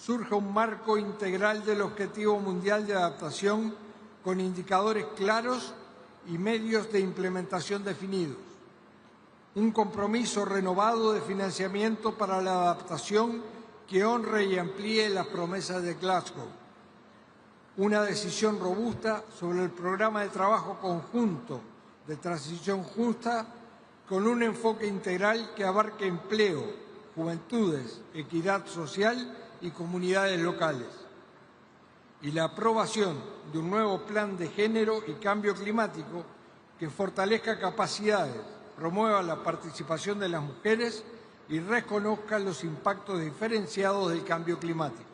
surja un marco integral del Objetivo Mundial de Adaptación con indicadores claros y medios de implementación definidos. Un compromiso renovado de financiamiento para la adaptación que honre y amplíe las promesas de Glasgow. Una decisión robusta sobre el programa de trabajo conjunto de transición justa con un enfoque integral que abarque empleo, juventudes, equidad social y comunidades locales. Y la aprobación de un nuevo plan de género y cambio climático que fortalezca capacidades, promueva la participación de las mujeres y reconozca los impactos diferenciados del cambio climático.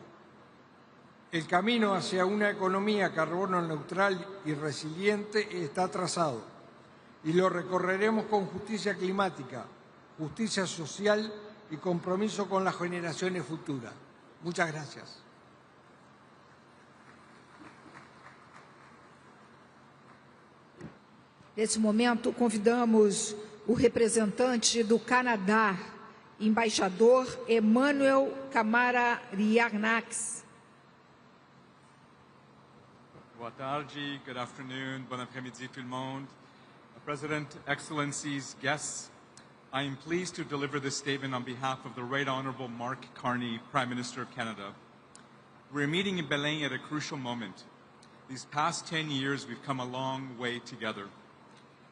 El camino hacia una economía carbono neutral y resiliente está trazado y lo recorreremos con justicia climática, justicia social y compromiso con las generaciones futuras. Muchas gracias. Nesse momento, convidamos o representante do Canadá, embaixador Emmanuel Camara-Riarnax. Boa tarde, good afternoon, bon après-midi tout le monde. President, Excellencies, guests, I am pleased to deliver this statement on behalf of the Right Honourable Mark Carney, Prime Minister of Canada. We're meeting in Belém at a crucial moment. These past 10 years, we've come a long way together.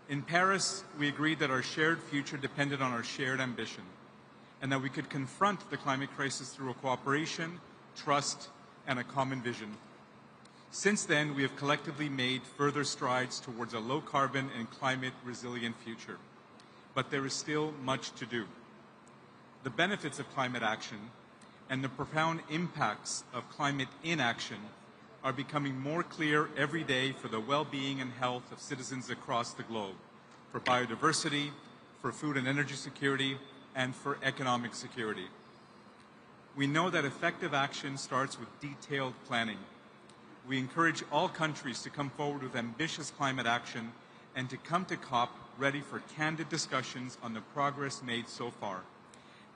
In Paris, we agreed that our shared future depended on our shared ambition, and that we could confront the climate crisis through a cooperation, trust, and a common vision. Since then, we have collectively made further strides towards a low-carbon and climate-resilient future. But there is still much to do. The benefits of climate action and the profound impacts of climate inaction are becoming more clear every day for the well-being and health of citizens across the globe, for biodiversity, for food and energy security, and for economic security. We know that effective action starts with detailed planning. We encourage all countries to come forward with ambitious climate action and to come to COP ready for candid discussions on the progress made so far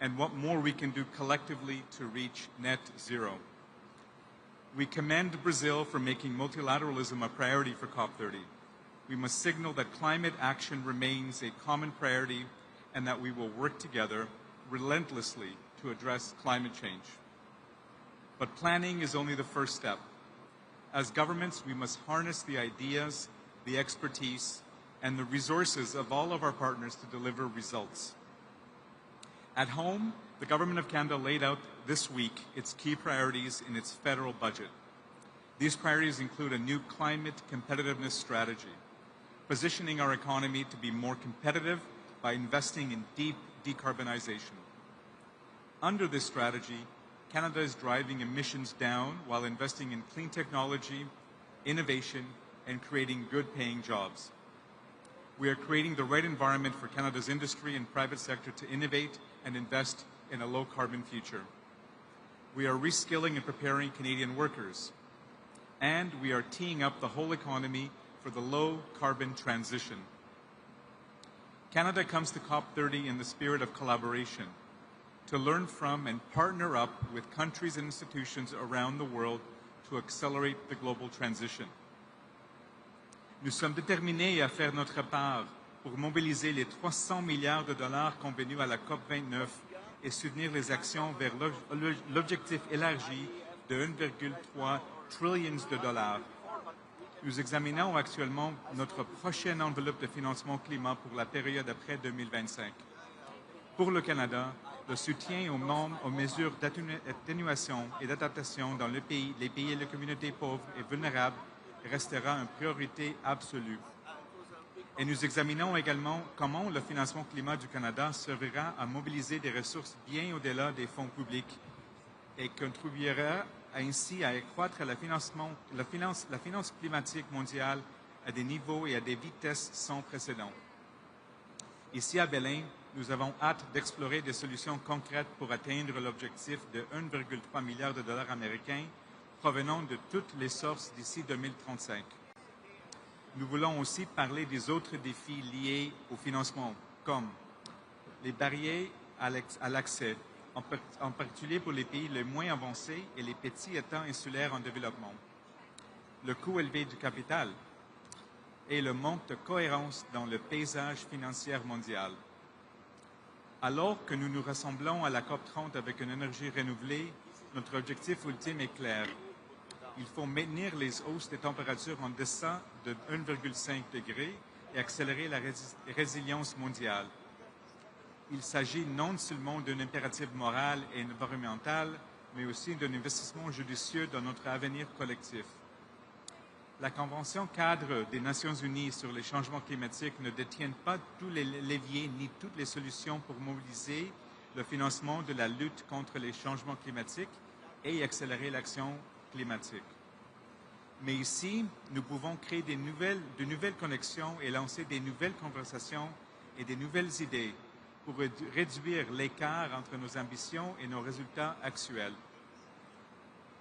and what more we can do collectively to reach net zero. We commend Brazil for making multilateralism a priority for COP30. We must signal that climate action remains a common priority and that we will work together relentlessly to address climate change. But planning is only the first step. As governments, we must harness the ideas, the expertise, and the resources of all of our partners to deliver results. At home, the Government of Canada laid out this week its key priorities in its federal budget. These priorities include a new climate competitiveness strategy, positioning our economy to be more competitive by investing in deep decarbonization. Under this strategy, Canada is driving emissions down while investing in clean technology, innovation, and creating good-paying jobs. We are creating the right environment for Canada's industry and private sector to innovate and invest in a low-carbon future. We are reskilling and preparing Canadian workers. And we are teeing up the whole economy for the low-carbon transition. Canada comes to COP30 in the spirit of collaboration, to learn from and partner up with countries and institutions around the world to accelerate the global transition. Nous sommes déterminés à faire notre part pour mobiliser les 300 milliards de dollars convenus à la COP29 et soutenir les actions vers l'objectif élargi de 1,3 trillion de dollars. Nous examinons actuellement notre prochaine enveloppe de financement climat pour la période après 2025. Pour le Canada, le soutien aux membres aux mesures d'atténuation et d'adaptation dans les pays et les communautés pauvres et vulnérables restera une priorité absolue. Et nous examinons également comment le financement climat du Canada servira à mobiliser des ressources bien au-delà des fonds publics et contribuera ainsi à accroître la finance climatique mondiale à des niveaux et à des vitesses sans précédent. Ici à Belém, nous avons hâte d'explorer des solutions concrètes pour atteindre l'objectif de 1,3 milliard de dollars américains provenant de toutes les sources d'ici 2035. Nous voulons aussi parler des autres défis liés au financement, comme les barrières à l'accès, en particulier pour les pays les moins avancés et les petits États insulaires en développement, le coût élevé du capital et le manque de cohérence dans le paysage financier mondial. Alors que nous nous rassemblons à la COP30 avec une énergie renouvelée, notre objectif ultime est clair. Il faut maintenir les hausses des températures en deçà de 1,5 degré et accélérer la résilience mondiale. Il s'agit non seulement d'un impératif moral et environnemental, mais aussi d'un investissement judicieux dans notre avenir collectif. La Convention cadre des Nations Unies sur les changements climatiques ne détient pas tous les leviers ni toutes les solutions pour mobiliser le financement de la lutte contre les changements climatiques et accélérer l'action climatique. Mais ici, nous pouvons créer de nouvelles connexions et lancer des nouvelles conversations et des nouvelles idées pour réduire l'écart entre nos ambitions et nos résultats actuels.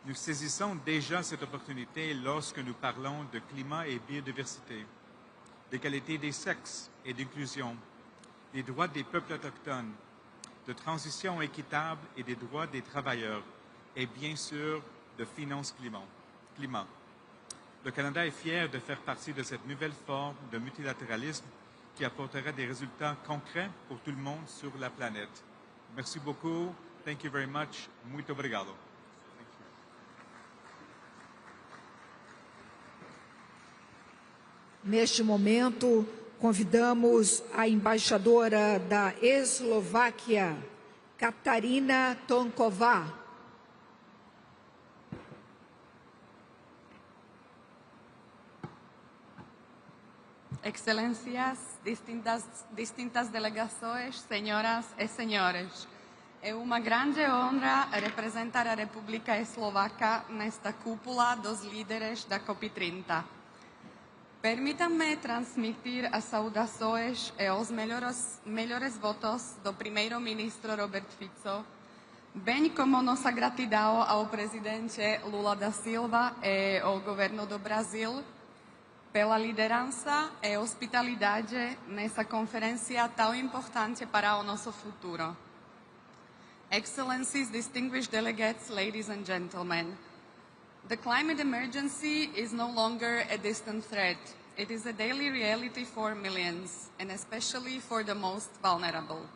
Nous saisissons déjà cette opportunité lorsque nous parlons de climat et biodiversité, d'égalité des sexes et d'inclusion, des droits des peuples autochtones, de transition équitable et des droits des travailleurs, et bien sûr de finances climat. Le Canada est fier de faire partie de cette nouvelle forme de multilatéralisme qui apportera des résultats concrets pour tout le monde sur la planète. Merci beaucoup. Thank you very much. Muito obrigado. Neste momento, convidamos a embaixadora da Eslováquia, Katarina Tonková. Excelências, distintas delegações, senhoras e senhores, é uma grande honra representar a República Eslovaca nesta cúpula dos líderes da COP30. Permítanme transmitir as saudações e os melhores votos do primeiro-ministro Robert Fico, bem como nossa gratidão ao presidente Lula da Silva e ao governo do Brasil pela liderança e hospitalidade nessa conferência tão importante para o nosso futuro. Excellencies, distinguished delegates, ladies and gentlemen, the climate emergency is no longer a distant threat. It is a daily reality for millions, and especially for the most vulnerable.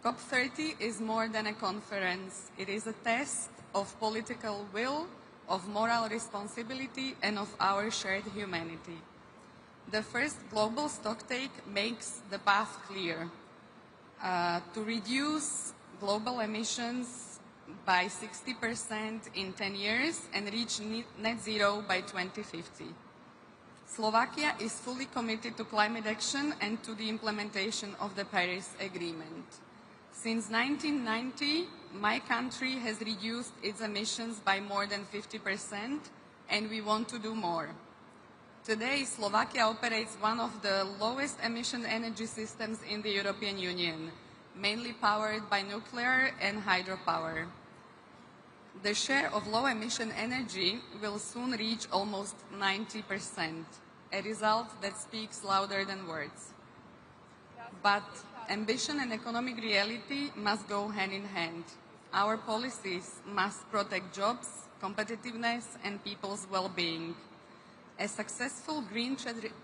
COP30 is more than a conference. It is a test of political will, of moral responsibility, and of our shared humanity. The first global stocktake makes the path clear to reduce global emissions by 60% in 10 years and reach net zero by 2050. Slovakia is fully committed to climate action and to the implementation of the Paris Agreement. Since 1990, my country has reduced its emissions by more than 50%, and we want to do more. Today, Slovakia operates one of the lowest emission energy systems in the European Union, mainly powered by nuclear and hydropower. The share of low-emission energy will soon reach almost 90%, a result that speaks louder than words. But ambition and economic reality must go hand in hand. Our policies must protect jobs, competitiveness, and people's well-being. A successful green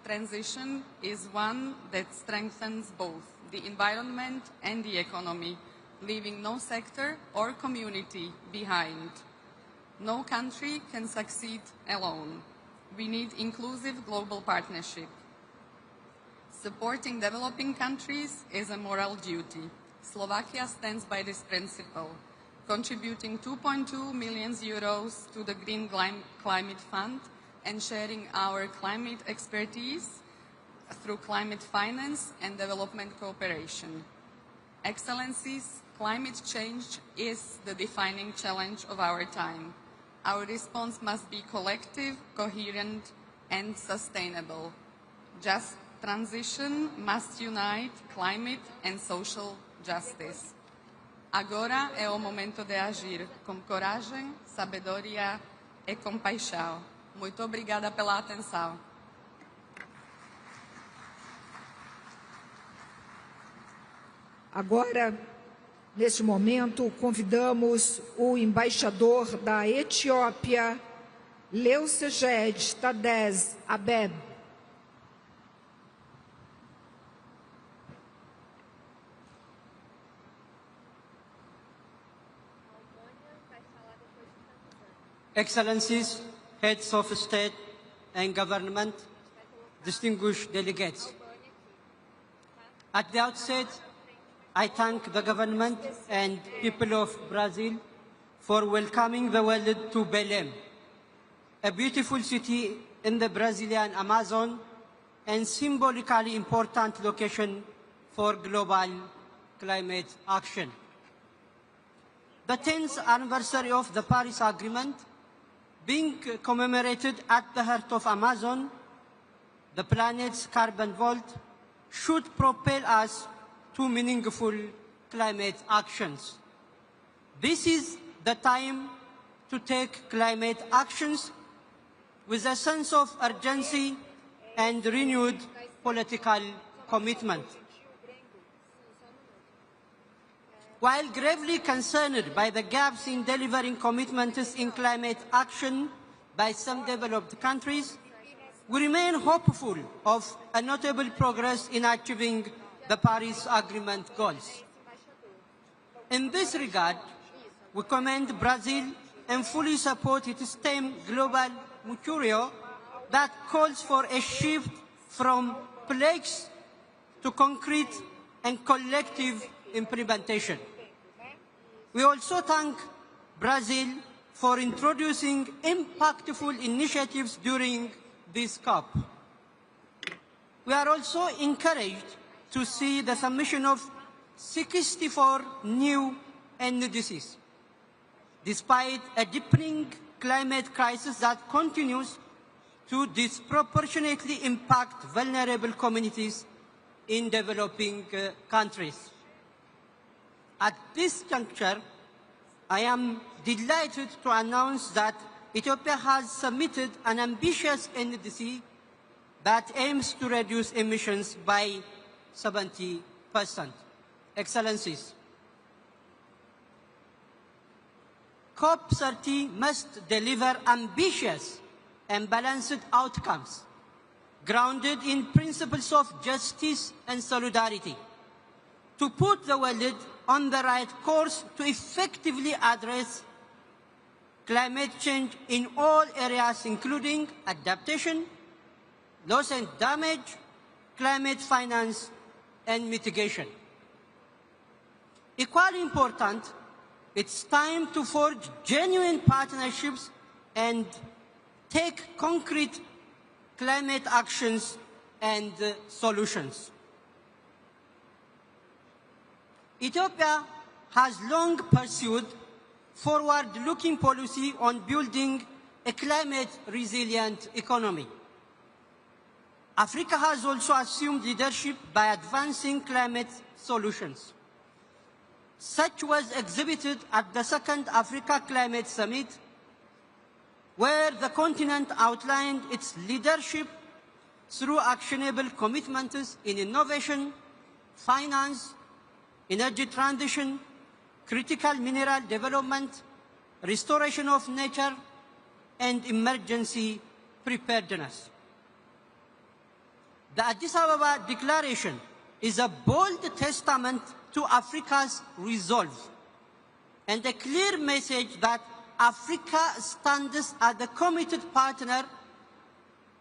transition is one that strengthens both the environment and the economy, leaving no sector or community behind. No country can succeed alone. We need inclusive global partnership. Supporting developing countries is a moral duty. Slovakia stands by this principle, contributing 2.2 million euros to the Green Climate Fund and sharing our climate expertise through climate finance and development cooperation. Excellencies, climate change is the defining challenge of our time. Our response must be collective, coherent, and sustainable. Just transition must unite climate and social justice. Agora é o momento de agir com coragem, sabedoria e compaixão. Muito obrigada pela atenção. Agora, neste momento, convidamos o embaixador da Etiópia, Leuceged Tadez Abeb. Excellencies, heads of state and government, distinguished delegates. At the outset, I thank the government and people of Brazil for welcoming the world to Belém, a beautiful city in the Brazilian Amazon and symbolically important location for global climate action. The 10th anniversary of the Paris Agreement being commemorated at the heart of Amazon, the planet's carbon vault, should propel us to meaningful climate actions. This is the time to take climate actions with a sense of urgency and renewed political commitment. While gravely concerned by the gaps in delivering commitments in climate action by some developed countries, we remain hopeful of a notable progress in achieving the Paris Agreement goals. In this regard, we commend Brazil and fully support its theme Global Mercurio that calls for a shift from pledges to concrete and collective implementation. We also thank Brazil for introducing impactful initiatives during this COP. We are also encouraged to see the submission of 64 new NDCs, despite a deepening climate crisis that continues to disproportionately impact vulnerable communities in developing countries. At this juncture, I am delighted to announce that Ethiopia has submitted an ambitious NDC that aims to reduce emissions by 70%. Excellencies, COP30 must deliver ambitious and balanced outcomes grounded in principles of justice and solidarity to put the world on the right course to effectively address climate change in all areas, including adaptation, loss and damage, climate finance, and mitigation. Equally important, it's time to forge genuine partnerships and take concrete climate actions and solutions. Ethiopia has long pursued forward-looking policy on building a climate-resilient economy. Africa has also assumed leadership by advancing climate solutions. Such was exhibited at the Second Africa Climate Summit, where the continent outlined its leadership through actionable commitments in innovation, finance, energy transition, critical mineral development, restoration of nature, and emergency preparedness. The Addis Ababa Declaration is a bold testament to Africa's resolve and a clear message that Africa stands as a committed partner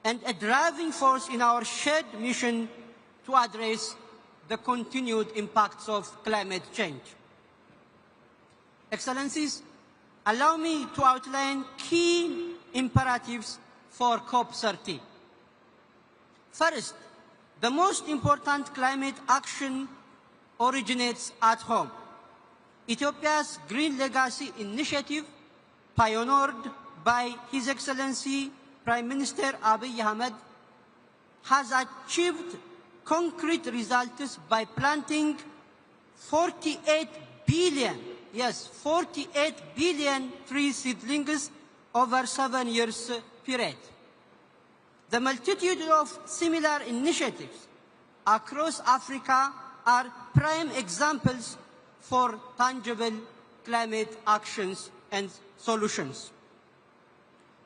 and a driving force in our shared mission to address the continued impacts of climate change. Excellencies, allow me to outline key imperatives for COP30. First, the most important climate action originates at home. Ethiopia's Green Legacy Initiative, pioneered by His Excellency Prime Minister Abiy Ahmed, has achieved concrete results by planting 48 billion, yes, 48 billion tree seedlings over 7 years period. The multitude of similar initiatives across Africa are prime examples for tangible climate actions and solutions.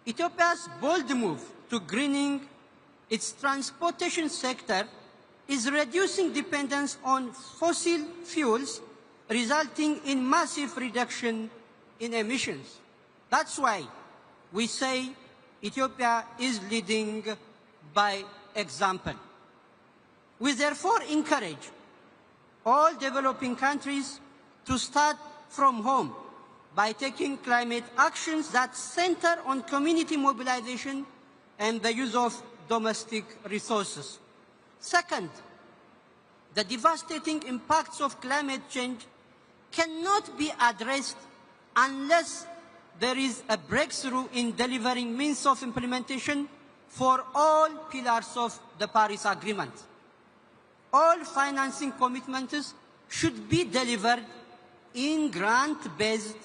Ethiopia's bold move to greening its transportation sector is reducing dependence on fossil fuels, resulting in massive reduction in emissions. That's why we say Ethiopia is leading by example. We therefore encourage all developing countries to start from home by taking climate actions that center on community mobilization and the use of domestic resources. Second, the devastating impacts of climate change cannot be addressed unless there is a breakthrough in delivering means of implementation for all pillars of the Paris Agreement. All financing commitments should be delivered in grant-based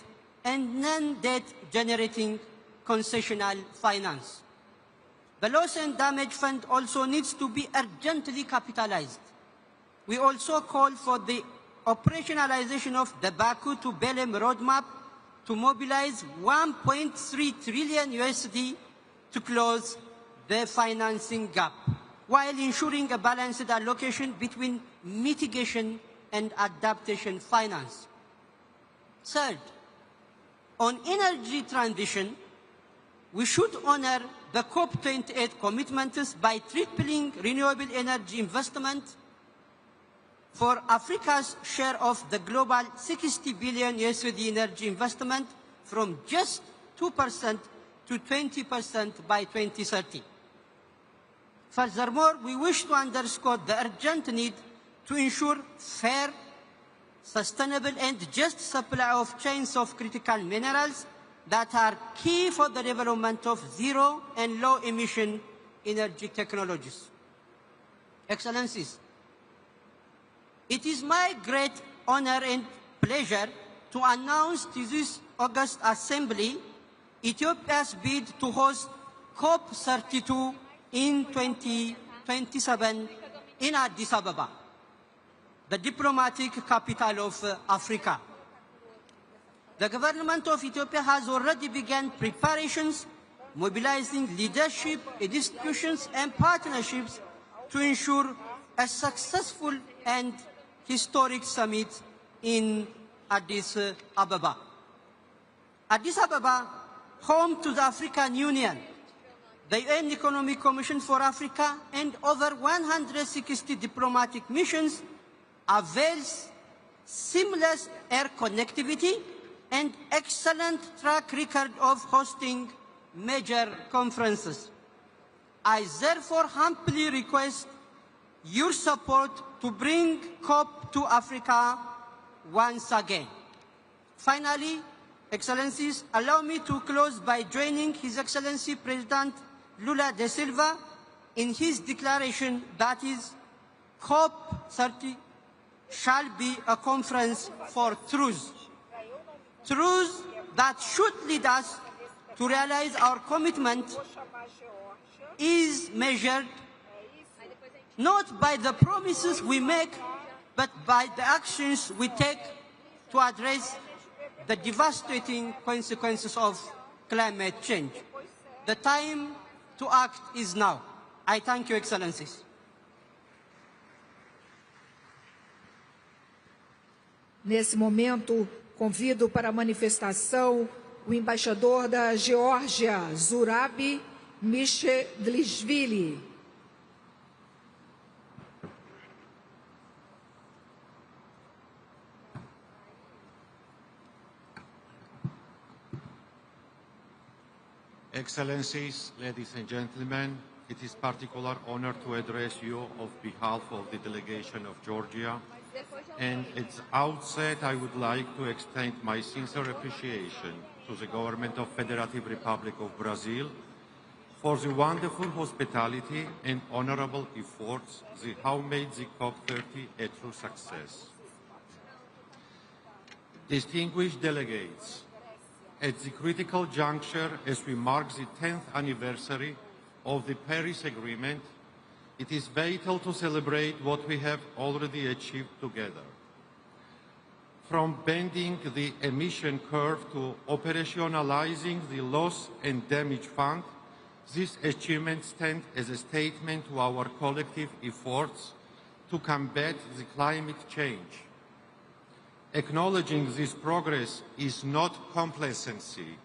and non-debt generating concessional finance. The Loss and Damage Fund also needs to be urgently capitalized. We also call for the operationalization of the Baku to Belém roadmap to mobilize 1.3 trillion USD to close the financing gap, while ensuring a balanced allocation between mitigation and adaptation finance. Third, on energy transition, we should honor the COP28 commitments by tripling renewable energy investment for Africa's share of the global 60 billion USD energy investment from just 2% to 20% by 2030. Furthermore, we wish to underscore the urgent need to ensure fair, sustainable and just supply of chains of critical minerals that are key for the development of zero and low emission energy technologies. Excellencies, it is my great honor and pleasure to announce to this August Assembly Ethiopia's bid to host COP32 in 2027 in Addis Ababa, the diplomatic capital of Africa. The government of Ethiopia has already begun preparations, mobilizing leadership, institutions and partnerships to ensure a successful and historic summit in Addis Ababa. Addis Ababa, home to the African Union, the UN Economic Commission for Africa, and over 160 diplomatic missions, avails seamless air connectivity and excellent track record of hosting major conferences. I therefore humbly request your support to bring COP to Africa once again. Finally, Excellencies, allow me to close by joining His Excellency President Lula da Silva in his declaration that is COP30 shall be a conference for truth. Truth that should lead us to realize our commitment is measured not by the promises we make, but by the actions we take to address the devastating consequences of climate change. The time to act is now. I thank you, Excellencies. Nesse momento, convido para a manifestação o embaixador da Geórgia, Zurabi Mishedlishvili. Excellencies, ladies and gentlemen, it is particular honor to address you on behalf of the delegation of Georgia. And at the outset, I would like to extend my sincere appreciation to the government of Federative Republic of Brazil for the wonderful hospitality and honorable efforts that have made the COP30 a true success. Distinguished delegates, at the critical juncture as we mark the 10th anniversary of the Paris Agreement, it is vital to celebrate what we have already achieved together. From bending the emission curve to operationalizing the loss and damage fund, these achievements stand as a statement to our collective efforts to combat the climate change. Acknowledging this progress is not complacency.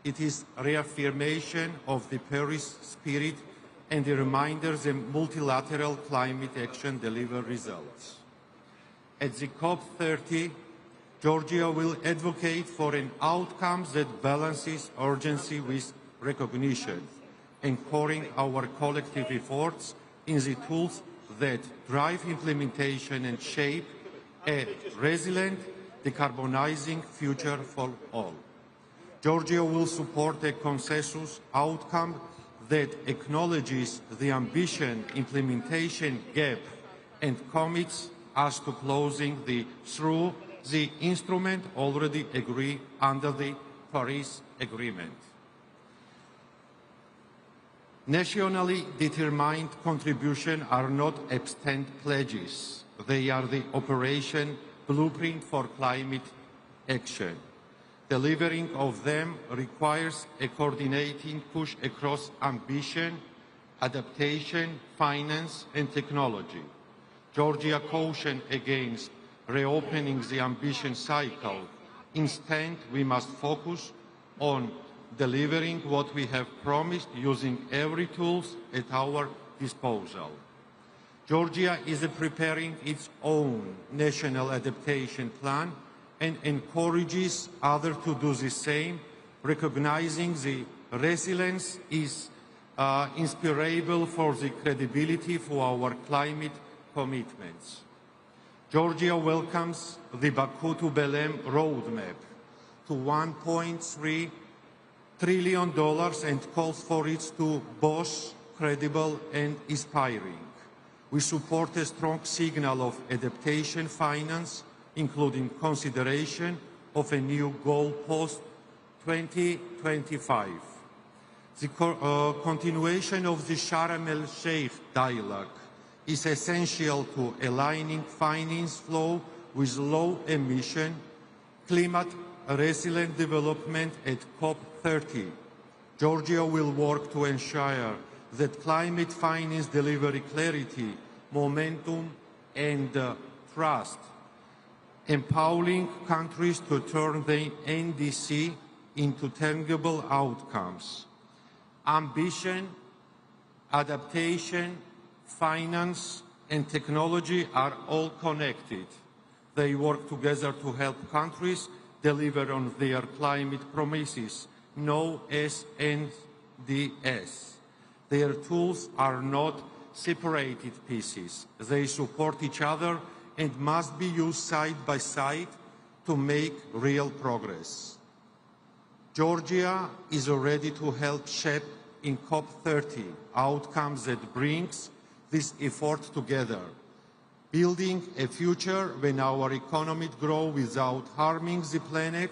It is reaffirmation of the Paris spirit and a reminder that multilateral climate action delivers results. At the COP30, Georgia will advocate for an outcome that balances urgency with recognition, anchoring our collective efforts in the tools that drive implementation and shape a resilient, decarbonizing future for all. Georgia will support a consensus outcome that acknowledges the ambition implementation gap and commits us to closing through the instrument already agreed under the Paris Agreement. Nationally determined contributions are not absent pledges. They are the operation blueprint for climate action. Delivering of them requires a coordinating push across ambition, adaptation, finance, and technology. Georgia cautioned against reopening the ambition cycle. Instead, we must focus on delivering what we have promised using every tool at our disposal. Georgia is preparing its own national adaptation plan and encourages others to do the same, recognizing the resilience is inspirable for the credibility for our climate commitments. Georgia welcomes the Baku to Belém roadmap to $1.3 trillion and calls for it to both credible and inspiring. We support a strong signal of adaptation finance, including consideration of a new goal post 2025. The continuation of the Sharm el-Sheikh dialogue is essential to aligning finance flow with low-emission, climate-resilient development at COP30. Georgia will work to ensure that climate finance delivers clarity, momentum, and trust, empowering countries to turn the NDC into tangible outcomes. Ambition, adaptation, finance, and technology are all connected. They work together to help countries deliver on their climate promises, known as NDS. Their tools are not separated pieces. They support each other and must be used side by side to make real progress. Georgia is ready to help shape in COP30 outcomes that brings this effort together, building a future when our economy grows without harming the planet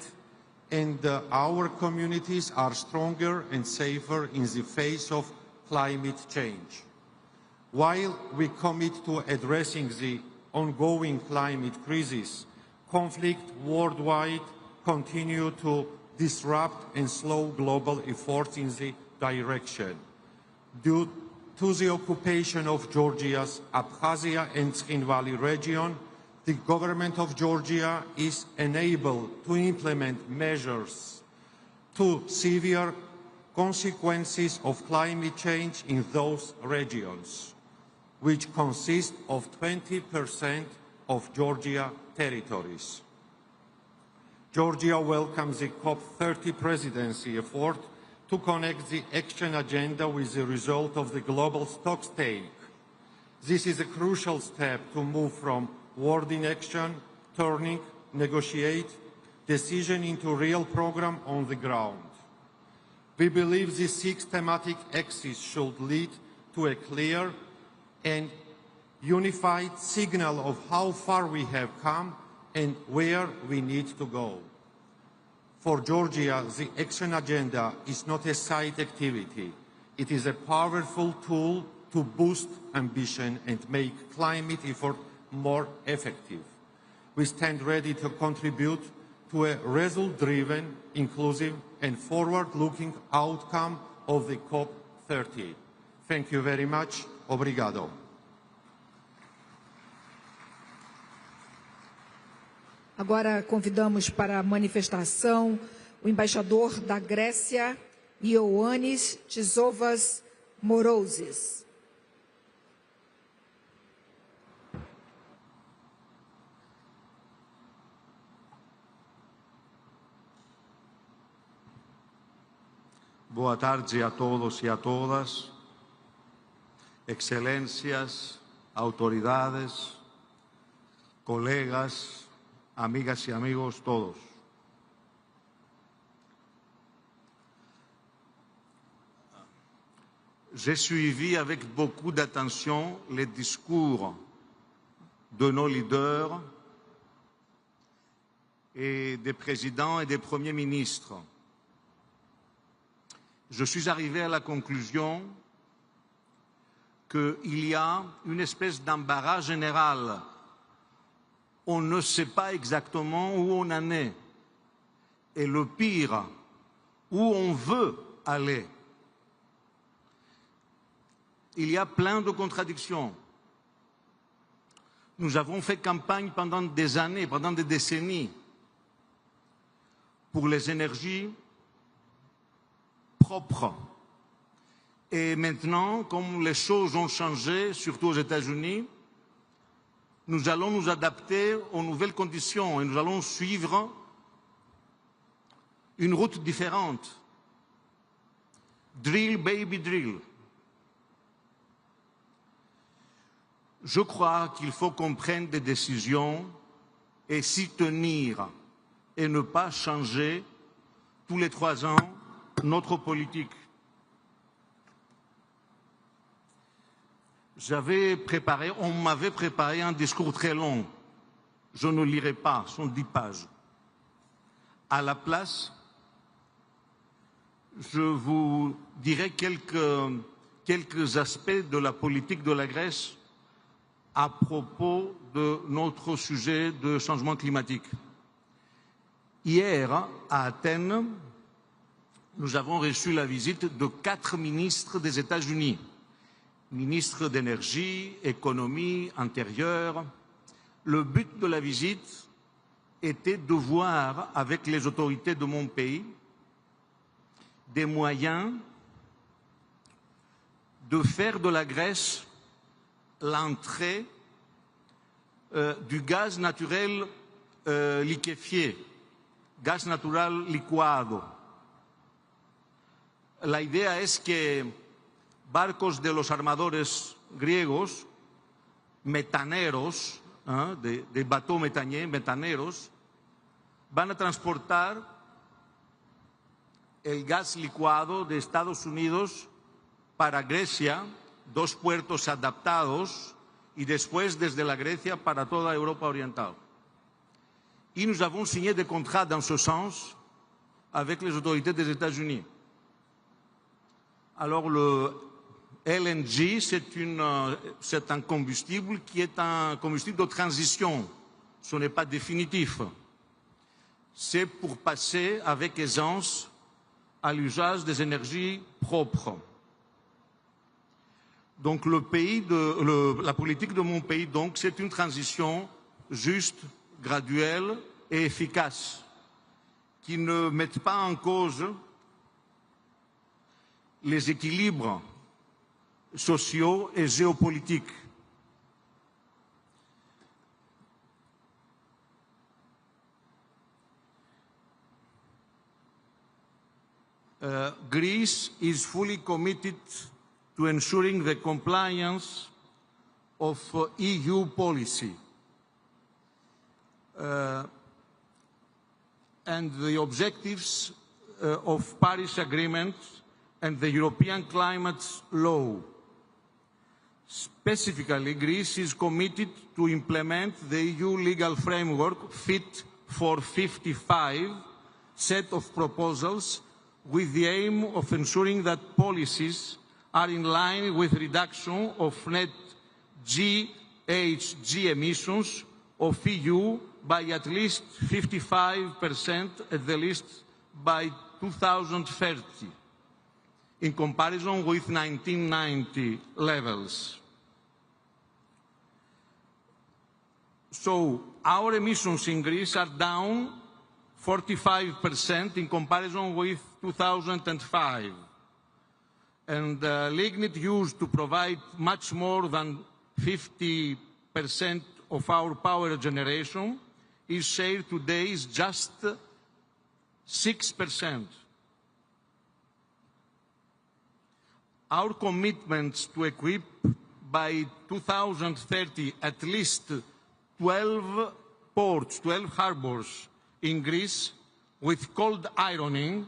and our communities are stronger and safer in the face of climate change. While we commit to addressing the ongoing climate crisis, conflict worldwide continue to disrupt and slow global efforts in the direction. Due to the occupation of Georgia's Abkhazia and Tskhin Valley region, the government of Georgia is unable to implement measures to severe consequences of climate change in those regions, which consist of 20% of Georgia territories. Georgia welcomes the COP30 presidency effort to connect the action agenda with the result of the global stocks take. This is a crucial step to move from word in action, turning, negotiate, decision into real program on the ground. We believe these 6 thematic axes should lead to a clear and unified signal of how far we have come and where we need to go. For Georgia, the action agenda is not a side activity. It is a powerful tool to boost ambition and make climate effort more effective. We stand ready to contribute to a result-driven, inclusive, and forward-looking outcome of the COP30. Thank you very much. Obrigado. Agora convidamos para a manifestação o embaixador da Grécia, Ioannis Tsisovas Morousis. Boa tarde a todos e a todas, excelências, autoridades, colegas, amigas et amigos todos. J'ai suivi avec beaucoup d'attention les discours de nos leaders et des présidents et des premiers ministres. Je suis arrivé à la conclusion qu'il y a une espèce d'embarras général. On ne sait pas exactement où on en est. Et le pire, où on veut aller. Il y a plein de contradictions. Nous avons fait campagne pendant des années, pendant des décennies, pour les énergies propres. Et maintenant, comme les choses ont changé, surtout aux États-Unis, nous allons nous adapter aux nouvelles conditions et nous allons suivre une route différente. Drill, baby, drill. Je crois qu'il faut qu'on prenne des décisions et s'y tenir et ne pas changer tous les 3 ans notre politique. On m'avait préparé un discours très long. Je ne lirai pas, ce sont 10 pages. À la place, je vous dirai quelques aspects de la politique de la Grèce à propos de notre sujet de changement climatique. Hier, à Athènes, nous avons reçu la visite de 4 ministres des États-Unis. Ministre d'énergie, économie, intérieur. Le but de la visite était de voir avec les autorités de mon pays des moyens de faire de la Grèce l'entrée du gaz naturel liquéfié, gaz natural licuado. La idea es que barcos de los armadores griegos, metaneros, de bateaux metaneros, van a transportar el gas licuado de Estados Unidos para Grecia, 2 puertos adaptados, y después desde la Grecia para toda Europa oriental. Y nous avons signé des contrats dans ce sens avec les autorités des États-Unis. Alors le LNG, c'est un combustible qui est un combustible de transition. Ce n'est pas définitif. C'est pour passer avec aisance à l'usage des énergies propres. Donc la politique de mon pays, c'est une transition juste, graduelle et efficace, qui ne met pas en cause les équilibres sociaux et géopolitiques. Greece is fully committed to ensuring the compliance of EU policy and the objectives of Paris Agreement and the European Climate Law. Specifically, Greece is committed to implement the EU legal framework Fit for 55 set of proposals with the aim of ensuring that policies are in line with reduction of net GHG emissions of EU by at least 55% at the least by 2030, in comparison with 1990 levels. So our emissions in Greece are down 45% in comparison with 2005. And lignite used to provide much more than 50% of our power generation is share today is just 6%. Our commitments to equip by 2030 at least 12 ports, 12 harbors in Greece with cold ironing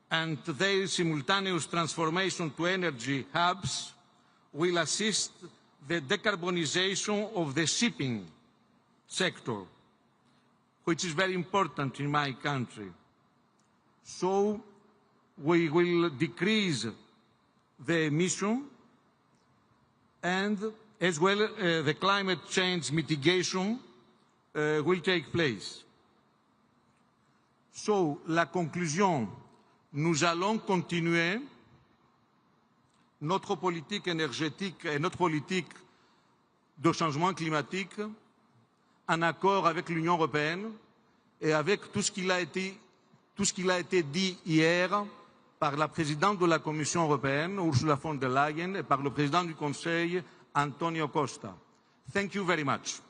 and their simultaneous transformation to energy hubs will assist the decarbonization of the shipping sector, which is very important in my country. So we will decrease the emission and as well the climate change mitigation will take place. So, la conclusion, nous allons continuer notre politique énergétique et notre politique de changement climatique en accord avec l'Union européenne et avec tout ce qui a été dit hier par la présidente de la Commission européenne, Ursula von der Leyen, et par le président du Conseil, Antonio Costa. Thank you very much.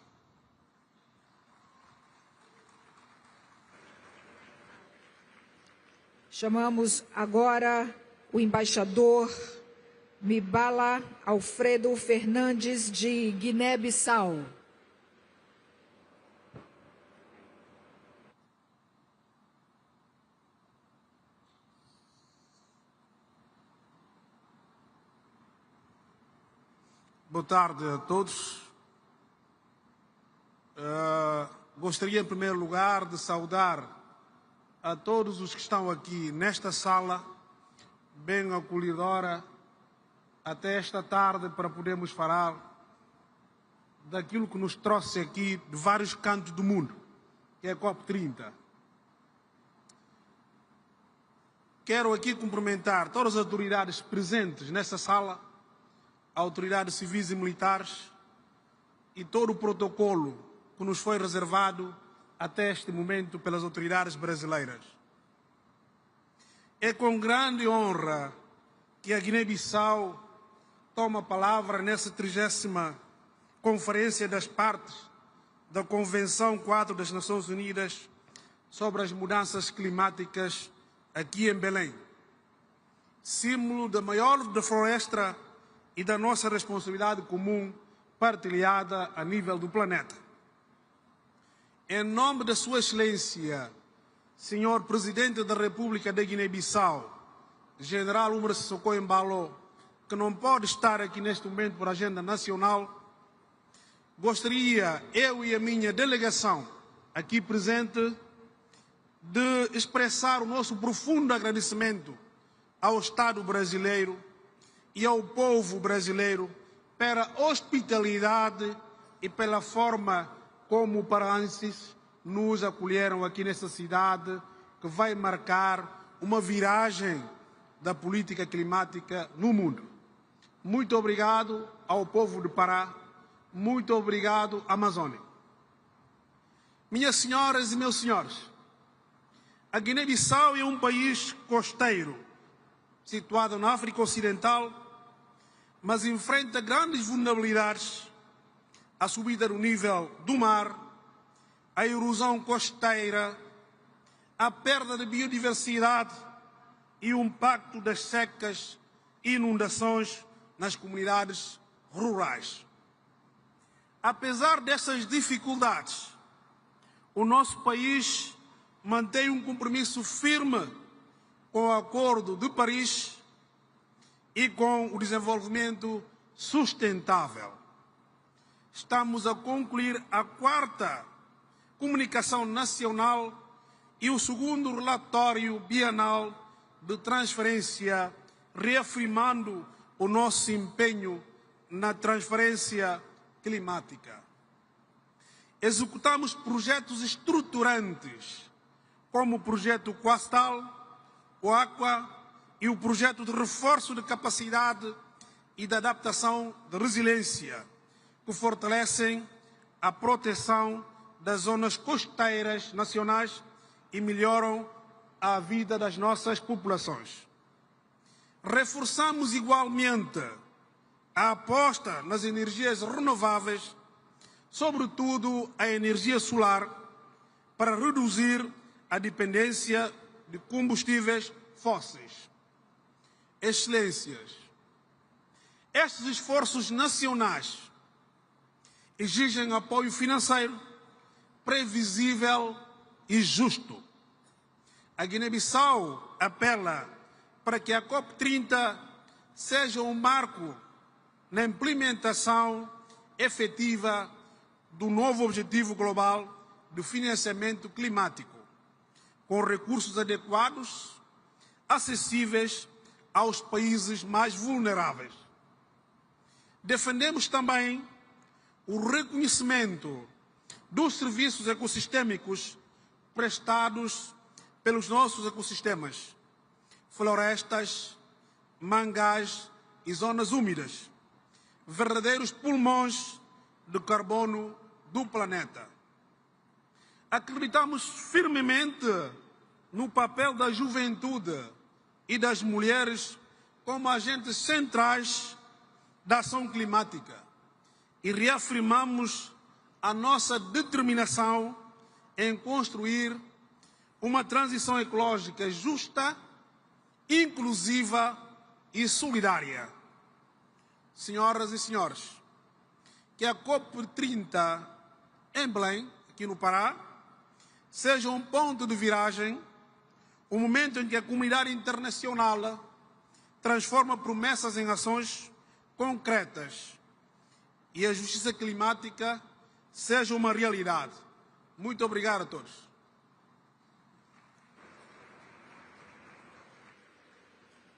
Chamamos agora o embaixador Mibala Alfredo Fernandes de Guiné-Bissau. Boa tarde a todos. Gostaria, em primeiro lugar, de saudar a todos os que estão aqui nesta sala, bem acolhedora, até esta tarde para podermos falar daquilo que nos trouxe aqui de vários cantos do mundo, que é a COP30. Quero aqui cumprimentar todas as autoridades presentes nesta sala, autoridades civis e militares e todo o protocolo que nos foi reservado até este momento pelas autoridades brasileiras. É com grande honra que a Guiné-Bissau toma a palavra nessa 30ª Conferência das Partes da Convenção 4 das Nações Unidas sobre as Mudanças Climáticas aqui em Belém, símbolo da maior floresta e da nossa responsabilidade comum partilhada a nível do planeta. Em nome da Sua Excelência, Senhor Presidente da República da Guiné-Bissau, General Umar Sissoko Embalo, que não pode estar aqui neste momento por agenda nacional, gostaria, eu e a minha delegação aqui presente, de expressar o nosso profundo agradecimento ao Estado brasileiro e ao povo brasileiro pela hospitalidade e pela forma como paraenses nos acolheram aqui nesta cidade, que vai marcar uma viragem da política climática no mundo. Muito obrigado ao povo do Pará, muito obrigado, Amazônia. Minhas senhoras e meus senhores, a Guiné-Bissau é um país costeiro, situado na África Ocidental, mas enfrenta grandes vulnerabilidades: a subida do nível do mar, a erosão costeira, a perda de biodiversidade, e o impacto das secas e inundações nas comunidades rurais. Apesar dessas dificuldades, o nosso país mantém um compromisso firme com o Acordo de Paris e com o desenvolvimento sustentável. Estamos a concluir a 4ª Comunicação Nacional e o 2º Relatório Bienal de Transferência, reafirmando o nosso empenho na transferência climática. Executamos projetos estruturantes, como o projeto Coastal, o Aqua e o projeto de reforço de capacidade e de adaptação de resiliência, que fortalecem a proteção das zonas costeiras nacionais e melhoram a vida das nossas populações. Reforçamos igualmente a aposta nas energias renováveis, sobretudo a energia solar, para reduzir a dependência de combustíveis fósseis. Excelências, estes esforços nacionais exigem apoio financeiro, previsível e justo. A Guiné-Bissau apela para que a COP30 seja um marco na implementação efetiva do novo Objetivo Global de Financiamento Climático, com recursos adequados, acessíveis aos países mais vulneráveis. Defendemos também o reconhecimento dos serviços ecossistêmicos prestados pelos nossos ecossistemas, florestas, mangás e zonas úmidas, verdadeiros pulmões de carbono do planeta. Acreditamos firmemente no papel da juventude e das mulheres como agentes centrais da ação climática e reafirmamos a nossa determinação em construir uma transição ecológica justa, inclusiva e solidária. Senhoras e senhores, que a COP30 em Belém, aqui no Pará, seja um ponto de viragem, um momento em que a comunidade internacional transforma promessas em ações concretas e a justiça climática seja uma realidade. Muito obrigado a todos.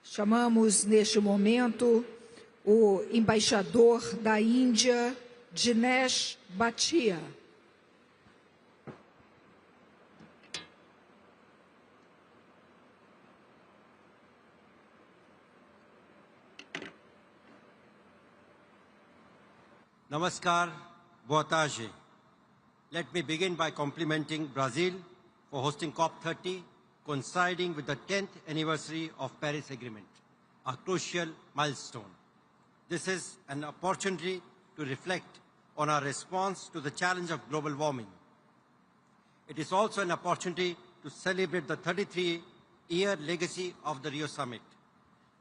Chamamos neste momento o embaixador da Índia, Dinesh Bhatia. Namaskar, boa tarde. Let me begin by complimenting Brazil for hosting COP30, coinciding with the 10th anniversary of Paris Agreement, a crucial milestone. This is an opportunity to reflect on our response to the challenge of global warming. It is also an opportunity to celebrate the 33-year legacy of the Rio Summit,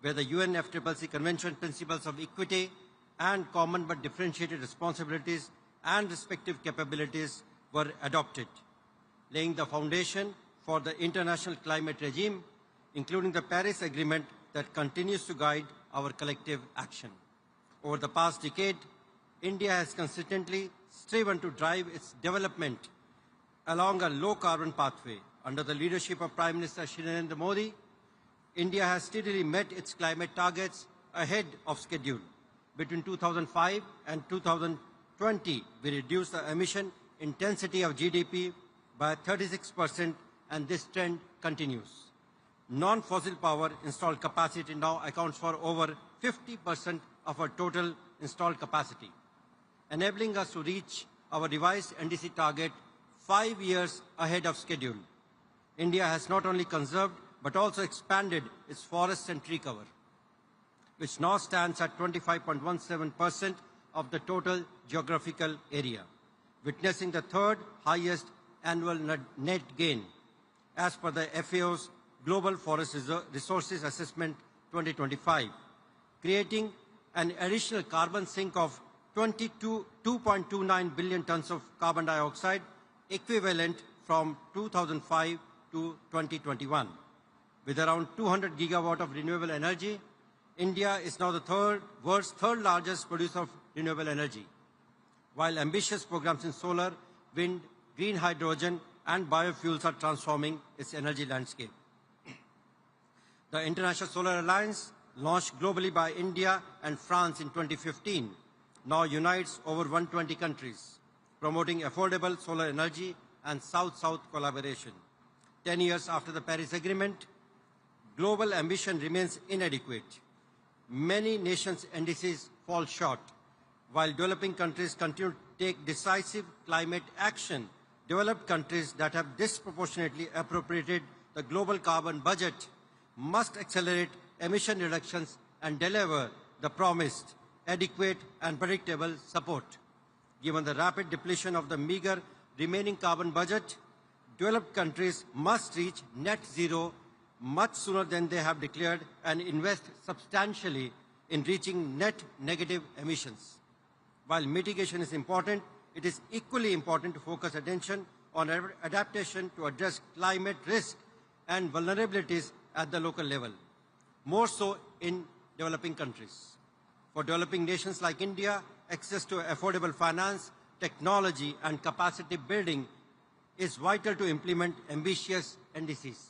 where the UNFCCC Convention Principles of Equity and Common but Differentiated Responsibilities and Respective Capabilities were adopted, laying the foundation for the international climate regime, including the Paris Agreement that continues to guide our collective action. Over the past decade, India has consistently striven to drive its development along a low-carbon pathway. Under the leadership of Prime Minister Shri Narendra Modi, India has steadily met its climate targets ahead of schedule. Between 2005 and 2020, we reduced the emission intensity of GDP by 36%, and this trend continues. Non-fossil power installed capacity now accounts for over 50% of our total installed capacity, enabling us to reach our revised NDC target 5 years ahead of schedule. India has not only conserved but also expanded its forests and tree cover, which now stands at 25.17% of the total geographical area, witnessing the third highest annual net gain. As per the FAO's Global Forest Resources Assessment 2025, creating an additional carbon sink of 2.29 billion tons of carbon dioxide, equivalent from 2005 to 2021. With around 200 gigawatt of renewable energy, India is now the world's third largest producer of renewable energy, while ambitious programs in solar, wind, green hydrogen, and biofuels are transforming its energy landscape. The International Solar Alliance, launched globally by India and France in 2015, now unites over 120 countries, promoting affordable solar energy and South-South collaboration. 10 years after the Paris Agreement, global ambition remains inadequate. Many nations' indices fall short. While developing countries continue to take decisive climate action, developed countries that have disproportionately appropriated the global carbon budget must accelerate emission reductions and deliver the promised adequate and predictable support. Given the rapid depletion of the meager remaining carbon budget, developed countries must reach net zero much sooner than they have declared and invest substantially in reaching net negative emissions. While mitigation is important, it is equally important to focus attention on adaptation to address climate risk and vulnerabilities at the local level, more so in developing countries. For developing nations like India, access to affordable finance, technology, and capacity building is vital to implement ambitious NDCs.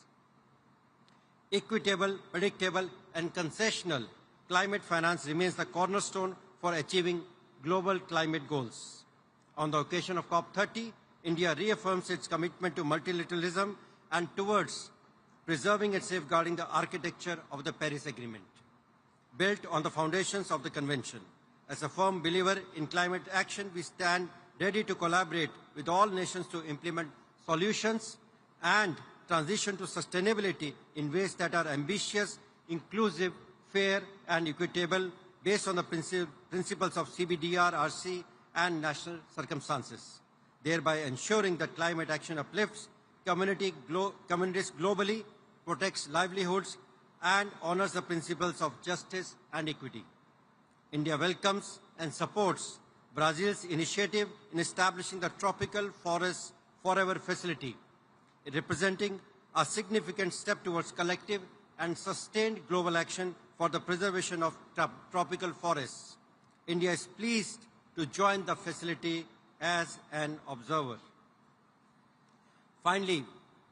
Equitable, predictable, and concessional climate finance remains the cornerstone for achieving global climate goals. On the occasion of COP30, India reaffirms its commitment to multilateralism and towards preserving and safeguarding the architecture of the Paris Agreement, built on the foundations of the Convention. As a firm believer in climate action, we stand ready to collaborate with all nations to implement solutions and transition to sustainability in ways that are ambitious, inclusive, fair, and equitable, based on the principles of CBDR, RC, and national circumstances, thereby ensuring that climate action uplifts communities globally, protects livelihoods, and honors the principles of justice and equity. India welcomes and supports Brazil's initiative in establishing the Tropical Forests Forever Facility, representing a significant step towards collective and sustained global action for the preservation of tropical forests. India is pleased to join the facility as an observer. Finally,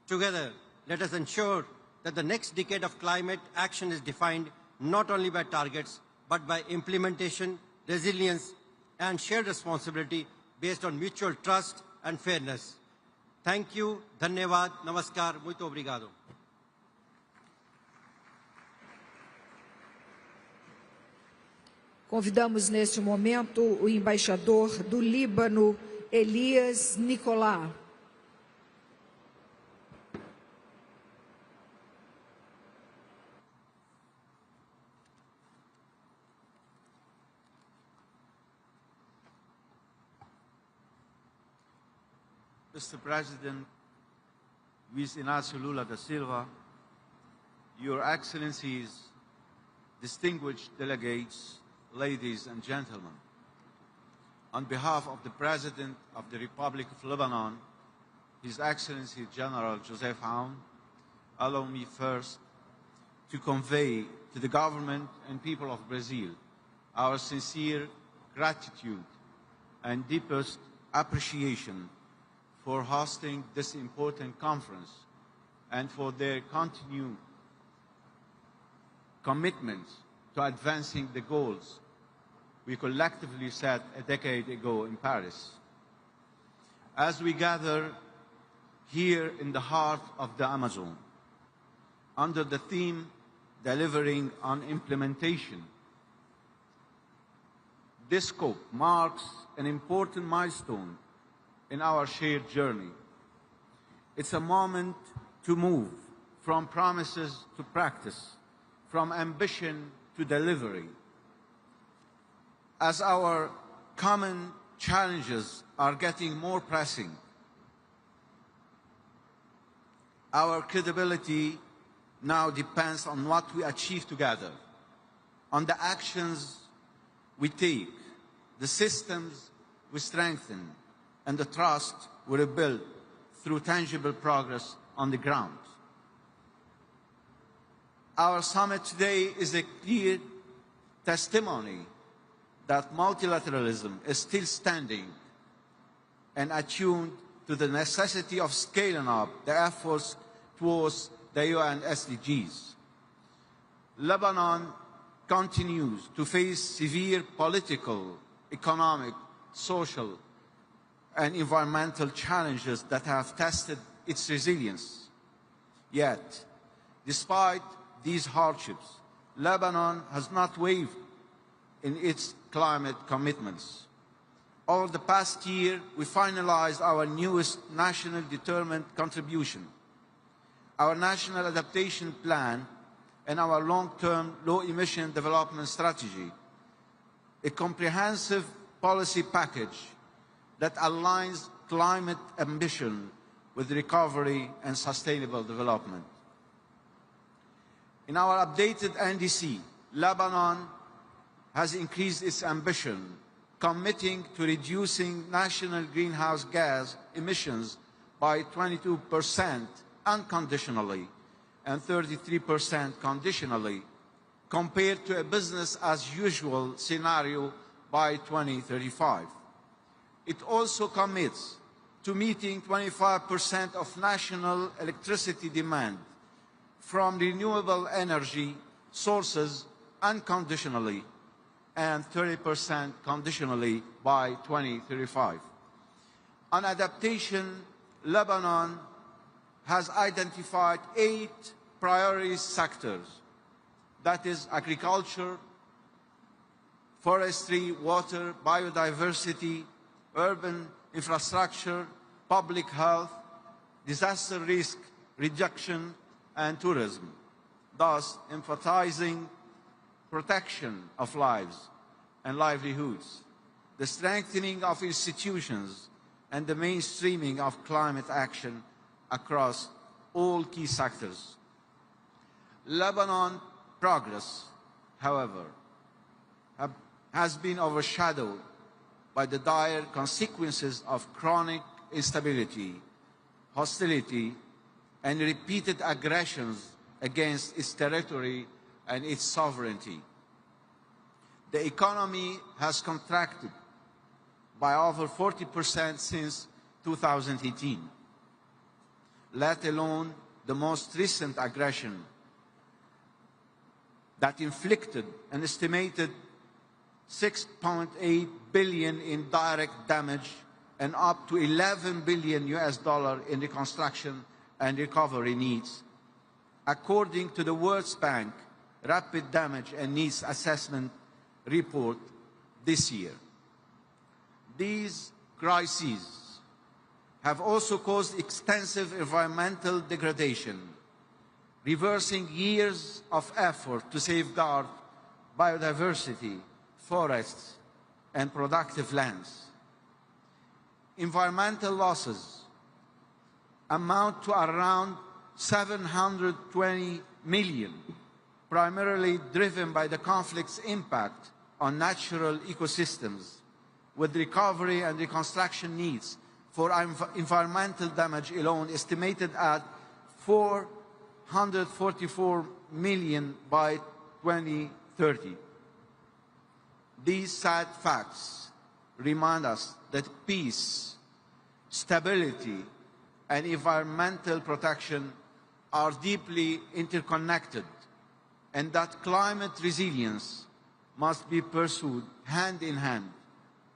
together, let us ensure that the next decade of climate action is defined not only by targets, but by implementation, resilience, and shared responsibility based on mutual trust and fairness. Thank you, dhanyavad, namaskar, muito obrigado. Convidamos neste momento o embaixador do Líbano, Elias Nicolá. Mr. President Luiz Inácio Lula da Silva, Your Excellencies, distinguished delegates, ladies and gentlemen, on behalf of the President of the Republic of Lebanon, His Excellency General Joseph Aoun, allow me first to convey to the government and people of Brazil our sincere gratitude and deepest appreciation for hosting this important conference and for their continued commitment to advancing the goals we collectively set a decade ago in Paris. As we gather here in the heart of the Amazon, under the theme Delivering on Implementation, this COP marks an important milestone in our shared journey. It's a moment to move from promises to practice, from ambition to delivery. As our common challenges are getting more pressing, our credibility now depends on what we achieve together, on the actions we take, the systems we strengthen, and the trust we rebuild through tangible progress on the ground. Our summit today is a clear testimony that multilateralism is still standing and attuned to the necessity of scaling up the efforts towards the UN SDGs. Lebanon continues to face severe political, economic, social, and environmental challenges that have tested its resilience. Yet, despite these hardships, Lebanon has not wavered in its climate commitments. Over the past year, we finalized our newest national determined contribution, our national adaptation plan, and our long-term low-emission development strategy, a comprehensive policy package that aligns climate ambition with recovery and sustainable development. In our updated NDC, Lebanon has increased its ambition, committing to reducing national greenhouse gas emissions by 22% unconditionally and 33% conditionally, compared to a business-as-usual scenario by 2035. It also commits to meeting 25% of national electricity demand from renewable energy sources unconditionally and 30% conditionally by 2035. On adaptation, Lebanon has identified 8 priority sectors, that is agriculture, forestry, water, biodiversity, urban infrastructure, public health, disaster risk reduction, and tourism, thus emphasizing protection of lives and livelihoods, the strengthening of institutions, and the mainstreaming of climate action across all key sectors. Lebanon's progress, however, has been overshadowed by the dire consequences of chronic instability, hostility, and repeated aggressions against its territory and its sovereignty. The economy has contracted by over 40% since 2018, let alone the most recent aggression that inflicted an estimated $6.8 billion in direct damage and up to $11 billion in reconstruction and recovery needs, according to the World Bank Rapid Damage and Needs Assessment report this year. These crises have also caused extensive environmental degradation, reversing years of effort to safeguard biodiversity, forests, and productive lands. Environmental losses amount to around 720 million, primarily driven by the conflict's impact on natural ecosystems, with recovery and reconstruction needs for environmental damage alone estimated at 444 million by 2030. These sad facts remind us that peace, stability, and environmental protection are deeply interconnected, and that climate resilience must be pursued hand in hand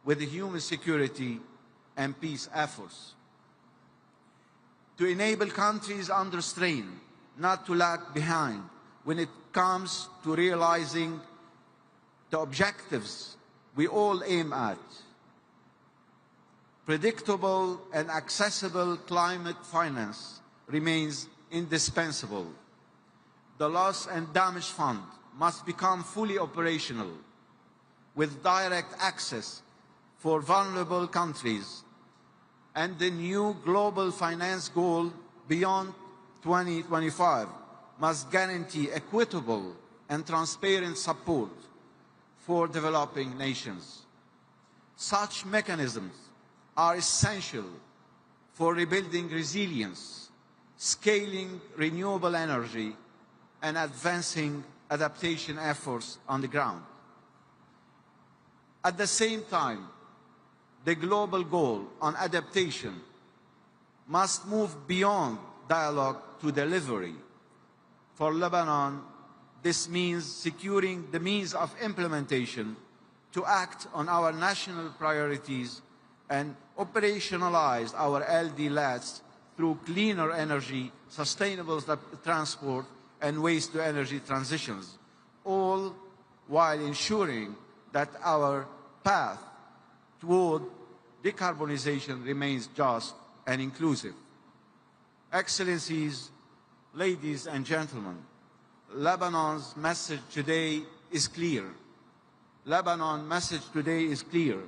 with human security and peace efforts. To enable countries under strain not to lag behind when it comes to realizing the objectives we all aim at, predictable and accessible climate finance remains indispensable. The Loss and Damage Fund must become fully operational, with direct access for vulnerable countries, and the new global finance goal beyond 2025 must guarantee equitable and transparent support for developing nations. Such mechanisms are essential for rebuilding resilience, scaling renewable energy, and advancing adaptation efforts on the ground. At the same time, the global goal on adaptation must move beyond dialogue to delivery. For Lebanon, this means securing the means of implementation to act on our national priorities and operationalize our LD-LATs through cleaner energy, sustainable transport, and waste-to-energy transitions, all while ensuring that our path toward decarbonization remains just and inclusive. Excellencies, ladies and gentlemen, Lebanon's message today is clear. Lebanon's message today is clear.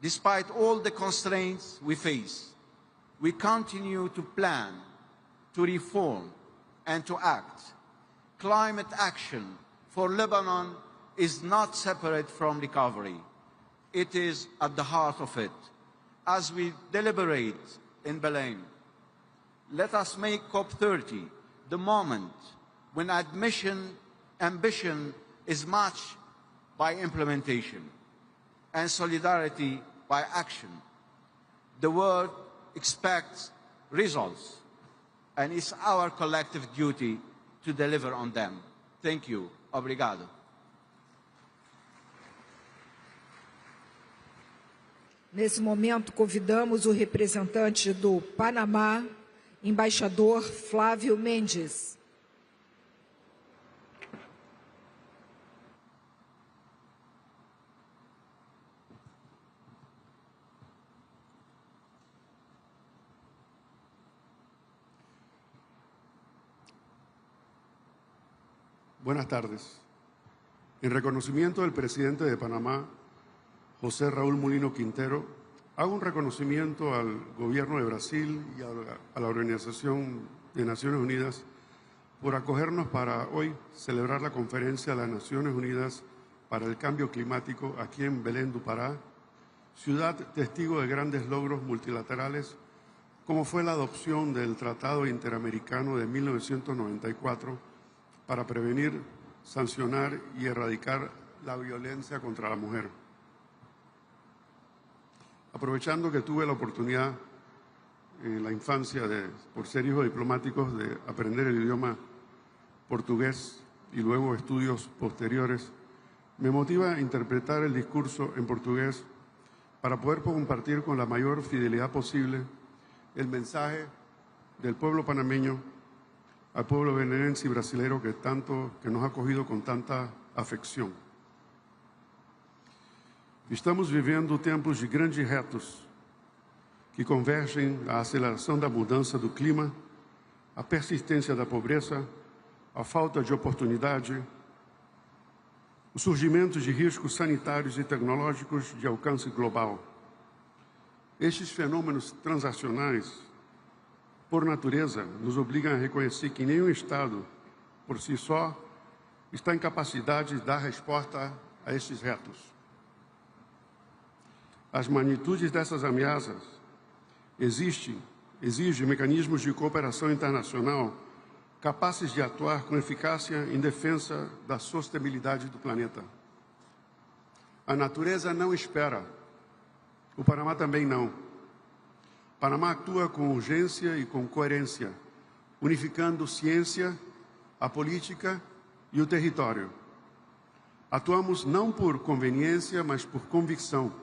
Despite all the constraints we face, we continue to plan, to reform, and to act. Climate action for Lebanon is not separate from recovery. It is at the heart of it. As we deliberate in Belém, let us make COP30 the moment when ambition is matched by implementation and solidarity by action. The world expects results, and it's our collective duty to deliver on them. Thank you. Obrigado. Nesse momento, convidamos o representante do Panamá, embaixador Flávio Mendes. Buenas tardes. En reconocimiento del presidente de Panamá, José Raúl Mulino Quintero, hago un reconocimiento al Gobierno de Brasil y a la Organización de Naciones Unidas por acogernos para hoy celebrar la Conferencia de las Naciones Unidas para el Cambio Climático aquí en Belém do Pará, ciudad testigo de grandes logros multilaterales, como fue la adopción del Tratado Interamericano de 1994 para prevenir, sancionar y erradicar la violencia contra la mujer. Aprovechando que tuve la oportunidad en la infancia, por ser hijo de diplomáticos, de aprender el idioma portugués y luego estudios posteriores, me motiva a interpretar el discurso en portugués para poder compartir con la mayor fidelidad posible el mensaje del pueblo panameño al pueblo belenense y brasileño que nos ha acogido con tanta afección. Estamos vivendo tempos de grandes retos que convergem à aceleração da mudança do clima, a persistência da pobreza, a falta de oportunidade, o surgimento de riscos sanitários e tecnológicos de alcance global. Estes fenômenos transacionais, por natureza, nos obrigam a reconhecer que nenhum Estado, por si só, está em capacidade de dar resposta a estes retos. As magnitudes dessas ameaças exigem mecanismos de cooperação internacional capazes de atuar com eficácia em defesa da sustentabilidade do planeta. A natureza não espera. O Panamá também não. O Panamá atua com urgência e com coerência, unificando ciência, a política e o território. Atuamos não por conveniência, mas por convicção,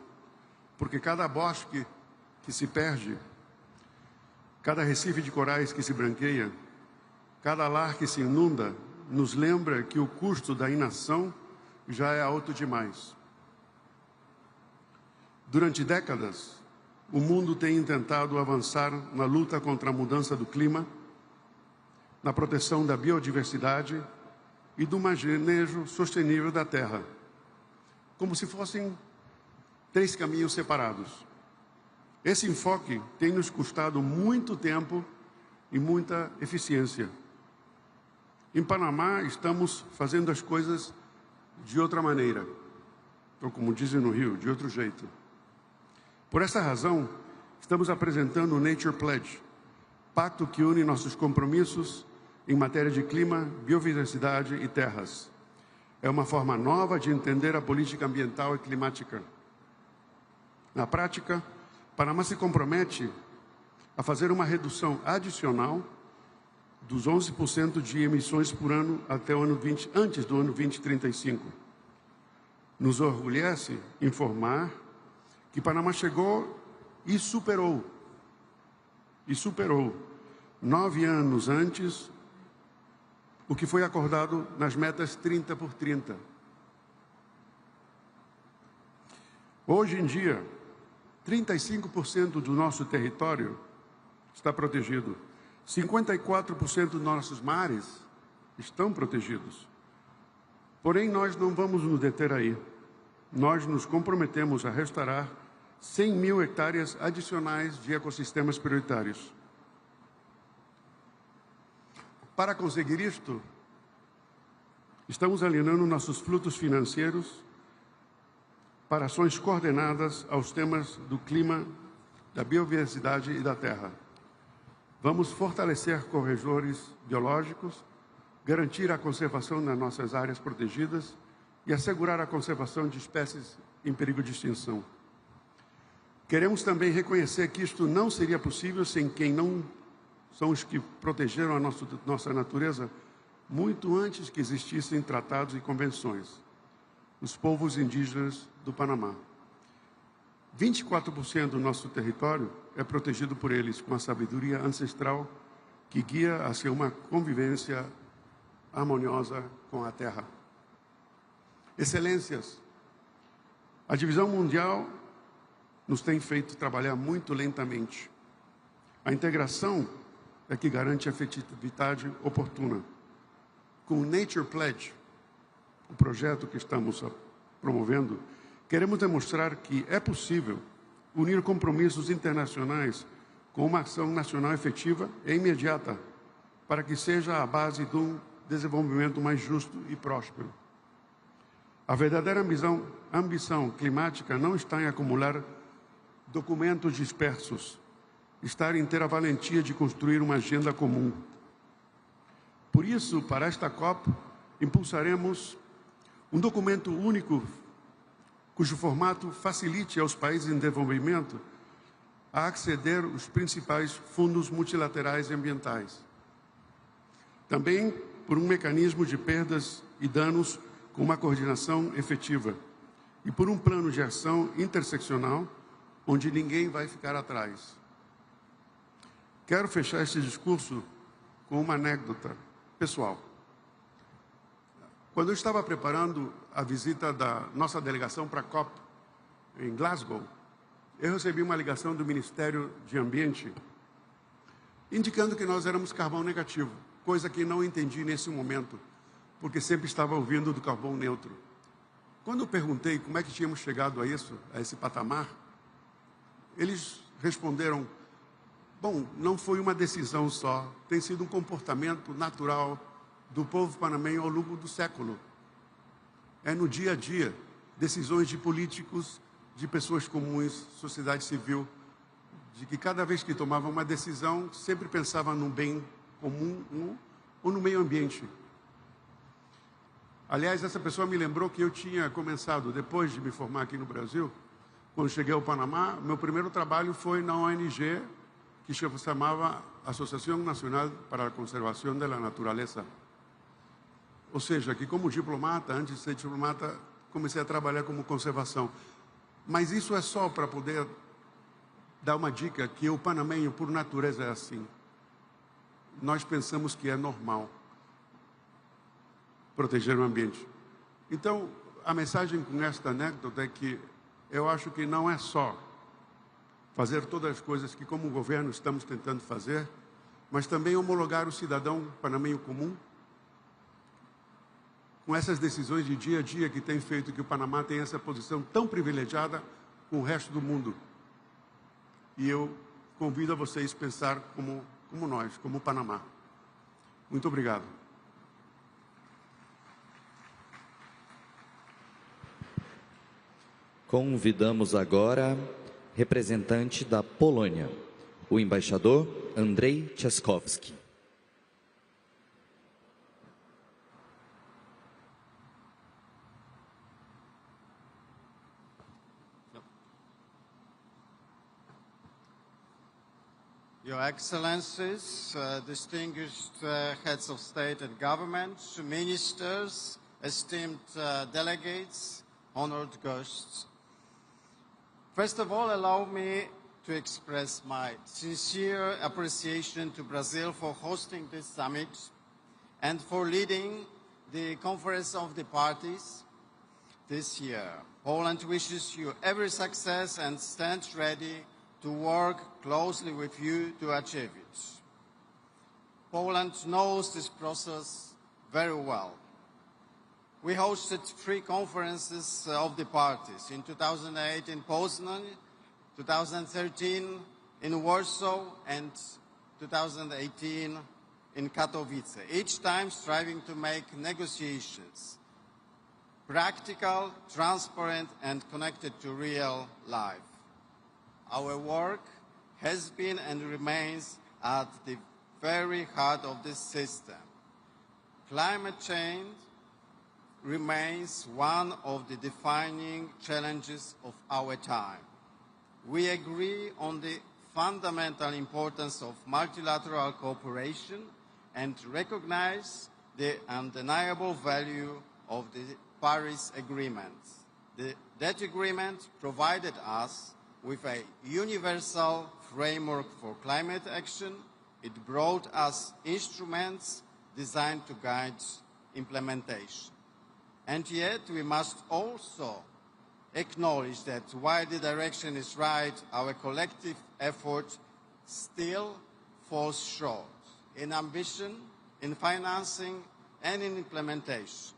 porque cada bosque que se perde, cada recife de corais que se branqueia, cada lar que se inunda, nos lembra que o custo da inação já é alto demais. Durante décadas, o mundo tem tentado avançar na luta contra a mudança do clima, na proteção da biodiversidade e do manejo sustentável da terra, como se fossem três caminhos separados. Esse enfoque tem nos custado muito tempo e muita eficiência. Em Panamá, estamos fazendo as coisas de outra maneira, ou como dizem no Rio, de outro jeito. Por essa razão, estamos apresentando o Nature Pledge, pacto que une nossos compromissos em matéria de clima, biodiversidade e terras. É uma forma nova de entender a política ambiental e climática. Na prática, Panamá se compromete a fazer uma redução adicional dos 11% de emissões por ano até o ano antes do ano 2035. Nos orgulhece informar que Panamá chegou e superou 9 anos antes o que foi acordado nas metas 30 por 30. Hoje em dia, 35% do nosso território está protegido. 54% dos nossos mares estão protegidos. Porém, nós não vamos nos deter aí. Nós nos comprometemos a restaurar 100 mil hectares adicionais de ecossistemas prioritários. Para conseguir isto, estamos alinhando nossos fluxos financeiros para ações coordenadas aos temas do clima, da biodiversidade e da terra. Vamos fortalecer corredores biológicos, garantir a conservação das nossas áreas protegidas e assegurar a conservação de espécies em perigo de extinção. Queremos também reconhecer que isto não seria possível sem quem não são os que protegeram a nossa natureza muito antes que existissem tratados e convenções, os povos indígenas do Panamá. 24% do nosso território é protegido por eles, com a sabedoria ancestral que guia hacia uma convivência harmoniosa com a terra. Excelências, a divisão mundial nos tem feito trabalhar muito lentamente. A integração é que garante a efetividade oportuna. Com o Nature Pledge, o projeto que estamos promovendo, queremos demonstrar que é possível unir compromissos internacionais com uma ação nacional efetiva e imediata, para que seja a base de um desenvolvimento mais justo e próspero. A verdadeira ambição climática não está em acumular documentos dispersos, está em ter a valentia de construir uma agenda comum. Por isso, para esta COP, impulsaremos um documento único, cujo formato facilite aos países em desenvolvimento a acceder aos principais fundos multilaterais e ambientais. Também por um mecanismo de perdas e danos com uma coordenação efetiva e por um plano de ação interseccional onde ninguém vai ficar atrás. Quero fechar este discurso com uma anedota pessoal. Quando eu estava preparando a visita da nossa delegação para a COP em Glasgow, eu recebi uma ligação do Ministério de Ambiente indicando que nós éramos carbono negativo, coisa que não entendi nesse momento, porque sempre estava ouvindo do carbono neutro. Quando eu perguntei como é que tínhamos chegado a isso, a esse patamar, eles responderam: bom, não foi uma decisão só, tem sido um comportamento natural do povo panamenho ao longo do século. É no dia a dia, decisões de políticos, de pessoas comuns, sociedade civil, de que cada vez que tomava uma decisão, sempre pensava no bem comum ou no meio ambiente. Aliás, essa pessoa me lembrou que eu tinha começado, depois de me formar aqui no Brasil, quando cheguei ao Panamá, meu primeiro trabalho foi na ONG, que se chamava Associação Nacional para a Conservação da Natureza. Ou seja, que como diplomata, antes de ser diplomata, comecei a trabalhar como conservação. Mas isso é só para poder dar uma dica que o panamenho, por natureza, é assim. Nós pensamos que é normal proteger o ambiente. Então, a mensagem com esta anedota é que eu acho que não é só fazer todas as coisas que, como governo, estamos tentando fazer, mas também homologar o cidadão panamenho comum com essas decisões de dia a dia que tem feito que o Panamá tenha essa posição tão privilegiada com o resto do mundo. E eu convido a vocês a pensar como nós, como o Panamá. Muito obrigado. Convidamos agora representante da Polônia, o embaixador Andrzej Trzaskowski. Your Excellencies, distinguished heads of state and government, ministers, esteemed delegates, honored guests. First of all, allow me to express my sincere appreciation to Brazil for hosting this summit and for leading the Conference of the Parties this year. Poland wishes you every success and stands ready to work closely with you to achieve it. Poland knows this process very well. We hosted 3 conferences of the parties, in 2008 in Poznan, 2013 in Warsaw, and 2018 in Katowice, each time striving to make negotiations practical, transparent, and connected to real life. Our work has been and remains at the very heart of this system. Climate change remains one of the defining challenges of our time. We agree on the fundamental importance of multilateral cooperation and recognize the undeniable value of the Paris Agreement. That agreement provided us with a universal framework for climate action. It brought us instruments designed to guide implementation. And yet we must also acknowledge that while the direction is right, our collective effort still falls short in ambition, in financing, and in implementation.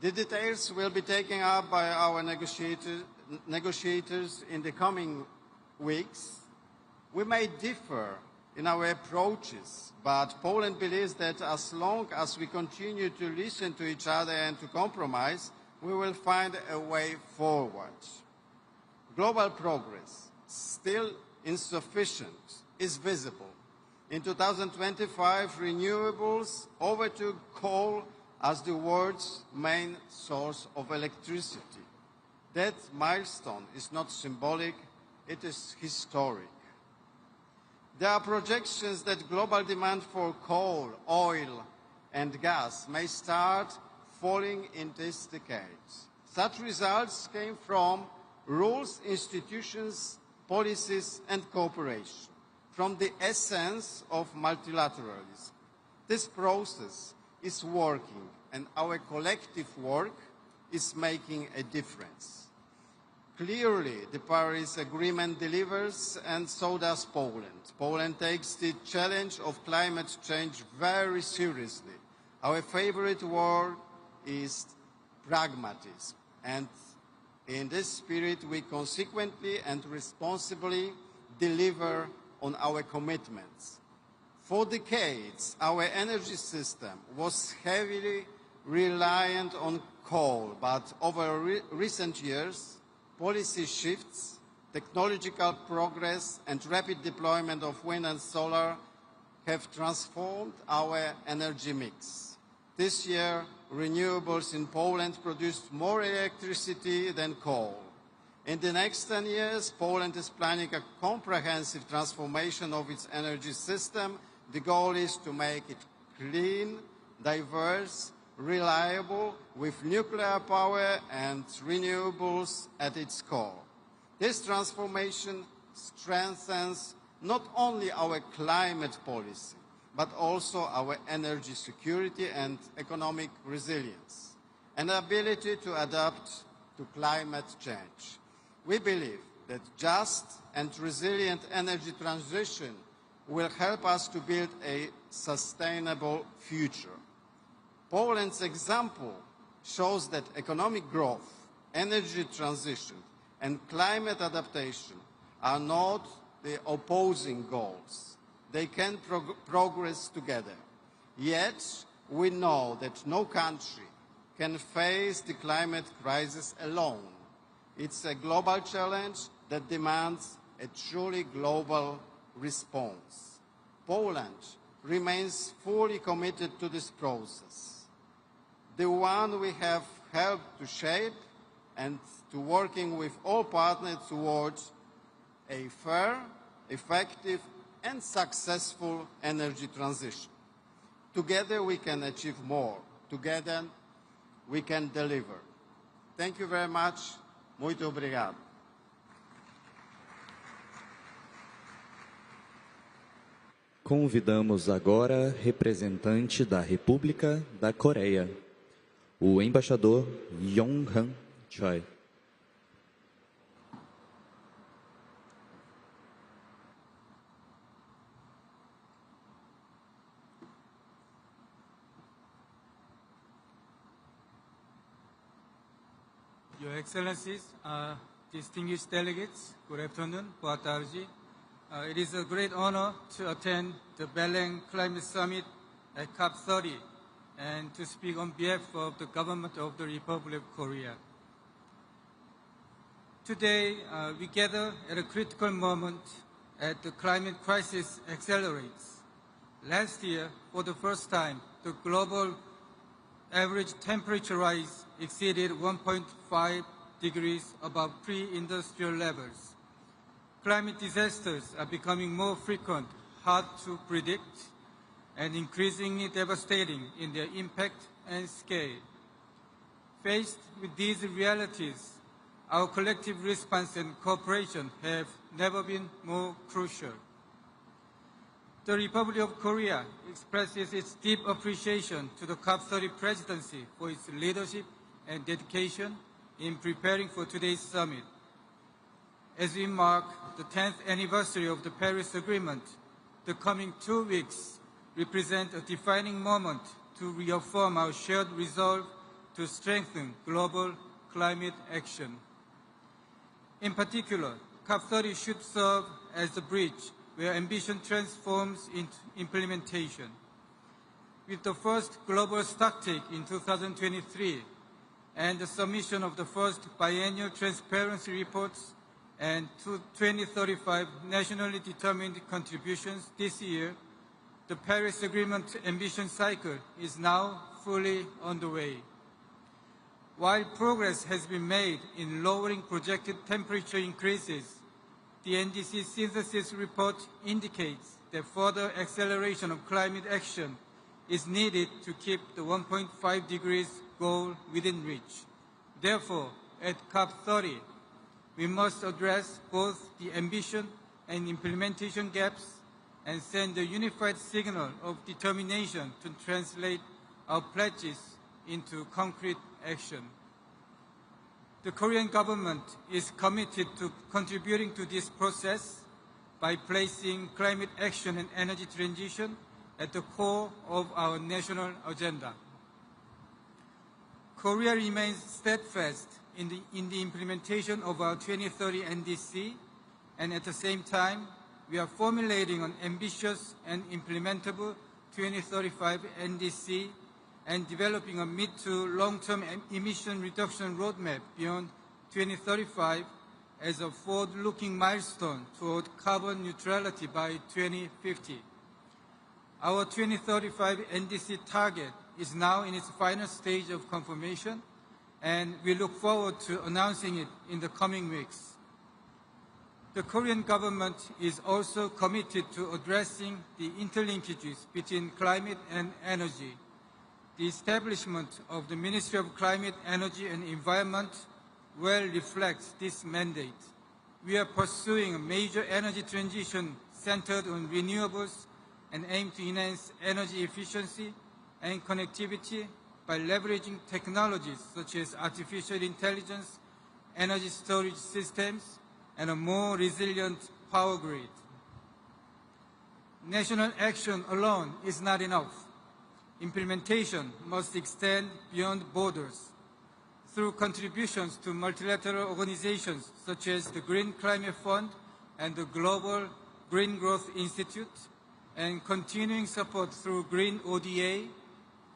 The details will be taken up by our negotiators in the coming weeks. We may differ in our approaches, but Poland believes that as long as we continue to listen to each other and to compromise, we will find a way forward. Global progress, still insufficient, is visible. In 2025, renewables overtook coal as the world's main source of electricity. That milestone is not symbolic, it is historic. There are projections that global demand for coal, oil, and gas may start falling in this decade. Such results came from rules, institutions, policies, and cooperation, from the essence of multilateralism. This process is working, and our collective work is making a difference. Clearly, the Paris Agreement delivers, and so does Poland. Poland takes the challenge of climate change very seriously. Our favorite word is pragmatism, and in this spirit we consequently and responsibly deliver on our commitments. For decades, our energy system was heavily reliant on coal, but over recent years, policy shifts, technological progress, and rapid deployment of wind and solar have transformed our energy mix. This year, renewables in Poland produced more electricity than coal. In the next 10 years, Poland is planning a comprehensive transformation of its energy system. The goal is to make it clean, diverse, reliable, with nuclear power and renewables at its core. This transformation strengthens not only our climate policy, but also our energy security and economic resilience, and ability to adapt to climate change. We believe that just and resilient energy transition will help us to build a sustainable future. Poland's example shows that economic growth, energy transition, and climate adaptation are not the opposing goals. They can progress together. Yet, we know that no country can face the climate crisis alone. It's a global challenge that demands a truly global response. Poland remains fully committed to this process, the one we have helped to shape and to working with all partners towards a fair, effective and successful energy transition. Together we can achieve more. Together we can deliver. Thank you very much. Muito obrigado. Convidamos agora representante da República da Coreia, o embaixador Yong-han Choi. Your Excellencies, distinguished delegates, good afternoon, boa tarde. It is a great honor to attend the Belém Climate Summit at COP30 and to speak on behalf of the government of the Republic of Korea. Today, we gather at a critical moment as the climate crisis accelerates. Last year, for the first time, the global average temperature rise exceeded 1.5 degrees above pre-industrial levels. Climate disasters are becoming more frequent, hard to predict, and increasingly devastating in their impact and scale. Faced with these realities, our collective response and cooperation have never been more crucial. The Republic of Korea expresses its deep appreciation to the COP30 presidency for its leadership and dedication in preparing for today's summit. As we mark the 10th anniversary of the Paris Agreement, the coming 2 weeks represent a defining moment to reaffirm our shared resolve to strengthen global climate action. In particular, COP30 should serve as the bridge where ambition transforms into implementation. With the first global stocktake in 2023 and the submission of the first biennial transparency reports and 2035 nationally determined contributions this year, the Paris Agreement ambition cycle is now fully underway. While progress has been made in lowering projected temperature increases, the NDC synthesis report indicates that further acceleration of climate action is needed to keep the 1.5 degrees goal within reach. Therefore, at COP30, we must address both the ambition and implementation gaps and send a unified signal of determination to translate our pledges into concrete action. The Korean government is committed to contributing to this process by placing climate action and energy transition at the core of our national agenda. Korea remains steadfast in the implementation of our 2030 NDC, and at the same time, we are formulating an ambitious and implementable 2035 NDC and developing a mid to long-term emission reduction roadmap beyond 2035 as a forward-looking milestone toward carbon neutrality by 2050. Our 2035 NDC target is now in its final stage of confirmation, and we look forward to announcing it in the coming weeks. The Korean government is also committed to addressing the interlinkages between climate and energy. The establishment of the Ministry of Climate, Energy and Environment well reflects this mandate. We are pursuing a major energy transition centered on renewables and aim to enhance energy efficiency and connectivity by leveraging technologies such as artificial intelligence, energy storage systems, and a more resilient power grid. National action alone is not enough. Implementation must extend beyond borders. Through contributions to multilateral organizations such as the Green Climate Fund and the Global Green Growth Institute, and continuing support through Green ODA,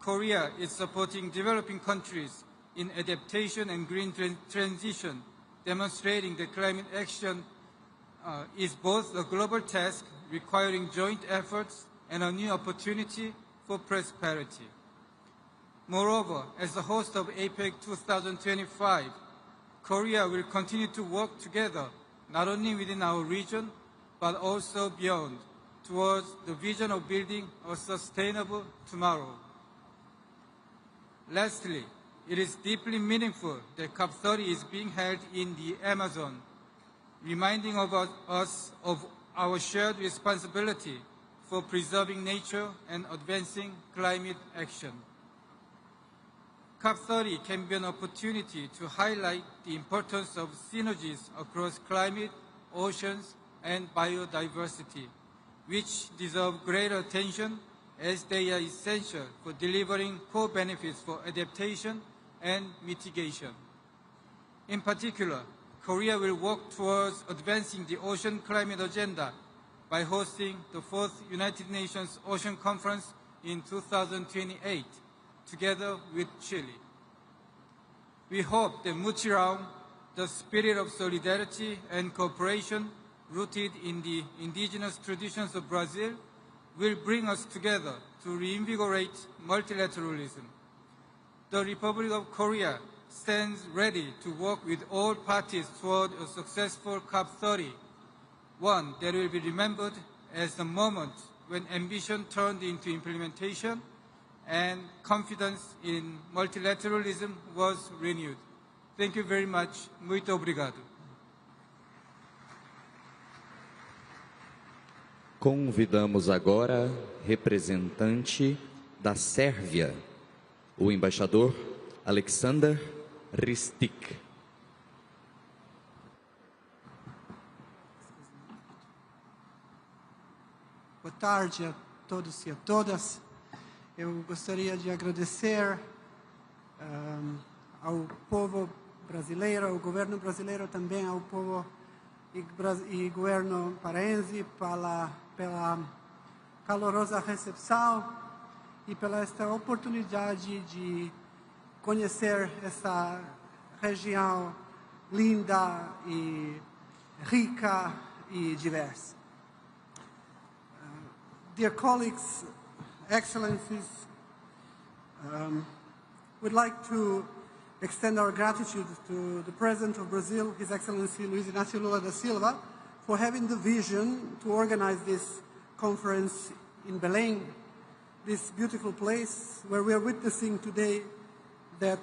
Korea is supporting developing countries in adaptation and green transition demonstrating that climate action is both a global task requiring joint efforts and a new opportunity for prosperity. Moreover, as the host of APEC 2025, Korea will continue to work together, not only within our region, but also beyond, towards the vision of building a sustainable tomorrow. Lastly, it is deeply meaningful that COP30 is being held in the Amazon, reminding us of our shared responsibility for preserving nature and advancing climate action. COP30 can be an opportunity to highlight the importance of synergies across climate, oceans, and biodiversity, which deserve greater attention as they are essential for delivering core benefits for adaptation and mitigation. In particular, Korea will work towards advancing the ocean climate agenda by hosting the 4th United Nations Ocean Conference in 2028, together with Chile. We hope that Muchirao, the spirit of solidarity and cooperation rooted in the indigenous traditions of Brazil, will bring us together to reinvigorate multilateralism. The Republic of Korea stands ready to work with all parties toward a successful COP30, one that will be remembered as the moment when ambition turned into implementation and confidence in multilateralism was renewed. Thank you very much. Muito obrigado. Convidamos agora representante da Sérvia, o embaixador Aleksandar Ristic. Boa tarde a todos e a todas. Eu gostaria de agradecer ao povo brasileiro, ao governo brasileiro, também ao povo e governo paraense pela calorosa recepção e pela esta oportunidade de conhecer essa região linda e rica e diversa. Dear colleagues, Excellencies, we'd like to extend our gratitude to the President of Brazil, His Excellency Luiz Inácio Lula da Silva, for having the vision to organize this conference in Belém, this beautiful place where we are witnessing today that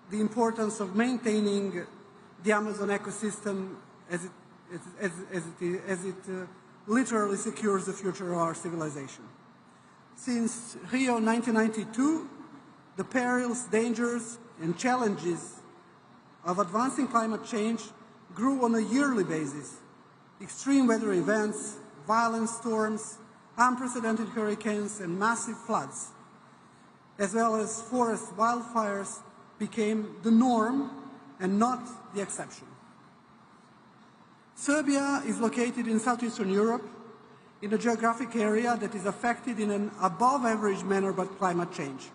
the importance of maintaining the Amazon ecosystem as it literally secures the future of our civilization. Since Rio 1992, the perils, dangers, and challenges of advancing climate change grew on a yearly basis. Extreme weather events, violent storms, unprecedented hurricanes, and massive floods, as well as forest wildfires, became the norm and not the exception. Serbia is located in southeastern Europe, in a geographic area that is affected in an above-average manner by climate change.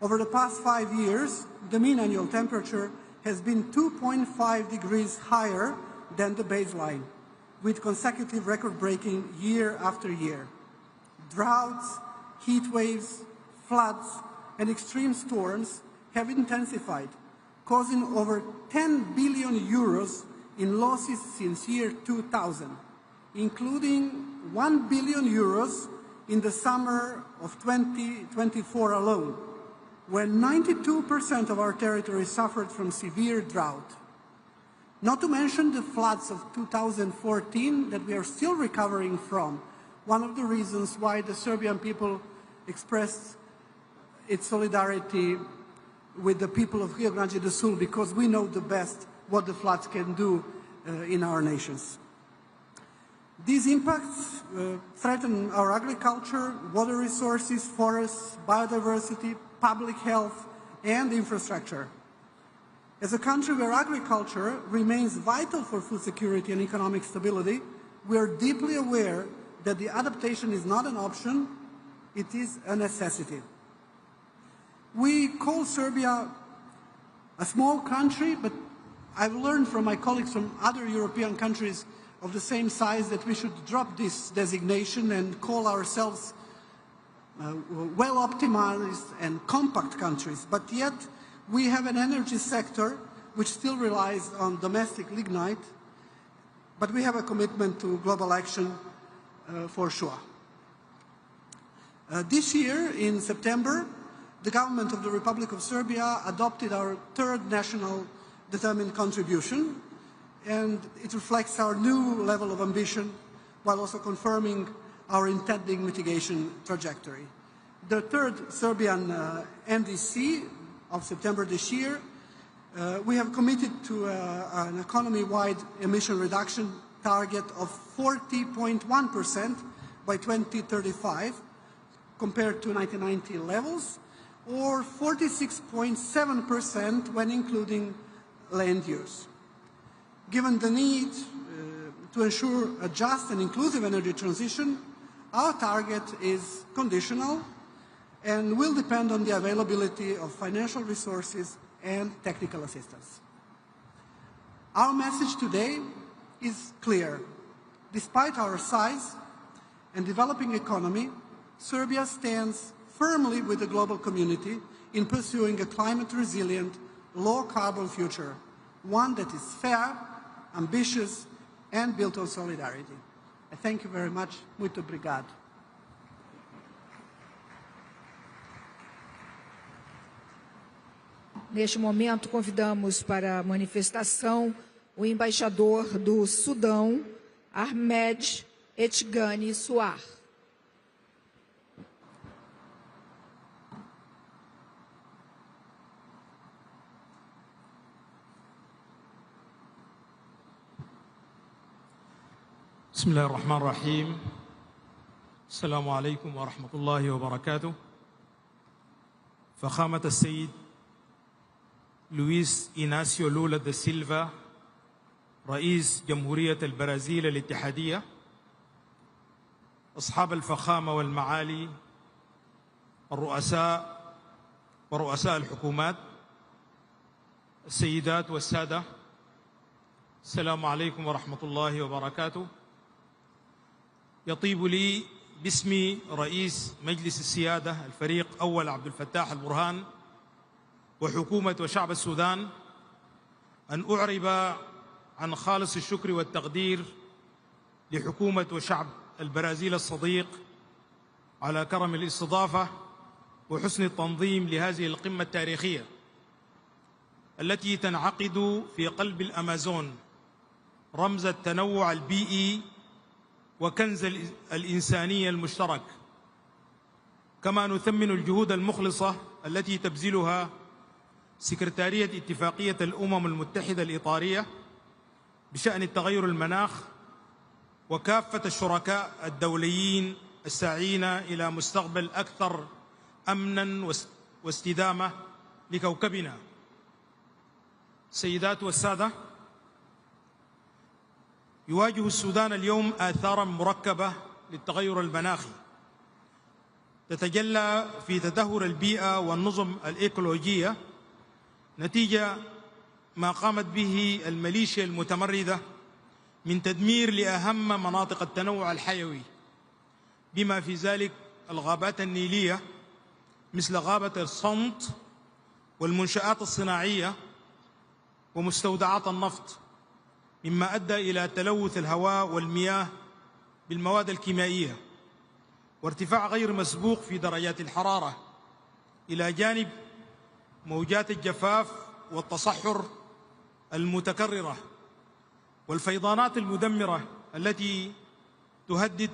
Over the past 5 years, the mean annual temperature has been 2.5 degrees higher than the baseline, with consecutive record-breaking year after year. Droughts, heat waves, floods, and extreme storms have intensified, causing over 10 billion euros in losses since year 2000, including 1 billion euros in the summer of 2024 alone, when 92% of our territory suffered from severe drought. Not to mention the floods of 2014 that we are still recovering from, one of the reasons why the Serbian people expressed its solidarity with the people of Rio Grande do Sul, because we know the best what the floods can do in our nations. These impacts threaten our agriculture, water resources, forests, biodiversity, public health, and infrastructure. As a country where agriculture remains vital for food security and economic stability, we are deeply aware that the adaptation is not an option, it is a necessity. We call Serbia a small country, but I've learned from my colleagues from other European countries of the same size that we should drop this designation and call ourselves well-optimized and compact countries. But yet, we have an energy sector which still relies on domestic lignite, but we have a commitment to global action for sure. This year, in September, the government of the Republic of Serbia adopted our third national determined contribution, and it reflects our new level of ambition while also confirming our intended mitigation trajectory. The third Serbian NDC of September this year, we have committed to an economy-wide emission reduction target of 40.1% by 2035 compared to 1990 levels, or 46.7% when including land use. Given the need to ensure a just and inclusive energy transition, our target is conditional and will depend on the availability of financial resources and technical assistance. Our message today is clear. Despite our size and developing economy, Serbia stands firmly with the global community in pursuing a climate-resilient, low-carbon future, one that is fair, ambitious, and built on solidarity. I thank you very much. Muito obrigado. Neste momento, convidamos para a manifestação o embaixador do Sudão, Ahmed Etgani Suar. بسم الله الرحمن الرحيم. السلام عليكم ورحمة الله وبركاته. فخامة السيد لويس إيناسيو لولا دا سيلفا رئيس جمهورية البرازيل الاتحادية، أصحاب الفخامة والمعالي، الرؤساء ورؤساء الحكومات، السيدات والسادة، السلام عليكم ورحمة الله وبركاته. يطيب لي باسم رئيس مجلس السيادة الفريق أول عبد الفتاح البرهان وحكومة وشعب السودان أن أعرب عن خالص الشكر والتقدير لحكومة وشعب البرازيل الصديق على كرم الاستضافة وحسن التنظيم لهذه القمة التاريخية التي تنعقد في قلب الأمازون، رمز التنوع البيئي وكنز الإنسانية المشترك. كما نثمن الجهود المخلصة التي تبذلها سكرتارية اتفاقية الأمم المتحدة الإطارية بشأن التغير المناخ وكافة الشركاء الدوليين الساعين إلى مستقبل أكثر أمناً واستدامة لكوكبنا. السيدات والسادة، يواجه السودان اليوم آثاراً مركبة للتغير المناخي تتجلى في تدهور البيئة والنظم الإيكولوجية نتيجة ما قامت به الميليشيا المتمردة من تدمير لأهم مناطق التنوع الحيوي، بما في ذلك الغابات النيلية مثل غابة الصمت والمنشآت الصناعية ومستودعات النفط، مما أدى إلى تلوث الهواء والمياه بالمواد الكيميائية وارتفاع غير مسبوق في درجات الحرارة، إلى جانب موجات الجفاف والتصحر المتكررة والفيضانات المدمرة التي تهدد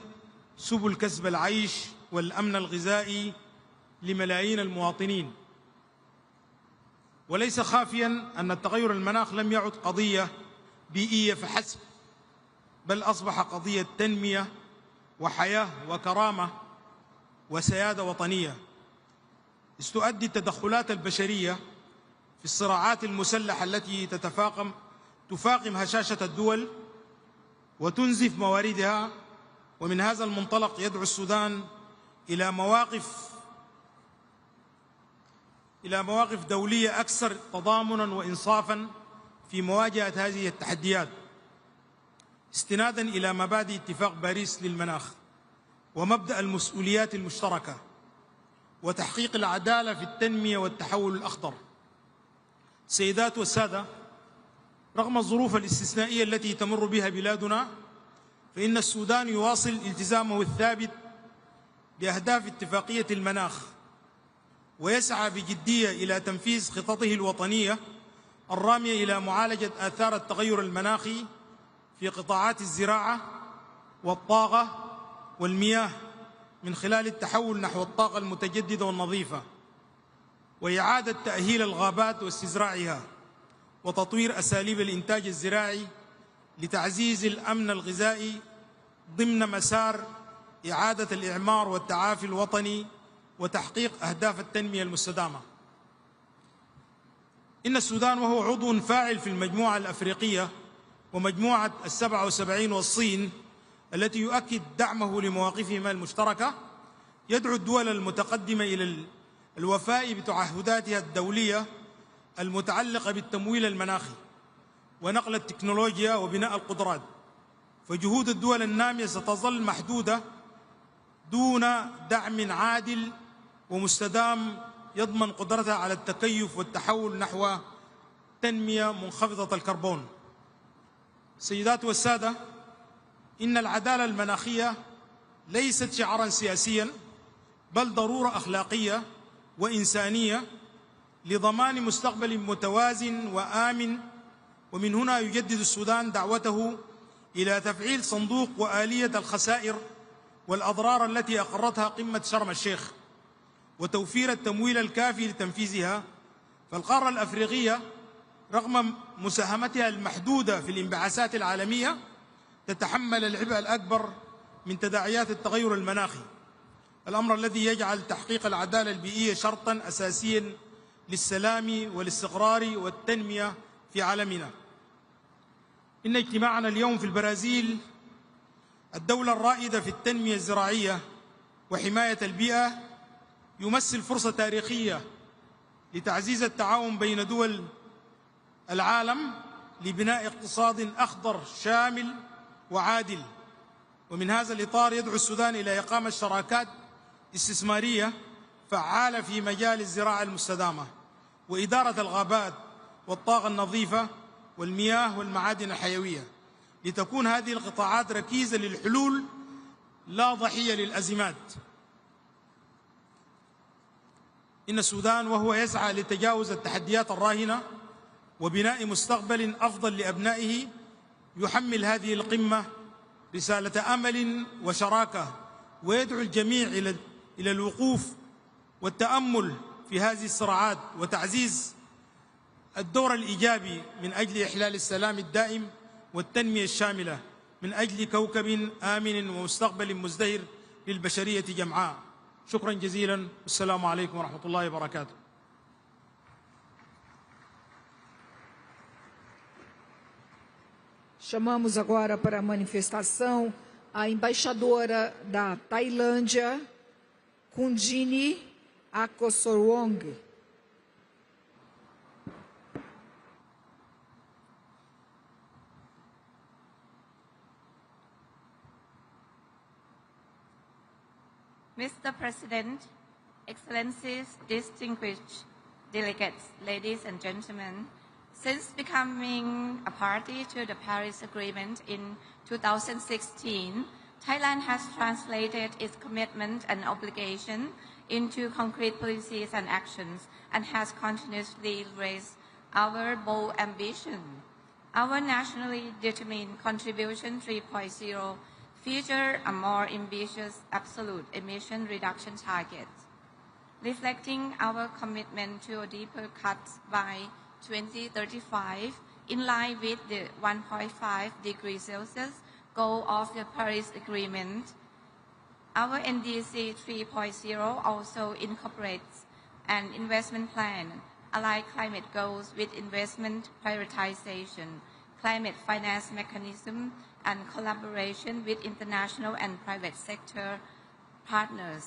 سبل كسب العيش والأمن الغذائي لملايين المواطنين. وليس خافيا أن التغير المناخ لم يعد قضية بيئية فحسب، بل أصبح قضية تنمية وحياة وكرامة وسيادة وطنية، إذ تؤدي التدخلات البشرية في الصراعات المسلحة التي تفاقم هشاشة الدول وتنزف مواردها. ومن هذا المنطلق يدعو السودان إلى مواقف دولية أكثر تضامناً وإنصافاً في مواجهة هذه التحديات استنادا إلى مبادئ اتفاق باريس للمناخ ومبدأ المسؤوليات المشتركة وتحقيق العدالة في التنمية والتحول الأخضر. سيدات والسادة، رغم الظروف الاستثنائية التي تمر بها بلادنا، فإن السودان يواصل التزامه الثابت بأهداف اتفاقية المناخ ويسعى بجدية إلى تنفيذ خططه الوطنية الرامية إلى معالجة آثار التغير المناخي في قطاعات الزراعة والطاقة والمياه من خلال التحول نحو الطاقة المتجددة والنظيفة وإعادة تأهيل الغابات واستزراعها وتطوير أساليب الإنتاج الزراعي لتعزيز الأمن الغذائي ضمن مسار إعادة الإعمار والتعافي الوطني وتحقيق أهداف التنمية المستدامة. إن السودان وهو عضو فاعل في المجموعة الأفريقية ومجموعة ال77 والصين التي يؤكد دعمه لمواقفهما المشتركة، يدعو الدول المتقدمة إلى الوفاء بتعهداتها الدولية المتعلقة بالتمويل المناخي ونقل التكنولوجيا وبناء القدرات، فجهود الدول النامية ستظل محدودة دون دعم عادل ومستدام يضمن قدرتها على التكيف والتحول نحو تنمية منخفضة الكربون. سيدات والسادة، إن العدالة المناخية ليست شعارا سياسيا بل ضرورة أخلاقية وإنسانية لضمان مستقبل متوازن وآمن. ومن هنا يجدد السودان دعوته إلى تفعيل صندوق وآلية الخسائر والأضرار التي أقرتها قمة شرم الشيخ وتوفير التمويل الكافي لتنفيذها. فالقارة الأفريقية رغم مساهمتها المحدودة في الانبعاثات العالمية تتحمل العبء الأكبر من تداعيات التغير المناخي، الأمر الذي يجعل تحقيق العدالة البيئية شرطاً أساسياً للسلام والاستقرار والتنمية في عالمنا. إن اجتماعنا اليوم في البرازيل، الدولة الرائدة في التنمية الزراعية وحماية البيئة، يمثل فرصة تاريخية لتعزيز التعاون بين دول العالم لبناء اقتصاد أخضر شامل وعادل. ومن هذا الإطار يدعو السودان إلى إقامة شراكات استثمارية فعالة في مجال الزراعة المستدامة وإدارة الغابات والطاقة النظيفة والمياه والمعادن الحيوية، لتكون هذه القطاعات ركيزة للحلول لا ضحية للأزمات. إن السودان وهو يسعى لتجاوز التحديات الراهنة وبناء مستقبل أفضل لأبنائه، يحمل هذه القمة رسالة أمل وشراكة، ويدعو الجميع إلى الوقوف والتأمل في هذه الصراعات وتعزيز الدور الإيجابي من أجل إحلال السلام الدائم والتنمية الشاملة من أجل كوكب آمن ومستقبل مزدهر للبشرية جمعاء. شكرا جزيلا، والسلام عليكم ورحمة الله وبركاته. Chamamos agora para a manifestação a embaixadora da Tailândia, Kundini Akosorwong. Mr. President, Excellencies, distinguished delegates, ladies and gentlemen, since becoming a party to the Paris Agreement in 2016, Thailand has translated its commitment and obligation into concrete policies and actions and has continuously raised our bold ambition. Our nationally determined Contribution 3.0 feature a more ambitious absolute emission reduction target, reflecting our commitment to a deeper cut by 2035 in line with the 1.5 degrees Celsius goal of the Paris Agreement. Our NDC 3.0 also incorporates an investment plan, align climate goals with investment prioritization, climate finance mechanism, and collaboration with international and private sector partners.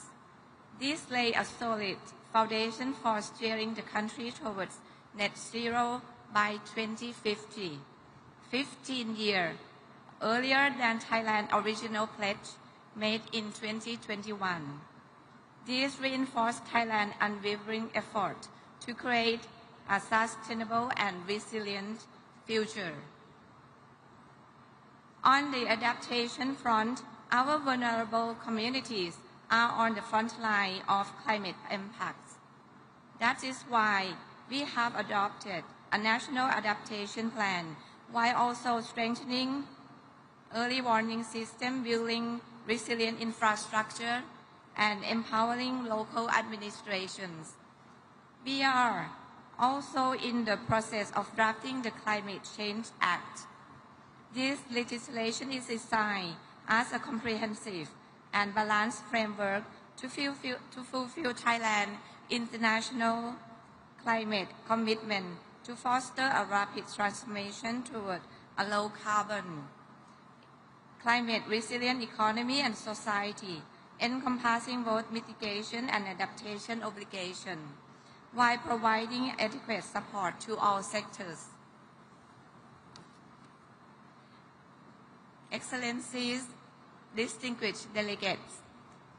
These lay a solid foundation for steering the country towards net zero by 2050, 15 years earlier than Thailand's original pledge made in 2021. This reinforced Thailand's unwavering effort to create a sustainable and resilient future. On the adaptation front, our vulnerable communities are on the front line of climate impacts. That is why we have adopted a national adaptation plan while also strengthening early warning system, building resilient infrastructure, and empowering local administrations. We are also in the process of drafting the Climate Change Act. This legislation is designed as a comprehensive and balanced framework to fulfill Thailand's international climate commitment to foster a rapid transformation toward a low-carbon, climate-resilient economy and society, encompassing both mitigation and adaptation obligations, while providing adequate support to all sectors. Excellencies, distinguished delegates,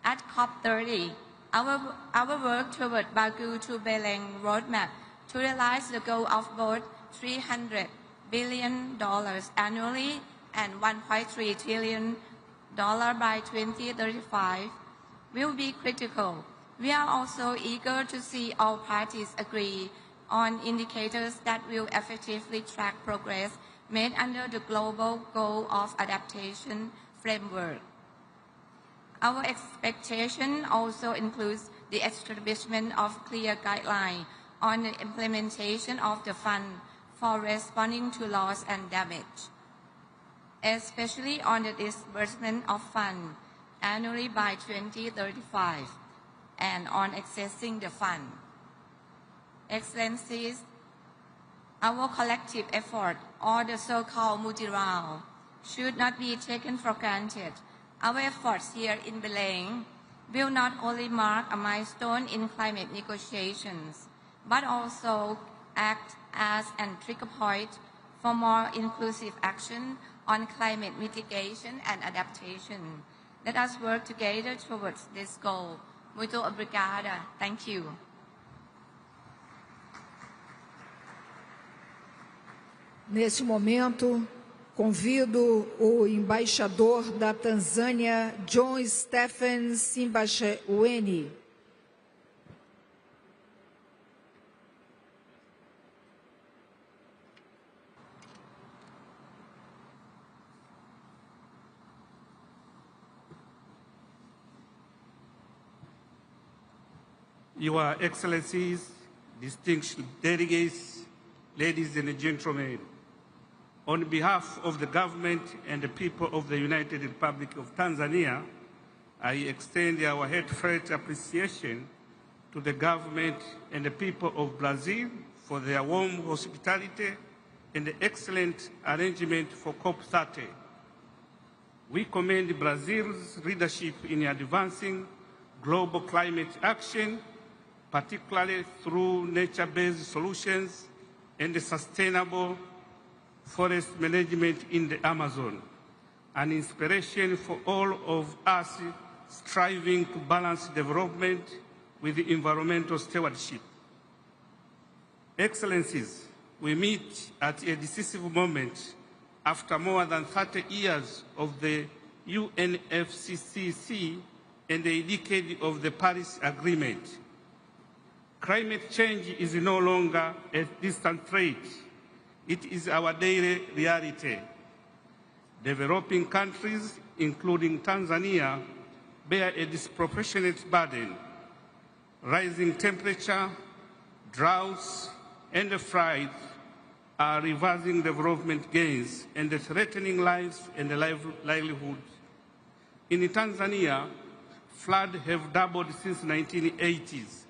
at COP30, our work toward Baku to Belém roadmap to realize the goal of both $300 billion annually and $1.3 trillion by 2035 will be critical. We are also eager to see all parties agree on indicators that will effectively track progress made under the Global Goal of Adaptation framework. Our expectation also includes the establishment of clear guidelines on the implementation of the fund for responding to loss and damage, especially on the disbursement of funds annually by 2035 and on accessing the fund. Excellencies, our collective effort, or the so-called multi-round, should not be taken for granted. Our efforts here in Belém will not only mark a milestone in climate negotiations, but also act as a trigger point for more inclusive action on climate mitigation and adaptation. Let us work together towards this goal. Muito obrigada. Thank you. Nesse momento, convido o embaixador da Tanzânia, John Stephen Simbachawene. Your Excellencies, distinguished delegates, ladies and gentlemen, on behalf of the government and the people of the United Republic of Tanzania, I extend our heartfelt appreciation to the government and the people of Brazil for their warm hospitality and the excellent arrangement for COP30. We commend Brazil's leadership in advancing global climate action, particularly through nature-based solutions and sustainable forest management in the Amazon, an inspiration for all of us striving to balance development with environmental stewardship. Excellencies, we meet at a decisive moment after more than 30 years of the UNFCCC and a decade of the Paris Agreement. Climate change is no longer a distant threat. It is our daily reality. Developing countries, including Tanzania, bear a disproportionate burden. Rising temperature, droughts, and floods are reversing development gains and threatening lives and livelihood. In Tanzania, floods have doubled since the 1980s,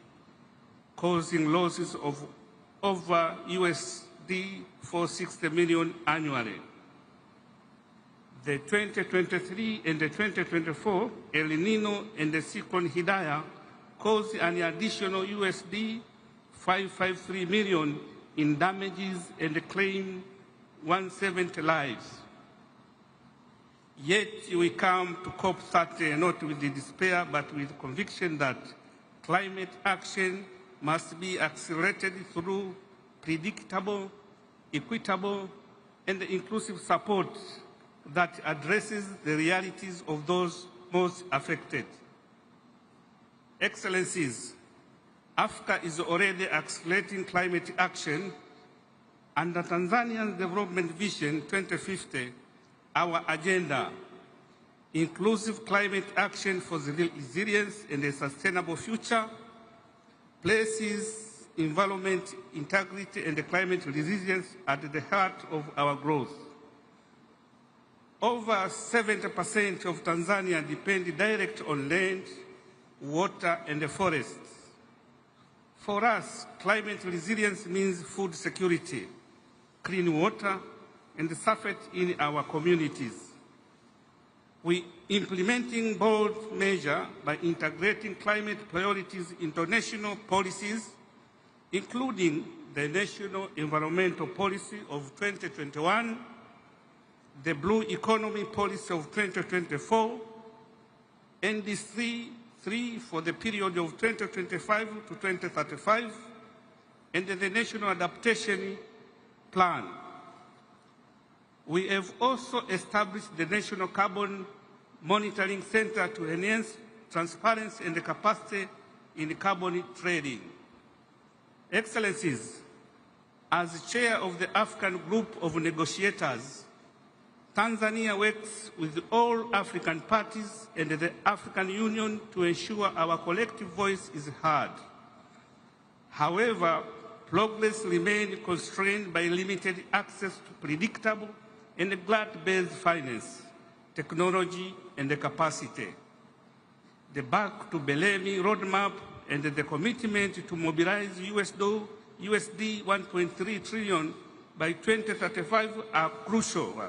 causing losses of over USD 460 million annually. The 2023 and the 2024 El Nino and the Cyclone Hidaya caused an additional USD 553 million in damages and claim 170 lives. Yet we come to COP30 not with despair, but with conviction that climate action must be accelerated through predictable, equitable, and inclusive support that addresses the realities of those most affected. Excellencies, Africa is already accelerating climate action. Under Tanzania's Development Vision 2050, our agenda, inclusive climate action for the resilience and a sustainable future, places environment integrity and climate resilience at the heart of our growth. Over 70% of Tanzania depend directly on land, water, and the forests. For us, climate resilience means food security, clean water, and surface in our communities. We are implementing bold measures by integrating climate priorities into national policies, including the National Environmental Policy of 2021, the Blue Economy Policy of 2024, NDC 3 for the period of 2025 to 2035, and the National Adaptation Plan. We have also established the National Carbon Monitoring Center to enhance transparency and the capacity in carbon trading. Excellencies, as chair of the African Group of Negotiators, Tanzania works with all African parties and the African Union to ensure our collective voice is heard. However, progress remains constrained by limited access to predictable and grant-based finance, technology, and the capacity. The Back to Belém roadmap and the commitment to mobilize USD 1.3 trillion by 2035 are crucial.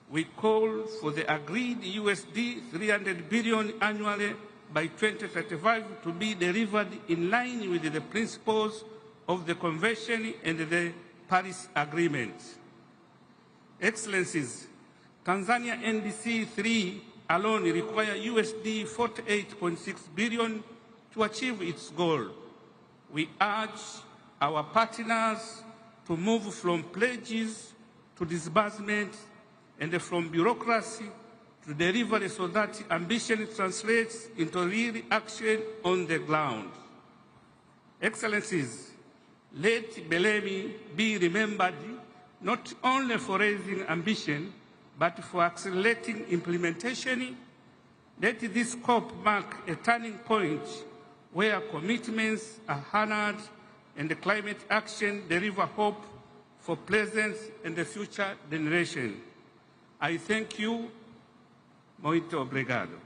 We call for the agreed USD 300 billion annually by 2035 to be delivered in line with the principles of the Convention and the Paris Agreement. Excellencies, Tanzania NDC 3 alone requires USD 48.6 billion to achieve its goal. We urge our partners to move from pledges to disbursement and from bureaucracy to delivery so that ambition translates into real action on the ground. Excellencies, let Belém be remembered not only for raising ambition, but for accelerating implementation. Let this COP mark a turning point where commitments are honored and the climate action deliver hope for present and the future generation. I thank you. Muito obrigado.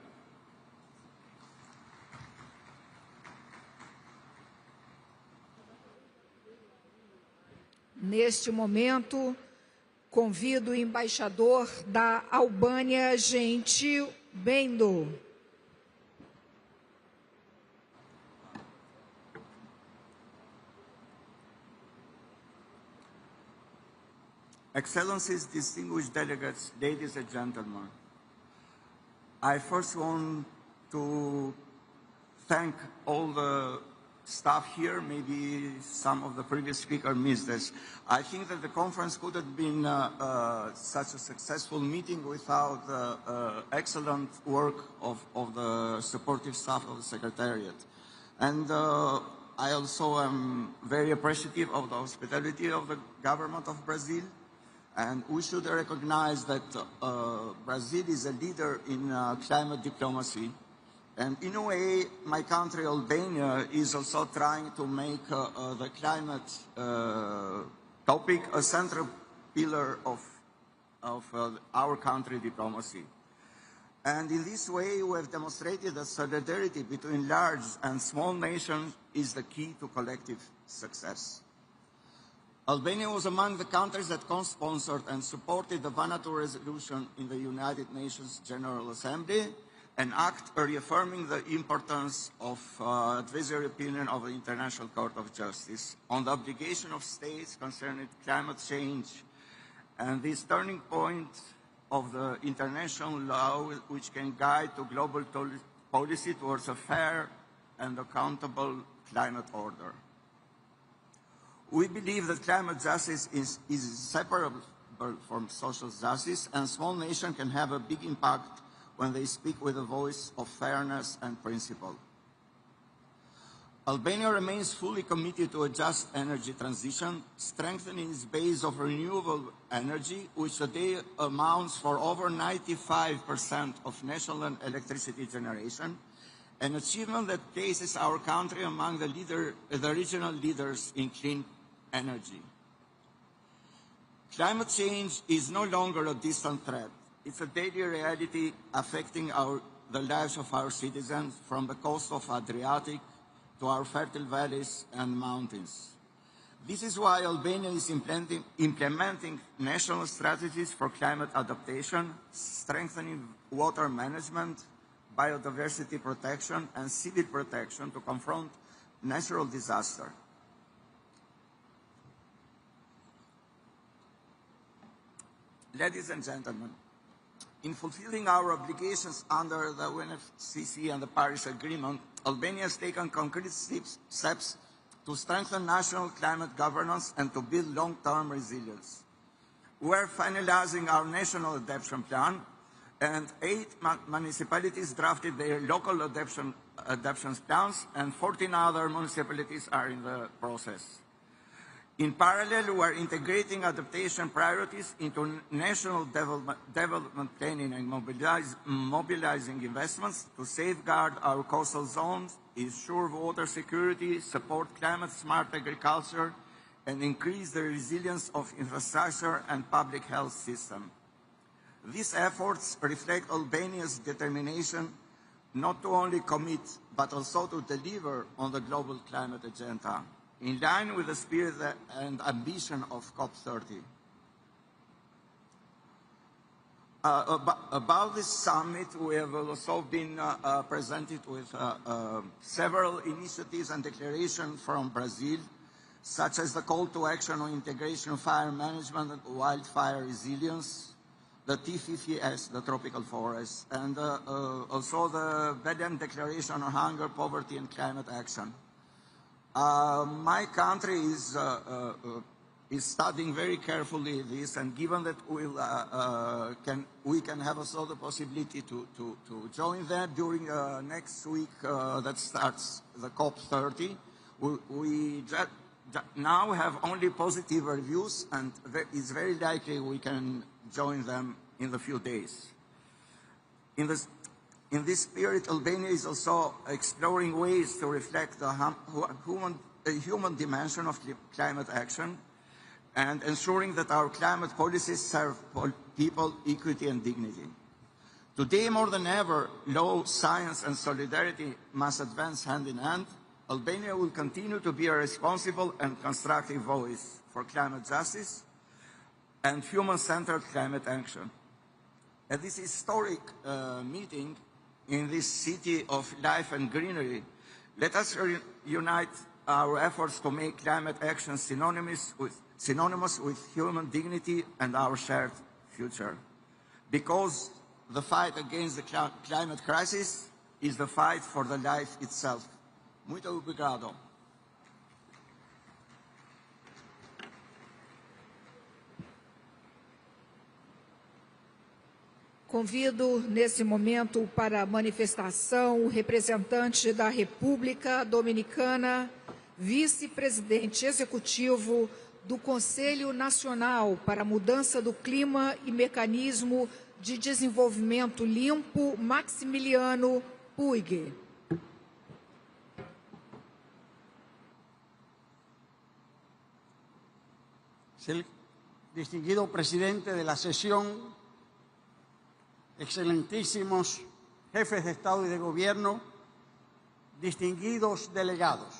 Neste momento, convido o embaixador da Albânia, Gentil Bendo. Excellencies, distinguished delegates, ladies and gentlemen, I first want to thank all the staff here. Maybe some of the previous speakers missed this. I think that the conference could have been such a successful meeting without the excellent work of the supportive staff of the Secretariat. And I also am very appreciative of the hospitality of the government of Brazil. And we should recognize that Brazil is a leader in climate diplomacy. And in a way, my country, Albania, is also trying to make the climate topic a central pillar of our country diplomacy. And in this way, we have demonstrated that solidarity between large and small nations is the key to collective success. Albania was among the countries that co-sponsored and supported the Vanuatu resolution in the United Nations General Assembly, an act reaffirming the importance of advisory opinion of the International Court of Justice on the obligation of states concerning climate change and this turning point of the international law which can guide to global policy towards a fair and accountable climate order. We believe that climate justice is inseparable from social justice, and small nations can have a big impact when they speak with a voice of fairness and principle. Albania remains fully committed to a just energy transition, strengthening its base of renewable energy, which today amounts for over 95% of national electricity generation, an achievement that places our country among the regional leaders in clean energy. Climate change is no longer a distant threat. It's a daily reality affecting the lives of our citizens, from the coast of Adriatic to our fertile valleys and mountains. This is why Albania is implementing national strategies for climate adaptation, strengthening water management, biodiversity protection, and civil protection to confront natural disaster. Ladies and gentlemen, in fulfilling our obligations under the UNFCCC and the Paris Agreement, Albania has taken concrete steps to strengthen national climate governance and to build long-term resilience. We are finalizing our national adaptation plan, and 8 municipalities drafted their local adaptation plans, and 14 other municipalities are in the process. In parallel, we are integrating adaptation priorities into national development planning and mobilizing investments to safeguard our coastal zones, ensure water security, support climate-smart agriculture, and increase the resilience of infrastructure and public health system. These efforts reflect Albania's determination not to only commit, but also to deliver on the global climate agenda, in line with the spirit and ambition of COP30. About this summit, we have also been presented with several initiatives and declarations from Brazil, such as the call to action on integration of fire management and wildfire resilience, the T50S, the tropical forest, and also the Belém Declaration on Hunger, Poverty, and Climate Action. My country is studying very carefully this, and given that we can have also the possibility to join them during next week that starts the COP30, we now have only positive reviews, and it's very likely we can join them in the few days. In this spirit, Albania is also exploring ways to reflect the human dimension of climate action and ensuring that our climate policies serve people, equity, and dignity. Today, more than ever, law, science, and solidarity must advance hand in hand. Albania will continue to be a responsible and constructive voice for climate justice and human-centered climate action. At this historic meeting, in this city of life and greenery, let us unite our efforts to make climate action synonymous with human dignity and our shared future. Because the fight against the climate crisis is the fight for the life itself. Muito obrigado. Convido, nesse momento, para a manifestação, o representante da República Dominicana, vice-presidente executivo do Conselho Nacional para a Mudança do Clima e Mecanismo de Desenvolvimento Limpo, Maximiliano Puig. Distinguido presidente de la sesión, excelentísimos jefes de Estado y de Gobierno, distinguidos delegados.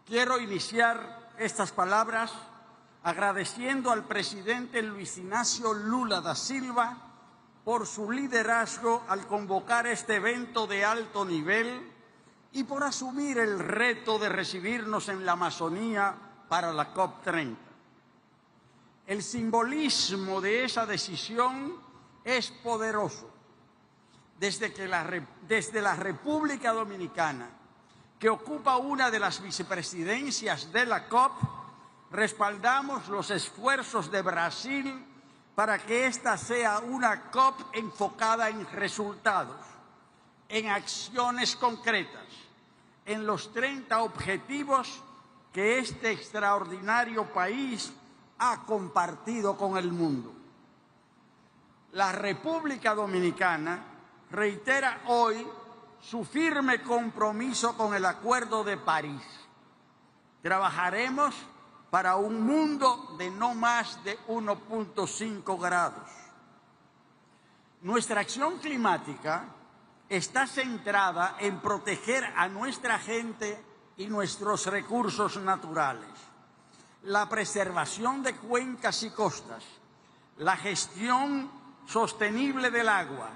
Quiero iniciar estas palabras agradeciendo al presidente Luis Inácio Lula da Silva por su liderazgo al convocar este evento de alto nivel y por asumir el reto de recibirnos en la Amazonía para la COP30. El simbolismo de esa decisión es poderoso. Desde la República Dominicana, que ocupa una de las vicepresidencias de la COP, respaldamos los esfuerzos de Brasil para que esta sea una COP enfocada en resultados, en acciones concretas, en los 30 objetivos que este extraordinario país ha compartido con el mundo. La República Dominicana reitera hoy su firme compromiso con el Acuerdo de París. Trabajaremos para un mundo de no más de 1.5 grados. Nuestra acción climática está centrada en proteger a nuestra gente y nuestros recursos naturales, la preservación de cuencas y costas, la gestión sostenible del agua,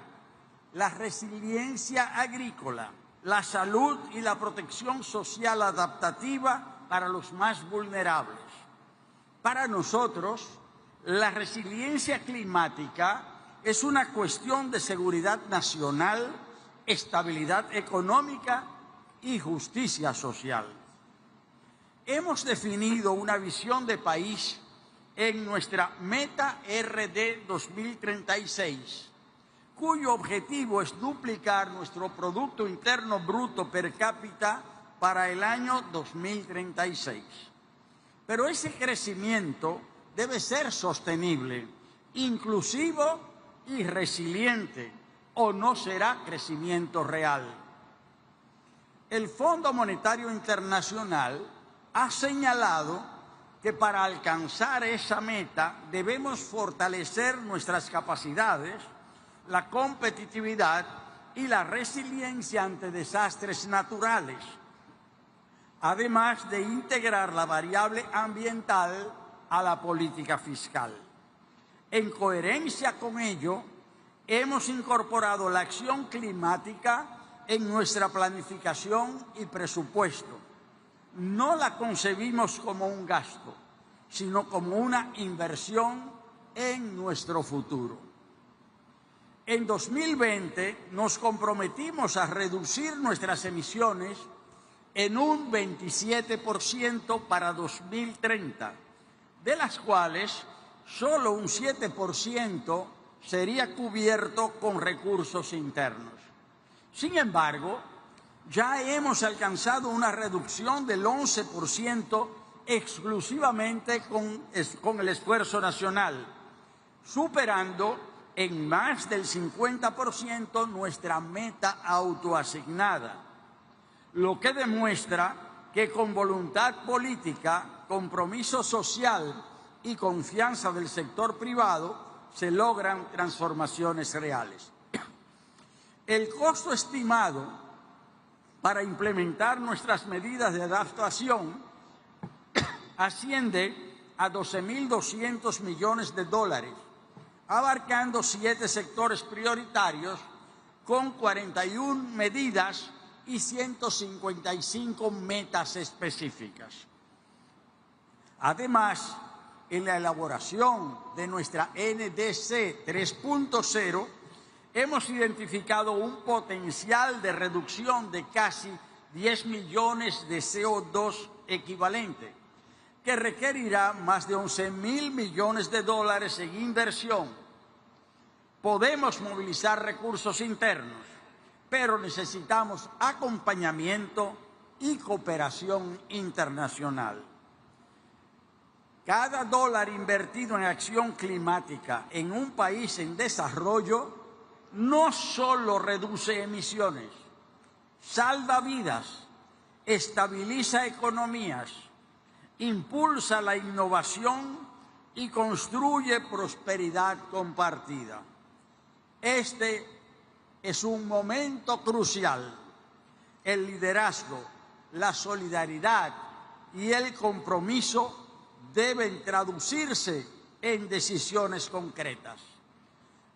la resiliencia agrícola, la salud y la protección social adaptativa para los más vulnerables. Para nosotros, la resiliencia climática es una cuestión de seguridad nacional, estabilidad económica y justicia social. Hemos definido una visión de país en nuestra Meta RD 2036, cuyo objetivo es duplicar nuestro Producto Interno Bruto per cápita para el año 2036. Pero ese crecimiento debe ser sostenible, inclusivo y resiliente, o no será crecimiento real. El Fondo Monetario Internacional ha señalado que para alcanzar esa meta debemos fortalecer nuestras capacidades, la competitividad y la resiliencia ante desastres naturales, además de integrar la variable ambiental a la política fiscal. En coherencia con ello, hemos incorporado la acción climática en nuestra planificación y presupuesto. No la concebimos como un gasto, sino como una inversión en nuestro futuro. En 2020 nos comprometimos a reducir nuestras emisiones en un 27% para 2030, de las cuales solo un 7% sería cubierto con recursos internos. Sin embargo, ya hemos alcanzado una reducción del 11% exclusivamente con el esfuerzo nacional, superando en más del 50% nuestra meta autoasignada, lo que demuestra que con voluntad política, compromiso social y confianza del sector privado se logran transformaciones reales. El costo estimado para implementar nuestras medidas de adaptación asciende a 12.200 millones de dólares, abarcando 7 sectores prioritarios con 41 medidas y 155 metas específicas. Además, en la elaboración de nuestra NDC 3.0, hemos identificado un potencial de reducción de casi 10 millones de CO2 equivalente, que requerirá más de 11.000 millones de dólares en inversión. Podemos movilizar recursos internos, pero necesitamos acompañamiento y cooperación internacional. Cada dólar invertido en acción climática en un país en desarrollo no solo reduce emisiones, salva vidas, estabiliza economías, impulsa la innovación y construye prosperidad compartida. Este es un momento crucial. El liderazgo, la solidaridad y el compromiso deben traducirse en decisiones concretas.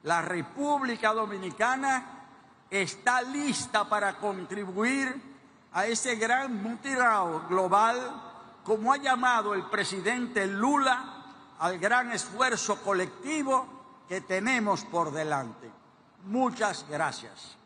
La República Dominicana está lista para contribuir a ese gran mutirao global, como ha llamado el presidente Lula, al gran esfuerzo colectivo que tenemos por delante. Muchas gracias.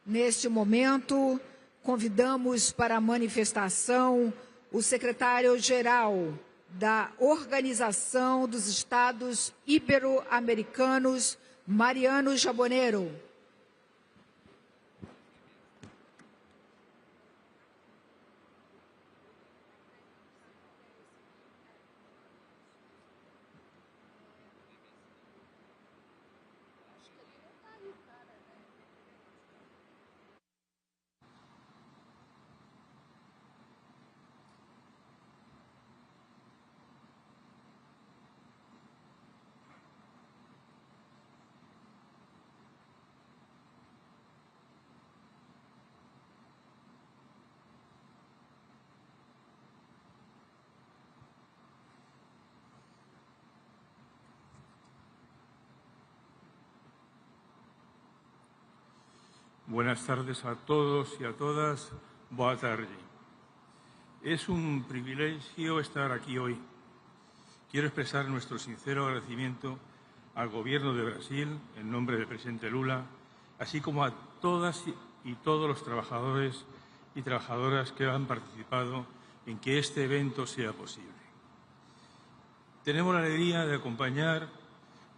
Neste momento, convidamos para a manifestação o secretário-geral da Organização dos Estados Ibero-Americanos, Mariano Jaboneiro. Buenas tardes a todos y a todas. Boa tarde. Es un privilegio estar aquí hoy. Quiero expresar nuestro sincero agradecimiento al Gobierno de Brasil, en nombre del presidente Lula, así como a todas y todos los trabajadores y trabajadoras que han participado en que este evento sea posible. Tenemos la alegría de acompañar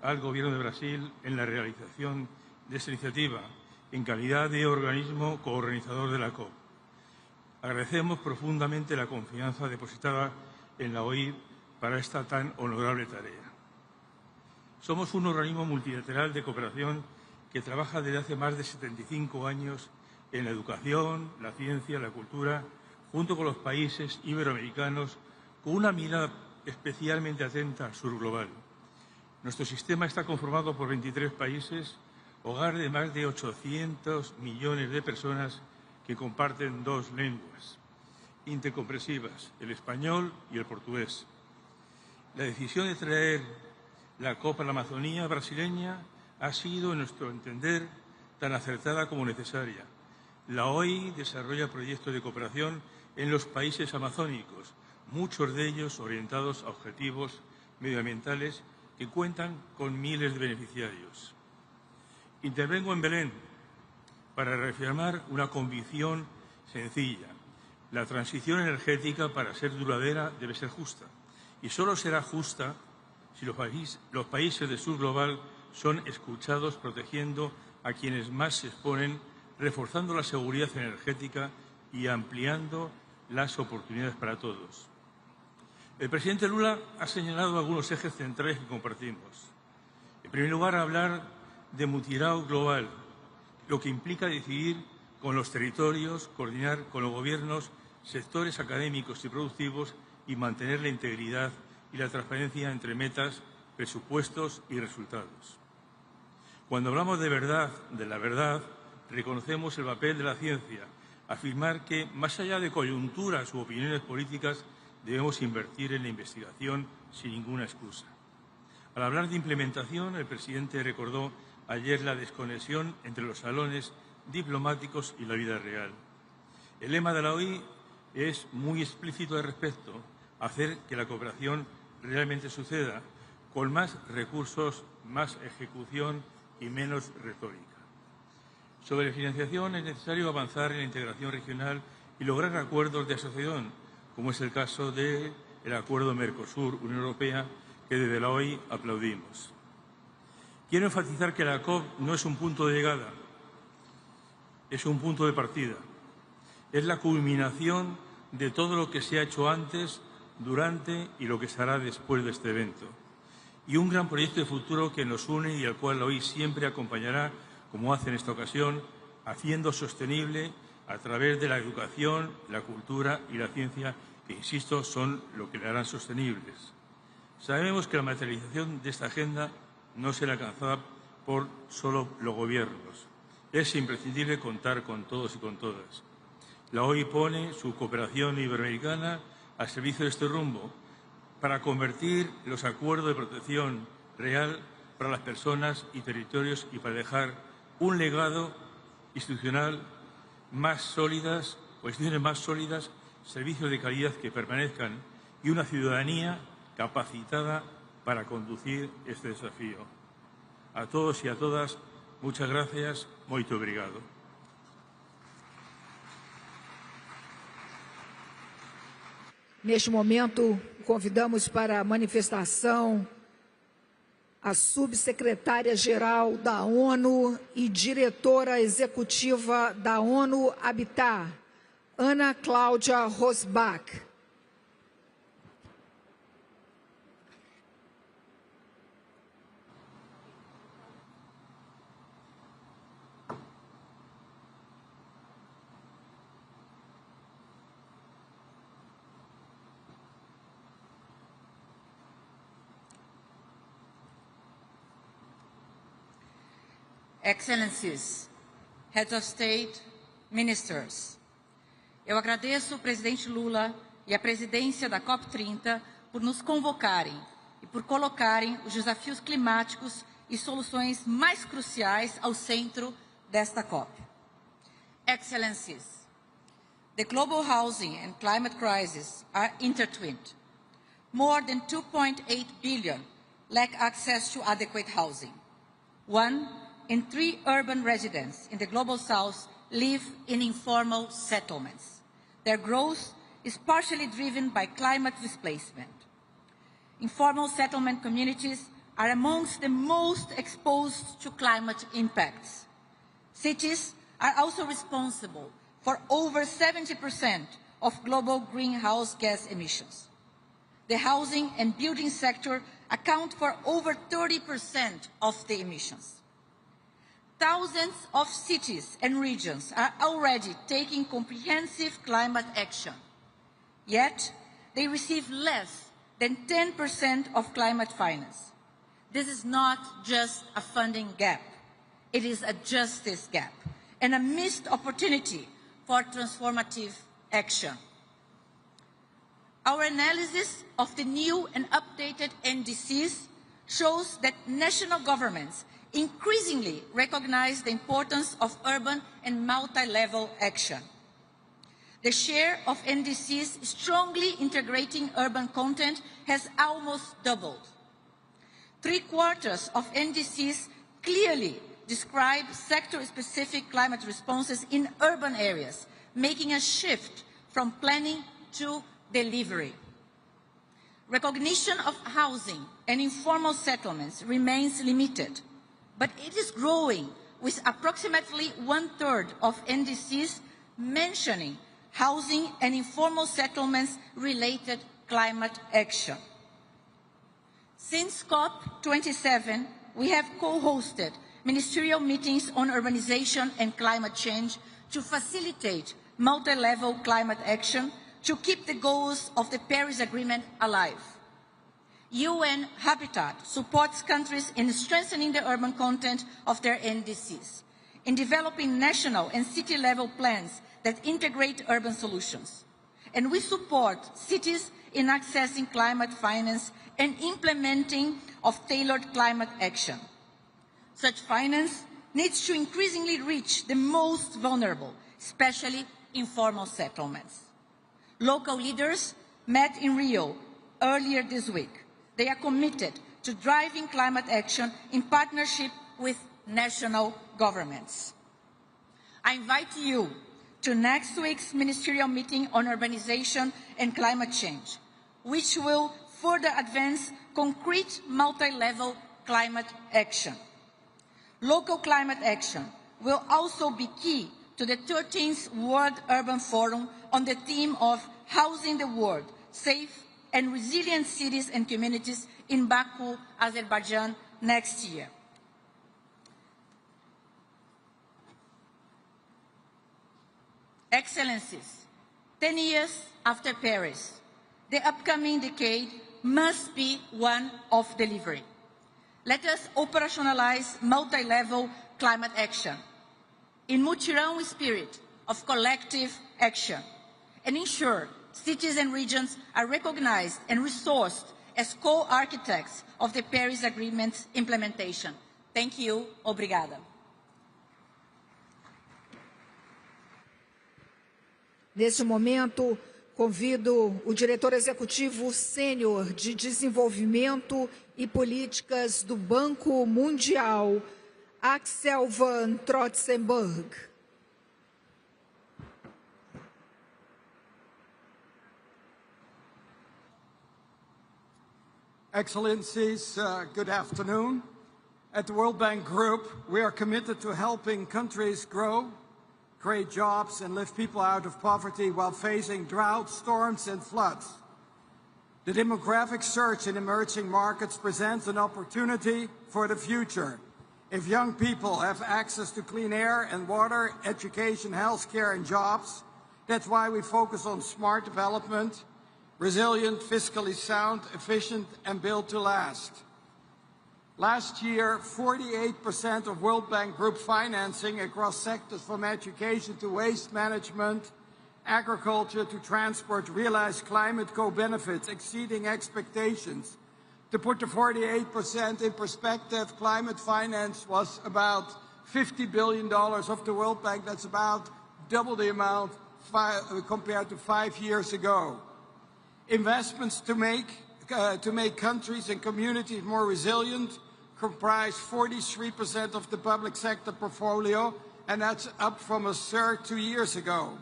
al Gobierno de Brasil en la realización de esta iniciativa en calidad de organismo coorganizador de la COP. Agradecemos profundamente la confianza depositada en la OI para esta tan honorable tarea. Somos un organismo multilateral de cooperación que trabaja desde hace más de 75 años en la educación, la ciencia, la cultura, junto con los países iberoamericanos, con una mirada especialmente atenta al sur global. Nuestro sistema está conformado por 23 países, hogar de más de 800 millones de personas que comparten dos lenguas intercompresivas, el español y el portugués. La decisión de traer la COP a la Amazonía brasileña ha sido, en nuestro entender, tan acertada como necesaria. La OI desarrolla proyectos de cooperación en los países amazónicos, muchos de ellos orientados a objetivos medioambientales que cuentan con miles de beneficiarios. Intervengo en Belén para reafirmar una convicción sencilla. La transición energética, para ser duradera, debe ser justa. Y solo será justa si los países del sur global son escuchados protegiendo a quienes más se exponen, reforzando la seguridad energética y ampliando las oportunidades para todos. El presidente Lula ha señalado algunos ejes centrales que compartimos. En primer lugar, hablar de mutirao global, lo que implica decidir con los territorios, coordinar con los gobiernos, sectores académicos y productivos y mantener la integridad y la transparencia entre metas, presupuestos y resultados. Cuando hablamos de la verdad, reconocemos el papel de la ciencia, afirmar que, más allá de coyunturas u opiniones políticas, debemos invertir en la investigación sin ninguna excusa. Al hablar de implementación, el presidente recordó ayer la desconexión entre los salones diplomáticos y la vida real. El lema de la OI es muy explícito al respecto: hacer que la cooperación realmente suceda, con más recursos, más ejecución y menos retórica. Sobre la financiación es necesario avanzar en la integración regional y lograr acuerdos de asociación, como es el caso del acuerdo Mercosur-Unión Europea, que desde la OI aplaudimos. Quiero enfatizar que la COP no es un punto de llegada, es un punto de partida. Es la culminación de todo lo que se ha hecho antes, durante y lo que se hará después de este evento. Y un gran proyecto de futuro que nos une y al cual la OI siempre acompañará, como hace en esta ocasión, haciendo sostenible a través de la educación, la cultura y la ciencia, que, insisto, son lo que le harán sostenibles. Sabemos que la materialización de esta agenda no será alcanzada por solo los gobiernos. Es imprescindible contar con todos y con todas. La OI pone su cooperación iberoamericana al servicio de este rumbo para convertir los acuerdos de protección real para las personas y territorios y para dejar un legado institucional más sólidas, o instituciones más sólidas, servicios de calidad que permanezcan y una ciudadanía capacitada para conducir este desafío. A todos y a todas, muchas gracias, muito obrigado. Neste momento, convidamos para a manifestação a subsecretária-geral da ONU e diretora executiva da ONU Habitat, Ana Cláudia Rosbach. Excellencies, Heads of State, Ministers, eu agradeço o presidente Lula e a presidência da COP30 por nos convocarem e por colocarem os desafios climáticos e soluções mais cruciais ao centro desta COP. Excellencies, the global housing and climate crisis are intertwined. More than 2.8 billion lack access to adequate housing. 1 in 3 urban residents in the Global South live in informal settlements. Their growth is partially driven by climate displacement. Informal settlement communities are amongst the most exposed to climate impacts. Cities are also responsible for over 70% of global greenhouse gas emissions. The housing and building sector account for over 30% of the emissions. Thousands of cities and regions are already taking comprehensive climate action, yet they receive less than 10% of climate finance. This is not just a funding gap, it is a justice gap and a missed opportunity for transformative action. Our analysis of the new and updated NDCs shows that national governments increasingly recognize the importance of urban and multi-level action. The share of NDCs strongly integrating urban content has almost doubled. 3/4 of NDCs clearly describe sector-specific climate responses in urban areas, making a shift from planning to delivery. Recognition of housing and informal settlements remains limited, but it is growing, with approximately 1/3 of NDCs mentioning housing and informal settlements-related climate action. Since COP27, we have co-hosted ministerial meetings on urbanization and climate change to facilitate multi-level climate action to keep the goals of the Paris Agreement alive. UN Habitat supports countries in strengthening the urban content of their NDCs, in developing national and city-level plans that integrate urban solutions. And we support cities in accessing climate finance and implementing of tailored climate action. Such finance needs to increasingly reach the most vulnerable, especially informal settlements. Local leaders met in Rio earlier this week. They are committed to driving climate action in partnership with national governments. I invite you to next week's ministerial meeting on urbanization and climate change, which will further advance concrete multi-level climate action. Local climate action will also be key to the 13th World Urban Forum on the theme of Housing the World, Safe and Resilient Cities and Communities in Baku, Azerbaijan next year. Excellencies, 10 years after Paris, the upcoming decade must be one of delivery. Let us operationalize multi-level climate action in mutirão spirit of collective action and ensure cities and regions are recognized and resourced as co-architects of the Paris Agreement's implementation. Thank you. Obrigada. Neste momento, convido o diretor executivo sênior de Desenvolvimento e Políticas do Banco Mundial, Axel van Trotsenburg. Excellencies, good afternoon. At the World Bank Group, we are committed to helping countries grow, create jobs, and lift people out of poverty while facing droughts, storms, and floods. The demographic surge in emerging markets presents an opportunity for the future. If young people have access to clean air and water, education, healthcare, and jobs, that's why we focus on smart development, resilient, fiscally sound, efficient, and built to last. Last year, 48% of World Bank Group financing across sectors from education to waste management, agriculture to transport realized climate co-benefits exceeding expectations. To put the 48% in perspective, climate finance was about $50 billion of the World Bank. That's about double the amount compared to 5 years ago. Investments to make to make countries and communities more resilient comprise 43% of the public sector portfolio, and that's up from a third 2 years ago.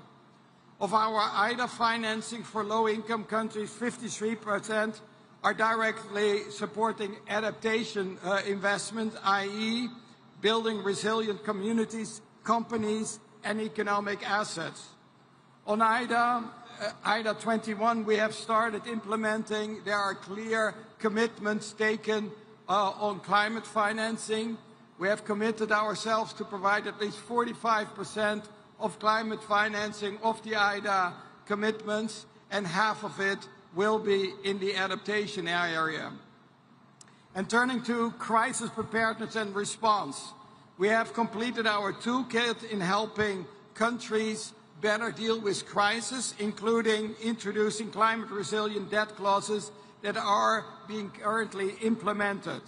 Of our IDA financing for low-income countries, 53% are directly supporting adaptation investment, i.e. building resilient communities, companies, and economic assets. On IDA 21, we have started implementing. There are clear commitments taken on climate financing. We have committed ourselves to provide at least 45% of climate financing of the IDA commitments, and half of it will be in the adaptation area. And turning to crisis preparedness and response, we have completed our toolkit in helping countries better deal with crisis, including introducing climate resilient debt clauses that are being currently implemented.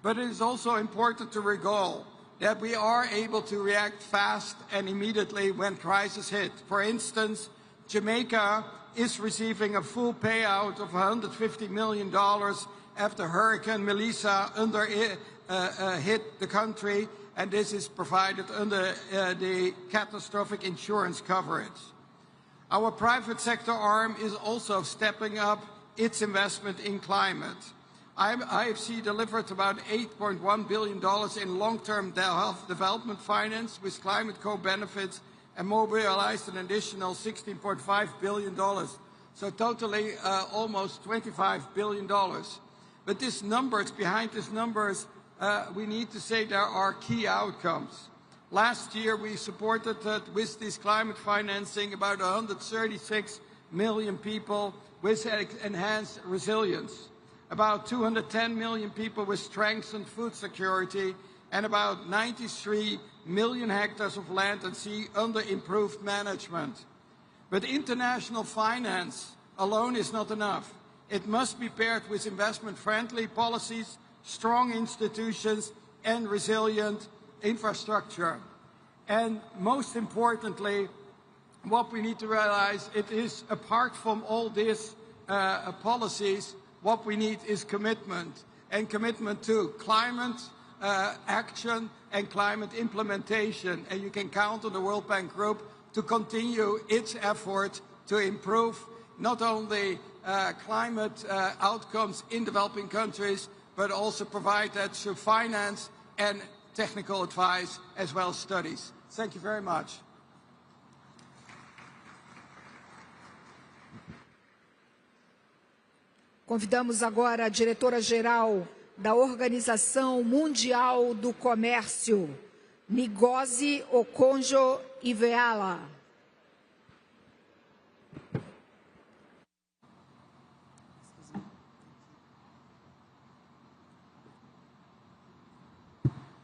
But it is also important to recall that we are able to react fast and immediately when crisis hit. For instance, Jamaica is receiving a full payout of $150 million after Hurricane Melissa hit the country, and this is provided under the catastrophic insurance coverage. Our private sector arm is also stepping up its investment in climate. IFC delivered about $8.1 billion in long-term health development finance with climate co-benefits and mobilized an additional $16.5 billion. So totally almost $25 billion. But behind these numbers, we need to say there are key outcomes. Last year, we supported with this climate financing about 136 million people with enhanced resilience, about 210 million people with strengthened food security, and about 93 million hectares of land and sea under improved management. But international finance alone is not enough. It must be paired with investment-friendly policies, strong institutions, and resilient infrastructure. And most importantly, what we need to realize, it is apart from all these policies, what we need is commitment, and commitment to climate action and climate implementation. And you can count on the World Bank Group to continue its effort to improve not only climate outcomes in developing countries, but also provide that through finance and technical advice as well as studies. Thank you very much. Convidamos agora a diretora-geral da Organização Mundial do Comércio, Ngozi Okonjo-Iweala.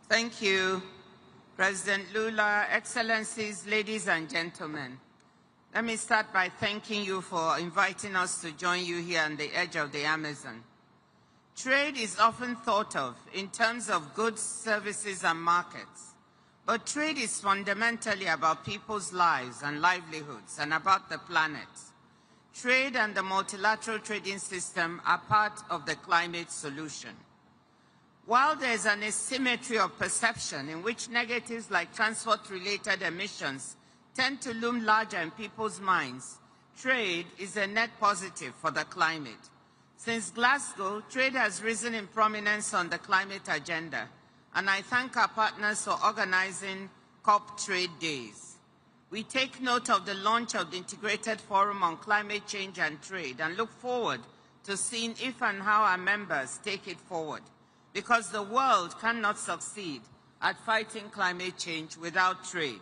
Thank you, President Lula, Excellencies, ladies and gentlemen. Let me start by thanking you for inviting us to join you here on the edge of the Amazon. Trade is often thought of in terms of goods, services, and markets. But trade is fundamentally about people's lives and livelihoods and about the planet. Trade and the multilateral trading system are part of the climate solution. While there is an asymmetry of perception in which negatives like transport-related emissions tend to loom larger in people's minds, trade is a net positive for the climate. Since Glasgow, trade has risen in prominence on the climate agenda, and I thank our partners for organizing COP Trade Days. We take note of the launch of the Integrated Forum on Climate Change and Trade and look forward to seeing if and how our members take it forward, because the world cannot succeed at fighting climate change without trade.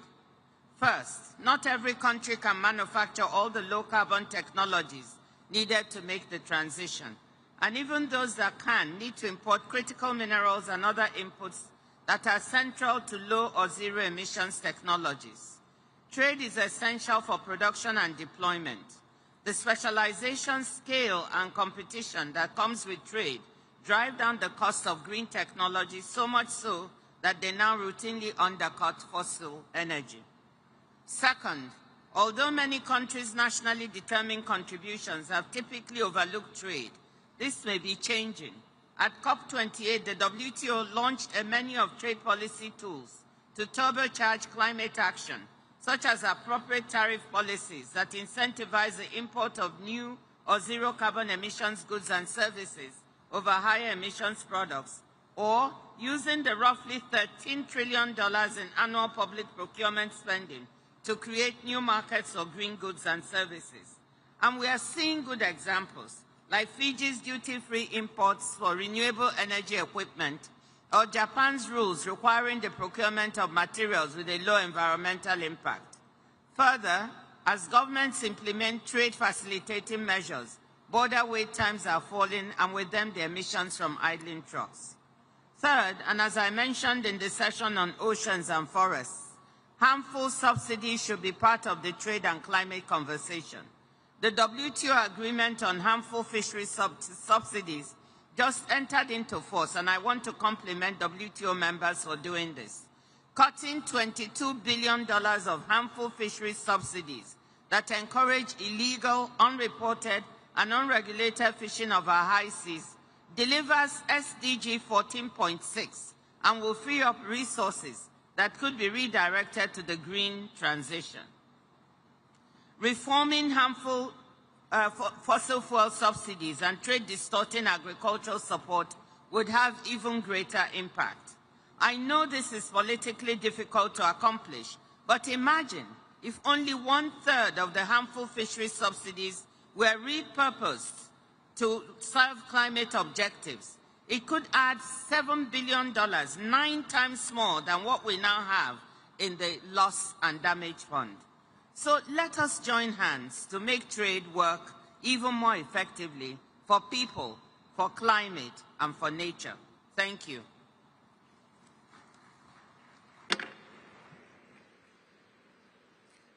First, not every country can manufacture all the low-carbon technologies needed to make the transition. And even those that can need to import critical minerals and other inputs that are central to low or zero emissions technologies. Trade is essential for production and deployment. The specialization, scale, and competition that comes with trade drive down the cost of green technology so much so that they now routinely undercut fossil energy. Second, although many countries' nationally determined contributions have typically overlooked trade, this may be changing. At COP28, the WTO launched a menu of trade policy tools to turbocharge climate action, such as appropriate tariff policies that incentivize the import of new or zero carbon emissions goods and services over higher emissions products, or using the roughly $13 trillion in annual public procurement spending to create new markets for green goods and services. And we are seeing good examples, like Fiji's duty-free imports for renewable energy equipment, or Japan's rules requiring the procurement of materials with a low environmental impact. Further, as governments implement trade facilitating measures, border wait times are falling, and with them the emissions from idling trucks. Third, and as I mentioned in the session on oceans and forests, harmful subsidies should be part of the trade and climate conversation. The WTO agreement on harmful fisheries subsidies just entered into force, and I want to compliment WTO members for doing this. Cutting $22 billion of harmful fisheries subsidies that encourage illegal, unreported, and unregulated fishing of our high seas delivers SDG 14.6 and will free up resources that could be redirected to the green transition. Reforming harmful fossil fuel subsidies and trade-distorting agricultural support would have even greater impact. I know this is politically difficult to accomplish, but imagine if only 1/3 of the harmful fisheries subsidies were repurposed to serve climate objectives. It could add $7 billion, 9 times more than what we now have in the Loss and Damage Fund. So let us join hands to make trade work even more effectively for people, for climate, and for nature. Thank you.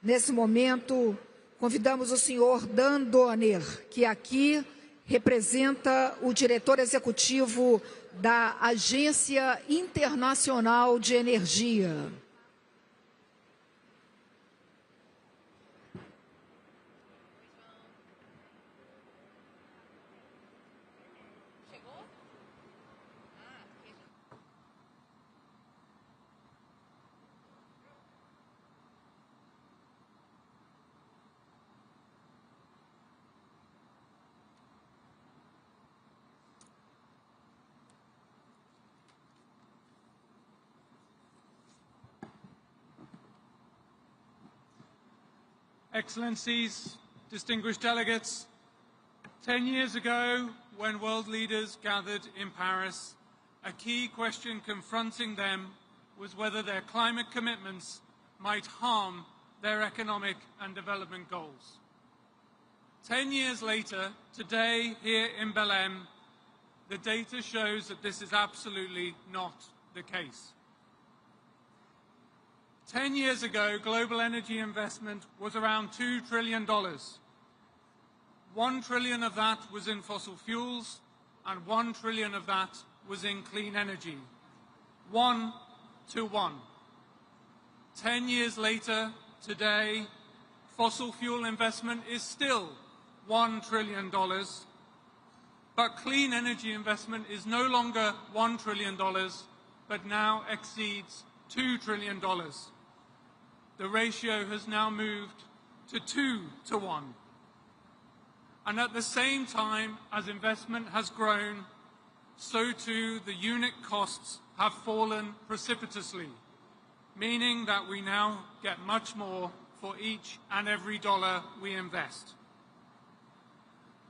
Nesse momento, convidamos o senhor Dan Donner, que aqui representa o diretor executivo da Agência Internacional de Energia. Excellencies, distinguished delegates, 10 years ago, when world leaders gathered in Paris, a key question confronting them was whether their climate commitments might harm their economic and development goals. 10 years later, today here in Belém, the data shows that this is absolutely not the case. 10 years ago, global energy investment was around $2 trillion. $1 trillion of that was in fossil fuels, and $1 trillion of that was in clean energy. 1 to 1. 10 years later, today, fossil fuel investment is still $1 trillion, but clean energy investment is no longer $1 trillion, but now exceeds $2 trillion. The ratio has now moved to 2 to 1. And at the same time as investment has grown, so too the unit costs have fallen precipitously, meaning that we now get much more for each and every dollar we invest.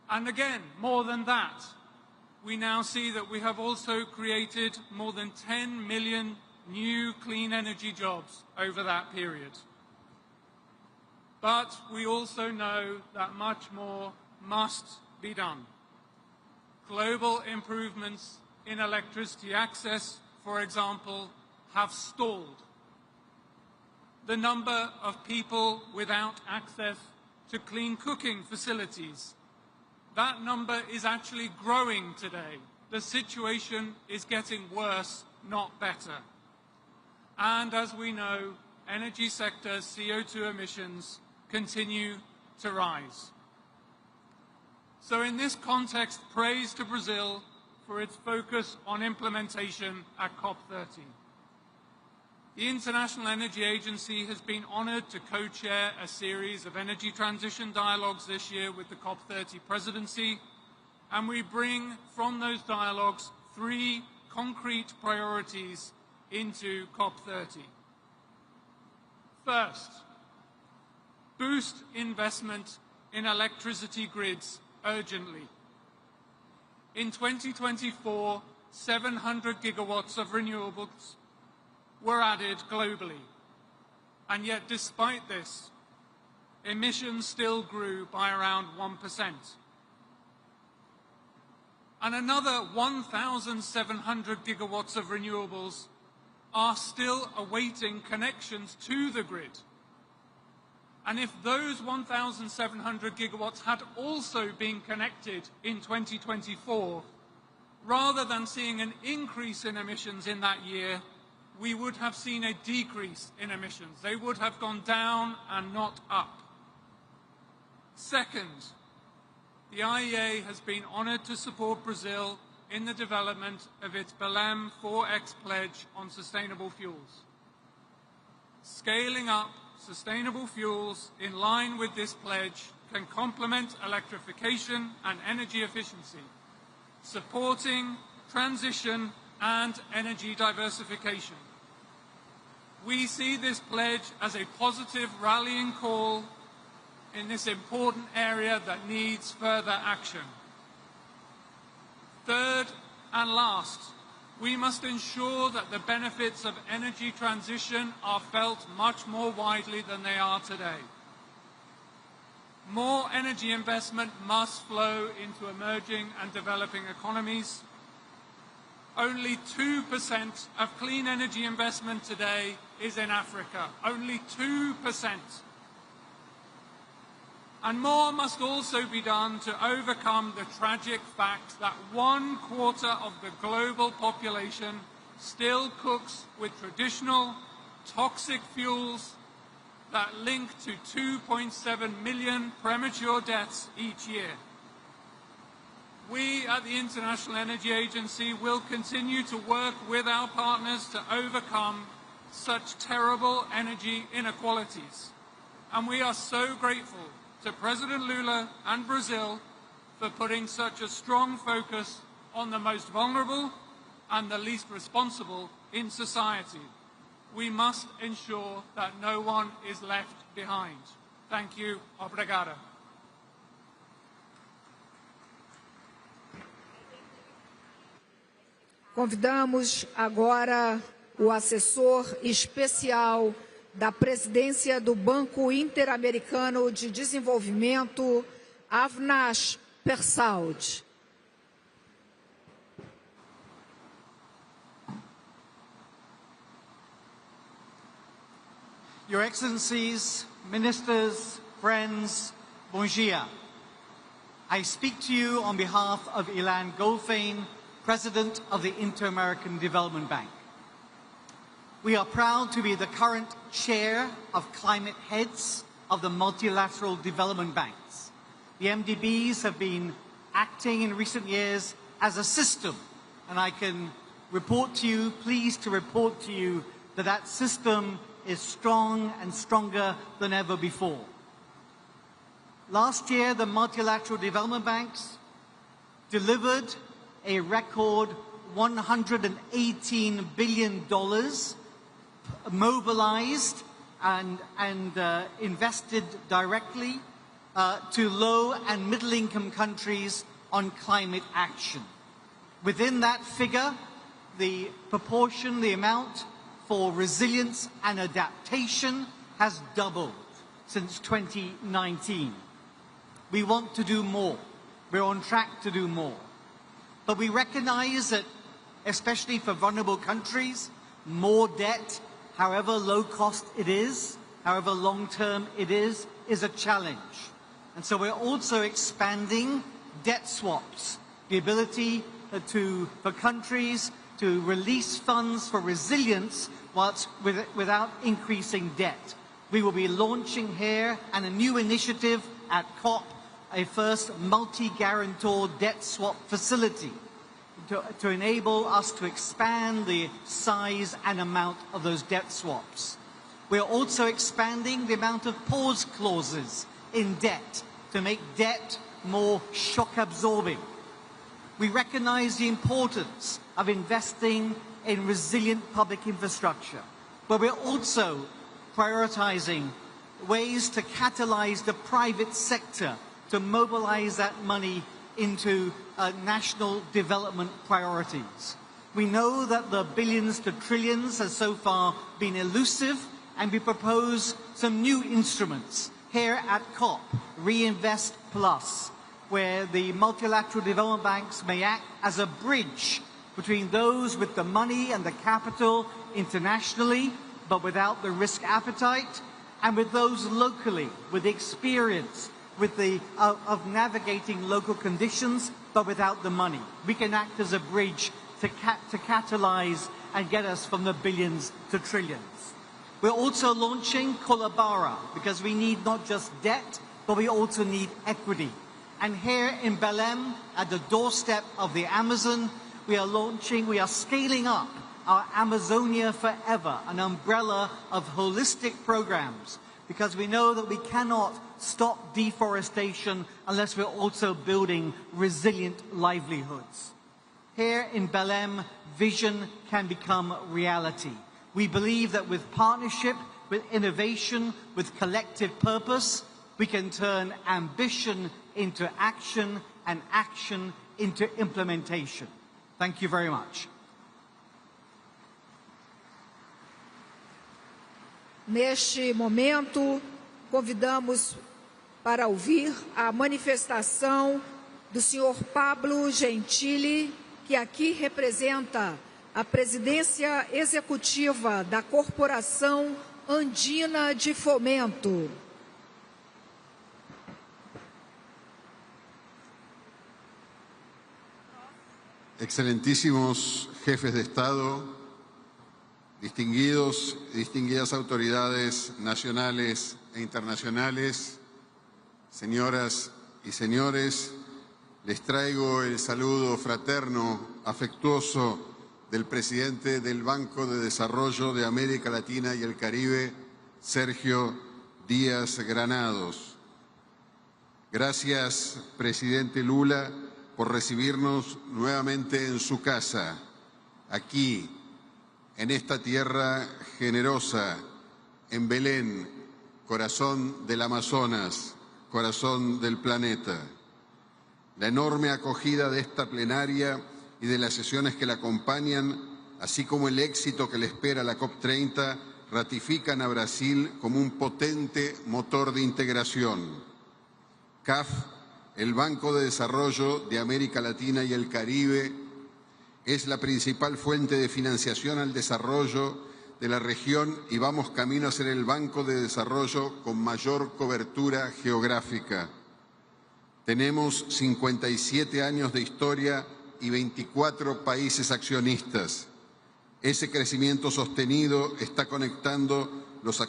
And again, more than that, we now see that we have also created more than 10 million new clean energy jobs over that period. But we also know that much more must be done. Global improvements in electricity access, for example, have stalled. The number of people without access to clean cooking facilities, that number is actually growing today. The situation is getting worse, not better. And as we know, energy sector CO2 emissions continue to rise. So in this context, praise to Brazil for its focus on implementation at COP30. The International Energy Agency has been honored to co-chair a series of energy transition dialogues this year with the COP30 presidency, and we bring from those dialogues 3 concrete priorities into COP30. First, boost investment in electricity grids urgently. In 2024, 700 gigawatts of renewables were added globally. And yet, despite this, emissions still grew by around 1%. And another 1,700 gigawatts of renewables are still awaiting connections to the grid. And if those 1,700 gigawatts had also been connected in 2024, rather than seeing an increase in emissions in that year, we would have seen a decrease in emissions. They would have gone down and not up. Second, the IEA has been honored to support Brazil in the development of its Belém 4X pledge on sustainable fuels. Scaling up sustainable fuels in line with this pledge can complement electrification and energy efficiency, supporting transition and energy diversification. We see this pledge as a positive rallying call in this important area that needs further action. Third and last, we must ensure that the benefits of energy transition are felt much more widely than they are today. More energy investment must flow into emerging and developing economies. Only 2% of clean energy investment today is in Africa. Only 2%. And more must also be done to overcome the tragic fact that 1/4 of the global population still cooks with traditional toxic fuels that link to 2.7 million premature deaths each year. We at the International Energy Agency will continue to work with our partners to overcome such terrible energy inequalities. And we are so grateful to President Lula and Brazil for putting such a strong focus on the most vulnerable and the least responsible in society. We must ensure that no one is left behind. Thank you. Obrigado. Convidamos agora o assessor especial da presidência do Banco Interamericano de Desenvolvimento, Avinash Persaud. Your Excellencies, Ministers, friends, bon dia. I speak to you on behalf of Ilan Goldfein, President of the Inter-American Development Bank. We are proud to be the current chair of climate heads of the multilateral development banks. The MDBs have been acting in recent years as a system, and I can report to you, pleased to report to you, that that system is strong and stronger than ever before. Last year, the multilateral development banks delivered a record $118 billion mobilized and invested directly to low and middle income countries on climate action. Within that figure, the proportion, the amount for resilience and adaptation has doubled since 2019. We want to do more. We're on track to do more. But we recognize that, especially for vulnerable countries, more debt, however low cost it is, however long term it is a challenge. And so we're also expanding debt swaps, the ability for countries to release funds for resilience without increasing debt. We will be launching here a new initiative at COP a first multi-guarantor debt swap facility to enable us to expand the size and amount of those debt swaps. We are also expanding the amount of pause clauses in debt to make debt more shock absorbing. We recognize the importance of investing in resilient public infrastructure, but we're also prioritizing ways to catalyze the private sector to mobilize that money into national development priorities. We know that the billions to trillions has so far been elusive, and we propose some new instruments here at COP, Reinvest Plus, where the multilateral development banks may act as a bridge between those with the money and the capital internationally, but without the risk appetite, and with those locally with the experience of navigating local conditions, but without the money. We can act as a bridge to catalyze and get us from the billions to trillions. We're also launching Colabara, because we need not just debt, but we also need equity. And here in Belém, at the doorstep of the Amazon, we are scaling up our Amazonia Forever, an umbrella of holistic programs, because we know that we cannot stop deforestation unless we're also building resilient livelihoods. Here in Belém, vision can become reality. We believe that with partnership, with innovation, with collective purpose, we can turn ambition into action and action into implementation. Thank you very much. Neste momento, convidamos para ouvir a manifestação do senhor Pablo Gentili, que aqui representa a presidência executiva da Corporação Andina de Fomento. Excelentísimos jefes de Estado, distinguidas autoridades nacionales e internacionales, señoras y señores, les traigo el saludo fraterno, afectuoso del presidente del Banco de Desarrollo de América Latina y el Caribe, Sergio Díaz Granados. Gracias, presidente Lula, por recibirnos nuevamente en su casa, aquí, en esta tierra generosa, en Belén, corazón del Amazonas, corazón del planeta. La enorme acogida de esta plenaria y de las sesiones que la acompañan, así como el éxito que le espera a la COP30, ratifican a Brasil como un potente motor de integración. CAF, el Banco de Desarrollo de América Latina y el Caribe, es la principal fuente de financiación al desarrollo de la región y vamos camino a ser el banco de desarrollo con mayor cobertura geográfica. Tenemos 57 años de historia y 24 países accionistas. Ese crecimiento sostenido está conectando los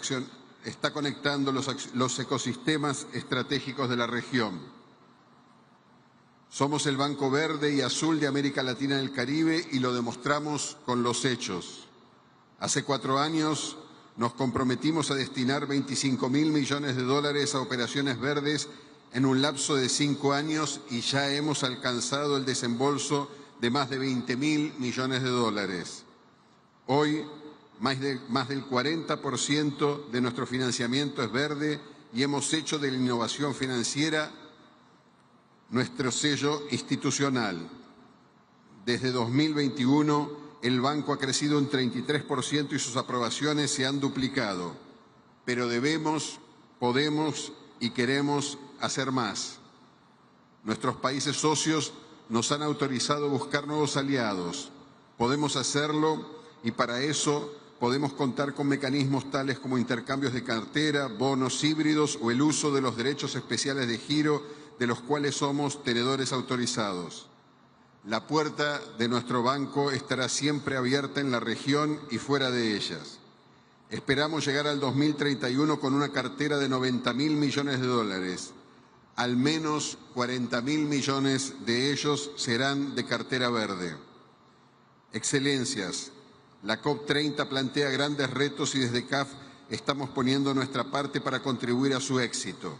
ecosistemas estratégicos de la región. Somos el Banco Verde y Azul de América Latina y el Caribe y lo demostramos con los hechos. Hace 4 años nos comprometimos a destinar $25.000 millones a operaciones verdes en un lapso de 5 años y ya hemos alcanzado el desembolso de más de $20.000 millones. Hoy, más del 40% de nuestro financiamiento es verde y hemos hecho de la innovación financiera nuestro sello institucional. Desde 2021, el banco ha crecido un 33% y sus aprobaciones se han duplicado. Pero debemos, podemos y queremos hacer más. Nuestros países socios nos han autorizado a buscar nuevos aliados. Podemos hacerlo y para eso podemos contar con mecanismos tales como intercambios de cartera, bonos híbridos o el uso de los derechos especiales de giro de los cuales somos tenedores autorizados. La puerta de nuestro banco estará siempre abierta en la región y fuera de ellas. Esperamos llegar al 2031 con una cartera de $90.000 millones. Al menos 40.000 millones de ellos serán de cartera verde. Excelencias, la COP30 plantea grandes retos y desde CAF estamos poniendo nuestra parte para contribuir a su éxito.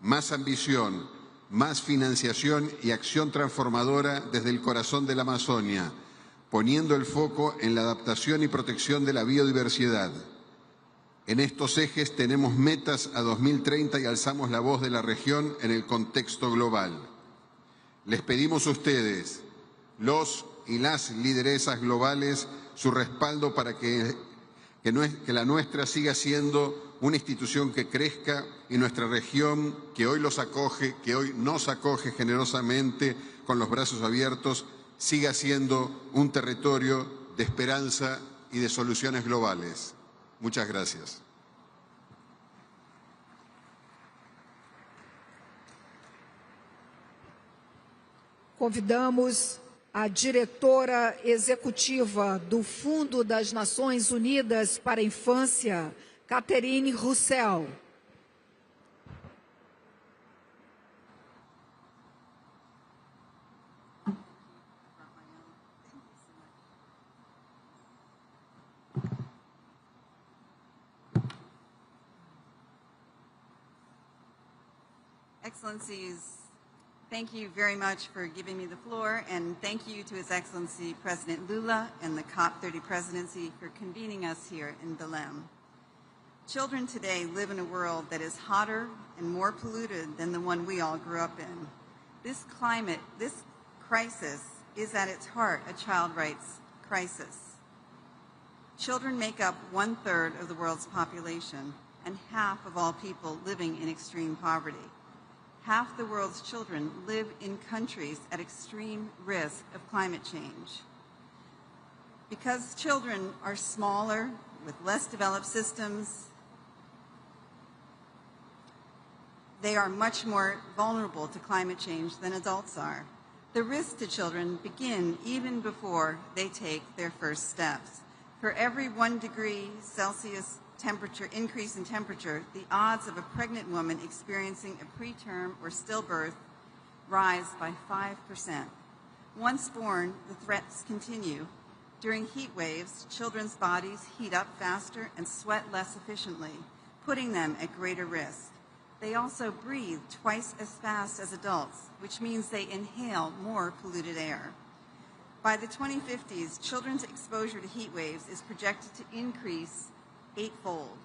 Más ambición, más financiación y acción transformadora desde el corazón de la Amazonia, poniendo el foco en la adaptación y protección de la biodiversidad. En estos ejes tenemos metas a 2030 y alzamos la voz de la región en el contexto global. Les pedimos a ustedes, los y las lideresas globales, su respaldo para que la nuestra siga siendo una institución que crezca y nuestra región, que hoy los acoge, que hoy nos acoge generosamente con los brazos abiertos, siga siendo un territorio de esperanza y de soluciones globales. Muchas gracias. Convidamos a diretora executiva do Fundo das Nações Unidas para a Infância, Catherine Roussel. Excellencies, thank you very much for giving me the floor, and thank you to His Excellency President Lula and the COP30 presidency for convening us here in Belém. Children today live in a world that is hotter and more polluted than the one we all grew up in. This crisis is at its heart a child rights crisis. Children make up 1/3 of the world's population and half of all people living in extreme poverty. Half the world's children live in countries at extreme risk of climate change. Because children are smaller, with less developed systems, they are much more vulnerable to climate change than adults are. The risks to children begin even before they take their first steps. For every 1 degree Celsius increase in temperature, the odds of a pregnant woman experiencing a preterm or stillbirth rise by 5%. Once born, the threats continue. During heat waves, children's bodies heat up faster and sweat less efficiently, putting them at greater risk. They also breathe twice as fast as adults, which means they inhale more polluted air. By the 2050s, children's exposure to heat waves is projected to increase 8-fold.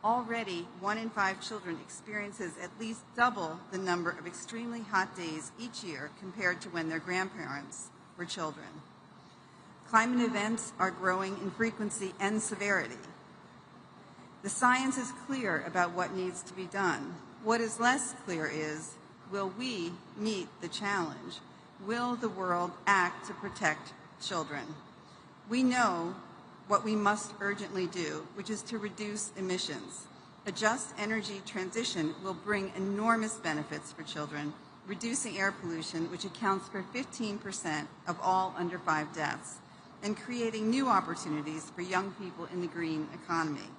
Already, 1 in 5 children experiences at least double the number of extremely hot days each year compared to when their grandparents were children. Climate events are growing in frequency and severity. The science is clear about what needs to be done. What is less clear is, will we meet the challenge? Will the world act to protect children? We know what we must urgently do, which is to reduce emissions. A just energy transition will bring enormous benefits for children, reducing air pollution, which accounts for 15% of all under 5 deaths, and creating new opportunities for young people in the green economy.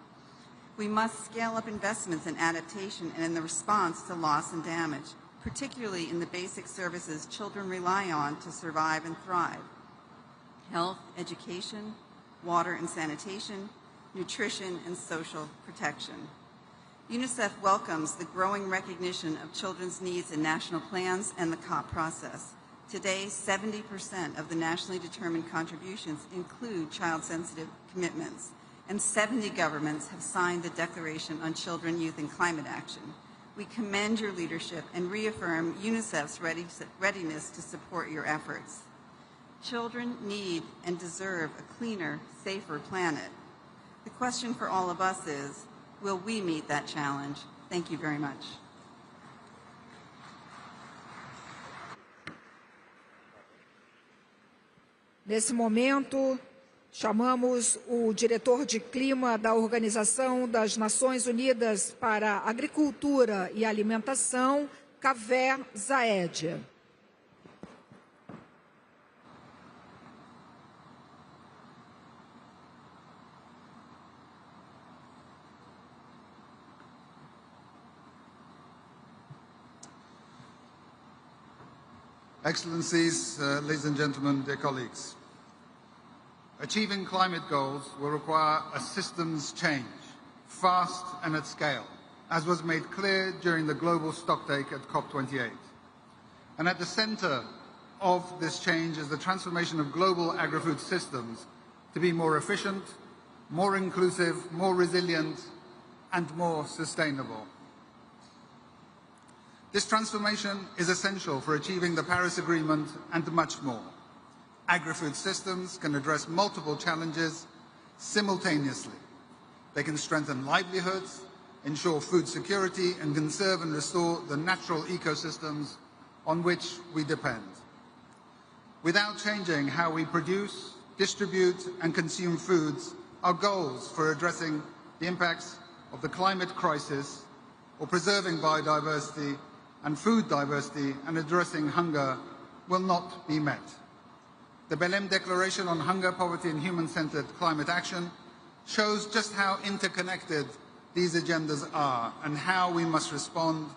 We must scale up investments in adaptation and in the response to loss and damage, particularly in the basic services children rely on to survive and thrive: health, education, water and sanitation, nutrition, and social protection. UNICEF welcomes the growing recognition of children's needs in national plans and the COP process. Today, 70% of the nationally determined contributions include child-sensitive commitments, and 70 governments have signed the Declaration on Children, Youth, and Climate Action. We commend your leadership and reaffirm UNICEF's readiness to support your efforts. Children need and deserve a cleaner, safer planet. The question for all of us is, will we meet that challenge? Thank you very much. Nesse momento, chamamos o diretor de clima da Organização das Nações Unidas para a Agricultura e Alimentação, Kaveh Zaed. Excellencies, ladies and gentlemen, dear colleagues. Achieving climate goals will require a systems change, fast and at scale, as was made clear during the global stocktake at COP28. And at the center of this change is the transformation of global agri-food systems to be more efficient, more inclusive, more resilient, and more sustainable. This transformation is essential for achieving the Paris Agreement and much more. Agri-food systems can address multiple challenges simultaneously. They can strengthen livelihoods, ensure food security, and conserve and restore the natural ecosystems on which we depend. Without changing how we produce, distribute, and consume foods, our goals for addressing the impacts of the climate crisis or preserving biodiversity and food diversity and addressing hunger will not be met. The Belém Declaration on Hunger, Poverty and Human-Centered Climate Action shows just how interconnected these agendas are and how we must respond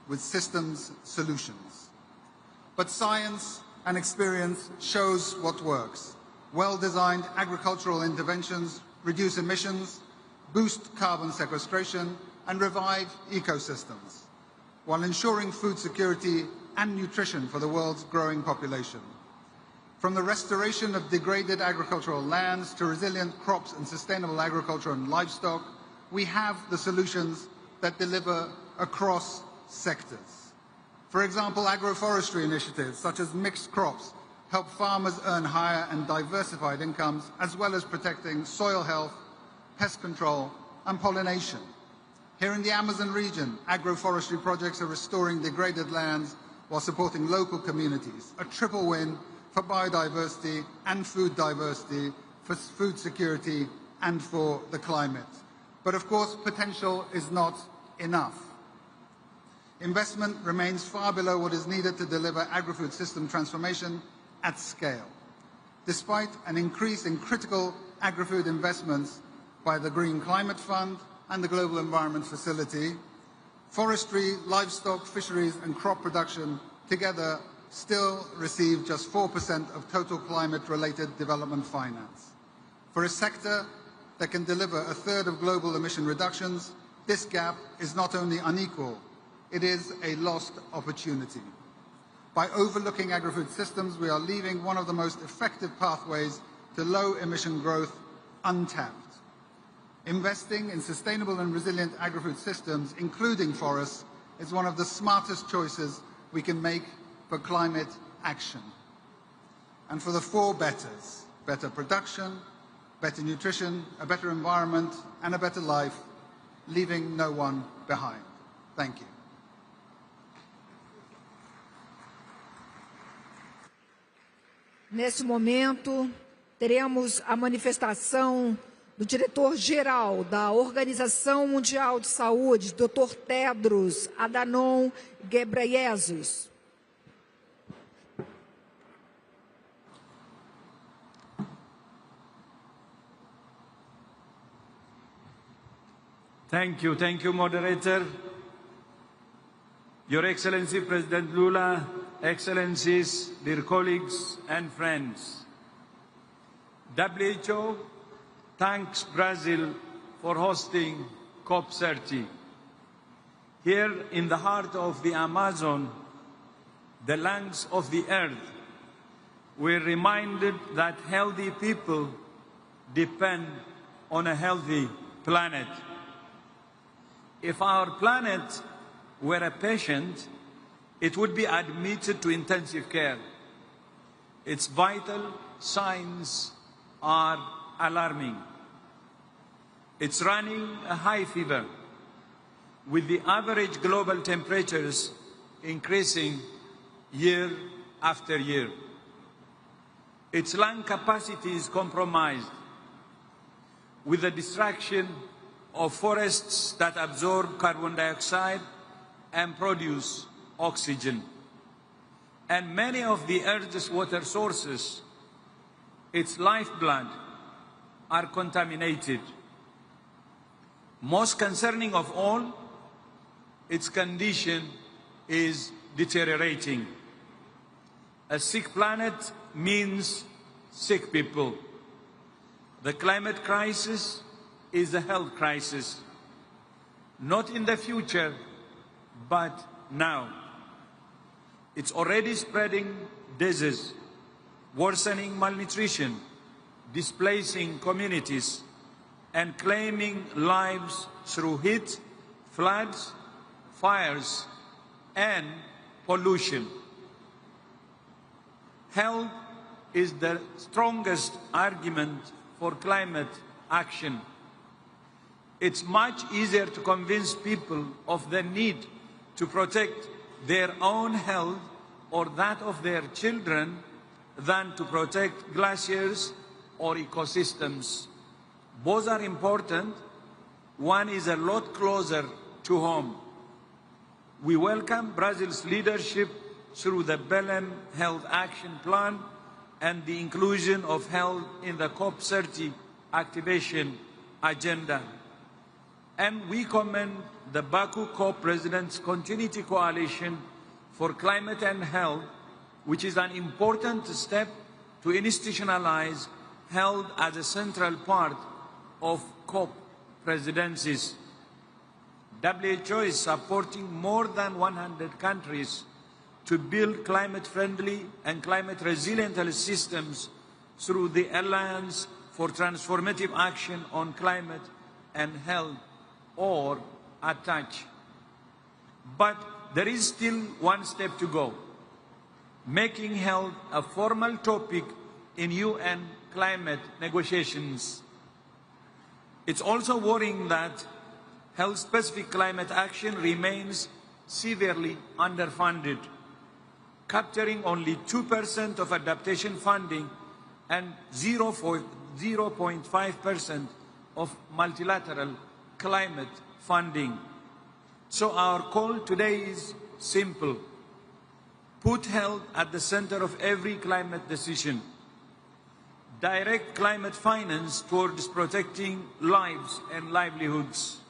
with systems solutions. But science and experience shows what works. Well-designed agricultural interventions reduce emissions, boost carbon sequestration, and revive ecosystems, while ensuring food security and nutrition for the world's growing population. From the restoration of degraded agricultural lands to resilient crops and sustainable agriculture and livestock, we have the solutions that deliver across sectors. For example, agroforestry initiatives such as mixed crops help farmers earn higher and diversified incomes, as well as protecting soil health, pest control, and pollination. Here in the Amazon region, agroforestry projects are restoring degraded lands while supporting local communities, a triple win for biodiversity and food diversity, for food security, and for the climate. But of course, potential is not enough. Investment remains far below what is needed to deliver agri-food system transformation at scale. Despite an increase in critical agri-food investments by the Green Climate Fund and the Global Environment Facility, forestry, livestock, fisheries and crop production together still receive just 4% of total climate-related development finance. For a sector that can deliver a third of global emission reductions, this gap is not only unequal, it is a lost opportunity. By overlooking agri-food systems, we are leaving one of the most effective pathways to low-emission growth untapped. Investing in sustainable and resilient agri-food systems, including forests, is one of the smartest choices we can make for climate action. And for the four betters: better production, better nutrition, a better environment, and a better life, leaving no one behind. Thank you. Nesse momento, teremos a manifestação do diretor-geral da Organização Mundial de Saúde, Dr. Tedros Adhanom Ghebreyesus. Thank you, moderator. Your Excellency President Lula, Excellencies, dear colleagues and friends. WHO thanks Brazil for hosting COP30. Here in the heart of the Amazon, the lungs of the earth, we're reminded that healthy people depend on a healthy planet. If our planet were a patient, it would be admitted to intensive care. Its vital signs are alarming. It's running a high fever, with the average global temperatures increasing year after year. Its lung capacity is compromised, with the destruction of forests that absorb carbon dioxide and produce oxygen. And many of the Earth's water sources, its lifeblood, are contaminated. Most concerning of all, its condition is deteriorating. A sick planet means sick people. The climate crisis is a health crisis, not in the future, but now. It's already spreading disease, worsening malnutrition, displacing communities, and claiming lives through heat, floods, fires, and pollution. Health is the strongest argument for climate action. It's much easier to convince people of the need to protect their own health or that of their children than to protect glaciers or ecosystems. Both are important. One is a lot closer to home. We welcome Brazil's leadership through the Belém Health Action Plan and the inclusion of health in the COP30 activation agenda. And we commend the Baku COP President's Continuity Coalition for Climate and Health, which is an important step to institutionalize health as a central part of COP presidencies. WHO is supporting more than 100 countries to build climate-friendly and climate-resilient health systems through the Alliance for Transformative Action on Climate and Health, or ATTACH. But there is still one step to go, making health a formal topic in UN climate negotiations. It's also worrying that health-specific climate action remains severely underfunded, capturing only 2% of adaptation funding and 0.5% of multilateral climate funding. So our call today is simple. Put health at the center of every climate decision. Direct climate finance towards protecting lives and livelihoods.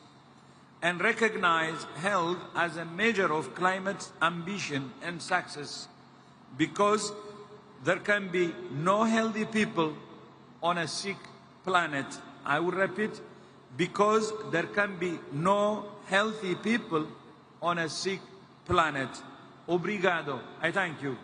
And recognize health as a measure of climate ambition and success, because there can be no healthy people on a sick planet. I will repeat, because there can be no healthy people on a sick planet. Obrigado. I thank you.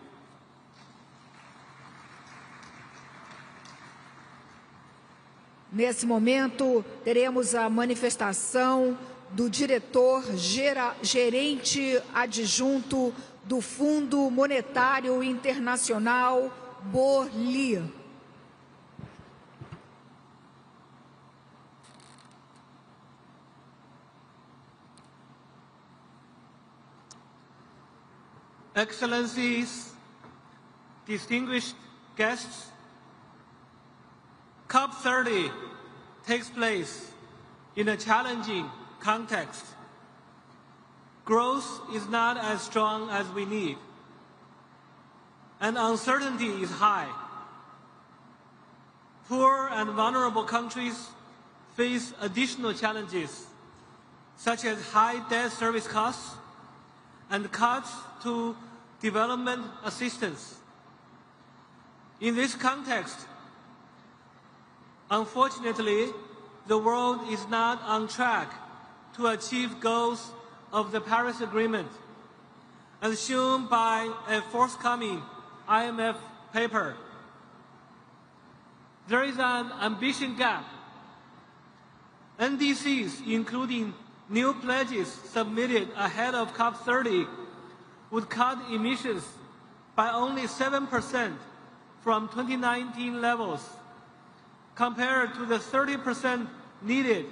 Nesse momento, teremos a manifestação do gerente adjunto do Fundo Monetário Internacional, Borli. Excellencies, distinguished guests, COP30 takes place in a challenging context. Growth is not as strong as we need, and uncertainty is high. Poor and vulnerable countries face additional challenges, such as high debt service costs and cuts to development assistance. In this context, unfortunately, the world is not on track to achieve goals of the Paris Agreement, as shown by a forthcoming IMF paper. There is an ambition gap. NDCs, including new pledges submitted ahead of COP30, would cut emissions by only 7% from 2019 levels, compared to the 30% needed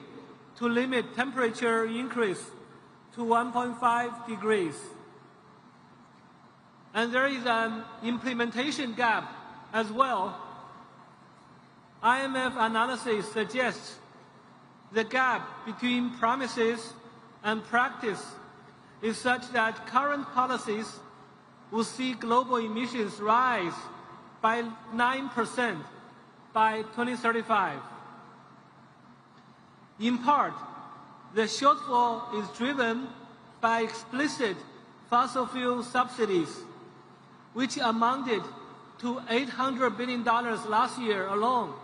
to limit temperature increase to 1.5 degrees. And there is an implementation gap as well. IMF analysis suggests the gap between promises and practice is such that current policies will see global emissions rise by 9% by 2035. In part, the shortfall is driven by explicit fossil fuel subsidies, which amounted to $800 billion last year alone,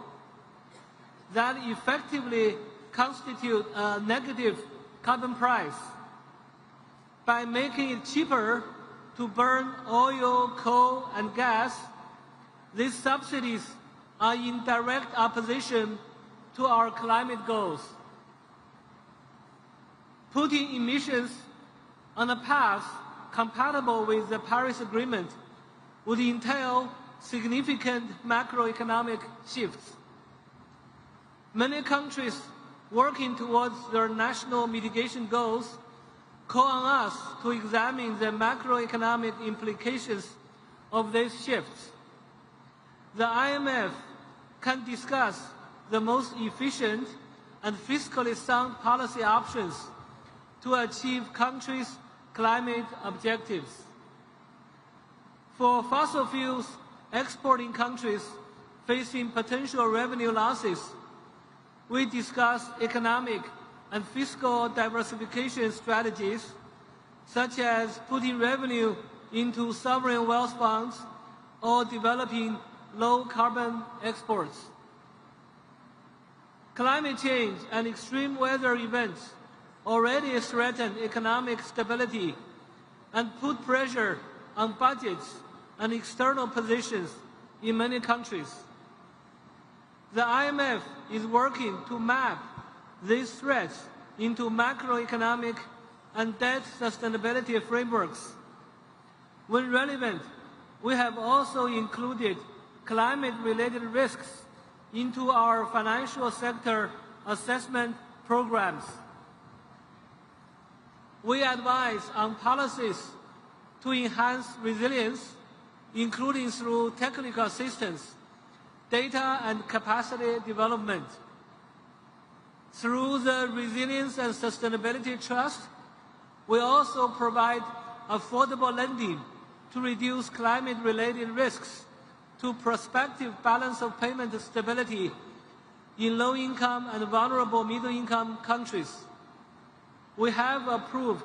that effectively constitute a negative carbon price. By making it cheaper to burn oil, coal, and gas, these subsidies are in direct opposition to our climate goals. Putting emissions on a path compatible with the Paris Agreement would entail significant macroeconomic shifts. Many countries working towards their national mitigation goals call on us to examine the macroeconomic implications of these shifts. The IMF can discuss the most efficient and fiscally sound policy options to achieve countries' climate objectives. For fossil fuels exporting countries facing potential revenue losses, we discussed economic and fiscal diversification strategies, such as putting revenue into sovereign wealth funds or developing low-carbon exports. Climate change and extreme weather events already threaten economic stability and put pressure on budgets and external positions in many countries. The IMF is working to map these threats into macroeconomic and debt sustainability frameworks. When relevant, we have also included climate-related risks into our financial sector assessment programs. We advise on policies to enhance resilience, including through technical assistance, data and capacity development. Through the Resilience and Sustainability Trust, we also provide affordable lending to reduce climate-related risks to prospective balance of payment stability in low-income and vulnerable middle-income countries. We have approved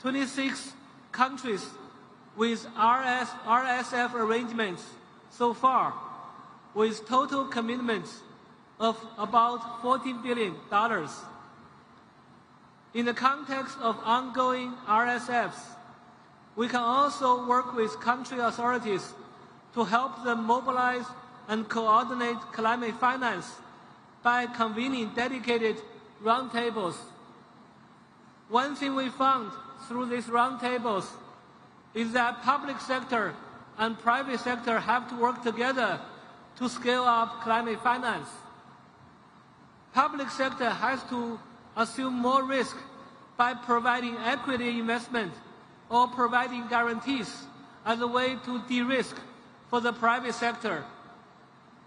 26 countries with RSF arrangements so far, with total commitments of about $14 billion. In the context of ongoing RSFs, we can also work with country authorities to help them mobilize and coordinate climate finance by convening dedicated roundtables. One thing we found through these roundtables is that public sector and private sector have to work together to scale up climate finance. Public sector has to assume more risk by providing equity investment or providing guarantees as a way to de-risk for the private sector.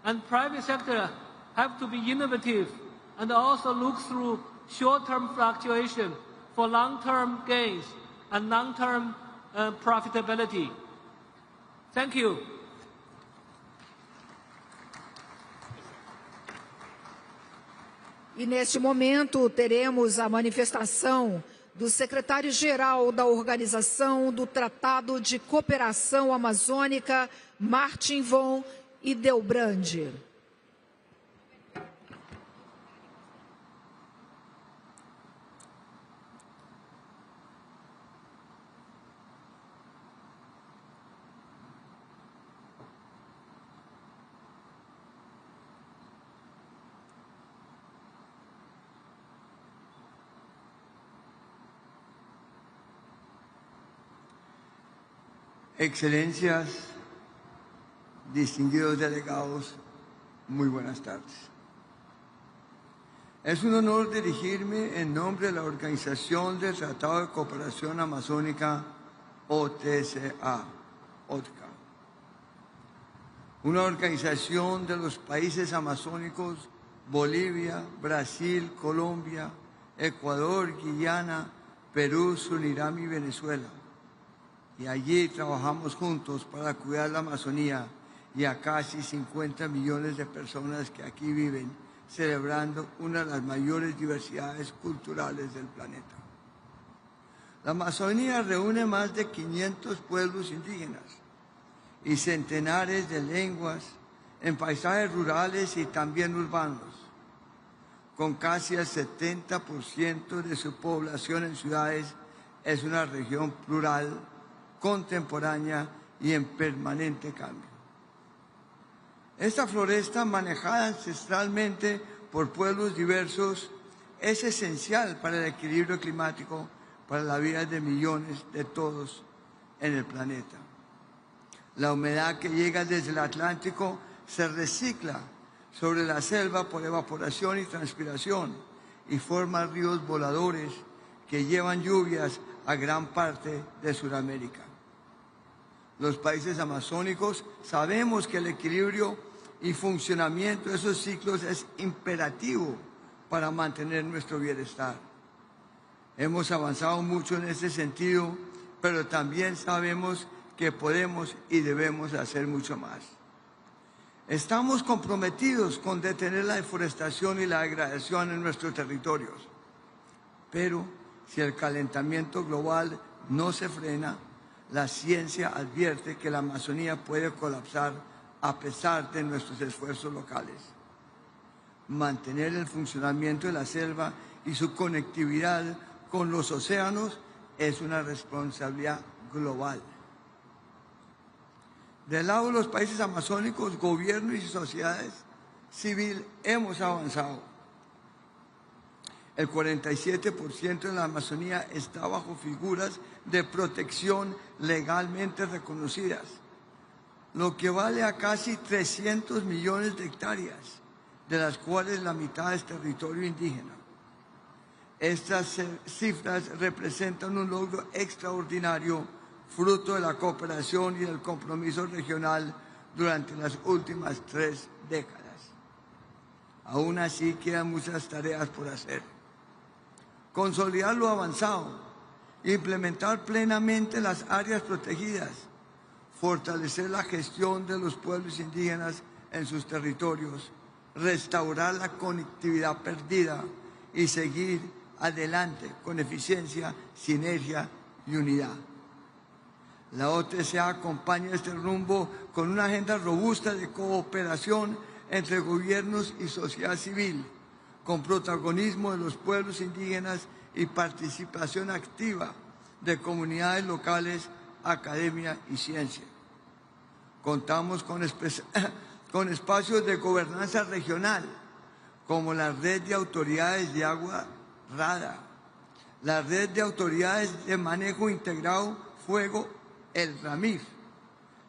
And private sector have to be innovative and also look through short-term fluctuation for long-term gains and long-term profitability. Thank you. E neste momento teremos a manifestação do secretário-geral da Organização do Tratado de Cooperação Amazônica, Martin von Hildebrand. Excelencias, distinguidos delegados, muy buenas tardes. Es un honor dirigirme en nombre de la Organización del Tratado de Cooperación Amazónica, OTCA, una organización de los países amazónicos Bolivia, Brasil, Colombia, Ecuador, Guyana, Perú, Surinam y Venezuela. Y allí trabajamos juntos para cuidar la Amazonía y a casi 50 millones de personas que aquí viven, celebrando una de las mayores diversidades culturales del planeta. La Amazonía reúne más de 500 pueblos indígenas y centenares de lenguas en paisajes rurales y también urbanos, con casi el 70% de su población en ciudades. Es una región plural, contemporánea y en permanente cambio. Esta floresta, manejada ancestralmente por pueblos diversos, es esencial para el equilibrio climático, para la vida de millones de todos en el planeta. La humedad que llega desde el Atlántico se recicla sobre la selva por evaporación y transpiración y forma ríos voladores que llevan lluvias a gran parte de Sudamérica. Los países amazónicos sabemos que el equilibrio y funcionamiento de esos ciclos es imperativo para mantener nuestro bienestar. Hemos avanzado mucho en ese sentido, pero también sabemos que podemos y debemos hacer mucho más. Estamos comprometidos con detener la deforestación y la degradación en nuestros territorios, pero si el calentamiento global no se frena, la ciencia advierte que la Amazonía puede colapsar a pesar de nuestros esfuerzos locales. Mantener el funcionamiento de la selva y su conectividad con los océanos es una responsabilidad global. Del lado de los países amazónicos, gobiernos y sociedades civiles hemos avanzado. El 47% de la Amazonía está bajo figuras de protección legalmente reconocidas, lo que vale a casi 300 millones de hectáreas, de las cuales la mitad es territorio indígena. Estas cifras representan un logro extraordinario, fruto de la cooperación y del compromiso regional durante las últimas 3 décadas. Aún así, quedan muchas tareas por hacer. Consolidar lo avanzado, implementar plenamente las áreas protegidas, fortalecer la gestión de los pueblos indígenas en sus territorios, restaurar la conectividad perdida y seguir adelante con eficiencia, sinergia y unidad. La OTC acompaña este rumbo con una agenda robusta de cooperación entre gobiernos y sociedad civil, con protagonismo de los pueblos indígenas y participación activa de comunidades locales, academia y ciencia. Contamos con espacios de gobernanza regional, como la Red de Autoridades de Agua RADA, la Red de Autoridades de Manejo Integrado Fuego, el RAMIF,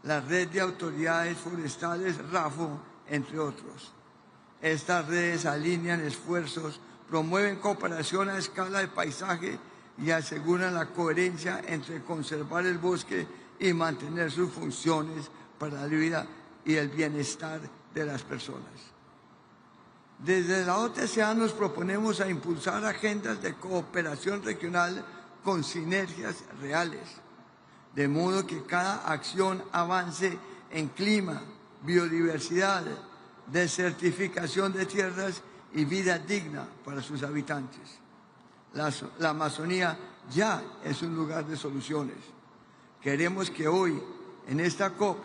la Red de Autoridades Forestales RAFO, entre otros. Estas redes alinean esfuerzos, promueven cooperación a escala de paisaje y aseguran la coherencia entre conservar el bosque y mantener sus funciones para la vida y el bienestar de las personas. Desde la OTCA nos proponemos a impulsar agendas de cooperación regional con sinergias reales, de modo que cada acción avance en clima, biodiversidad, desertificación de tierras y vida digna para sus habitantes. La Amazonía ya es un lugar de soluciones. Queremos que hoy, en esta COP,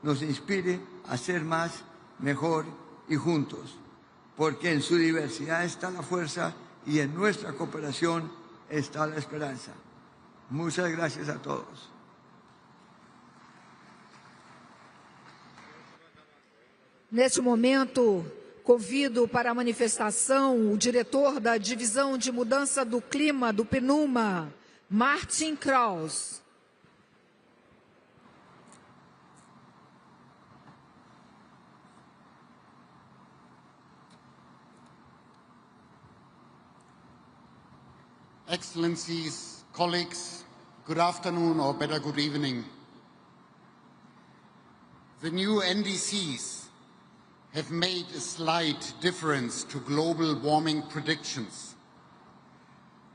nos inspire a ser más, mejor y juntos, porque en su diversidad está la fuerza y en nuestra cooperación está la esperanza. Muchas gracias a todos. Neste momento, convido para a manifestação o diretor da Divisão de Mudança do Clima do PNUMA, Martin Kraus. Excellencies, colleagues, good afternoon or better good evening. The new NDCs have made a slight difference to global warming predictions,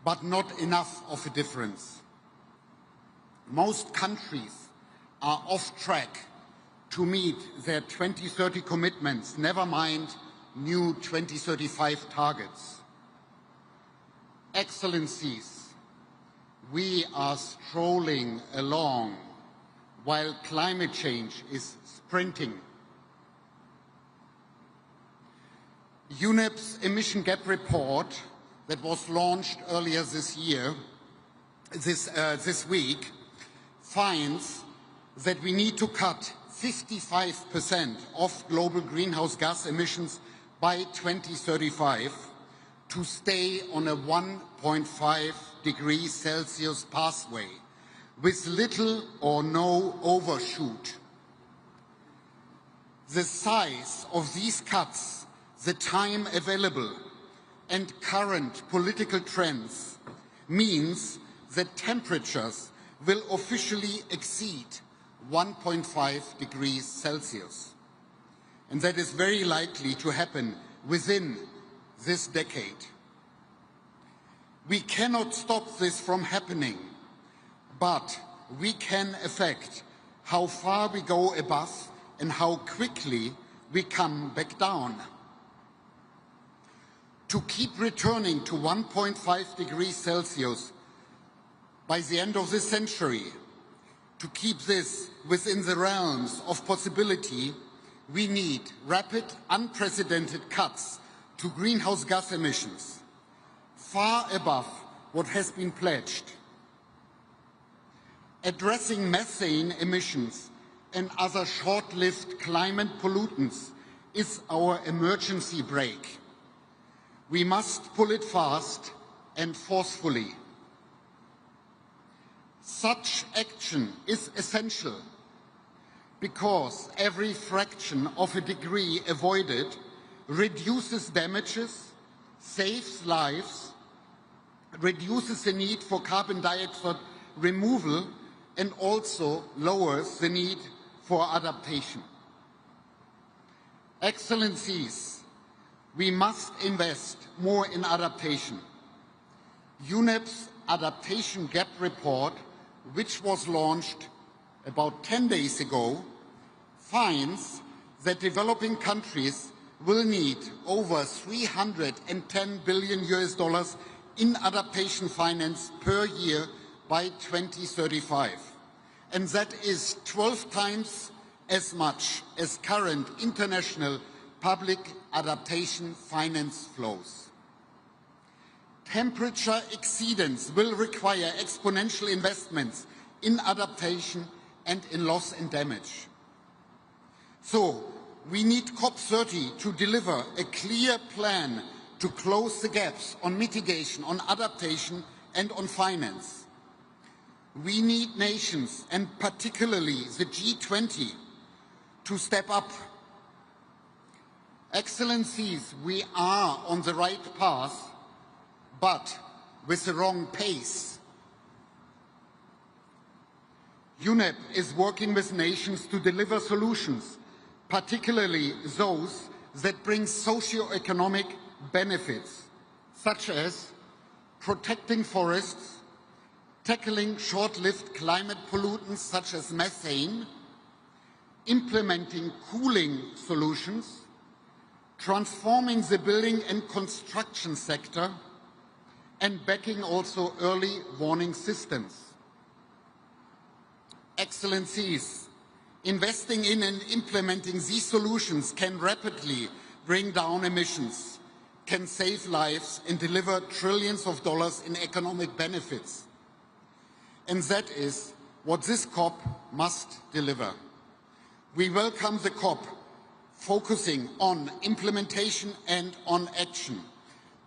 but not enough of a difference. Most countries are off track to meet their 2030 commitments, never mind new 2035 targets. Excellencies, we are strolling along while climate change is sprinting. UNEP's emission gap report that was launched earlier this week, finds that we need to cut 55% of global greenhouse gas emissions by 2035 to stay on a 1.5 degrees Celsius pathway with little or no overshoot. The size of these cuts, the time available, and current political trends means that temperatures will officially exceed 1.5 degrees Celsius. And that is very likely to happen within this decade. We cannot stop this from happening, but we can affect how far we go above and how quickly we come back down. To keep returning to 1.5 degrees Celsius by the end of this century, to keep this within the realms of possibility, we need rapid, unprecedented cuts to greenhouse gas emissions, far above what has been pledged. Addressing methane emissions and other short-lived climate pollutants is our emergency brake. We must pull it fast and forcefully. Such action is essential because every fraction of a degree avoided reduces damages, saves lives, reduces the need for carbon dioxide removal, and also lowers the need for adaptation. Excellencies, we must invest more in adaptation. UNEP's Adaptation Gap Report, which was launched about 10 days ago, finds that developing countries will need over $310 billion in adaptation finance per year by 2035. And that is 12 times as much as current international public adaptation finance flows. Temperature exceedance will require exponential investments in adaptation and in loss and damage. So, we need COP30 to deliver a clear plan to close the gaps on mitigation, on adaptation, and on finance. We need nations, and particularly the G20, to step up. Excellencies, we are on the right path, but with the wrong pace. UNEP is working with nations to deliver solutions, particularly those that bring socio-economic benefits, such as protecting forests, tackling short-lived climate pollutants such as methane, implementing cooling solutions, transforming the building and construction sector, and backing also early warning systems. Excellencies, investing in and implementing these solutions can rapidly bring down emissions, can save lives and deliver trillions of dollars in economic benefits. And that is what this COP must deliver. We welcome the COP focusing on implementation and on action.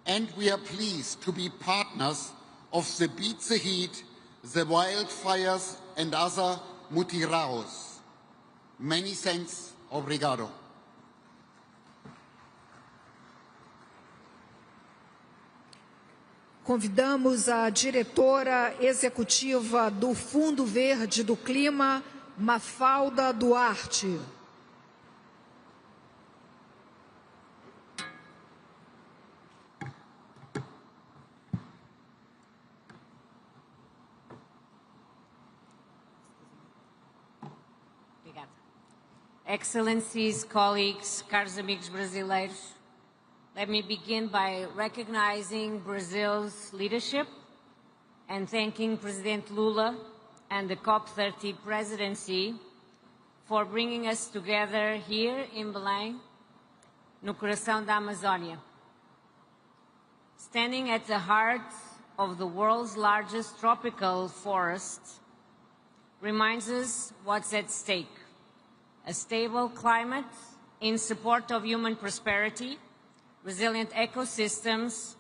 And we are pleased to be partners of the Beat the Heat, the wildfires and other mutiraos. Many thanks. Obrigado. Convidamos a diretora executiva do Fundo Verde do Clima, Mafalda Duarte. Excellencies, colleagues, caros amigos brasileiros, let me begin by recognizing Brazil's leadership and thanking President Lula and the COP30 presidency for bringing us together here in Belém, no coração da Amazônia. Standing at the heart of the world's largest tropical forest reminds us what's at stake: a stable climate in support of human prosperity, resilient ecosystems,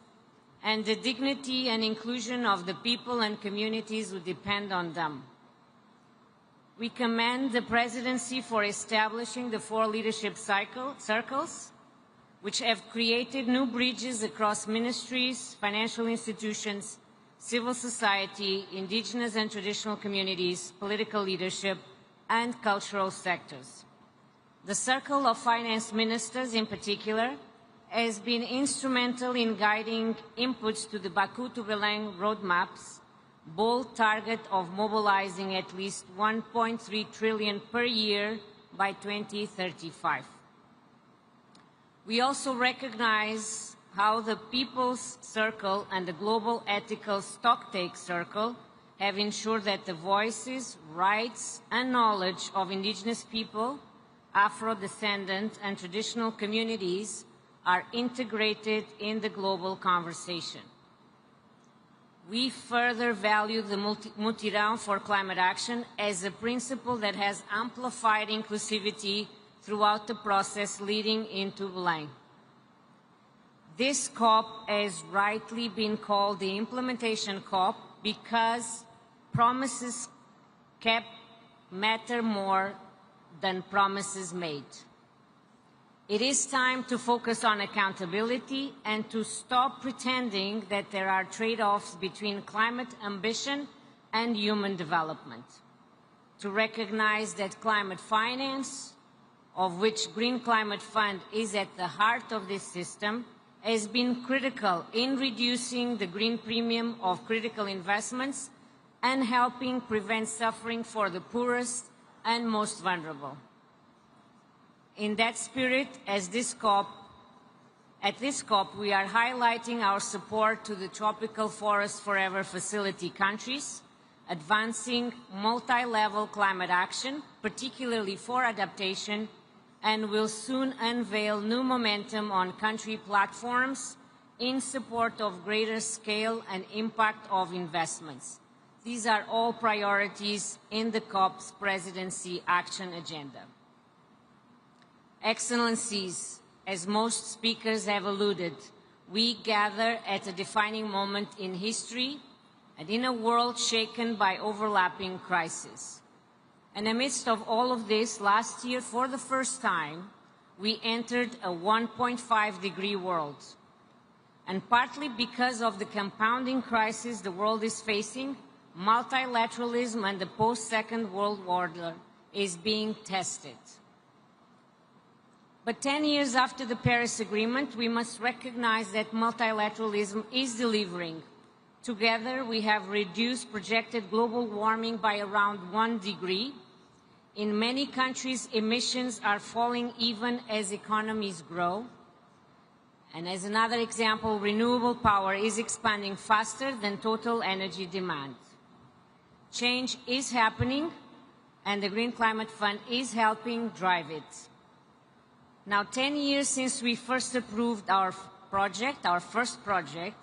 and the dignity and inclusion of the people and communities who depend on them. We commend the Presidency for establishing the 4 leadership circles, which have created new bridges across ministries, financial institutions, civil society, indigenous and traditional communities, political leadership, and cultural sectors. The Circle of Finance Ministers, in particular, has been instrumental in guiding inputs to the Baku to Belém roadmap's bold target of mobilizing at least 1.3 trillion per year by 2035. We also recognize how the People's Circle and the Global Ethical Stocktake Circle have ensured that the voices, rights, and knowledge of indigenous people, Afro-descendant, and traditional communities are integrated in the global conversation. We further value the Mutirão for Climate Action as a principle that has amplified inclusivity throughout the process leading into Belém. This COP has rightly been called the implementation COP because promises kept matter more than promises made. It is time to focus on accountability and to stop pretending that there are trade-offs between climate ambition and human development. To recognize that climate finance, of which Green Climate Fund is at the heart of this system, has been critical in reducing the green premium of critical investments and helping prevent suffering for the poorest and most vulnerable. In that spirit, at this COP, we are highlighting our support to the Tropical Forest Forever Facility countries, advancing multi-level climate action, particularly for adaptation, and will soon unveil new momentum on country platforms in support of greater scale and impact of investments. These are all priorities in the COP's presidency action agenda. Excellencies, as most speakers have alluded, we gather at a defining moment in history and in a world shaken by overlapping crises. And amidst of all of this, last year, for the first time, we entered a 1.5-degree world. And partly because of the compounding crisis the world is facing, multilateralism and the post-Second World War is being tested. But 10 years after the Paris Agreement, we must recognize that multilateralism is delivering. Together, we have reduced projected global warming by around 1 degree. In many countries, emissions are falling even as economies grow. And as another example, renewable power is expanding faster than total energy demand. Change is happening, and the Green Climate Fund is helping drive it. Now, 10 years since we first approved our first project,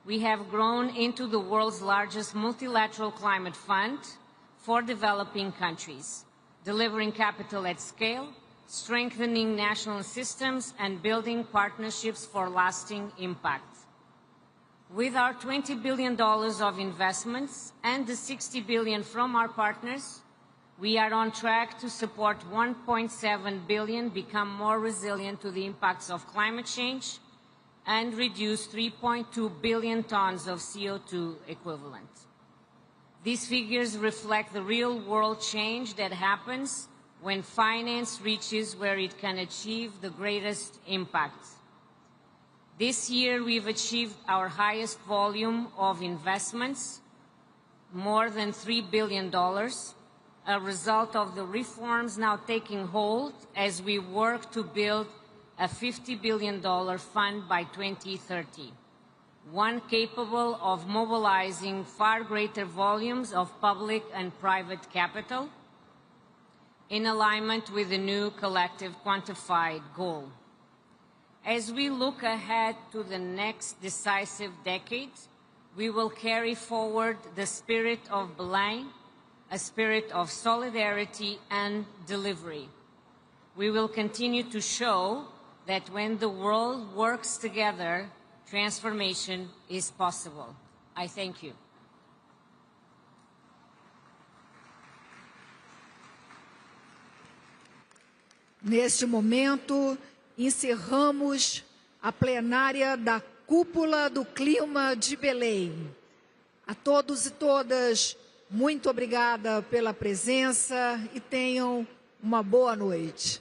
we have grown into the world's largest multilateral climate fund for developing countries, delivering capital at scale, strengthening national systems, and building partnerships for lasting impact. With our $20 billion of investments and the $60 billion from our partners, we are on track to support 1.7 billion become more resilient to the impacts of climate change and reduce 3.2 billion tons of CO2 equivalent. These figures reflect the real-world change that happens when finance reaches where it can achieve the greatest impact. This year, we've achieved our highest volume of investments, more than $3 billion, a result of the reforms now taking hold as we work to build a $50 billion fund by 2030. one capable of mobilizing far greater volumes of public and private capital in alignment with the new collective quantified goal. As we look ahead to the next decisive decade, we will carry forward the spirit of Belém, a spirit of solidarity and delivery. We will continue to show that when the world works together, transformation is possible. I thank you. Neste momento, encerramos a plenária da Cúpula do Clima de Belém. A todos e todas, muito obrigada pela presença e tenham uma boa noite.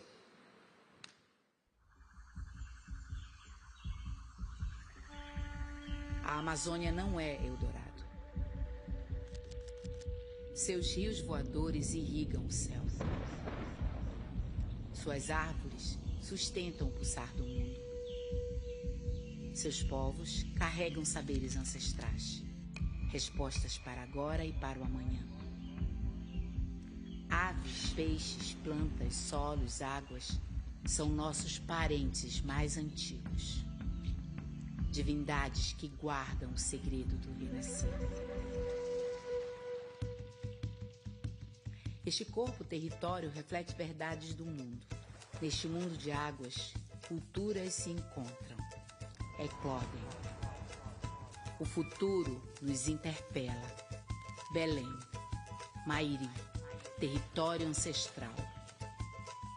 A Amazônia não é Eldorado. Seus rios voadores irrigam o céu. Suas árvores sustentam o pulsar do mundo. Seus povos carregam saberes ancestrais, respostas para agora e para o amanhã. Aves, peixes, plantas, solos, águas são nossos parentes mais antigos. Divindades que guardam o segredo do renascer. Este corpo território reflete verdades do mundo. Neste mundo de águas, culturas se encontram, eclodem. O futuro nos interpela. Belém, Mairi, território ancestral.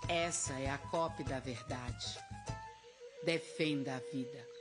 Essa é a COP da verdade. Defenda a vida.